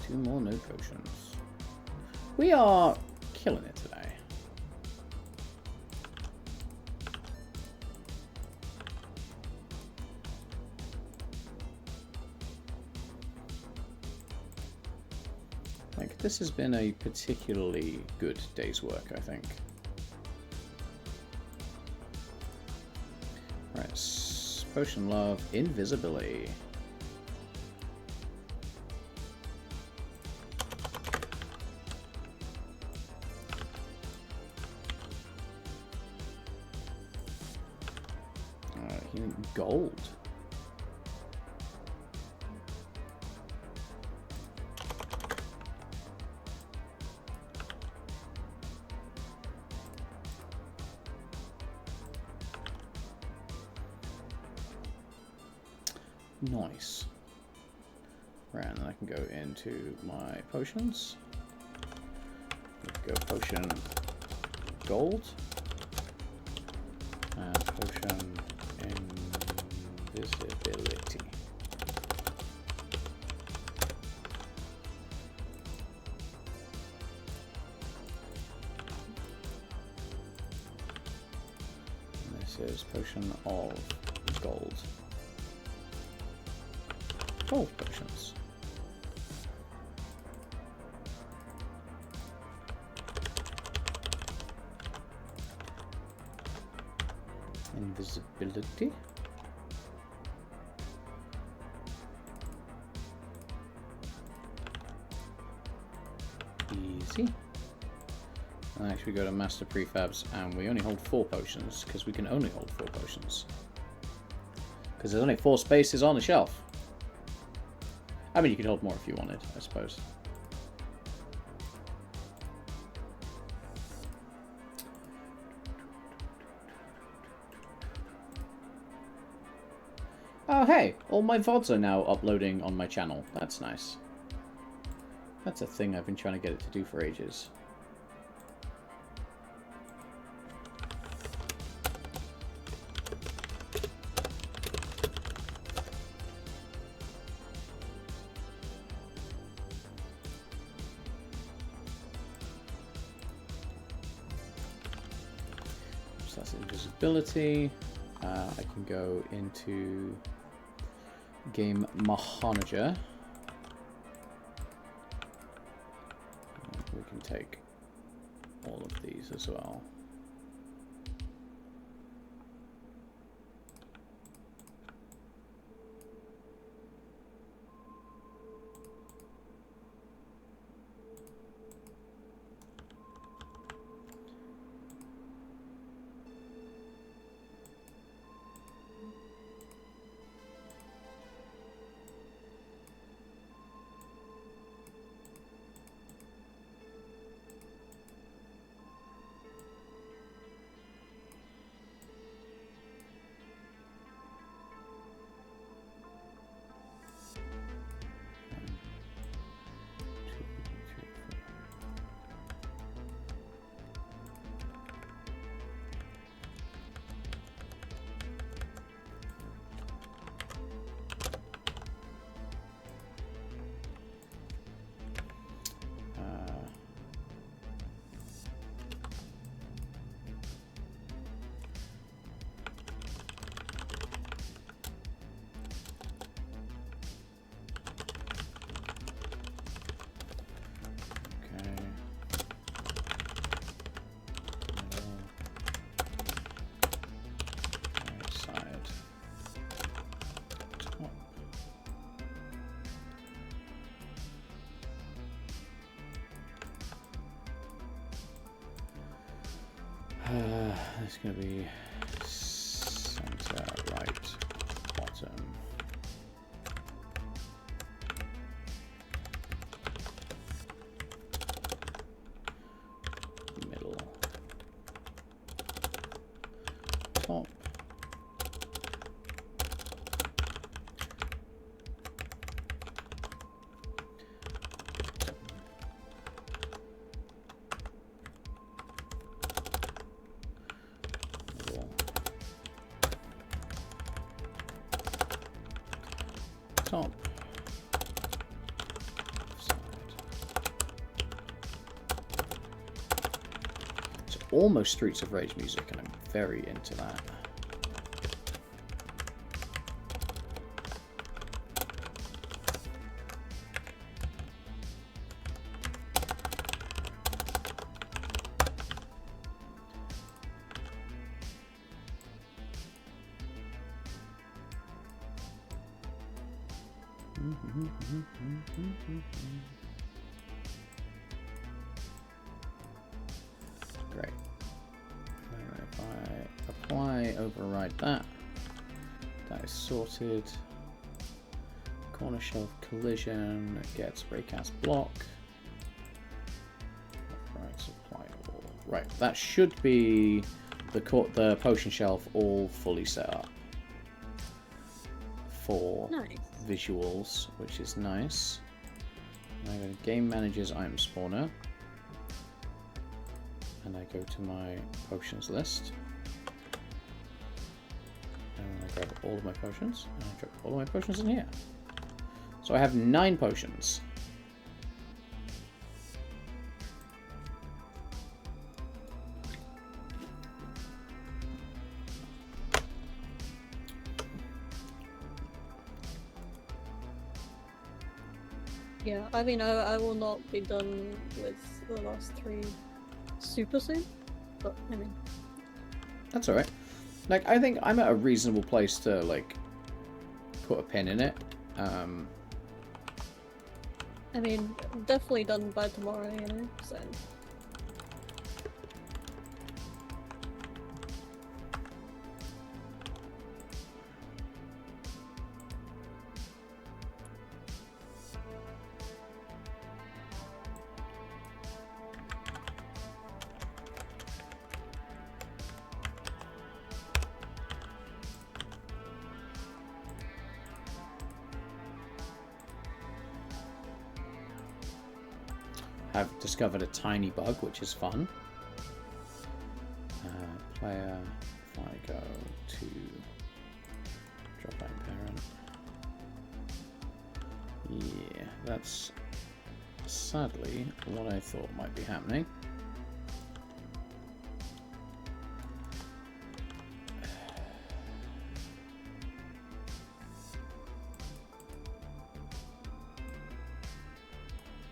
Speaker 1: Two more no potions. We are killing it today. Like, this has been a particularly good day's work, I think. Right, potion love, invisibility. Gold. Nice. Right, and then I can go into my potions. Go potion gold. And potion invisibility. And this is potion of gold. Gold potions. Invisibility. easy. And actually go to Master Prefabs, and we only hold 4 potions, because we can only hold 4 potions. Because there's only 4 spaces on the shelf. I mean, you could hold more if you wanted, I suppose. Oh, hey! All my VODs are now uploading on my channel. That's nice. That's a thing I've been trying to get it to do for ages. So that's invisibility. I can go into Game Manager. We can take all of these as well. It's going to be center, right, bottom. Middle. Top. Top. Side. It's almost Streets of Rage music, and I'm very into that. Great. And if I apply, override that, that is sorted. Corner shelf collision gets breakcast block. Right, supply all. Right, that should be the potion shelf all fully set up for visuals, which is nice. And I go to Game Manager's item spawner, and I go to my potions list, and I grab all of my potions, and I drop all of my potions in here. So I have 9 potions.
Speaker 2: Yeah, I mean, I will not be done with the last 3 super soon, but I mean...
Speaker 1: That's alright. Like, I think I'm at a reasonable place to, like, put a pin in it.
Speaker 2: I mean, definitely done by tomorrow, you know, so...
Speaker 1: Have discovered a tiny bug, which is fun. Player, if I go to drop out parent. Yeah, that's sadly what I thought might be happening.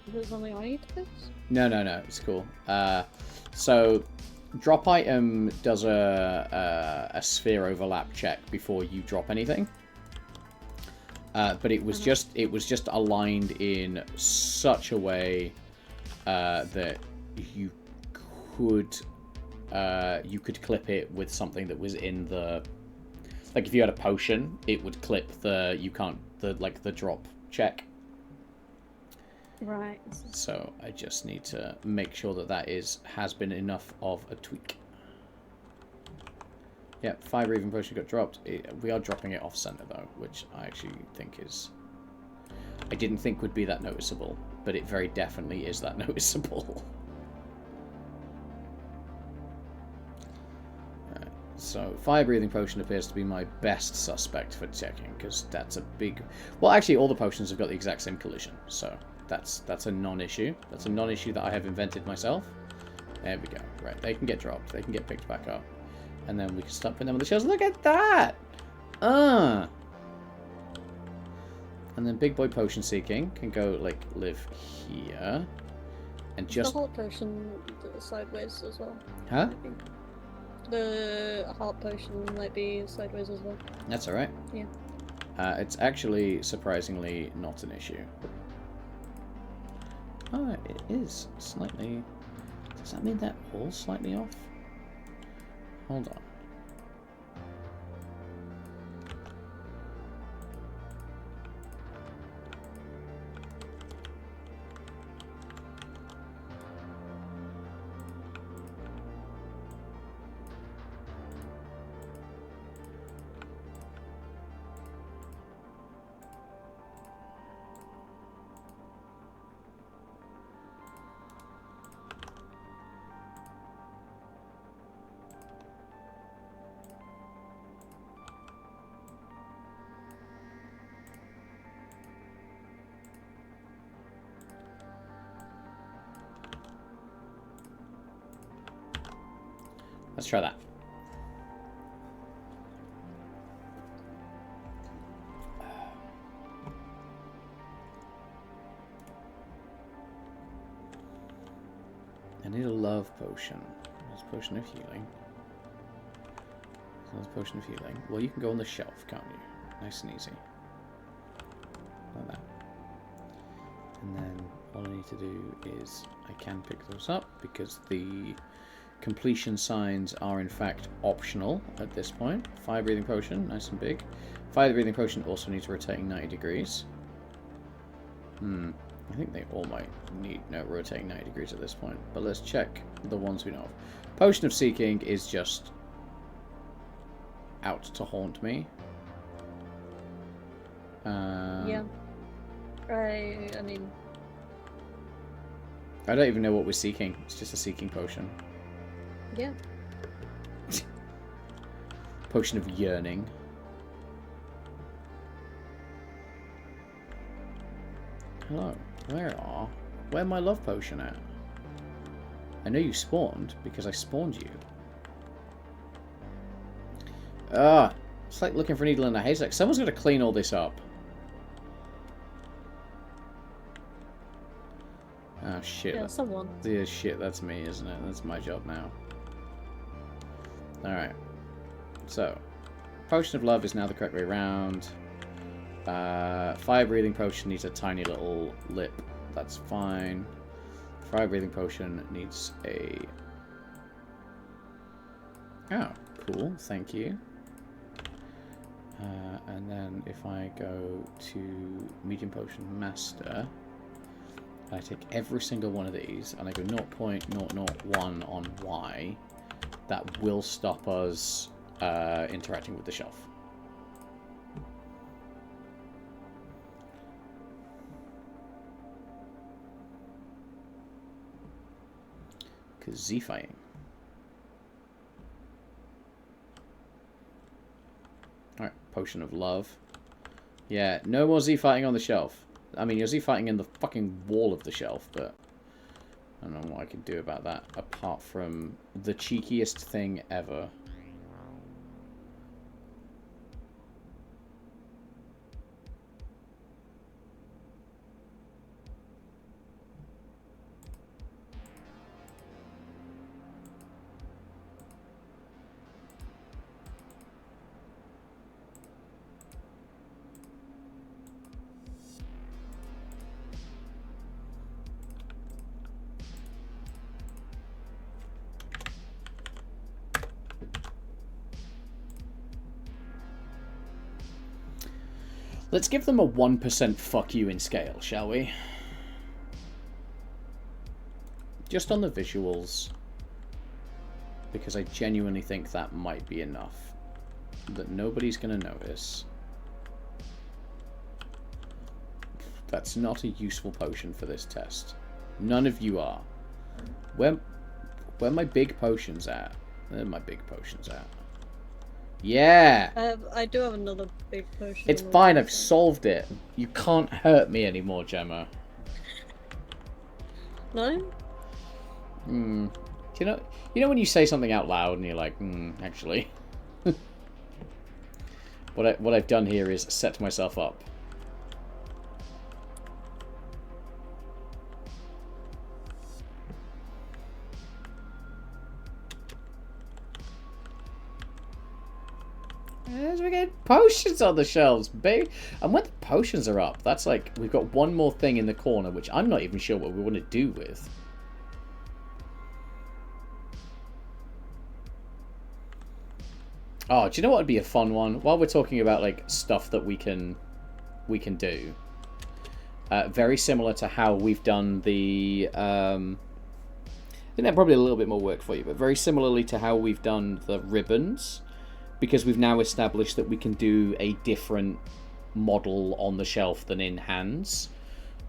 Speaker 2: Is there something I need to fix?
Speaker 1: No, it's cool. So drop item does a sphere overlap check before you drop anything. But it was just aligned in such a way that you could clip it with something that was in the, like if you had a potion, it would clip the drop check.
Speaker 2: Right.
Speaker 1: So I just need to make sure that has been enough of a tweak. Yep, 5 breathing potion got dropped. We are dropping it off center though, which I actually think is... I didn't think would be that noticeable, but it very definitely is that noticeable. Right, so 5 breathing potion appears to be my best suspect for checking, because that's a big... Well, actually all the potions have got the exact same collision, so that's a non-issue. That's a non-issue that I have invented myself. There we go. Right, they can get dropped. They can get picked back up. And then we can start putting them on the shelves. Look at that! And then Big Boy Potion Seeking can go, like, live here. And just...
Speaker 2: The heart potion sideways as well.
Speaker 1: Huh?
Speaker 2: The heart potion might be sideways as well.
Speaker 1: That's alright.
Speaker 2: Yeah.
Speaker 1: It's actually, surprisingly, not an issue. Oh, it is slightly... Does that mean that all slightly off? Hold on. Let's try that. I need a love potion. There's a potion of healing. There's a potion of healing. Well, you can go on the shelf, can't you? Nice and easy. Like that. And then all I need to do is I can pick those up because the completion signs are in fact optional at this point. Fire breathing potion, nice and big. Fire breathing potion also needs rotating 90 degrees. I think they all might need rotating 90 degrees at this point. But let's check the ones we know of. Potion of Seeking is just out to haunt me.
Speaker 2: Yeah. I mean...
Speaker 1: I don't even know what we're seeking. It's just a seeking potion.
Speaker 2: Yeah.
Speaker 1: Potion of Yearning. Hello. Where my love potion at? I know you spawned because I spawned you. It's like looking for a needle in a haystack. Someone's got to clean all this up. Oh shit.
Speaker 2: Yeah, someone.
Speaker 1: Yeah, shit, that's me, isn't it? That's my job now. Alright. So, Potion of Love is now the correct way around. Fire Breathing Potion needs a tiny little lip That's fine. Fire breathing potion needs a... Oh, cool. Thank you. And then if I go to medium potion master, I take every single one of these and I go 0.001 on Y. That will stop us interacting with the shelf. Because Z-fighting. Alright, potion of love. Yeah, no more Z-fighting on the shelf. I mean, you're Z-fighting in the fucking wall of the shelf, but I don't know what I can do about that, apart from the cheekiest thing ever. Let's give them a 1% fuck you in scale, shall we? Just on the visuals. Because I genuinely think that might be enough. That nobody's going to notice. That's not a useful potion for this test. None of you are. Where my big potions at? Where are my big potions at? Yeah!
Speaker 2: I do have another big potion.
Speaker 1: It's fine, I've solved it. You can't hurt me anymore, Gemma.
Speaker 2: No?
Speaker 1: You know when you say something out loud and you're like, actually. What I've done here is set myself up. As we get potions on the shelves, babe. And when the potions are up, that's like, we've got one more thing in the corner, which I'm not even sure what we want to do with. Oh, do you know what would be a fun one? While we're talking about, like, stuff that we can do. Very similar to how we've done the, I think that probably a little bit more work for you, but very similarly to how we've done the ribbons. Because we've now established that we can do a different model on the shelf than in hands.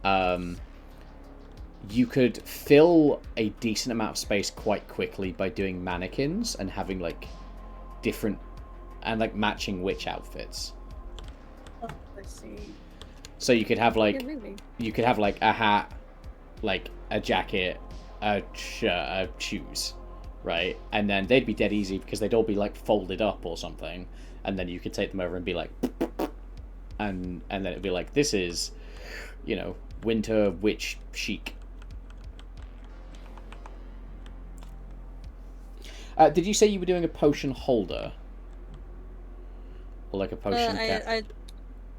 Speaker 1: You could fill a decent amount of space quite quickly by doing mannequins and having, like, different... and, like, matching witch outfits.
Speaker 2: Oh, I see.
Speaker 1: So you could have, like...
Speaker 2: Yeah, maybe.
Speaker 1: You could have, like, a hat, like, a jacket, a shirt, a shoes. Right, and then they'd be dead easy because they'd all be like folded up or something, and then you could take them over and be like, and then it'd be like, this is, you know, winter witch chic. Did you say you were doing a potion holder, or like a potion cap?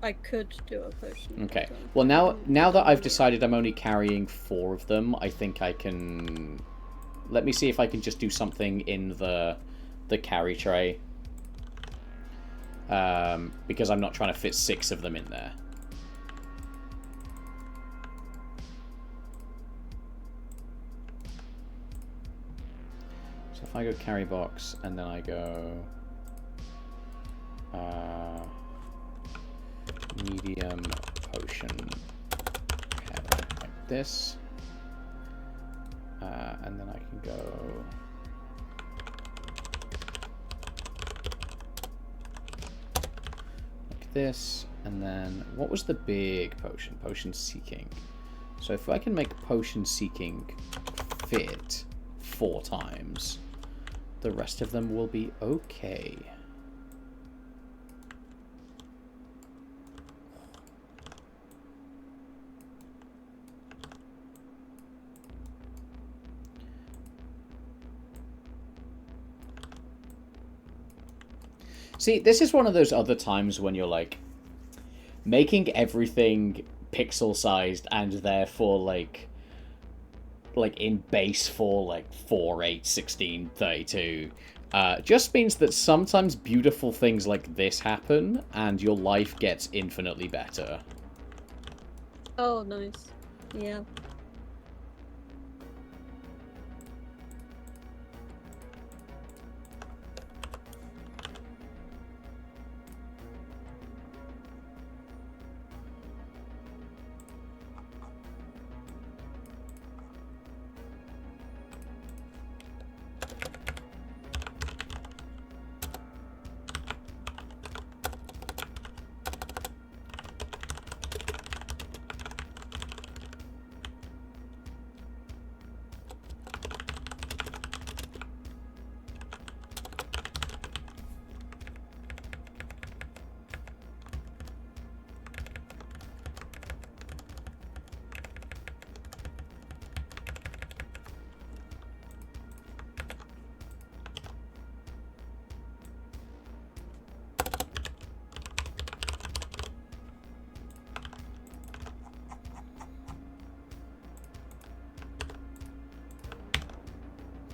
Speaker 2: I could do a potion.
Speaker 1: Okay. Well, now that I've decided I'm only carrying 4 of them, I think I can. Let me see if I can just do something in the carry tray. Because I'm not trying to fit 6 of them in there. So if I go carry box, and then I go... medium potion like this. And then I can go... like this. And then, what was the big potion? Potion seeking. So if I can make potion seeking fit 4 times, the rest of them will be okay. See, this is one of those other times when you're like, making everything pixel sized and therefore like in base for like 4, 8, 16, 32 just means that sometimes beautiful things like this happen and your life gets infinitely better.
Speaker 2: Oh, nice. Yeah.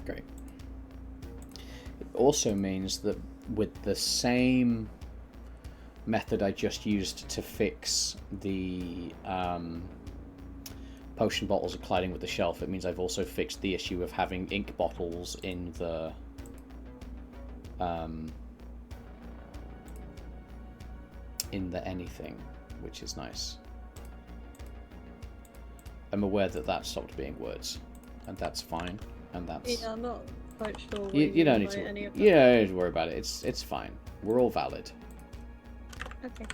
Speaker 1: Great. It also means that with the same method I just used to fix the potion bottles colliding with the shelf, it means I've also fixed the issue of having ink bottles in the anything, which is nice. I'm aware that that stopped being words, and that's fine, and that's...
Speaker 2: Yeah, I'm not quite sure what
Speaker 1: you don't need to. You don't need to worry about it. It's fine. We're all valid.
Speaker 2: Okay.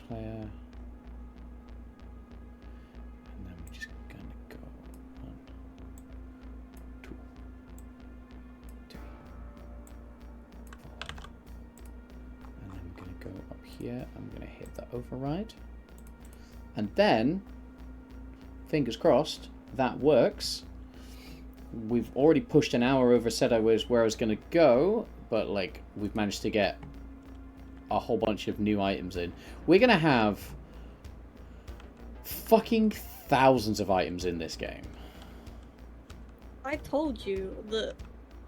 Speaker 1: Player. And then we're just gonna go 1, 2, 3, 4. And I'm gonna go up here. I'm gonna hit the override. And then, fingers crossed, that works. We've already pushed an hour over said where I was gonna go, but like we've managed to get a whole bunch of new items in. We're gonna have fucking thousands of items in this game.
Speaker 2: I told you the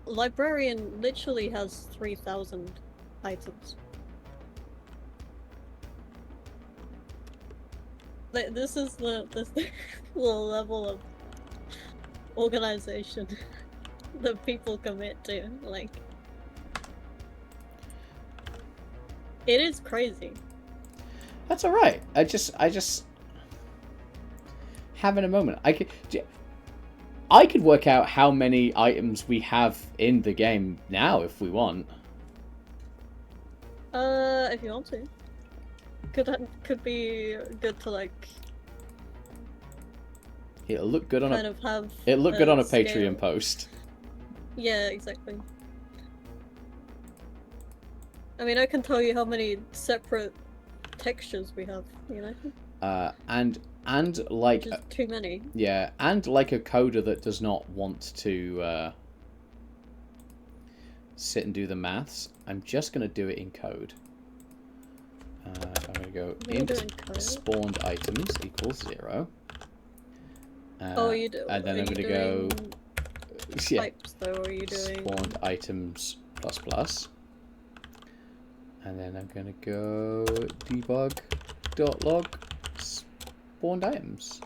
Speaker 2: librarian literally has 3,000 items. This is the level of organization that people commit to. Like, it is crazy.
Speaker 1: That's all right. I just having a moment. I could work out how many items we have in the game now if we want.
Speaker 2: If you want to. Could be good to like.
Speaker 1: It'll look good on
Speaker 2: kind of have.
Speaker 1: It'll look good on a
Speaker 2: scale.
Speaker 1: Patreon post.
Speaker 2: Yeah, exactly. I mean, I can tell you how many separate textures we have, you know?
Speaker 1: And like...
Speaker 2: Which is too many.
Speaker 1: Yeah, and like a coder that does not want to sit and do the maths, I'm just going to do it in code. I'm going to go int spawned items equals 0.
Speaker 2: Oh, you do.
Speaker 1: And then I'm going to go...
Speaker 2: Types, though, or are you doing...
Speaker 1: Spawned items plus plus. And then I'm going to go debug.log spawned items.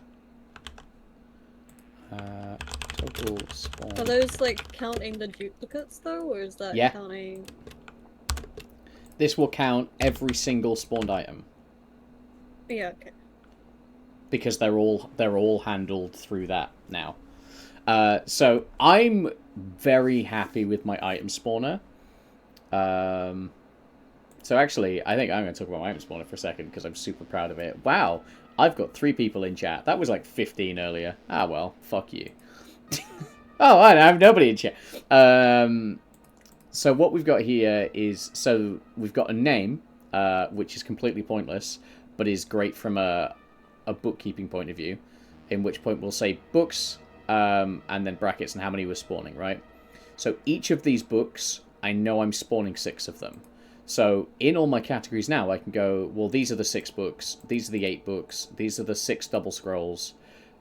Speaker 1: Total spawn.
Speaker 2: Are those like counting the duplicates though, or is that counting?
Speaker 1: This will count every single spawned item.
Speaker 2: Yeah, okay.
Speaker 1: Because they're all handled through that now. So I'm very happy with my item spawner. So actually, I think I'm going to talk about my item spawner for a second because I'm super proud of it. Wow, I've got 3 people in chat. That was like 15 earlier. Ah, well, fuck you. Oh, I have nobody in chat. So what we've got here is, so we've got a name, which is completely pointless, but is great from a bookkeeping point of view. in which point we'll say books, and then brackets and how many we're spawning, right? So each of these books, I know I'm spawning 6 of them. So in all my categories now, I can go, well, these are the 6 books, these are the 8 books, these are the 6 double scrolls.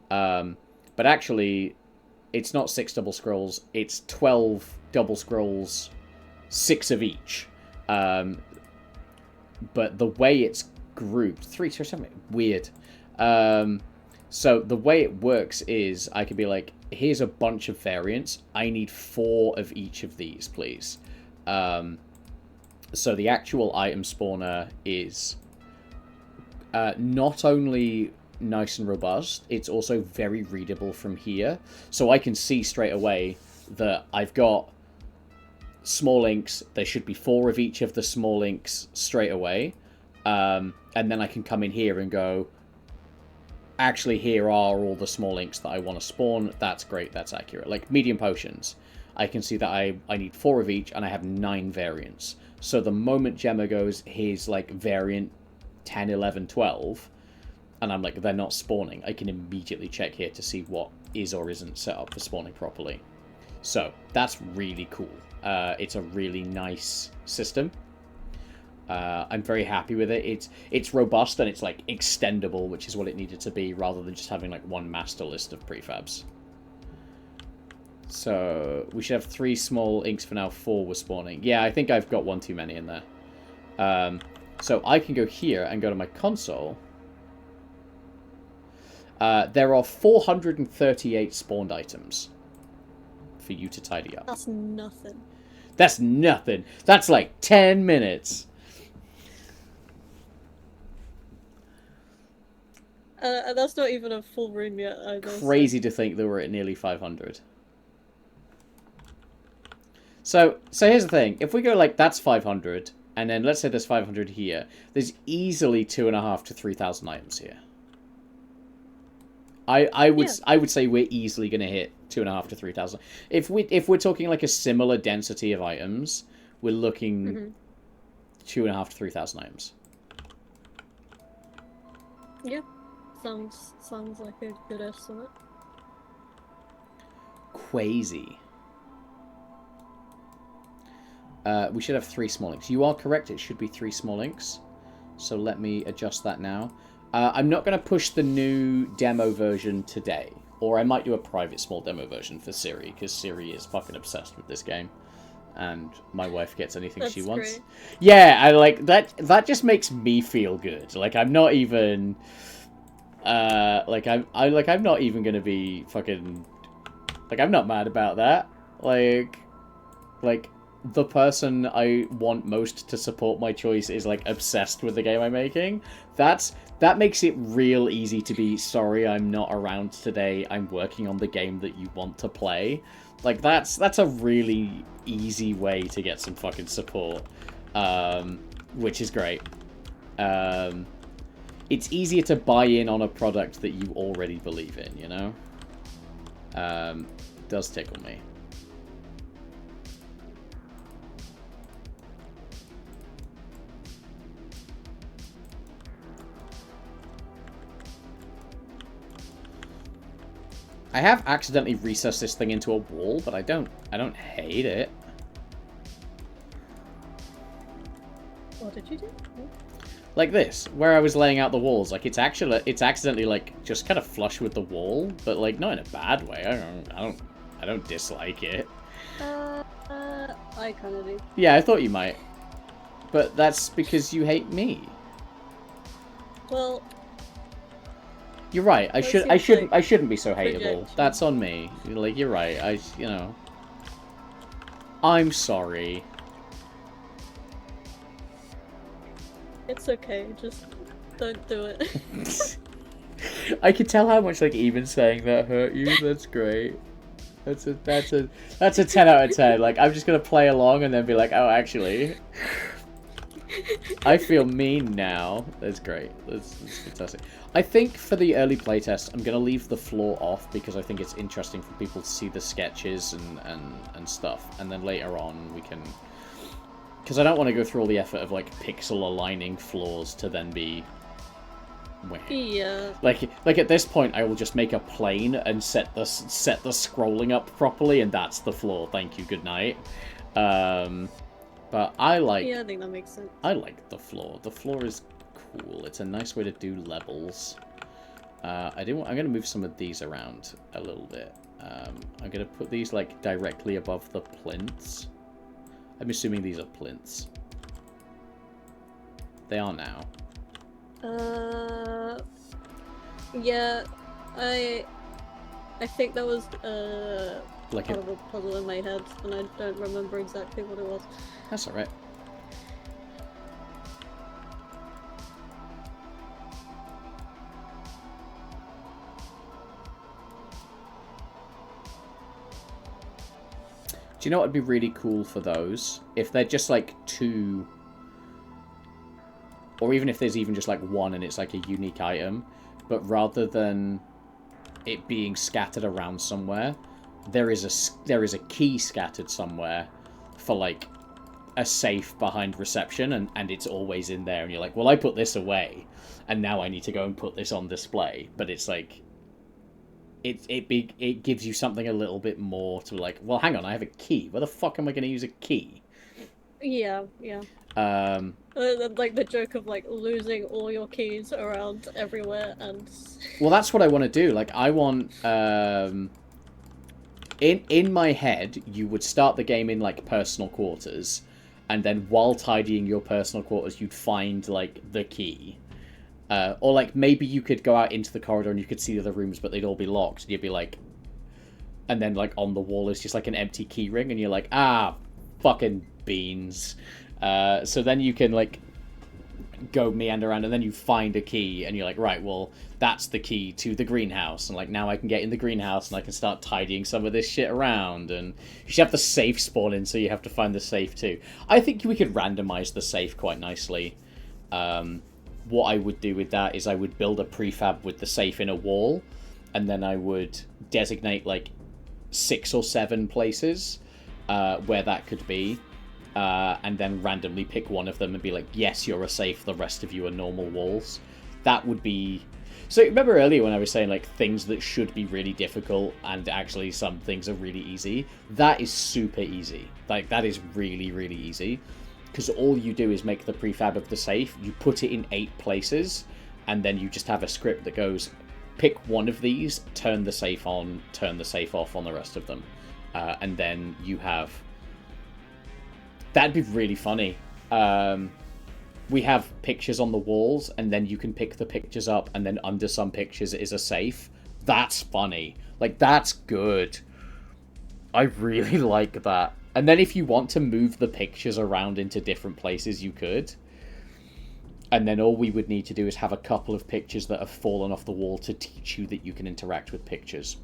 Speaker 1: But actually, it's not 6 double scrolls, it's 12 double scrolls, 6 of each. But the way it's grouped, 3 or something weird. So the way it works is I could be like, here's a bunch of variants. I need 4 of each of these, please. So the actual item spawner is not only nice and robust, it's also very readable from here. So I can see straight away that I've got small inks. There should be 4 of each of the small inks straight away. And then I can come in here and go, actually, here are all the small inks that I want to spawn. That's great, that's accurate. Like medium potions, I can see that I need 4 of each, and I have 9 variants. So the moment Gemma goes, here's like variant 10, 11, 12, and I'm like, they're not spawning, I can immediately check here to see what is or isn't set up for spawning properly. So that's really cool. It's a really nice system. I'm very happy with it. It's robust and it's like extendable, which is what it needed to be, rather than just having like one master list of prefabs. So we should have 3 small inks for now. 4 were spawning. Yeah, I think I've got 1 too many in there. So I can go here and go to my console. There are 438 spawned items for you to tidy up.
Speaker 2: That's nothing.
Speaker 1: That's nothing. That's like 10 minutes.
Speaker 2: That's not even a full room yet either.
Speaker 1: Crazy to think that we're at nearly 500. So here's the thing. If we go like, that's 500, and then let's say there's 500 here, there's easily 2,500 to 3,000 items here. I would say we're easily going to hit 2,500 to 3,000. If we're talking like a similar density of items, we're looking 2,500 to 3,000 items.
Speaker 2: Yeah, sounds like a good estimate.
Speaker 1: Crazy. We should have 3 small inks. You are correct, it should be 3 small inks. So let me adjust that now. I'm not going to push the new demo version today. Or I might do a private small demo version for Siri, because Siri is fucking obsessed with this game. And my wife gets anything she wants.
Speaker 2: Great.
Speaker 1: Yeah, I like that. That just makes me feel good. Like, I'm not even... I'm not even going to be fucking... Like, I'm not mad about that. Like, the person I want most to support my choice is, like, obsessed with the game I'm making. That makes it real easy to be, sorry, I'm not around today, I'm working on the game that you want to play. Like, that's a really easy way to get some fucking support. Which is great. It's easier to buy in on a product that you already believe in, you know? Does tickle me. I have accidentally recessed this thing into a wall, but I don't hate it.
Speaker 2: What did you do?
Speaker 1: Like this, where I was laying out the walls. Like, it's accidentally like just kind of flush with the wall, but like not in a bad way. I don't dislike it.
Speaker 2: I kind of do.
Speaker 1: Yeah, I thought you might, but that's because you hate me.
Speaker 2: Well,
Speaker 1: you're right. I shouldn't be so hateable.
Speaker 2: rejection.
Speaker 1: That's on me. Like, you're right. You know. I'm sorry.
Speaker 2: it's okay. Just don't do it.
Speaker 1: I can tell how much like even saying that hurt you. That's great. That's a 10 out of 10. Like, I'm just gonna play along and then be like, oh, actually, I feel mean now. That's great. That's fantastic. I think for the early playtest, I'm going to leave the floor off because I think it's interesting for people to see the sketches and stuff. And then later on, we can... Because I don't want to go through all the effort of, like, pixel aligning floors to then be
Speaker 2: Yeah.
Speaker 1: Like at this point, I will just make a plane and set the scrolling up properly, and that's the floor. Thank you. Good night. But I like.
Speaker 2: Yeah, I think that makes sense.
Speaker 1: I like the floor. The floor is cool. It's a nice way to do levels. I'm gonna move some of these around a little bit. I'm gonna put these like directly above the plinths. I'm assuming these are plinths. They are now.
Speaker 2: Yeah, I think that was
Speaker 1: Like
Speaker 2: part of a puzzle in my head, and I don't remember exactly what it was.
Speaker 1: That's alright. Do you know what would be really cool for those? If they're just like two, or even if there's even just like one and it's like a unique item, but rather than it being scattered around somewhere, there is a key scattered somewhere for like a safe behind reception, and it's always in there, and you're like, well, I put this away, and now I need to go and put this on display. But it's like, it gives you something a little bit more to like, well, hang on, I have a key. Where the fuck am I going to use a key?
Speaker 2: Yeah. Like the joke of like losing all your keys around everywhere, and
Speaker 1: well, that's what I want to do. Like, I want in my head, you would start the game in like personal quarters, and then while tidying your personal quarters, you'd find like the key. Or like maybe you could go out into the corridor and you could see the other rooms, but they'd all be locked. And you'd be like, and then like on the wall is just like an empty key ring, and you're like, ah, fucking beans. So then you can like go meander around, and then you find a key, and you're like, right, well, that's the key to the greenhouse, and like now I can get in the greenhouse and I can start tidying some of this shit around. And you should have the safe spawn in, so you have to find the safe too. I think we could randomize the safe quite nicely. What I would do with that is I would build a prefab with the safe in a wall, and then I would designate like 6 or 7 places where that could be, and then randomly pick one of them and be like, yes, you're a safe, the rest of you are normal walls. That would be... So remember earlier when I was saying like things that should be really difficult and actually some things are really easy? That is super easy. Like, that is really, really easy. Because all you do is make the prefab of the safe, you put it in 8 places, and then you just have a script that goes, pick one of these, turn the safe on, turn the safe off on the rest of them. And then you have... That'd be really funny. We have pictures on the walls, and then you can pick the pictures up, and then under some pictures is a safe. That's funny. Like, that's good. I really like that. And then if you want to move the pictures around into different places, you could. And then all we would need to do is have a couple of pictures that have fallen off the wall to teach you that you can interact with pictures.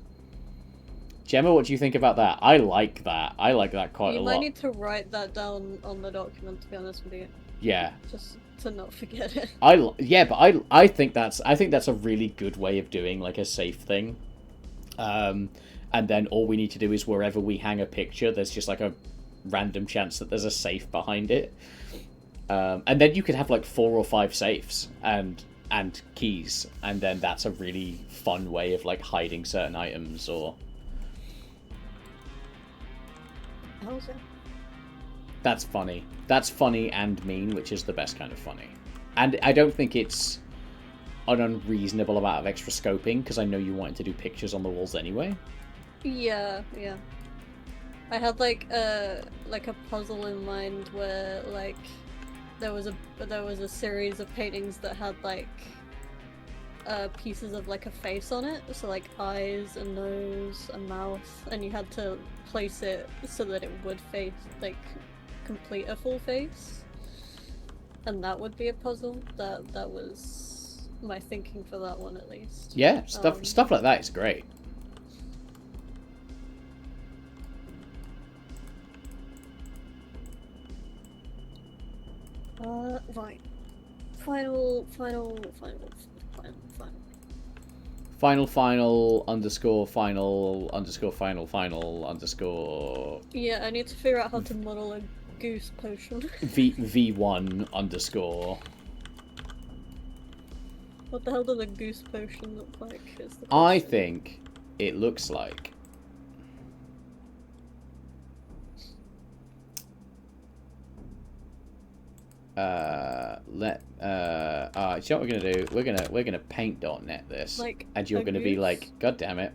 Speaker 1: Gemma, what do you think about that? I like that. I like that quite a lot.
Speaker 2: You might need to write that down on the document, to be honest with you.
Speaker 1: Yeah.
Speaker 2: Just to not forget it.
Speaker 1: I think that's a really good way of doing like a safe thing. And then all we need to do is wherever we hang a picture, there's just like a random chance that there's a safe behind it. And then you could have like 4 or 5 safes and keys, and then that's a really fun way of like hiding certain items. Or
Speaker 2: How's it?
Speaker 1: That's funny. That's funny and mean, which is the best kind of funny. And I don't think it's an unreasonable amount of extra scoping, because I know you wanted to do pictures on the walls anyway.
Speaker 2: Yeah. I had like a puzzle in mind where like there was a series of paintings that had like pieces of like a face on it, so like eyes, a nose, a mouth, and you had to place it so that it would face like complete a full face, and that would be a puzzle. That was my thinking for that one, at least.
Speaker 1: Yeah, stuff like that is great.
Speaker 2: Right. Final
Speaker 1: underscore.
Speaker 2: Yeah, I need to figure out how to model a goose potion.
Speaker 1: V1 underscore.
Speaker 2: What the hell does a goose potion look like? Is the
Speaker 1: I
Speaker 2: question.
Speaker 1: think it looks like... do you know what we're gonna do? We're gonna paint.net this,
Speaker 2: Like
Speaker 1: and you're gonna be like, God damn it!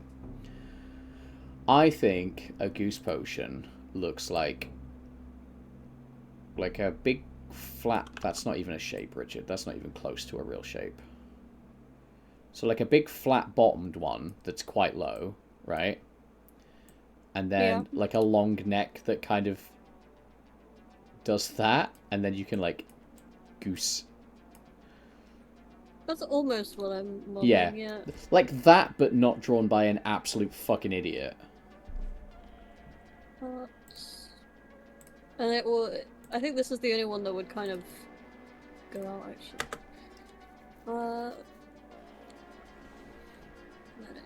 Speaker 1: I think a goose potion looks like a big flat. That's not even a shape, Richard. That's not even close to a real shape. So like a big flat bottomed one that's quite low, right? And then like a long neck that kind of does that, and then you can like goose.
Speaker 2: That's almost what I'm modeling, yeah.
Speaker 1: Like that, but not drawn by an absolute fucking idiot.
Speaker 2: And it will... I think this is the only one that would kind of go out, actually.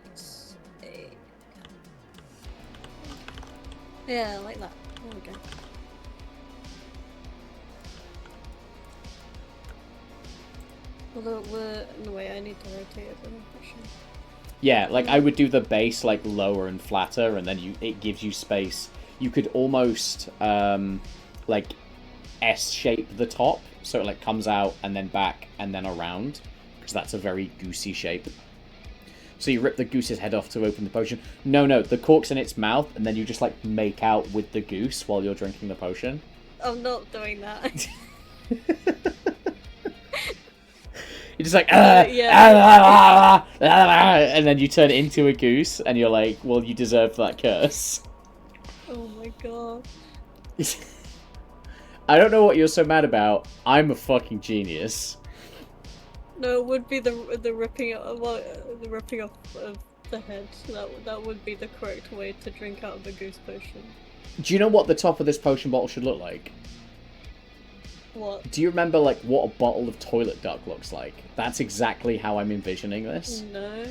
Speaker 2: Let's see. Yeah, like that. There we go. Although in a way I need to rotate it for impression.
Speaker 1: Yeah, like I would do the base like lower and flatter, and then it gives you space. You could almost like S shape the top, so it like comes out and then back and then around, because that's a very goosey shape. So you rip the goose's head off to open the potion. No, the cork's in its mouth, and then you just like make out with the goose while you're drinking the potion.
Speaker 2: I'm not doing that.
Speaker 1: You're just like,
Speaker 2: and
Speaker 1: then you turn it into a goose, and you're like, well, you deserve that curse.
Speaker 2: Oh my god.
Speaker 1: I don't know what you're so mad about. I'm a fucking genius.
Speaker 2: No, it would be the ripping the ripping off of the head. That would be the correct way to drink out of a goose potion.
Speaker 1: Do you know what the top of this potion bottle should look like?
Speaker 2: What?
Speaker 1: Do you remember like what a bottle of toilet duck looks like? That's exactly how I'm envisioning this.
Speaker 2: No.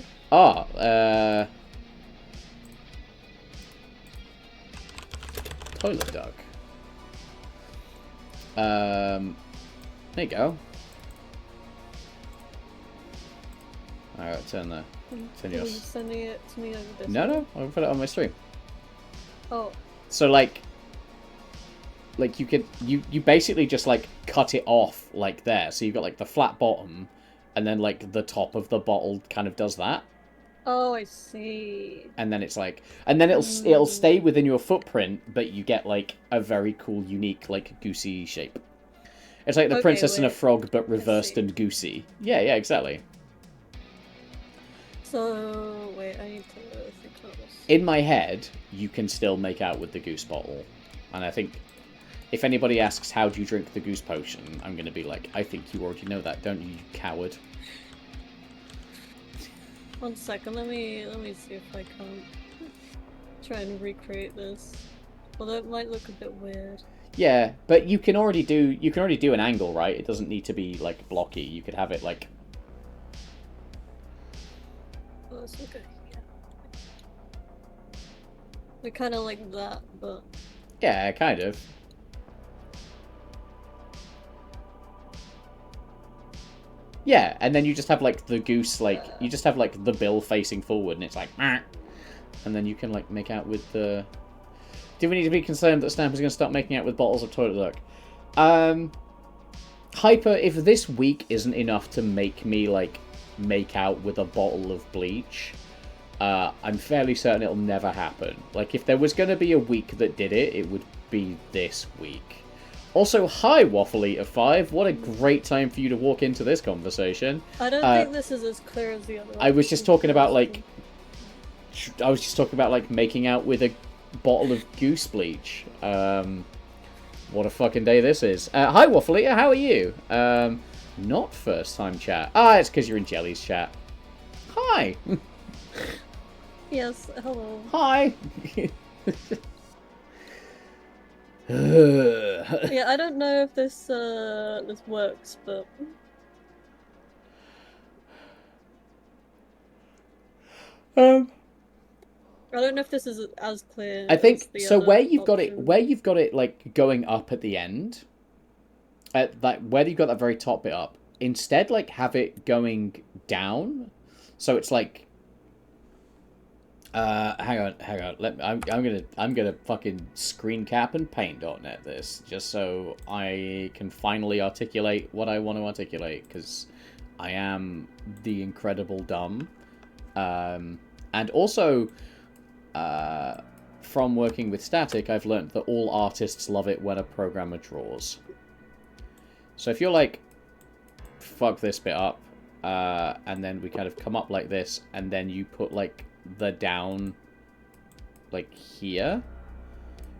Speaker 1: Toilet duck. There you go. Alright, turn yours.
Speaker 2: Are you sending it to me over this?
Speaker 1: No, I'll put it on my stream.
Speaker 2: Oh.
Speaker 1: So like you could you basically just like cut it off like there. So you've got like the flat bottom, and then like the top of the bottle kind of does that.
Speaker 2: Oh, I see.
Speaker 1: And then it's like, and then it'll stay within your footprint, but you get like a very cool, unique like goosey shape. It's like the Princess and a Frog, but reversed and goosey. Yeah, exactly.
Speaker 2: So wait, I need to think about this.
Speaker 1: In my head, you can still make out with the goose bottle, and I think if anybody asks how do you drink the goose potion, I'm gonna be like, I think you already know that, don't you, you coward?
Speaker 2: 1 second, let me see if I can try and recreate this. Although it might look a bit weird.
Speaker 1: Yeah, but you can already do an angle, right? It doesn't need to be like blocky. You could have it like.
Speaker 2: Oh, that's okay. Yeah. They're kind of like that, but.
Speaker 1: Yeah, kind of. Yeah, and then you just have like the goose, like you just have like the bill facing forward, and it's like, and then you can like make out with the. Do we need to be concerned that Stamper's going to start making out with bottles of toilet duck? Hyper, if this week isn't enough to make me like make out with a bottle of bleach, I'm fairly certain it'll never happen. Like if there was going to be a week that did it, it would be this week. Also, hi, Waffle Eater 5. What a great time for you to walk into this conversation.
Speaker 2: I don't think this is as clear as the other one.
Speaker 1: I was just talking about, like... making out with a bottle of goose bleach. What a fucking day this is. Hi, Waffle Eater. How are you? Not first time chat. It's because you're in Jelly's chat. Hi.
Speaker 2: Yes, hello.
Speaker 1: Hi.
Speaker 2: Yeah, I don't know if this works, but I don't know if this is as clear.
Speaker 1: I think
Speaker 2: as the
Speaker 1: so.
Speaker 2: other
Speaker 1: Where you've
Speaker 2: option.
Speaker 1: got it like going up at the end, at that where you've got that very top bit up. Instead, like have it going down. So it's like, hang on. I'm gonna fucking screen cap and paint.net this just so I can finally articulate what I want to articulate, because I am the incredible dumb. And also, from working with static, I've learned that all artists love it when a programmer draws. So if you're like, fuck this bit up, and then we kind of come up like this, and then you put like the down like here,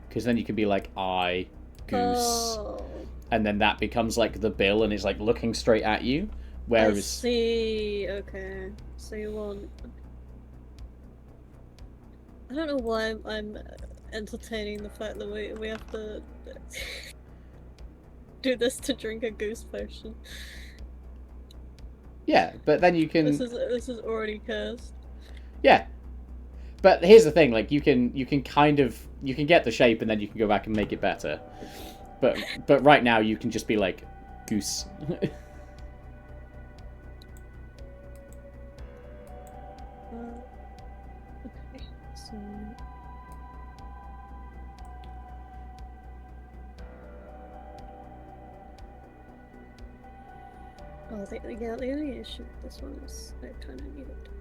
Speaker 1: because then you can be like goose, and then that becomes like the bill, and it's like looking straight at you. Whereas,
Speaker 2: I see. Okay, so you want. I don't know why I'm entertaining the fact that we have to do this to drink a goose potion.
Speaker 1: Yeah, but then you can.
Speaker 2: This is already cursed.
Speaker 1: Yeah, but here's the thing: like you can get the shape, and then you can go back and make it better. But right now you can just be like goose.
Speaker 2: Okay, so. Oh, the only issue with this one is I kind of need it to be.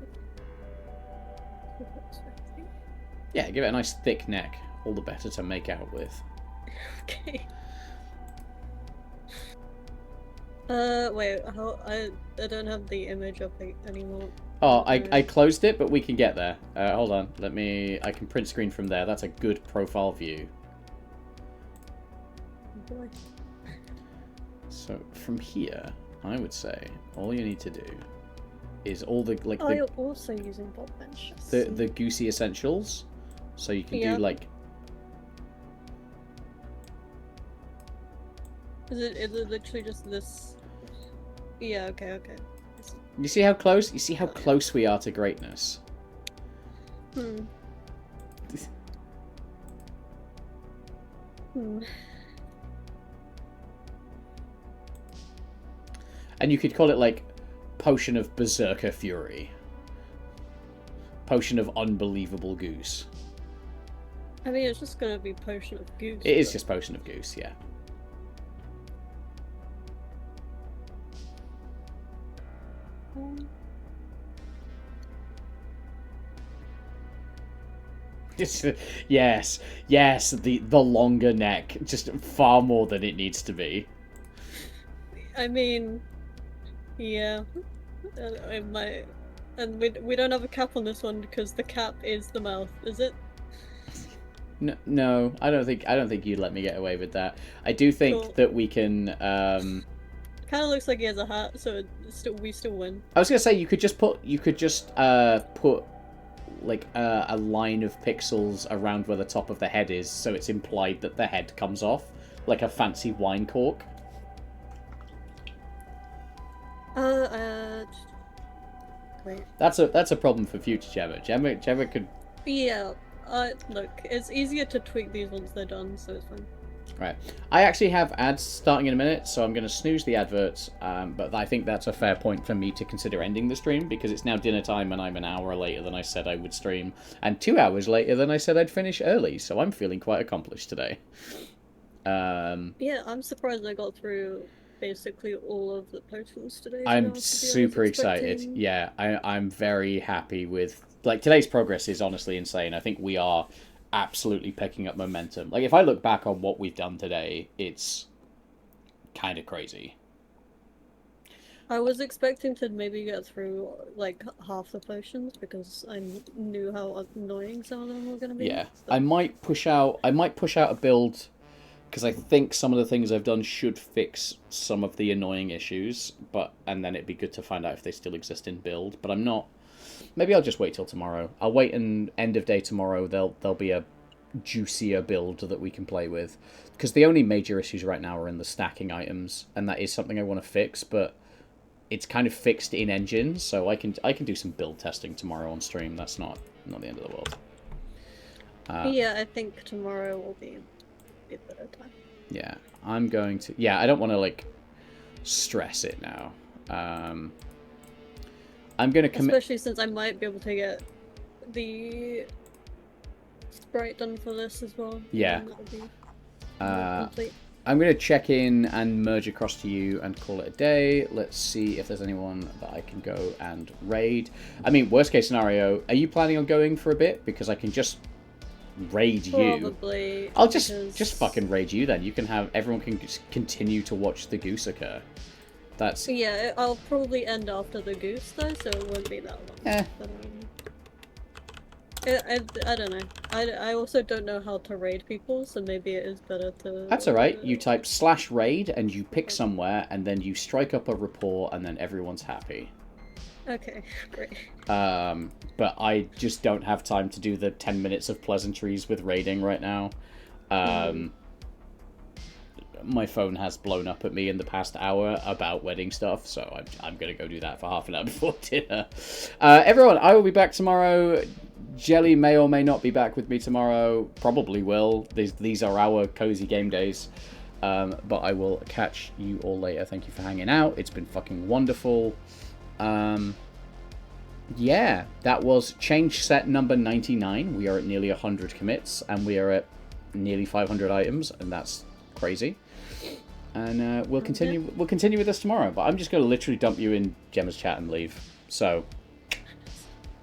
Speaker 1: Yeah, give it a nice thick neck. All the better to make out with.
Speaker 2: Okay. Wait, how I don't have the image up anymore.
Speaker 1: Oh, I closed it, but we can get there. Hold on, I can print screen from there. That's a good profile view.
Speaker 2: Oh boy.
Speaker 1: So from here, I would say all you need to do is all the like.
Speaker 2: Oh, you're also using Bob Bench.
Speaker 1: The goosey essentials, so you can do like.
Speaker 2: Is it literally just this? Yeah. Okay.
Speaker 1: You see how close? You see how close we are to greatness.
Speaker 2: Hmm.
Speaker 1: And you could call it like Potion of Berserker Fury. Potion of Unbelievable Goose.
Speaker 2: I mean, it's just gonna be Potion of Goose.
Speaker 1: It is just Potion of Goose, yeah. Yes, the longer neck, just far more than it needs to be.
Speaker 2: I mean, yeah, it might, and we don't have a cap on this one because the cap is the mouth, is it?
Speaker 1: No, I don't think you'd let me get away with that. I do think that we can.
Speaker 2: Kind of looks like he has a hat, so we still win.
Speaker 1: I was gonna say you could just put like a line of pixels around where the top of the head is, so it's implied that the head comes off, like a fancy wine cork.
Speaker 2: Wait.
Speaker 1: That's a problem for future Gemma. Gemma could.
Speaker 2: Yeah. Look, it's easier to tweak these once they're done, so it's fine.
Speaker 1: Right. I actually have ads starting in a minute, so I'm going to snooze the adverts, but I think that's a fair point for me to consider ending the stream, because it's now dinner time and I'm an hour later than I said I would stream, and 2 hours later than I said I'd finish early, so I'm feeling quite accomplished today.
Speaker 2: Yeah, I'm surprised I got through basically all of the potions today.
Speaker 1: I'm super excited. Yeah, I'm very happy with... Like, today's progress is honestly insane. I think we are absolutely picking up momentum. Like, if I look back on what we've done today, it's kind of crazy.
Speaker 2: I was expecting to maybe get through like half the potions because I knew how annoying some of them were going to be.
Speaker 1: Yeah, so. I might push out a build because I think some of the things I've done should fix some of the annoying issues, and then it'd be good to find out if they still exist in build. But I'm not. Maybe I'll just wait till tomorrow. I'll wait and end of day tomorrow. There'll be a juicier build that we can play with, because the only major issues right now are in the stacking items, and that is something I want to fix. But it's kind of fixed in engine, so I can do some build testing tomorrow on stream. That's not the end of the world.
Speaker 2: Yeah, I think tomorrow will be a better time.
Speaker 1: Yeah, I'm going to. Yeah, I don't want to like stress it now. I'm gonna commit.
Speaker 2: Especially since I might be able to get the sprite done for this as well.
Speaker 1: Yeah.
Speaker 2: That'll be complete.
Speaker 1: I'm going to check in and merge across to you and call it a day. Let's see if there's anyone that I can go and raid. I mean, worst case scenario, are you planning on going for a bit? Because I can just raid you.
Speaker 2: Probably.
Speaker 1: I'll just fucking raid you then. You can have, everyone can just continue to watch the goose occur. That's...
Speaker 2: Yeah, I'll probably end after the goose though, so it won't be that long.
Speaker 1: Eh.
Speaker 2: But, I don't know. I also don't know how to raid people, so maybe it is better to...
Speaker 1: That's alright. You type /raid and you pick somewhere and then you strike up a rapport and then everyone's happy.
Speaker 2: Okay, great.
Speaker 1: But I just don't have time to do the 10 minutes of pleasantries with raiding right now. My phone has blown up at me in the past hour about wedding stuff, so I'm going to go do that for half an hour before dinner. Everyone, I will be back tomorrow. Jelly may or may not be back with me tomorrow. Probably will. These are our cozy game days. But I will catch you all later. Thank you for hanging out. It's been fucking wonderful. Yeah, that was change set number 99. We are at nearly 100 commits, and we are at nearly 500 items, and that's crazy. And we'll continue with this tomorrow. But I'm just going to literally dump you in Gemma's chat and leave. So...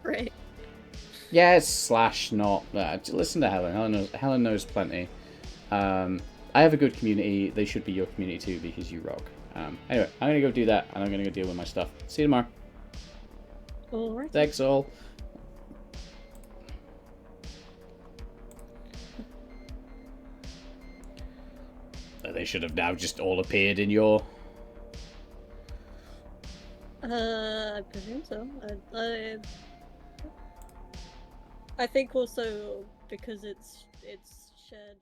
Speaker 2: Right.
Speaker 1: Yes, / not. Listen to Helen. Helen knows plenty. I have a good community. They should be your community too because you rock. Anyway, I'm going to go do that and I'm going to go deal with my stuff. See you tomorrow.
Speaker 2: Alright.
Speaker 1: Thanks all. They should have now just all appeared in your...
Speaker 2: I presume so. I think also because it's shared.